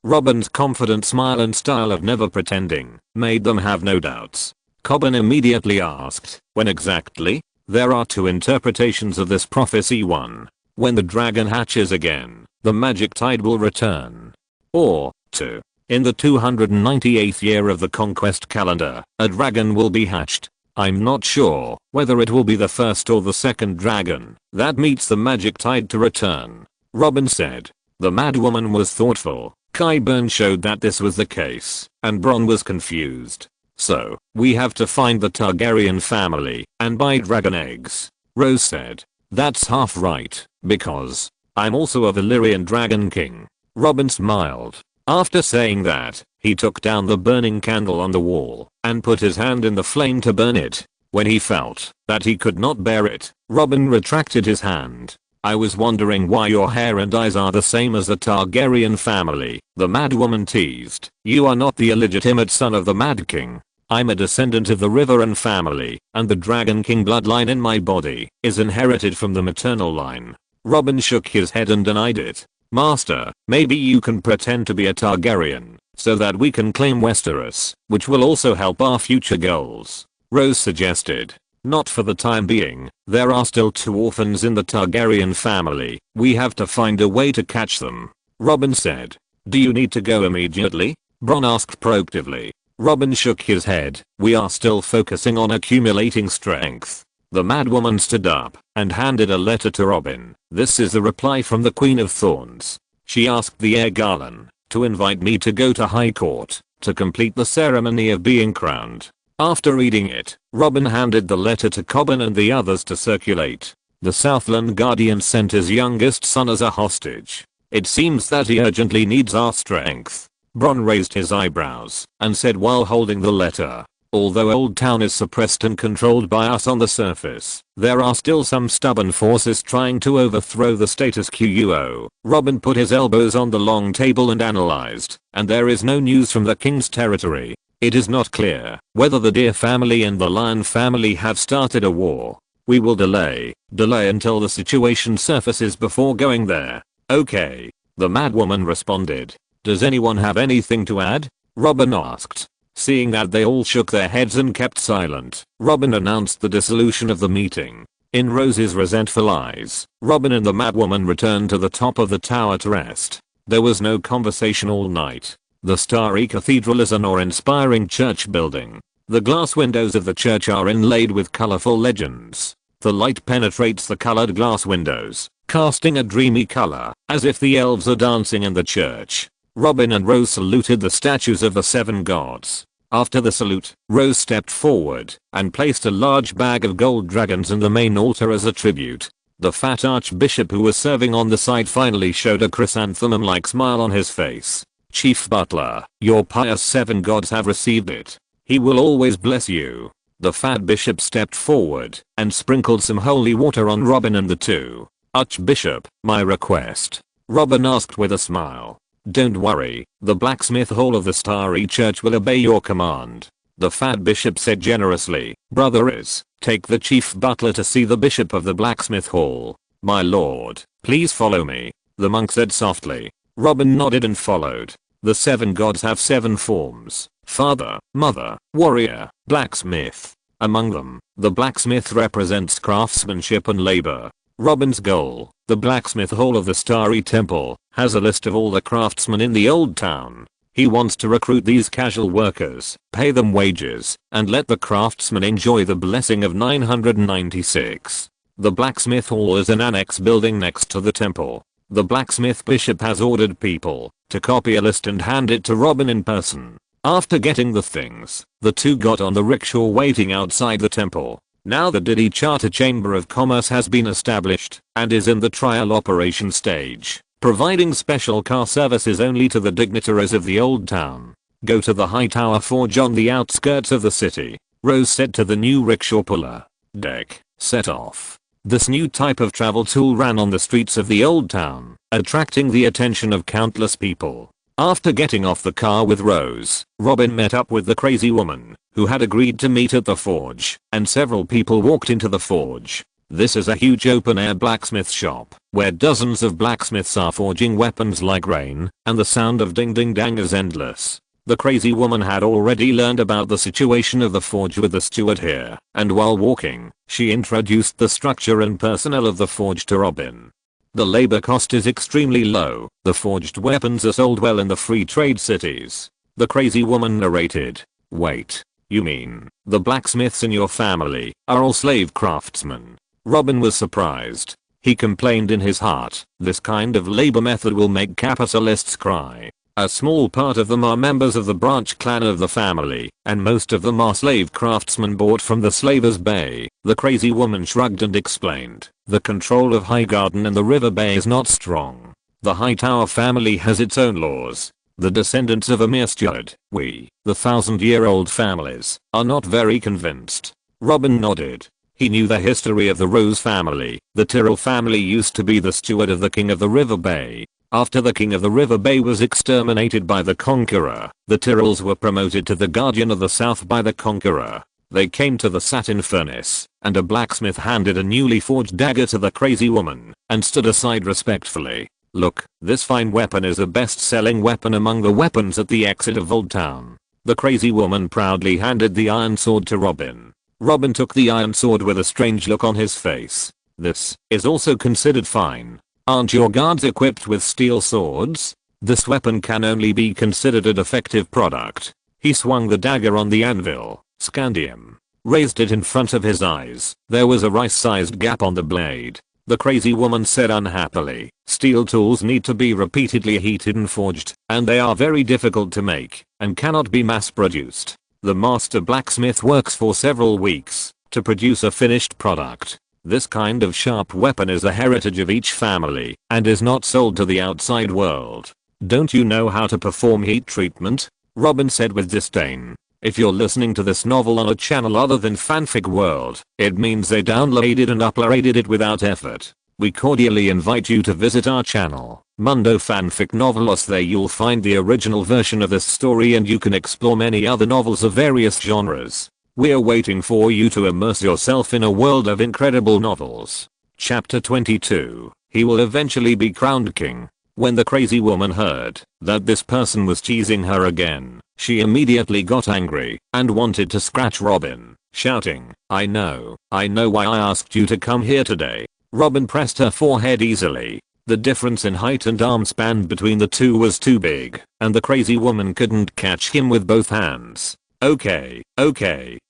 Robin's confident smile and style of never pretending made them have no doubts. Cobbin immediately asked, when exactly? There are two interpretations of this prophecy. One, when the dragon hatches again, the magic tide will return. Or, two, in the 298th year of the conquest calendar, a dragon will be hatched. I'm not sure whether it will be the first or the second dragon that meets the magic tide to return. Robin said. The madwoman was thoughtful. Qyburn showed that this was the case, and Bronn was confused. So, we have to find the Targaryen family and buy dragon eggs. Rose said. That's half right, because I'm also a Valyrian dragon king. Robin smiled. After saying that, he took down the burning candle on the wall and put his hand in the flame to burn it. When he felt that he could not bear it, Robin retracted his hand. I was wondering why your hair and eyes are the same as the Targaryen family, the madwoman teased. You are not the illegitimate son of the Mad King. I'm a descendant of the Riverrun family, and the Dragon King bloodline in my body is inherited from the maternal line. Robin shook his head and denied it. Master, maybe you can pretend to be a Targaryen, so that we can claim Westeros, which will also help our future goals. Rose suggested. Not for the time being. There are still 2 orphans in the Targaryen family. We have to find a way to catch them. Robin said. Do you need to go immediately? Bronn asked proactively. Robin shook his head. We are still focusing on accumulating strength. The madwoman stood up and handed a letter to Robin. This is the reply from the Queen of Thorns. She asked the heir Garland to invite me to go to High Court to complete the ceremony of being crowned. After reading it, Robin handed the letter to Cobbin and the others to circulate. The Southland Guardian sent his youngest son as a hostage. It seems that he urgently needs our strength. Bronn raised his eyebrows and said while holding the letter. Although Old Town is suppressed and controlled by us on the surface, there are still some stubborn forces trying to overthrow the status quo. Robin put his elbows on the long table and analyzed, and there is no news from the king's territory. It is not clear whether the Deer family and the Lion family have started a war. We will delay until the situation surfaces before going there. Okay. The madwoman responded. Does anyone have anything to add? Robin asked. Seeing that they all shook their heads and kept silent, Robin announced the dissolution of the meeting. In Rose's resentful eyes, Robin and the madwoman returned to the top of the tower to rest. There was no conversation all night. The Starry Cathedral is an awe-inspiring church building. The glass windows of the church are inlaid with colorful legends. The light penetrates the colored glass windows, casting a dreamy color, as if the elves are dancing in the church. Robin and Rose saluted the statues of the 7 gods. After the salute, Rose stepped forward and placed a large bag of gold dragons in the main altar as a tribute. The fat archbishop who was serving on the side finally showed a chrysanthemum-like smile on his face. Chief Butler, your pious 7 gods have received it. He will always bless you. The fat bishop stepped forward and sprinkled some holy water on Robin and the 2. Archbishop, my request. Robin asked with a smile. Don't worry, the blacksmith hall of the Starry Church will obey your command. The fat bishop said generously. Brother is, take the chief butler to see the bishop of the blacksmith hall. My lord, please follow me. The monk said softly. Robin nodded and followed. The 7 gods have 7 forms. Father, mother, warrior, blacksmith. Among them, the blacksmith represents craftsmanship and labor. Robin's goal, the blacksmith hall of the Starry Temple, has a list of all the craftsmen in the Old Town. He wants to recruit these casual workers, pay them wages, and let the craftsmen enjoy the blessing of 996. The blacksmith hall is an annex building next to the temple. The blacksmith bishop has ordered people to copy a list and hand it to Robin in person. After getting the things, the two got on the rickshaw waiting outside the temple. Now the Didi Charter Chamber of Commerce has been established and is in the trial operation stage, providing special car services only to the dignitaries of the old town. Go to the high tower forge on the outskirts of the city, Rose said to the new rickshaw puller. Deck, set off. This new type of travel tool ran on the streets of the old town, attracting the attention of countless people. After getting off the car with Rose, Robin met up with the crazy woman, who had agreed to meet at the forge, and several people walked into the forge. This is a huge open-air blacksmith shop, where dozens of blacksmiths are forging weapons like rain, and the sound of ding ding dang is endless. The crazy woman had already learned about the situation of the forge with the steward here, and while walking, she introduced the structure and personnel of the forge to Robin. The labor cost is extremely low, the forged weapons are sold well in the free trade cities. The crazy woman narrated. Wait, you mean, the blacksmiths in your family are all slave craftsmen? Robin was surprised. He complained in his heart, this kind of labor method will make capitalists cry. A small part of them are members of the branch clan of the family, and most of them are slave craftsmen bought from the slavers' bay. The crazy woman shrugged and explained, the control of Highgarden and the river bay is not strong. The Hightower family has its own laws. The descendants of Emir Steward, the 1,000-year-old families, are not very convinced. Robin nodded. He knew the history of the Rose family. The Tyrrell family used to be the steward of the King of the River Bay. After the King of the River Bay was exterminated by the Conqueror, the Tyrrells were promoted to the Guardian of the South by the Conqueror. They came to the satin furnace, and a blacksmith handed a newly forged dagger to the crazy woman, and stood aside respectfully. Look, this fine weapon is a best-selling weapon among the weapons at the exit of Old Town. The crazy woman proudly handed the iron sword to Robin. Robin took the iron sword with a strange look on his face. This is also considered fine. Aren't your guards equipped with steel swords? This weapon can only be considered a defective product. He swung the dagger on the anvil, scanned him, raised it in front of his eyes. There was a rice-sized gap on the blade. The crazy woman said unhappily, steel tools need to be repeatedly heated and forged, and they are very difficult to make, and cannot be mass-produced. The master blacksmith works for several weeks to produce a finished product. This kind of sharp weapon is a heritage of each family, and is not sold to the outside world. Don't you know how to perform heat treatment? Robin said with disdain. If you're listening to this novel on a channel other than Fanfic World, it means they downloaded and uploaded it without effort. We cordially invite you to visit our channel, Mundo Fanfic Novelos. There you'll find the original version of this story and you can explore many other novels of various genres. We're waiting for you to immerse yourself in a world of incredible novels. Chapter 22. He will eventually be crowned king. When the crazy woman heard that this person was teasing her again, she immediately got angry and wanted to scratch Robin, shouting, I know why I asked you to come here today. Robin pressed her forehead easily. The difference in height and arm span between the two was too big, and the crazy woman couldn't catch him with both hands. Okay,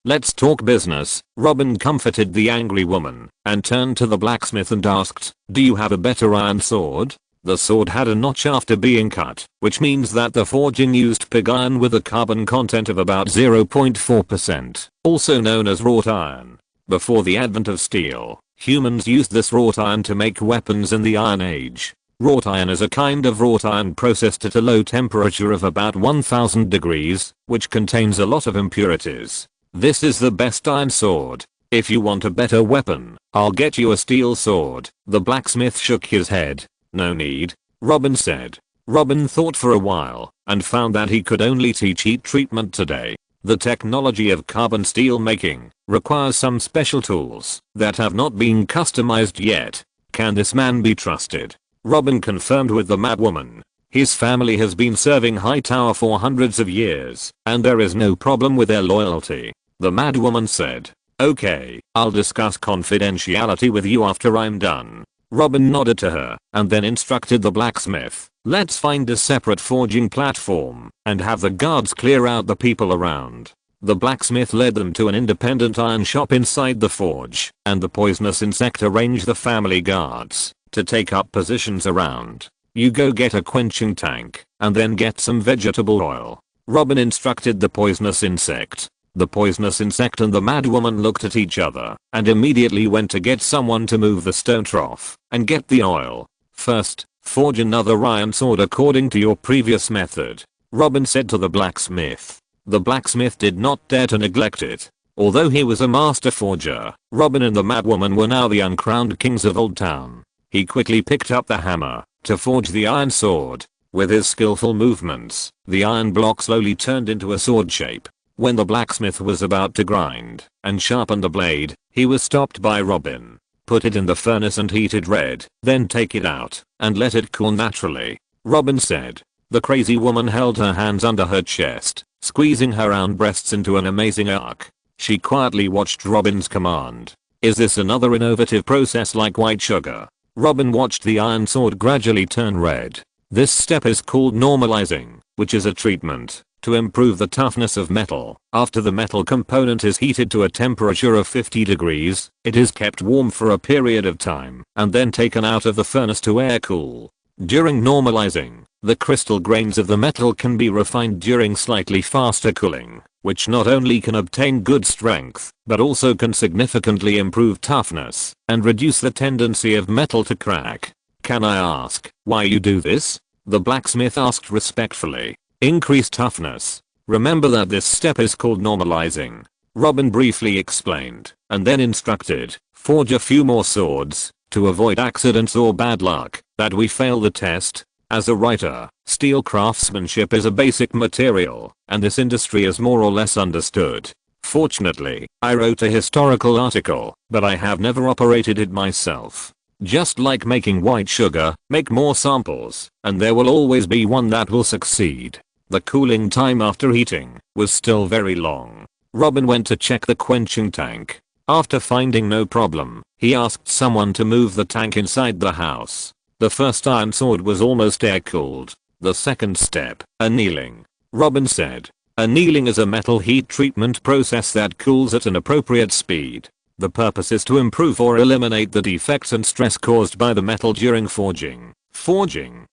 let's talk business. Robin comforted the angry woman and turned to the blacksmith and asked, do you have a better iron sword? The sword had a notch after being cut, which means that the forging used pig iron with a carbon content of about 0.4%, also known as wrought iron. Before the advent of steel, humans used this wrought iron to make weapons in the Iron Age. Wrought iron is a kind of wrought iron processed at a low temperature of about 1000 degrees, which contains a lot of impurities. This is the best iron sword. If you want a better weapon, I'll get you a steel sword. The blacksmith shook his head. No need, Robin said. Robin thought for a while and found that he could only teach heat treatment today. The technology of carbon steel making requires some special tools that have not been customized yet. Can this man be trusted? Robin confirmed with the mad woman. His family has been serving Hightower for hundreds of years, and there is no problem with their loyalty. The mad woman said. Okay, I'll discuss confidentiality with you after I'm done. Robin nodded to her and then instructed the blacksmith, let's find a separate forging platform and have the guards clear out the people around. The blacksmith led them to an independent iron shop inside the forge, and the poisonous insect arranged the family guards to take up positions around. You go get a quenching tank, and then get some vegetable oil. Robin instructed the poisonous insect. The poisonous insect and the mad woman looked at each other, and immediately went to get someone to move the stone trough, and get the oil. First, forge another iron sword according to your previous method, Robin said to the blacksmith. The blacksmith did not dare to neglect it. Although he was a master forger, Robin and the mad woman were now the uncrowned kings of Old Town. He quickly picked up the hammer to forge the iron sword. With his skillful movements, the iron block slowly turned into a sword shape. When the blacksmith was about to grind and sharpen the blade, he was stopped by Robin. Put it in the furnace and heat it red, then take it out and let it cool naturally, Robin said. The crazy woman held her hands under her chest, squeezing her round breasts into an amazing arc. She quietly watched Robin's command. Is this another innovative process like white sugar? Robin watched the iron sword gradually turn red. This step is called normalizing, which is a treatment to improve the toughness of metal. After the metal component is heated to a temperature of 50 degrees, it is kept warm for a period of time and then taken out of the furnace to air cool. During normalizing, the crystal grains of the metal can be refined during slightly faster cooling, which not only can obtain good strength, but also can significantly improve toughness and reduce the tendency of metal to crack. Can I ask why you do this? The blacksmith asked respectfully. Increase toughness. Remember that this step is called normalizing. Robin briefly explained, and then instructed, forge a few more swords to avoid accidents or bad luck that we fail the test. As a writer, steel craftsmanship is a basic material, and this industry is more or less understood. Fortunately, I wrote a historical article, but I have never operated it myself. Just like making white sugar, make more samples, and there will always be one that will succeed. The cooling time after heating was still very long. Robin went to check the quenching tank. After finding no problem, he asked someone to move the tank inside the house. The first iron sword was almost air-cooled. The second step, annealing. Robin said. Annealing is a metal heat treatment process that cools at an appropriate speed. The purpose is to improve or eliminate the defects and stress caused by the metal during forging,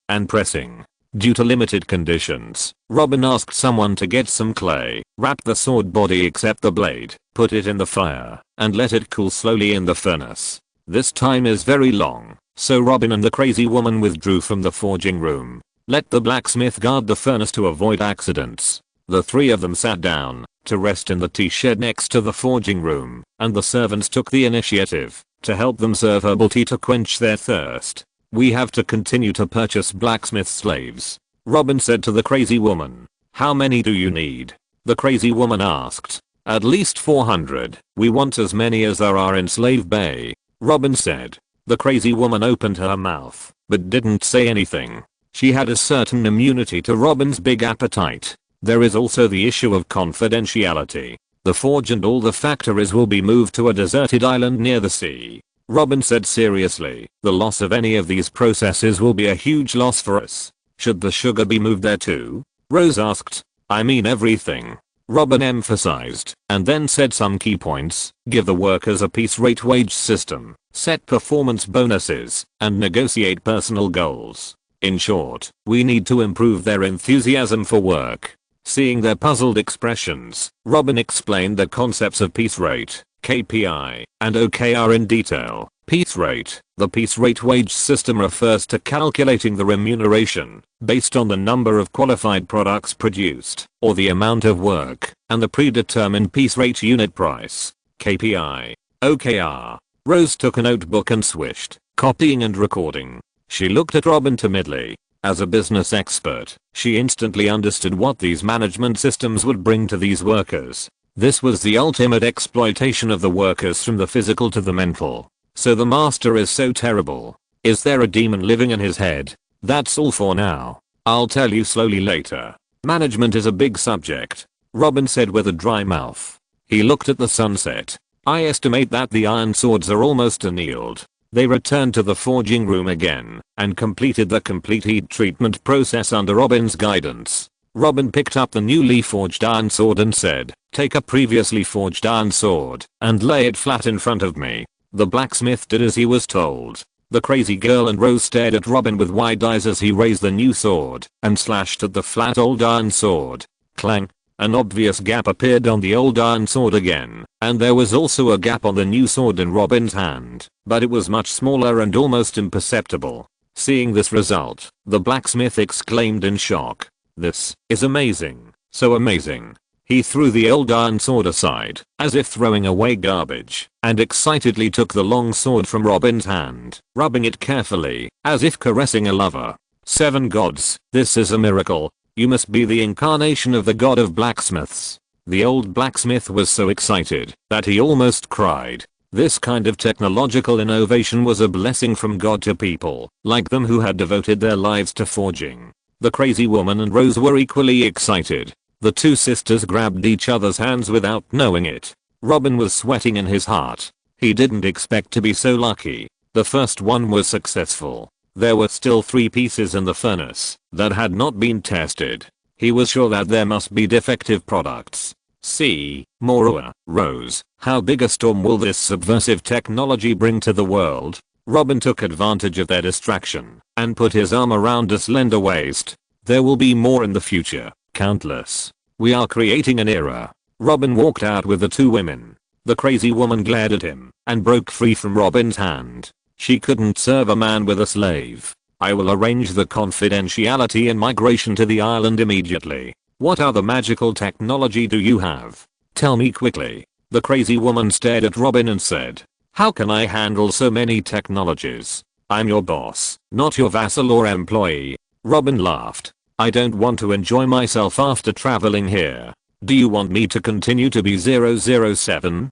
and pressing. Due to limited conditions, Robin asked someone to get some clay, wrap the sword body except the blade, put it in the fire, and let it cool slowly in the furnace. This time is very long, so Robin and the crazy woman withdrew from the forging room. Let the blacksmith guard the furnace to avoid accidents. The three of them sat down to rest in the tea shed next to the forging room, and the servants took the initiative to help them serve herbal tea to quench their thirst. We have to continue to purchase blacksmith slaves, Robin said to the crazy woman. How many do you need? The crazy woman asked. At least 400. We want as many as there are in Slave Bay, Robin said. The crazy woman opened her mouth, but didn't say anything. She had a certain immunity to Robin's big appetite. There is also the issue of confidentiality. The forge and all the factories will be moved to a deserted island near the sea. Robin said seriously, the loss of any of these processes will be a huge loss for us. Should the sugar be moved there too? Rose asked. I mean everything, Robin emphasized, and then said some key points. Give the workers a piece rate wage system, set performance bonuses, and negotiate personal goals. In short, we need to improve their enthusiasm for work. Seeing their puzzled expressions, Robin explained the concepts of piece rate, KPI, and OKR in detail. Piece rate. The piece rate wage system refers to calculating the remuneration based on the number of qualified products produced, or the amount of work, and the predetermined piece rate unit price. KPI. OKR. Rose took a notebook and swished, copying and recording. She looked at Robin timidly. As a business expert, she instantly understood what these management systems would bring to these workers. This was the ultimate exploitation of the workers from the physical to the mental. So the master is so terrible. Is there a demon living in his head? That's all for now. I'll tell you slowly later. Management is a big subject, Robin said with a dry mouth. He looked at the sunset. I estimate that the iron swords are almost annealed. They returned to the forging room again and completed the complete heat treatment process under Robin's guidance. Robin picked up the newly forged iron sword and said, take a previously forged iron sword and lay it flat in front of me. The blacksmith did as he was told. The crazy girl and Rose stared at Robin with wide eyes as he raised the new sword and slashed at the flat old iron sword. Clang. An obvious gap appeared on the old iron sword again, and there was also a gap on the new sword in Robin's hand, but it was much smaller and almost imperceptible. Seeing this result, the blacksmith exclaimed in shock. This is amazing, so amazing. He threw the old iron sword aside, as if throwing away garbage, and excitedly took the long sword from Robin's hand, rubbing it carefully, as if caressing a lover. 7 gods, this is a miracle. You must be the incarnation of the god of blacksmiths. The old blacksmith was so excited that he almost cried. This kind of technological innovation was a blessing from God to people like them who had devoted their lives to forging. The crazy woman and Rose were equally excited. The two sisters grabbed each other's hands without knowing it. Robin was sweating in his heart. He didn't expect to be so lucky. The first one was successful. There were still 3 pieces in the furnace that had not been tested. He was sure that there must be defective products. See, Morua, Rose, how big a storm will this subversive technology bring to the world? Robin took advantage of their distraction and put his arm around a slender waist. There will be more in the future, countless. We are creating an era. Robin walked out with the 2 women. The crazy woman glared at him and broke free from Robin's hand. She couldn't serve a man with a slave. I will arrange the confidentiality and migration to the island immediately. What other magical technology do you have? Tell me quickly. The crazy woman stared at Robin and said, how can I handle so many technologies? I'm your boss, not your vassal or employee. Robin laughed. I don't want to enjoy myself after traveling here. Do you want me to continue to be 007?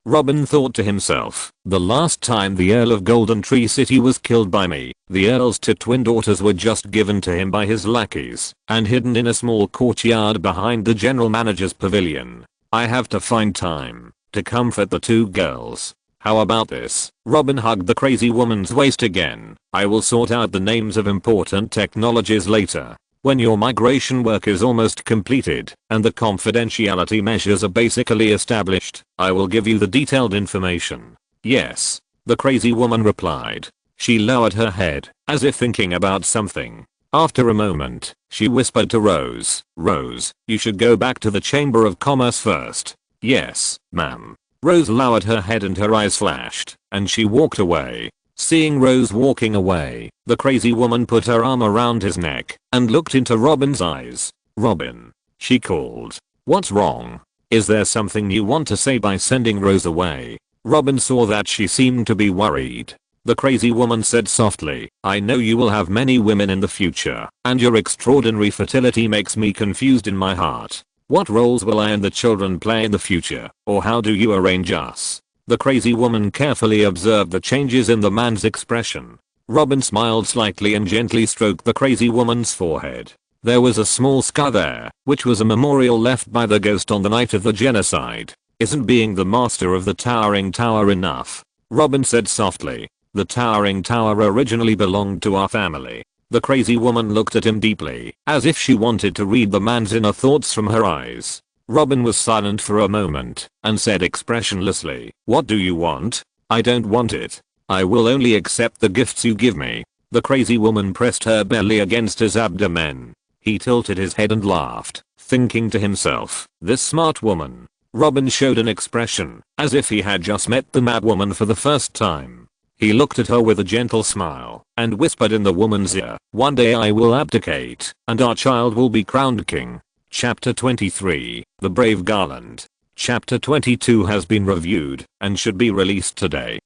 Robin thought to himself, the last time the Earl of Golden Tree City was killed by me, the Earl's 2 twin daughters were just given to him by his lackeys and hidden in a small courtyard behind the general manager's pavilion. I have to find time to comfort the 2 girls. How about this? Robin hugged the crazy woman's waist again. I will sort out the names of important technologies later. When your migration work is almost completed and the confidentiality measures are basically established, I will give you the detailed information. Yes, the crazy woman replied. She lowered her head, as if thinking about something. After a moment, she whispered to Rose, Rose, you should go back to the Chamber of Commerce first. Yes, ma'am. Rose lowered her head and her eyes flashed, and she walked away. Seeing Rose walking away, the crazy woman put her arm around his neck and looked into Robin's eyes. Robin, she called. What's wrong? Is there something you want to say by sending Rose away? Robin saw that she seemed to be worried. The crazy woman said softly, I know you will have many women in the future, and your extraordinary fertility makes me confused in my heart. What roles will I and the children play in the future, or how do you arrange us? The crazy woman carefully observed the changes in the man's expression. Robin smiled slightly and gently stroked the crazy woman's forehead. There was a small scar there, which was a memorial left by the ghost on the night of the genocide. Isn't being the master of the towering tower enough? Robin said softly. The towering tower originally belonged to our family. The crazy woman looked at him deeply, as if she wanted to read the man's inner thoughts from her eyes. Robin was silent for a moment and said expressionlessly, what do you want? I don't want it. I will only accept the gifts you give me. The crazy woman pressed her belly against his abdomen. He tilted his head and laughed, thinking to himself, this smart woman. Robin showed an expression, as if he had just met the mad woman for the first time. He looked at her with a gentle smile and whispered in the woman's ear, one day I will abdicate and our child will be crowned king. Chapter 23, The Brave Garland. Chapter 22 has been reviewed and should be released today.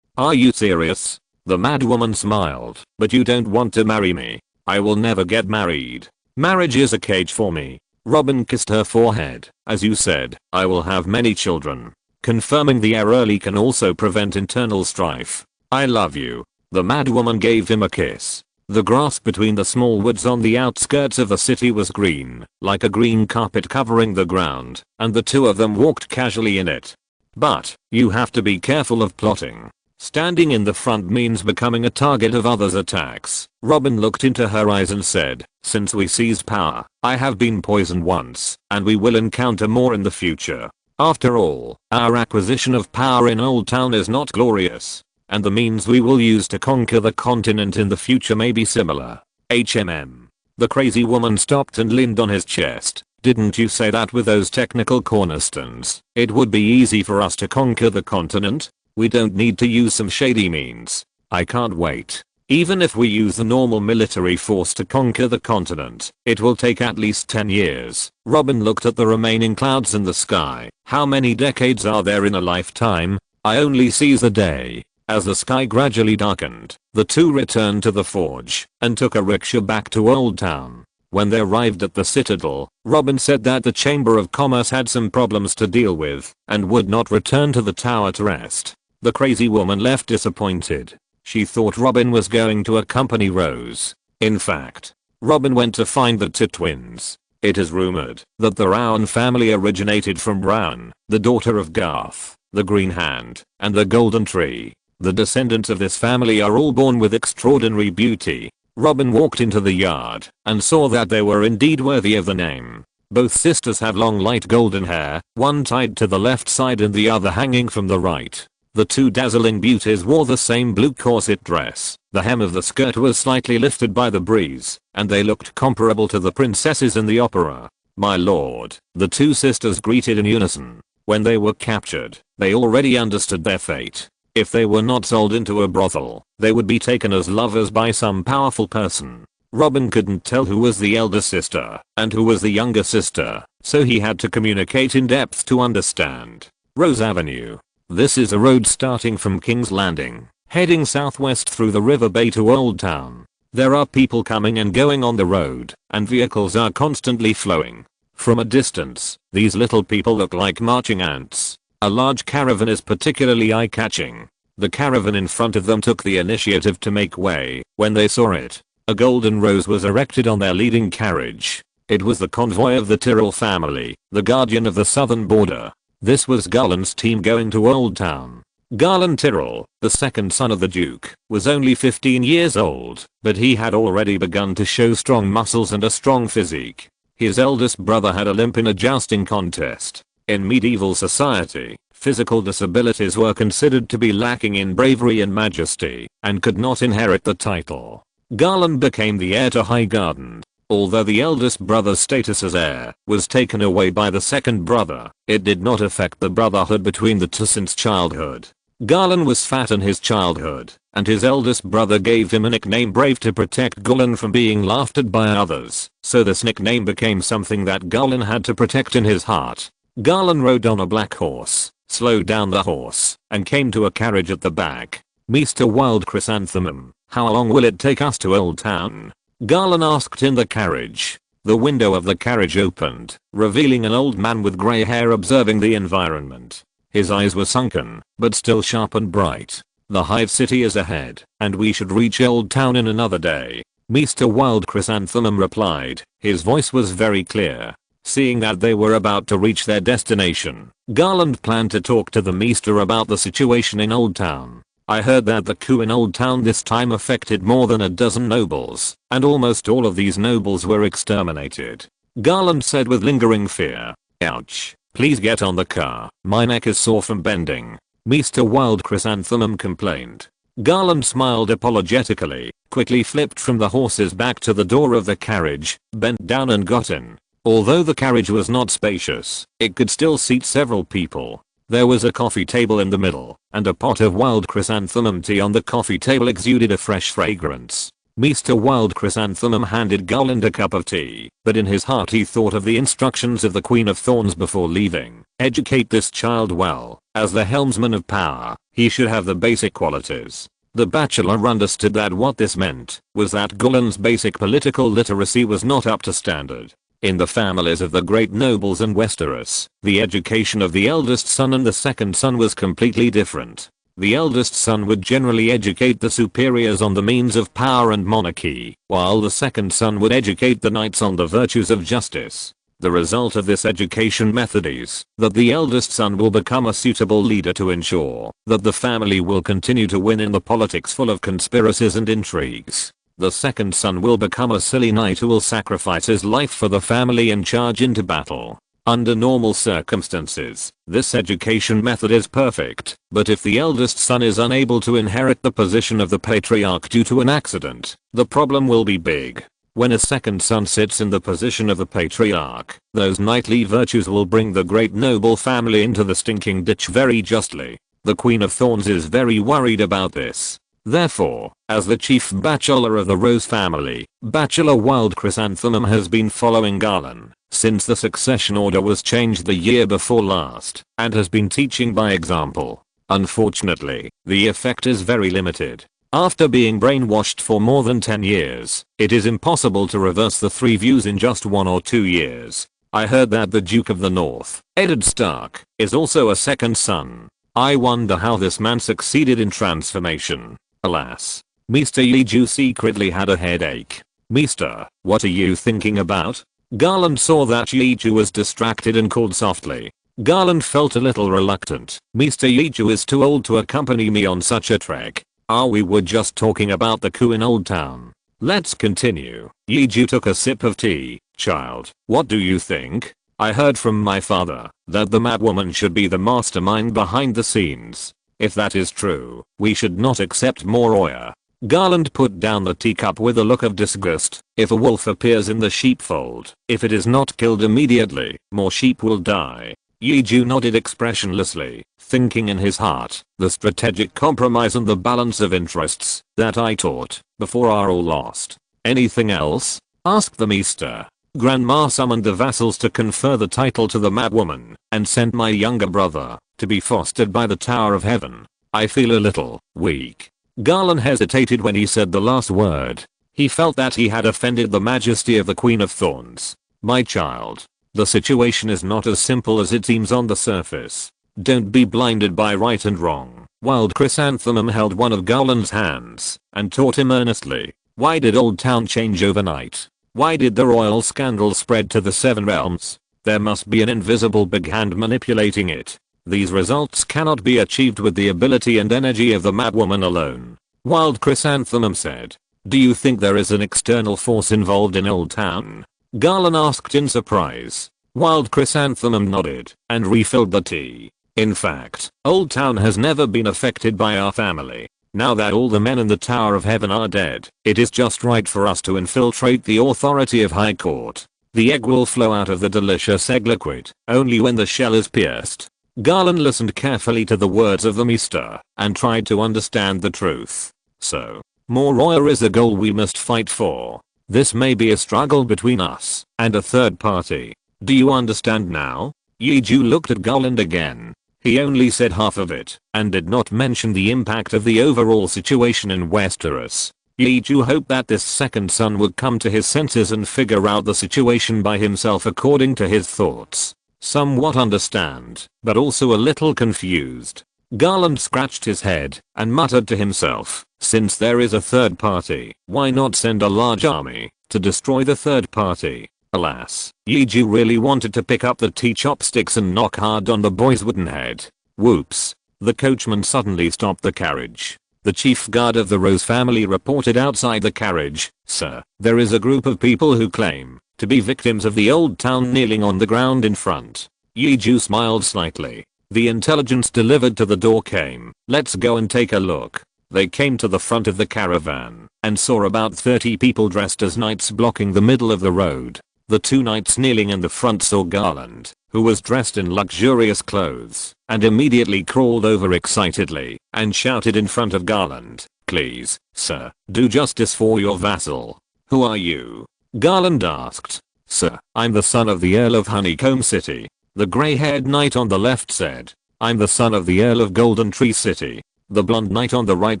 Are you serious? The mad woman smiled. But you don't want to marry me. I will never get married. Marriage is a cage for me. Robin kissed her forehead. As you said, I will have many children. Confirming the heir early can also prevent internal strife. I love you. The mad woman gave him a kiss. The grass between the small woods on the outskirts of the city was green, like a green carpet covering the ground, and the 2 of them walked casually in it. But, you have to be careful of plotting. Standing in the front means becoming a target of others' attacks. Robin looked into her eyes and said, since we seized power, I have been poisoned once, and we will encounter more in the future. After all, our acquisition of power in Old Town is not glorious. and the means we will use to conquer the continent in the future may be similar. HMM. The crazy woman stopped and leaned on his chest. Didn't you say that with those technical cornerstones, it would be easy for us to conquer the continent? We don't need to use some shady means. I can't wait. Even if we use the normal military force to conquer the continent, it will take at least 10 years. Robin looked at the remaining clouds in the sky. How many decades are there in a lifetime? I only seize the day. As the sky gradually darkened, the two returned to the forge and took a rickshaw back to Old Town. When they arrived at the citadel, Robin said that the Chamber of Commerce had some problems to deal with and would not return to the tower to rest. The crazy woman left disappointed. She thought Robin was going to accompany Rose. In fact, Robin went to find the twins. It is rumored that the Rowan family originated from Rowan, the daughter of Garth, the Green Hand, and the Golden Tree. The descendants of this family are all born with extraordinary beauty. Robin walked into the yard and saw that they were indeed worthy of the name. Both sisters have long light golden hair, one tied to the left side and the other hanging from the right. The two dazzling beauties wore the same blue corset dress. The hem of the skirt was slightly lifted by the breeze, and they looked comparable to the princesses in the opera. My lord, the two sisters greeted in unison. When they were captured, they already understood their fate. If they were not sold into a brothel, they would be taken as lovers by some powerful person. Robin couldn't tell who was the elder sister and who was the younger sister, so he had to communicate in depth to understand. Rose Avenue. This is a road starting from King's Landing, heading southwest through the river bay to Old Town. There are people coming and going on the road, and vehicles are constantly flowing. From a distance, these little people look like marching ants. A large caravan is particularly eye-catching. The caravan in front of them took the initiative to make way. When they saw it, a golden rose was erected on their leading carriage. It was the convoy of the Tyrrell family, the guardian of the southern border. This was Garland's team going to Old Town. Garland Tyrrell, the second son of the Duke, was only 15 years old, but he had already begun to show strong muscles and a strong physique. His eldest brother had a limp in a jousting contest. In medieval society, physical disabilities were considered to be lacking in bravery and majesty, and could not inherit the title. Garland became the heir to Highgarden. Although the eldest brother's status as heir was taken away by the second brother, it did not affect the brotherhood between the two since childhood. Garland was fat in his childhood, and his eldest brother gave him a nickname Brave to protect Garland from being laughed at by others, so this nickname became something that Garland had to protect in his heart. Garland rode on a black horse, slowed down the horse, and came to a carriage at the back. Mr. Wild Chrysanthemum, how long will it take us to Old Town? Garland asked in the carriage. The window of the carriage opened, revealing an old man with grey hair observing the environment. His eyes were sunken, but still sharp and bright. The Hive City is ahead, and we should reach Old Town in another day. Mr. Wild Chrysanthemum replied. His voice was very clear. Seeing that they were about to reach their destination, Garland planned to talk to the Meester about the situation in Old Town. I heard that the coup in Old Town this time affected more than a dozen nobles, and almost all of these nobles were exterminated. Garland said with lingering fear. Ouch. Please get on the car. My neck is sore from bending. Mr. Wild Chrysanthemum complained. Garland smiled apologetically, quickly flipped from the horse's back to the door of the carriage, bent down and got in. Although the carriage was not spacious, it could still seat several people. There was a coffee table in the middle, and a pot of wild chrysanthemum tea on the coffee table exuded a fresh fragrance. Mr. Wild Chrysanthemum handed Garland a cup of tea, but in his heart he thought of the instructions of the Queen of Thorns before leaving. Educate this child well. As the helmsman of power, he should have the basic qualities. The bachelor understood that what this meant was that Garland's basic political literacy was not up to standard. In the families of the great nobles in Westeros, the education of the eldest son and the second son was completely different. The eldest son would generally educate the superiors on the means of power and monarchy, while the second son would educate the knights on the virtues of justice. The result of this education method is that the eldest son will become a suitable leader to ensure that the family will continue to win in the politics full of conspiracies and intrigues. The second son will become a silly knight who will sacrifice his life for the family and charge into battle. Under normal circumstances, this education method is perfect, but if the eldest son is unable to inherit the position of the patriarch due to an accident, the problem will be big. When a second son sits in the position of the patriarch, those knightly virtues will bring the great noble family into the stinking ditch very justly. The Queen of Thorns is very worried about this. Therefore, as the chief bachelor of the Rose family, Bachelor Wild Chrysanthemum has been following Garland since the succession order was changed the year before last, and has been teaching by example. Unfortunately, the effect is very limited. After being brainwashed for more than 10 years, it is impossible to reverse the 3 views in just 1 or 2 years. I heard that the Duke of the North, Eddard Stark, is also a second son. I wonder how this man succeeded in transformation. Alas. Mr. Yeju secretly had a headache. Mister, what are you thinking about? Garland saw that Yeju was distracted and called softly. Garland felt a little reluctant. Mr. Yeju is too old to accompany me on such a trek. We were just talking about the coup in Old Town. Let's continue. Yeju took a sip of tea. Child, what do you think? I heard from my father that the madwoman should be the mastermind behind the scenes. If that is true, we should not accept more oya. Garland put down the teacup with a look of disgust. If a wolf appears in the sheepfold, if it is not killed immediately, more sheep will die. Yeju nodded expressionlessly, thinking in his heart, the strategic compromise and the balance of interests that I taught before are all lost. Anything else? Asked the Meester. Grandma summoned the vassals to confer the title to the madwoman, and sent my younger brother to be fostered by the Tower of Heaven. I feel a little weak. Garland hesitated when he said the last word. He felt that he had offended the majesty of the Queen of Thorns. My child, the situation is not as simple as it seems on the surface. Don't be blinded by right and wrong. Wild Chrysanthemum held one of Garland's hands and taught him earnestly. Why did Old Town change overnight? Why did the royal scandal spread to the 7 realms? There must be an invisible big hand manipulating it. These results cannot be achieved with the ability and energy of the madwoman alone. Wild Chrysanthemum said. Do you think there is an external force involved in Old Town? Garland asked in surprise. Wild Chrysanthemum nodded and refilled the tea. In fact, Old Town has never been affected by our family. Now that all the men in the Tower of Heaven are dead, it is just right for us to infiltrate the authority of High Court. The egg will flow out of the delicious egg liquid only when the shell is pierced. Garland listened carefully to the words of the Meester and tried to understand the truth. So, more oil is a goal we must fight for. This may be a struggle between us and a third party. Do you understand now? Yeju looked at Garland again. He only said half of it and did not mention the impact of the overall situation in Westeros. Yeju hoped that this second son would come to his senses and figure out the situation by himself according to his thoughts. Somewhat understand, but also a little confused. Garland scratched his head and muttered to himself, since there is a third party, why not send a large army to destroy the third party? Alas, Yeju really wanted to pick up the tea chopsticks and knock hard on the boy's wooden head. Whoops. The coachman suddenly stopped the carriage. The chief guard of the Rose family reported outside the carriage. Sir, there is a group of people who claim to be victims of the Old Town kneeling on the ground in front. Yeju smiled slightly. The intelligence delivered to the door came. Let's go and take a look. They came to the front of the caravan and saw about 30 people dressed as knights blocking the middle of the road. The 2 knights kneeling in the front saw Garland, who was dressed in luxurious clothes, and immediately crawled over excitedly and shouted in front of Garland, please, sir, do justice for your vassal. Who are you? Garland asked. Sir, I'm the son of the Earl of Honeycomb City. The grey-haired knight on the left said. I'm the son of the Earl of Golden Tree City. The blonde knight on the right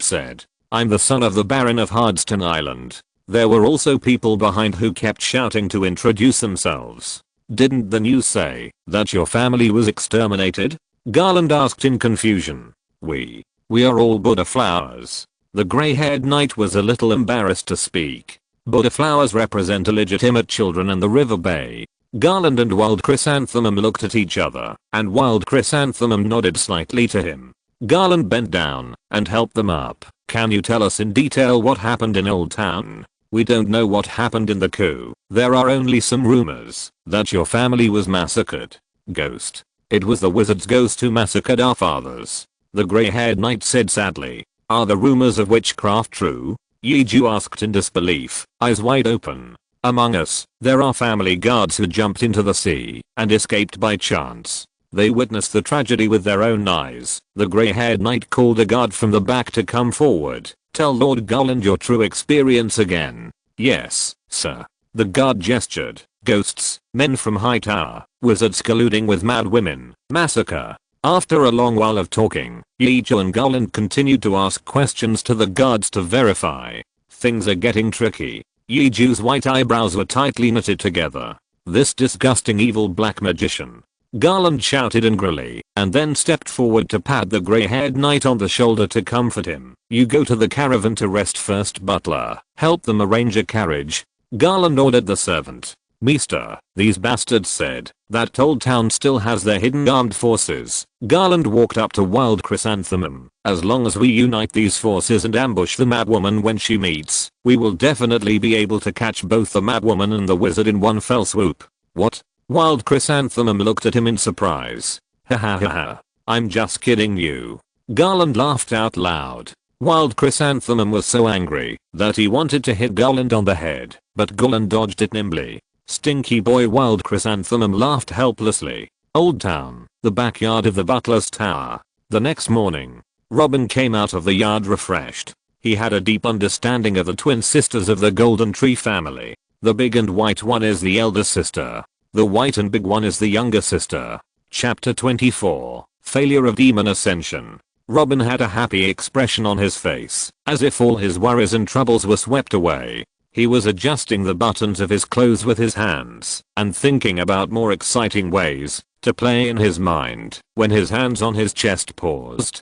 said. I'm the son of the Baron of Hardston Island. There were also people behind who kept shouting to introduce themselves. Didn't the news say that your family was exterminated? Garland asked in confusion. We are all Buddha flowers. The grey-haired knight was a little embarrassed to speak. Buddha flowers represent illegitimate children in the River Bay. Garland and Wild Chrysanthemum looked at each other, and Wild Chrysanthemum nodded slightly to him. Garland bent down and helped them up. Can you tell us in detail what happened in Old Town? We don't know what happened in the coup. There are only some rumors that your family was massacred. Ghost. It was the wizard's ghost who massacred our fathers. The grey-haired knight said sadly. Are the rumors of witchcraft true? Yi Ju asked in disbelief, eyes wide open. Among us, there are family guards who jumped into the sea and escaped by chance. They witnessed the tragedy with their own eyes. The grey-haired knight called a guard from the back to come forward. Tell Lord Garland your true experience again. Yes, sir. The guard gestured. Ghosts, men from high tower, wizards colluding with mad women, massacre. After a long while of talking, Yi Ju and Garland continued to ask questions to the guards to verify. Things are getting tricky. Yi Ju's white eyebrows were tightly knitted together. This disgusting evil black magician. Garland shouted angrily, and then stepped forward to pat the grey-haired knight on the shoulder to comfort him. You go to the caravan to rest first, butler. Help them arrange a carriage. Garland ordered the servant. Meester, these bastards said, that old town still has their hidden armed forces. Garland walked up to Wild Chrysanthemum. As long as we unite these forces and ambush the madwoman when she meets, we will definitely be able to catch both the madwoman and the wizard in one fell swoop. What? Wild Chrysanthemum looked at him in surprise. Ha ha ha ha. I'm just kidding you. Garland laughed out loud. Wild Chrysanthemum was so angry that he wanted to hit Garland on the head, but Garland dodged it nimbly. Stinky boy. Wild Chrysanthemum laughed helplessly. Old Town, the backyard of the butler's tower. The next morning, Robin came out of the yard refreshed. He had a deep understanding of the twin sisters of the Golden Tree family. The big and white one is the elder sister. The white and big one is the younger sister. Chapter 24, Failure of Demon Ascension. Robin had a happy expression on his face, as if all his worries and troubles were swept away. He was adjusting the buttons of his clothes with his hands and thinking about more exciting ways to play in his mind when his hands on his chest paused.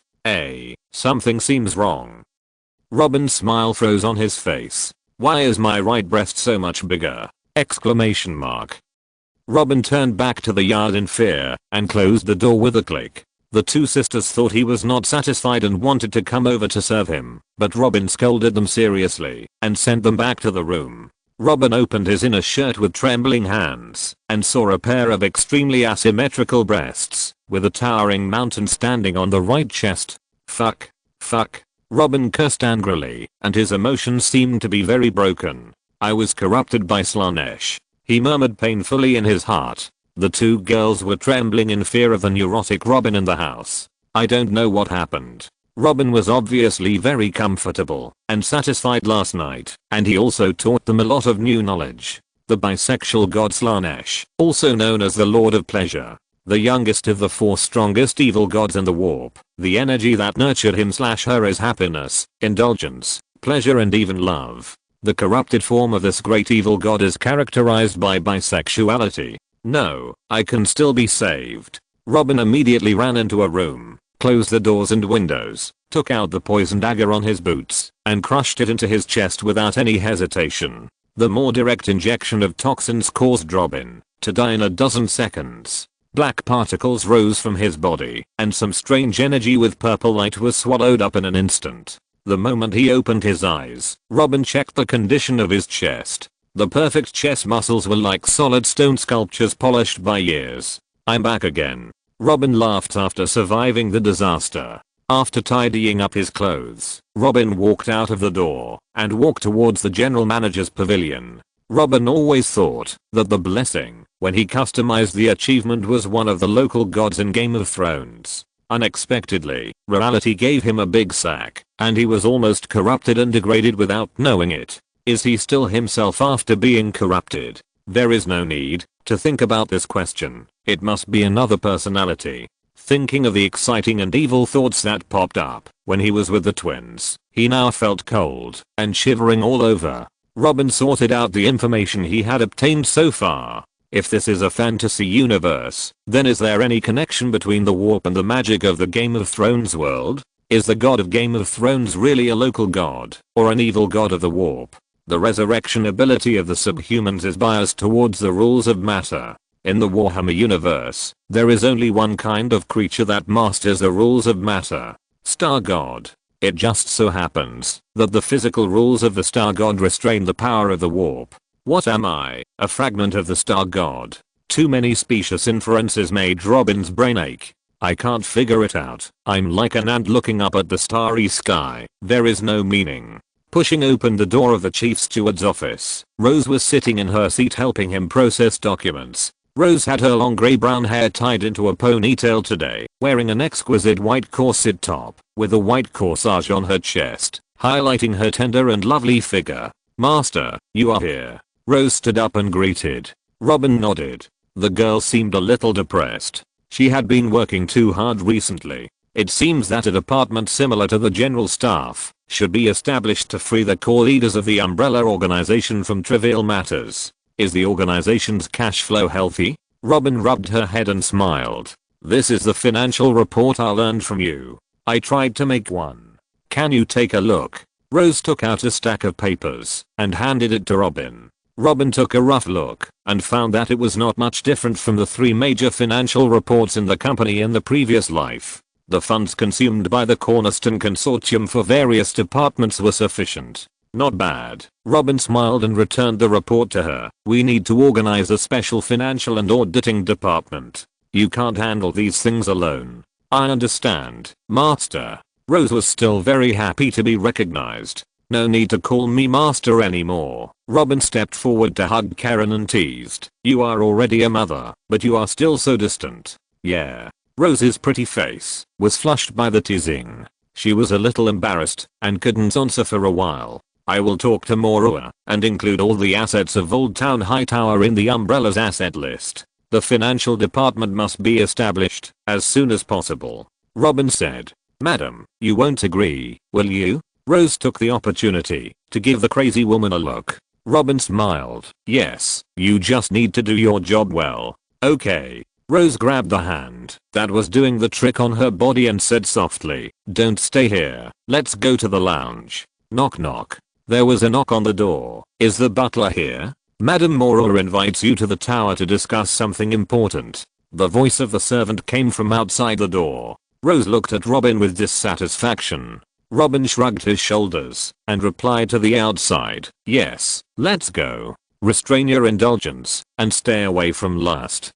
Something seems wrong. Robin's smile froze on his face. Why is my right breast so much bigger? Exclamation mark. Robin turned back to the yard in fear and closed the door with a click. The two sisters thought he was not satisfied and wanted to come over to serve him, but Robin scolded them seriously and sent them back to the room. Robin opened his inner shirt with trembling hands and saw a pair of extremely asymmetrical breasts with a towering mountain standing on the right chest. Fuck. Robin cursed angrily, and his emotions seemed to be very broken. I was corrupted by Slanesh, he murmured painfully in his heart. The two girls were trembling in fear of the neurotic Robin in the house. I don't know what happened. Robin was obviously very comfortable and satisfied last night, and he also taught them a lot of new knowledge. The bisexual god Slanesh, also known as the Lord of Pleasure, the youngest of the four strongest evil gods in the warp. The energy that nurtured him/her is happiness, indulgence, pleasure and even love. The corrupted form of this great evil god is characterized by bisexuality. No, I can still be saved. Robin immediately ran into a room, closed the doors and windows, took out the poison dagger on his boots, and crushed it into his chest without any hesitation. The more direct injection of toxins caused Robin to die in a dozen seconds. Black particles rose from his body, and some strange energy with purple light was swallowed up in an instant. The moment he opened his eyes, Robin checked the condition of his chest. The perfect chest muscles were like solid stone sculptures polished by years. I'm back again. Robin laughed after surviving the disaster. After tidying up his clothes, Robin walked out of the door and walked towards the general manager's pavilion. Robin always thought that the blessing, when he customized the achievement, was one of the local gods in Game of Thrones. Unexpectedly, reality gave him a big sack, and he was almost corrupted and degraded without knowing it. Is he still himself after being corrupted? There is no need to think about this question. It must be another personality. Thinking of the exciting and evil thoughts that popped up when he was with the twins, he now felt cold and shivering all over. Robin sorted out the information he had obtained so far. If this is a fantasy universe, then is there any connection between the warp and the magic of the Game of Thrones world? Is the god of Game of Thrones really a local god, or an evil god of the warp? The resurrection ability of the subhumans is biased towards the rules of matter. In the Warhammer universe, there is only one kind of creature that masters the rules of matter. Star God. It just so happens that the physical rules of the star god restrain the power of the warp. What am I? A fragment of the star god? Too many specious inferences made Robin's brain ache. I can't figure it out. I'm like an ant looking up at the starry sky. There is no meaning. Pushing open the door of the chief steward's office, Rose was sitting in her seat helping him process documents. Rose had her long grey-brown hair tied into a ponytail today, wearing an exquisite white corset top, with a white corsage on her chest, highlighting her tender and lovely figure. "Master, you are here." Rose stood up and greeted. Robin nodded. The girl seemed a little depressed. She had been working too hard recently. It seems that a department similar to the general staff should be established to free the core leaders of the umbrella organization from trivial matters. Is the organization's cash flow healthy? Robin rubbed her head and smiled. This is the financial report I learned from you. I tried to make one. Can you take a look? Rose took out a stack of papers and handed it to Robin. Robin took a rough look and found that it was not much different from the 3 major financial reports in the company in the previous life. The funds consumed by the Cornerstone Consortium for various departments were sufficient. Not bad. Robin smiled and returned the report to her. We need to organize a special financial and auditing department. You can't handle these things alone. I understand, Master. Rose was still very happy to be recognized. No need to call me Master anymore. Robin stepped forward to hug Karen and teased. You are already a mother, but you are still so distant. Yeah. Rose's pretty face was flushed by the teasing. She was a little embarrassed and couldn't answer for a while. I will talk to Morua and include all the assets of Old Town Hightower in the Umbrella's asset list. The financial department must be established as soon as possible. Robin said. Madam, you won't agree, will you? Rose took the opportunity to give the crazy woman a look. Robin smiled. Yes, you just need to do your job well. Okay. Rose grabbed the hand that was doing the trick on her body and said softly, don't stay here. Let's go to the lounge. Knock knock. There was a knock on the door. Is the butler here? Madam Mora invites you to the tower to discuss something important. The voice of the servant came from outside the door. Rose looked at Robin with dissatisfaction. Robin shrugged his shoulders and replied to the outside. Yes, let's go. Restrain your indulgence and stay away from lust.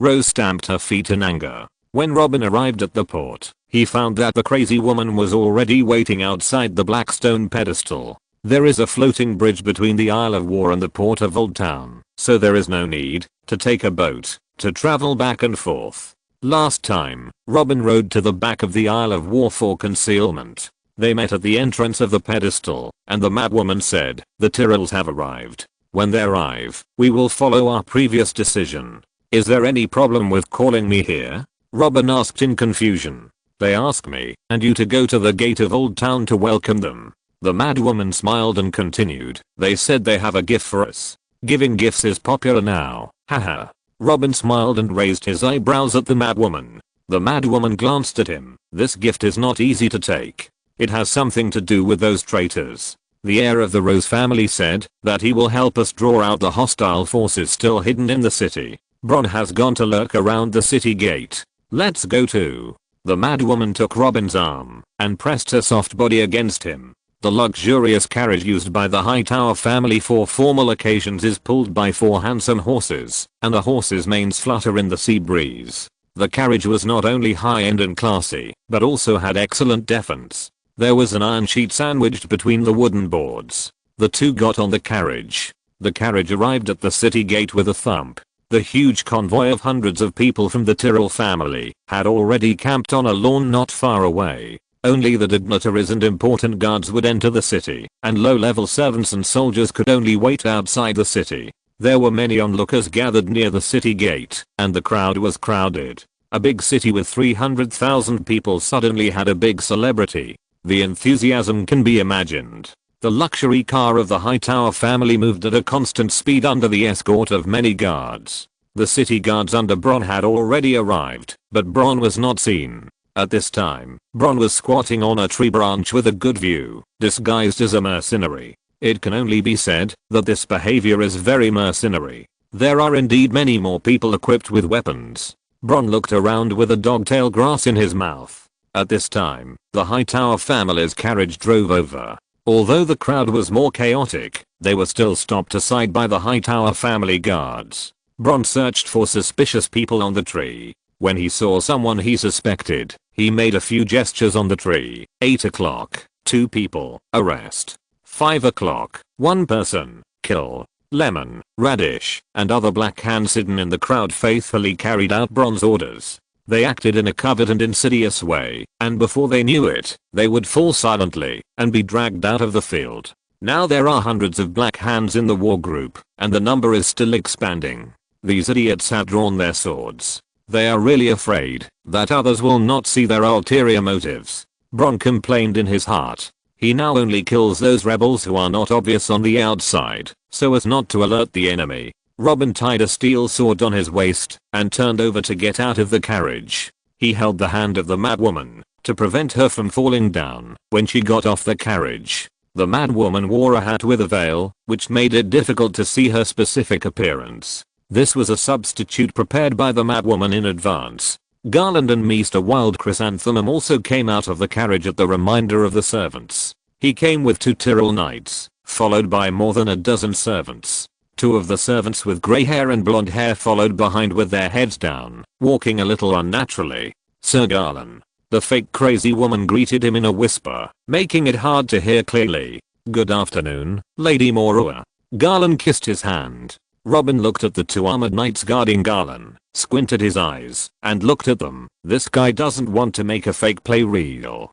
Rose stamped her feet in anger. When Robin arrived at the port, he found that the crazy woman was already waiting outside the black stone pedestal. There is a floating bridge between the Isle of War and the port of Old Town, so there is no need to take a boat to travel back and forth. Last time, Robin rode to the back of the Isle of War for concealment. They met at the entrance of the pedestal, and the madwoman said, the Tyrells have arrived. When they arrive, we will follow our previous decision. Is there any problem with calling me here? Robin asked in confusion. They ask me and you to go to the gate of Old Town to welcome them. The madwoman smiled and continued. They said they have a gift for us. Giving gifts is popular now. Haha. Robin smiled and raised his eyebrows at the madwoman. The madwoman glanced at him. This gift is not easy to take. It has something to do with those traitors. The heir of the Rose family said that he will help us draw out the hostile forces still hidden in the city. Bron has gone to lurk around the city gate. Let's go too. The madwoman took Robin's arm and pressed her soft body against him. The luxurious carriage used by the Hightower family for formal occasions is pulled by 4 handsome horses, and the horses' manes flutter in the sea breeze. The carriage was not only high-end and classy, but also had excellent defense. There was an iron sheet sandwiched between the wooden boards. The two got on the carriage. The carriage arrived at the city gate with a thump. The huge convoy of hundreds of people from the Tyrell family had already camped on a lawn not far away. Only the dignitaries and important guards would enter the city, and low-level servants and soldiers could only wait outside the city. There were many onlookers gathered near the city gate, and the crowd was crowded. A big city with 300,000 people suddenly had a big celebrity. The enthusiasm can be imagined. The luxury car of the Hightower family moved at a constant speed under the escort of many guards. The city guards under Bron had already arrived, but Bron was not seen. At this time, Bron was squatting on a tree branch with a good view, disguised as a mercenary. It can only be said that this behavior is very mercenary. There are indeed many more people equipped with weapons. Bron looked around with a dogtail grass in his mouth. At this time, the Hightower family's carriage drove over. Although the crowd was more chaotic, they were still stopped aside by the Hightower family guards. Bron searched for suspicious people on the tree. When he saw someone he suspected, he made a few gestures on the tree. 8 o'clock, 2 people, arrest. 5 o'clock, 1 person, kill. Lemon, Radish, and other black hands hidden in the crowd faithfully carried out Bron's orders. They acted in a covert and insidious way, and before they knew it, they would fall silently and be dragged out of the field. Now there are hundreds of black hands in the war group, and the number is still expanding. These idiots have drawn their swords. They are really afraid that others will not see their ulterior motives. Bron complained in his heart. He now only kills those rebels who are not obvious on the outside, so as not to alert the enemy. Robin tied a steel sword on his waist and turned over to get out of the carriage. He held the hand of the mad woman to prevent her from falling down when she got off the carriage. The mad woman wore a hat with a veil, which made it difficult to see her specific appearance. This was a substitute prepared by the mad woman in advance. Garland and Mr. Wild Chrysanthemum also came out of the carriage at the reminder of the servants. He came with 2 Tyrrell knights, followed by more than a dozen servants. 2 of the servants with grey hair and blonde hair followed behind with their heads down, walking a little unnaturally. Sir Garland. The fake crazy woman greeted him in a whisper, making it hard to hear clearly. Good afternoon, Lady Morua. Garland kissed his hand. Robin looked at the 2 armored knights guarding Garland, squinted his eyes, and looked at them. This guy doesn't want to make a fake play real.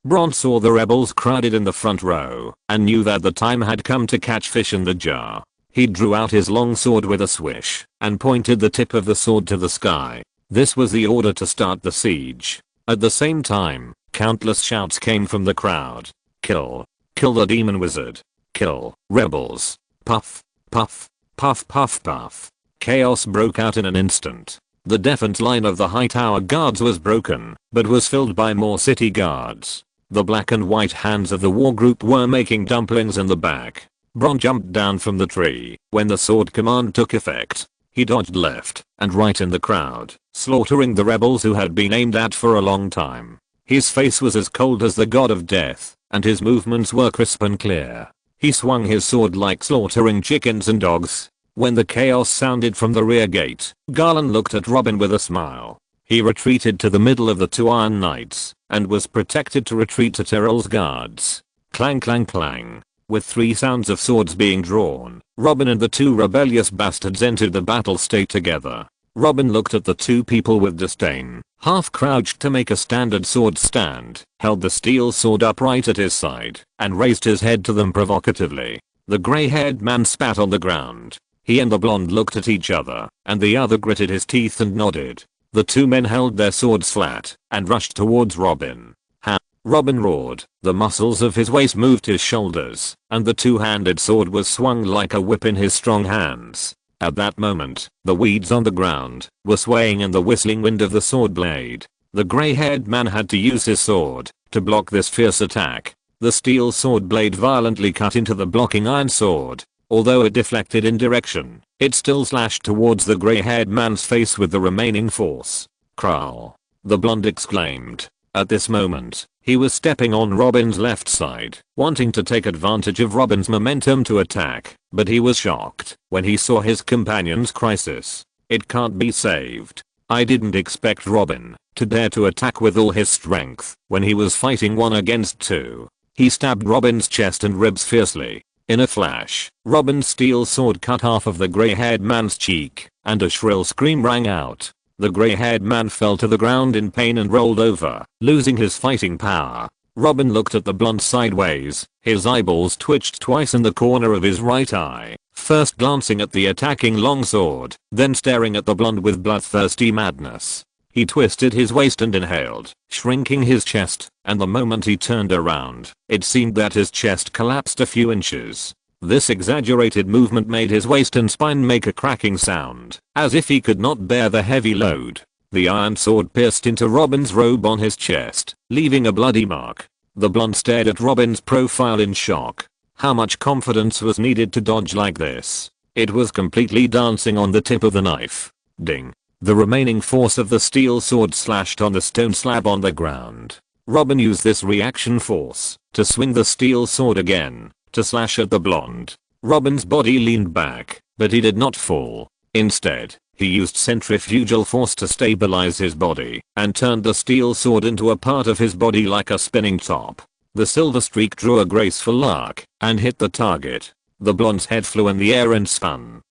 Bron saw the rebels crowded in the front row, and knew that the time had come to catch fish in the jar. He drew out his long sword with a swish, and pointed the tip of the sword to the sky. This was the order to start the siege. At the same time, countless shouts came from the crowd. Kill. Kill the demon wizard. Kill. Rebels. Puff. Puff. Puff puff puff. Chaos broke out in an instant. The defense line of the Hightower guards was broken, but was filled by more city guards. The black and white hands of the war group were making dumplings in the back. Bron jumped down from the tree when the sword command took effect. He dodged left and right in the crowd, slaughtering the rebels who had been aimed at for a long time. His face was as cold as the god of death, and his movements were crisp and clear. He swung his sword like slaughtering chickens and dogs. When the chaos sounded from the rear gate, Garland looked at Robin with a smile. He retreated to the middle of the 2 Iron Knights, and was protected to retreat to Tyrrell's guards. Clang clang clang. With 3 sounds of swords being drawn, Robin and the 2 rebellious bastards entered the battle state together. Robin looked at the 2 people with disdain, half crouched to make a standard sword stand, held the steel sword upright at his side, and raised his head to them provocatively. The grey-haired man spat on the ground. He and the blonde looked at each other, and the other gritted his teeth and nodded. The 2 men held their swords flat, and rushed towards Robin. Ha! Robin roared. The muscles of his waist moved his shoulders, and the 2-handed sword was swung like a whip in his strong hands. At that moment, the weeds on the ground were swaying in the whistling wind of the sword blade. The grey-haired man had to use his sword to block this fierce attack. The steel sword blade violently cut into the blocking iron sword. Although it deflected in direction, it still slashed towards the grey-haired man's face with the remaining force. Kral. The blonde exclaimed. At this moment, he was stepping on Robin's left side, wanting to take advantage of Robin's momentum to attack, but he was shocked when he saw his companion's crisis. It can't be saved. I didn't expect Robin to dare to attack with all his strength when he was fighting 1 against 2. He stabbed Robin's chest and ribs fiercely. In a flash, Robin's steel sword cut half of the grey-haired man's cheek, and a shrill scream rang out. The grey-haired man fell to the ground in pain and rolled over, losing his fighting power. Robin looked at the blonde sideways. His eyeballs twitched twice in the corner of his right eye, first glancing at the attacking longsword, then staring at the blonde with bloodthirsty madness. He twisted his waist and inhaled, shrinking his chest, and the moment he turned around, it seemed that his chest collapsed a few inches. This exaggerated movement made his waist and spine make a cracking sound, as if he could not bear the heavy load. The iron sword pierced into Robin's robe on his chest, leaving a bloody mark. The blonde stared at Robin's profile in shock. How much confidence was needed to dodge like this? It was completely dancing on the tip of the knife. Ding. The remaining force of the steel sword slashed on the stone slab on the ground. Robin used this reaction force to swing the steel sword again, to slash at the blonde. Robin's body leaned back, but he did not fall. Instead, he used centrifugal force to stabilize his body and turned the steel sword into a part of his body like a spinning top. The silver streak drew a graceful arc and hit the target. The blonde's head flew in the air and spun,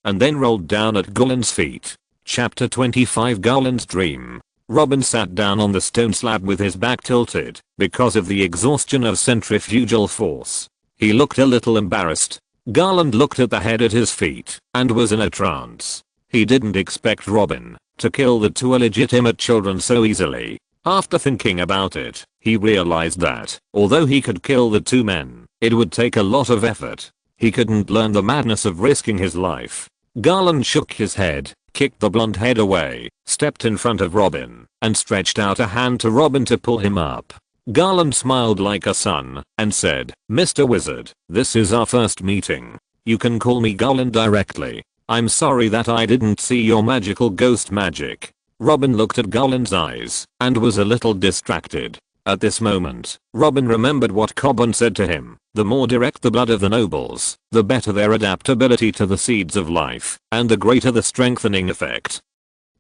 and then rolled down at Garland's feet. Chapter 25 Garland's Dream. Robin sat down on the stone slab with his back tilted because of the exhaustion of centrifugal force. He looked a little embarrassed. Garland looked at the head at his feet and was in a trance. He didn't expect Robin to kill the two illegitimate children so easily. After thinking about it, he realized that, although he could kill the two men, it would take a lot of effort. He couldn't learn the madness of risking his life. Garland shook his head, kicked the blonde head away, stepped in front of Robin, and stretched out a hand to Robin to pull him up. Garland smiled like a son and said, "Mr. Wizard, this is our first meeting. You can call me Garland directly. I'm sorry that I didn't see your magical ghost magic." Robin looked at Garland's eyes and was a little distracted. At this moment, Robin remembered what Cobham said to him. The more direct the blood of the nobles, the better their adaptability to the seeds of life, and the greater the strengthening effect.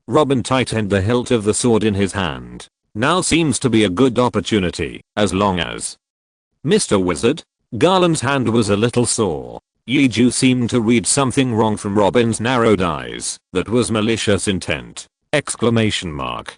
Robin tightened the hilt of the sword in his hand. Now seems to be a good opportunity, as long as... Mr. Wizard? Garland's hand was a little sore. Yeju seemed to read something wrong from Robin's narrowed eyes. That was malicious intent! Exclamation mark.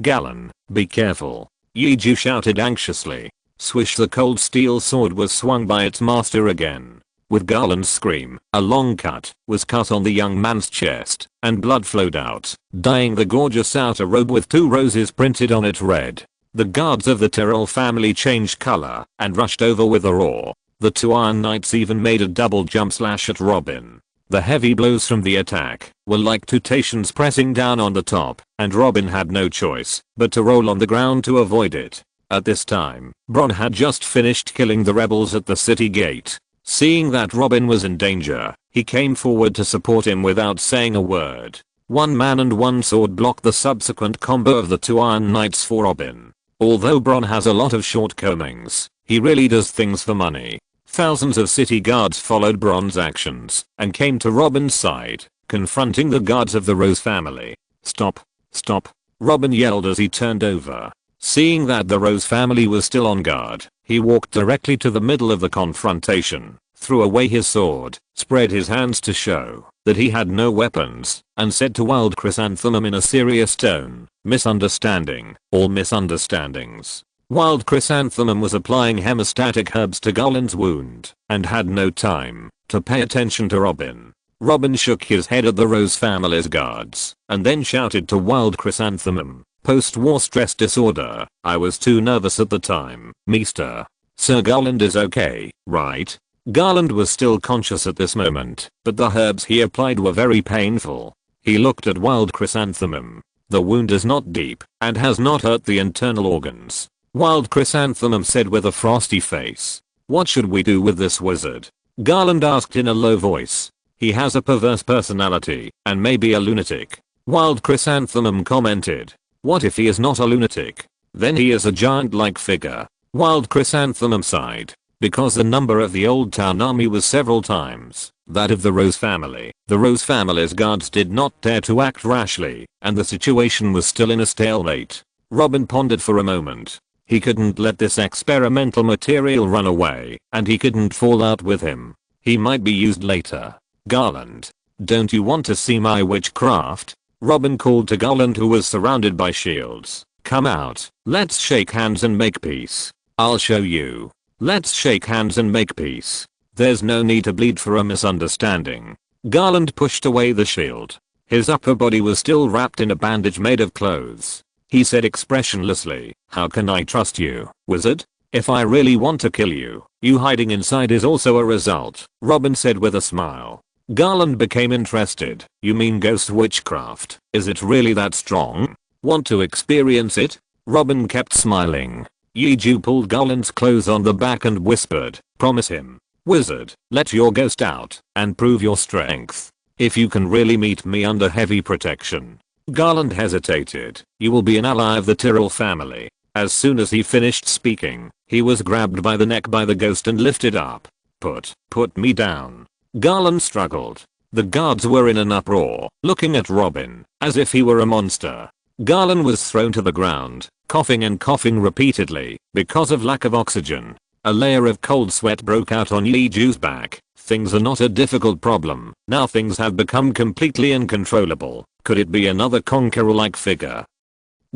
Galen, be careful. Yeju shouted anxiously. Swish, the cold steel sword was swung by its master again. With Garland's scream, a long cut was cut on the young man's chest, and blood flowed out, dyeing the gorgeous outer robe with two roses printed on it red. The guards of the Tyrell family changed color and rushed over with a roar. The two Iron Knights even made a double jump slash at Robin. The heavy blows from the attack were like two Titans pressing down on the top, and Robin had no choice but to roll on the ground to avoid it. At this time, Bronn had just finished killing the rebels at the city gate. Seeing that Robin was in danger, he came forward to support him without saying a word. One man and one sword blocked the subsequent combo of the two Iron Knights for Robin. Although Bronn has a lot of shortcomings, he really does things for money. Thousands of city guards followed Bronn's actions and came to Robin's side, confronting the guards of the Rose family. "Stop! Stop!" Robin yelled as he turned over. Seeing that the Rose family was still on guard, he walked directly to the middle of the confrontation, threw away his sword, spread his hands to show that he had no weapons, and said to Wild Chrysanthemum in a serious tone, "Misunderstanding, all misunderstandings." Wild Chrysanthemum was applying hemostatic herbs to Garland's wound, and had no time to pay attention to Robin. Robin shook his head at the Rose family's guards, and then shouted to Wild Chrysanthemum, "Post-war stress disorder. I was too nervous at the time, Meester. Sir Garland is okay, right?" Garland was still conscious at this moment, but the herbs he applied were very painful. He looked at Wild Chrysanthemum. "The wound is not deep, and has not hurt the internal organs." Wild Chrysanthemum said with a frosty face. "What should we do with this wizard?" Garland asked in a low voice. "He has a perverse personality, and may be a lunatic." Wild Chrysanthemum commented. "What if he is not a lunatic? Then he is a giant-like figure." Wild Chrysanthemum sighed. Because the number of the Old Town army was several times that of the Rose family, the Rose family's guards did not dare to act rashly, and the situation was still in a stalemate. Robin pondered for a moment. He couldn't let this experimental material run away, and he couldn't fall out with him. He might be used later. "Garland, don't you want to see my witchcraft?" Robin called to Garland, who was surrounded by shields. "Come out, let's shake hands and make peace. I'll show you. Let's shake hands and make peace. There's no need to bleed for a misunderstanding." Garland pushed away the shield. His upper body was still wrapped in a bandage made of clothes. He said expressionlessly, "How can I trust you, wizard? If I really want to kill you, you hiding inside is also a result," Robin said with a smile. Garland became interested. "You mean ghost witchcraft? Is it really that strong? Want to experience it?" Robin kept smiling. Yeju pulled Garland's clothes on the back and whispered, "Promise him, wizard, let your ghost out and prove your strength. if you can really meet me under heavy protection. Garland hesitated. You will be an ally of the Tyrrell family. As soon as he finished speaking, he was grabbed by the neck by the ghost and lifted up. Put me down. Garland struggled. The guards were in an uproar, looking at Robin, as if he were a monster. Garland was thrown to the ground, coughing and coughing repeatedly, because of lack of oxygen. A layer of cold sweat broke out on Yeju's back. Things are not a difficult problem. Now things have become completely uncontrollable. Could it be another conqueror-like figure?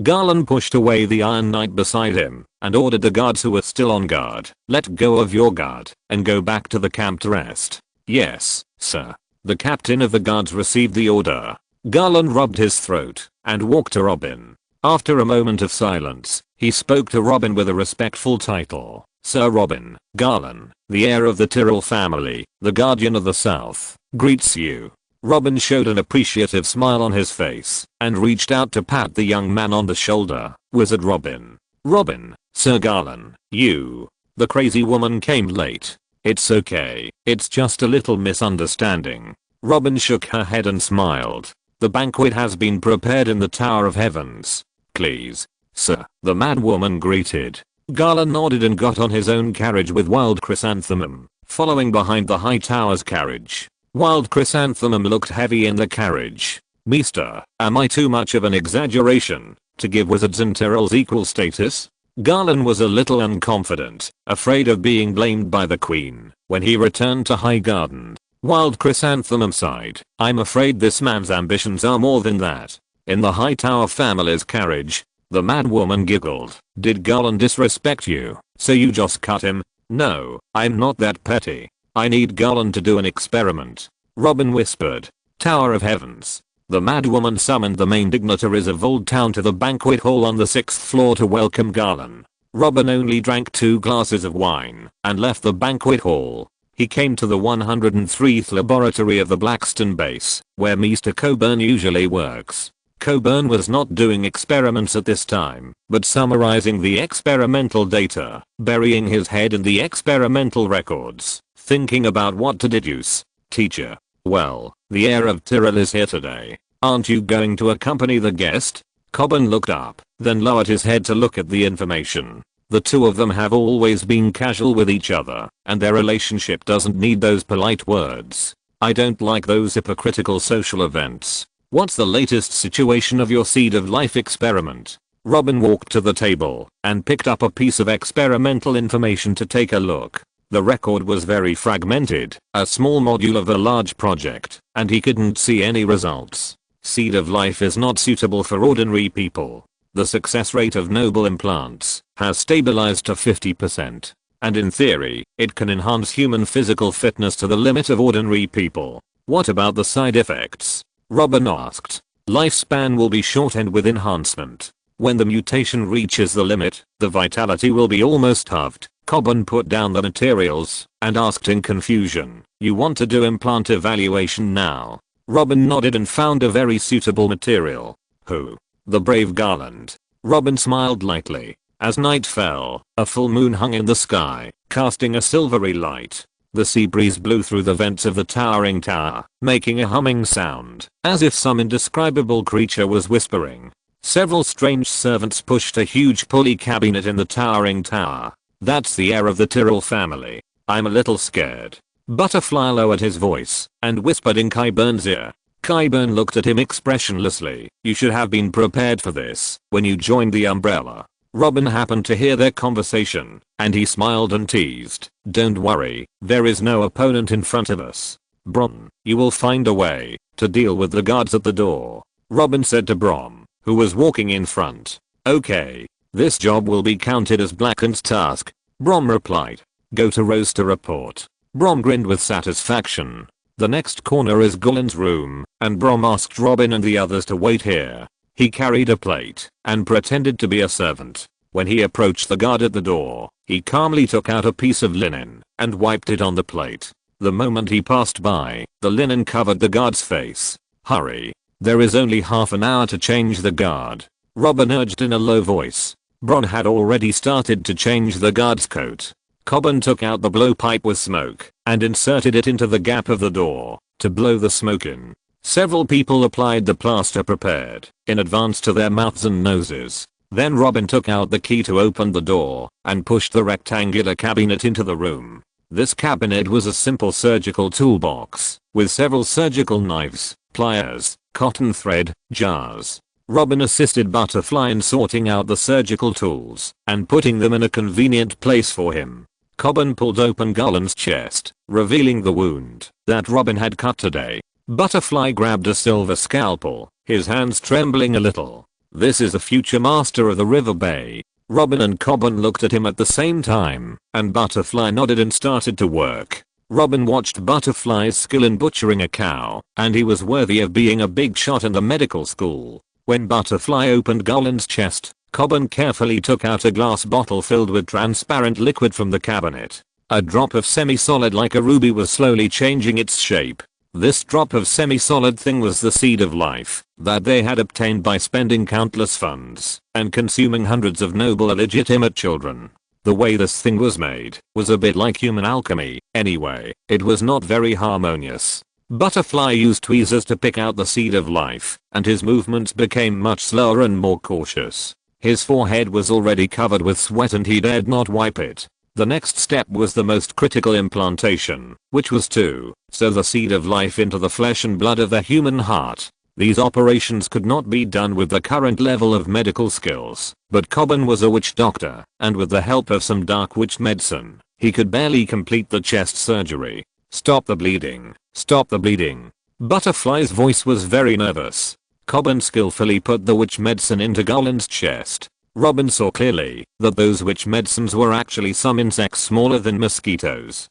Garland pushed away the Iron Knight beside him, and ordered the guards who were still on guard, let go of your guard, and go back to the camp to rest. Yes, sir. The captain of the guards received the order. Garland rubbed his throat, and walked to Robin. After a moment of silence, he spoke to Robin with a respectful title. Sir Robin, Garland, the heir of the Tyrrell family, the guardian of the South, greets you. Robin showed an appreciative smile on his face, and reached out to pat the young man on the shoulder. Wizard Robin. Robin, Sir Garland, you. The crazy woman came late. It's okay, it's just a little misunderstanding. Robin shook her head and smiled. The banquet has been prepared in the Tower of Heavens. Please, sir, the mad woman greeted. Garland nodded and got on his own carriage with Wild Chrysanthemum, following behind the High Tower's carriage. Wild Chrysanthemum looked heavy in the carriage. Meester, am I too much of an exaggeration to give wizards and Tyrrells equal status? Garland was a little unconfident, afraid of being blamed by the queen, when he returned to High Garden. Wild Chrysanthemum sighed. I'm afraid this man's ambitions are more than that. In the High Tower family's carriage, the mad woman giggled. Did Garland disrespect you, so you just cut him? No, I'm not that petty. I need Garland to do an experiment. Robin whispered. Tower of Heavens. The mad woman summoned the main dignitaries of Old Town to the banquet hall on the 6th floor to welcome Garland. Robin only drank 2 glasses of wine and left the banquet hall. He came to the 103th laboratory of the Blackstone base, where Mr. Coburn usually works. Coburn was not doing experiments at this time, but summarizing the experimental data, burying his head in the experimental records, thinking about what to deduce. Teacher. Well, the heir of Tyrrell is here today. Aren't you going to accompany the guest? Coburn looked up, then lowered his head to look at the information. The two of them have always been casual with each other, and their relationship doesn't need those polite words. I don't like those hypocritical social events. What's the latest situation of your seed of life experiment? Robin walked to the table and picked up a piece of experimental information to take a look. The record was very fragmented, a small module of a large project, and he couldn't see any results. Seed of life is not suitable for ordinary people. The success rate of noble implants has stabilized to 50%. And in theory, it can enhance human physical fitness to the limit of ordinary people. What about the side effects? Robin asked. Lifespan will be shortened with enhancement. When the mutation reaches the limit, the vitality will be almost halved. Coburn put down the materials and asked in confusion, you want to do implant evaluation now? Robin nodded and found a very suitable material. Who? The brave Garland. Robin smiled lightly. As night fell, a full moon hung in the sky, casting a silvery light. The sea breeze blew through the vents of the towering tower, making a humming sound, as if some indescribable creature was whispering. Several strange servants pushed a huge pulley cabinet in the towering tower. That's the heir of the Tyrrell family. I'm a little scared. Butterfly lowered his voice and whispered in Qyburn's ear. Qyburn looked at him expressionlessly. You should have been prepared for this when you joined the umbrella. Robin happened to hear their conversation, and he smiled and teased. Don't worry, there is no opponent in front of us. Brom, you will find a way to deal with the guards at the door. Robin said to Brom, who was walking in front. Okay. This job will be counted as Blacken's task. Brom replied. Go to Rose to report. Brom grinned with satisfaction. The next corner is Gulen's room, and Brom asked Robin and the others to wait here. He carried a plate and pretended to be a servant. When he approached the guard at the door, he calmly took out a piece of linen and wiped it on the plate. The moment he passed by, the linen covered the guard's face. Hurry. There is only half an hour to change the guard. Robin urged in a low voice. Bron had already started to change the guard's coat. Coburn took out the blowpipe with smoke and inserted it into the gap of the door to blow the smoke in. Several people applied the plaster prepared in advance to their mouths and noses. Then Robin took out the key to open the door and pushed the rectangular cabinet into the room. This cabinet was a simple surgical toolbox with several surgical knives, pliers, cotton thread, jars. Robin assisted Butterfly in sorting out the surgical tools and putting them in a convenient place for him. Cobbin pulled open Golan's chest, revealing the wound that Robin had cut today. Butterfly grabbed a silver scalpel, his hands trembling a little. This is the future master of the River Bay. Robin and Cobbin looked at him at the same time, and Butterfly nodded and started to work. Robin watched Butterfly's skill in butchering a cow, and he was worthy of being a big shot in the medical school. When Butterfly opened Golan's chest, Cobbin carefully took out a glass bottle filled with transparent liquid from the cabinet. A drop of semi-solid like a ruby was slowly changing its shape. This drop of semi-solid thing was the seed of life that they had obtained by spending countless funds and consuming hundreds of noble illegitimate children. The way this thing was made was a bit like human alchemy. Anyway, it was not very harmonious. Butterfly used tweezers to pick out the seed of life, and his movements became much slower and more cautious. His forehead was already covered with sweat and he dared not wipe it. The next step was the most critical implantation, which was to sow the seed of life into the flesh and blood of the human heart. These operations could not be done with the current level of medical skills, but Cobbin was a witch doctor, and with the help of some dark witch medicine, he could barely complete the chest surgery. Stop the bleeding. Stop the bleeding. Butterfly's voice was very nervous. Cobbin skillfully put the witch medicine into Golan's chest. Robin saw clearly that those witch medicines were actually some insects smaller than mosquitoes.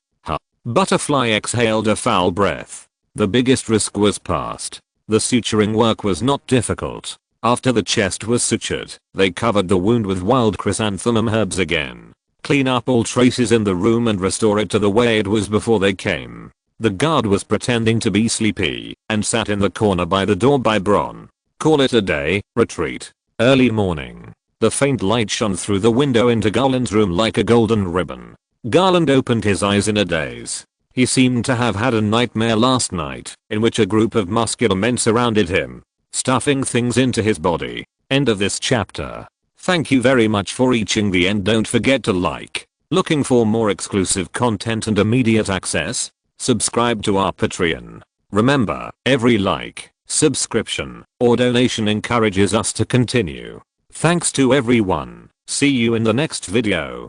Butterfly exhaled a foul breath. The biggest risk was past. The suturing work was not difficult. After the chest was sutured, they covered the wound with wild chrysanthemum herbs again. Clean up all traces in the room and restore it to the way it was before they came. The guard was pretending to be sleepy and sat in the corner by the door by Bron. Call it a day, retreat. Early morning. The faint light shone through the window into Garland's room like a golden ribbon. Garland opened his eyes in a daze. He seemed to have had a nightmare last night, in which a group of muscular men surrounded him, stuffing things into his body. End of this chapter. Thank you very much for reaching the end. Don't forget to like. Looking for more exclusive content and immediate access? Subscribe to our Patreon. Remember, every like, subscription, or donation encourages us to continue. Thanks to everyone. See you in the next video.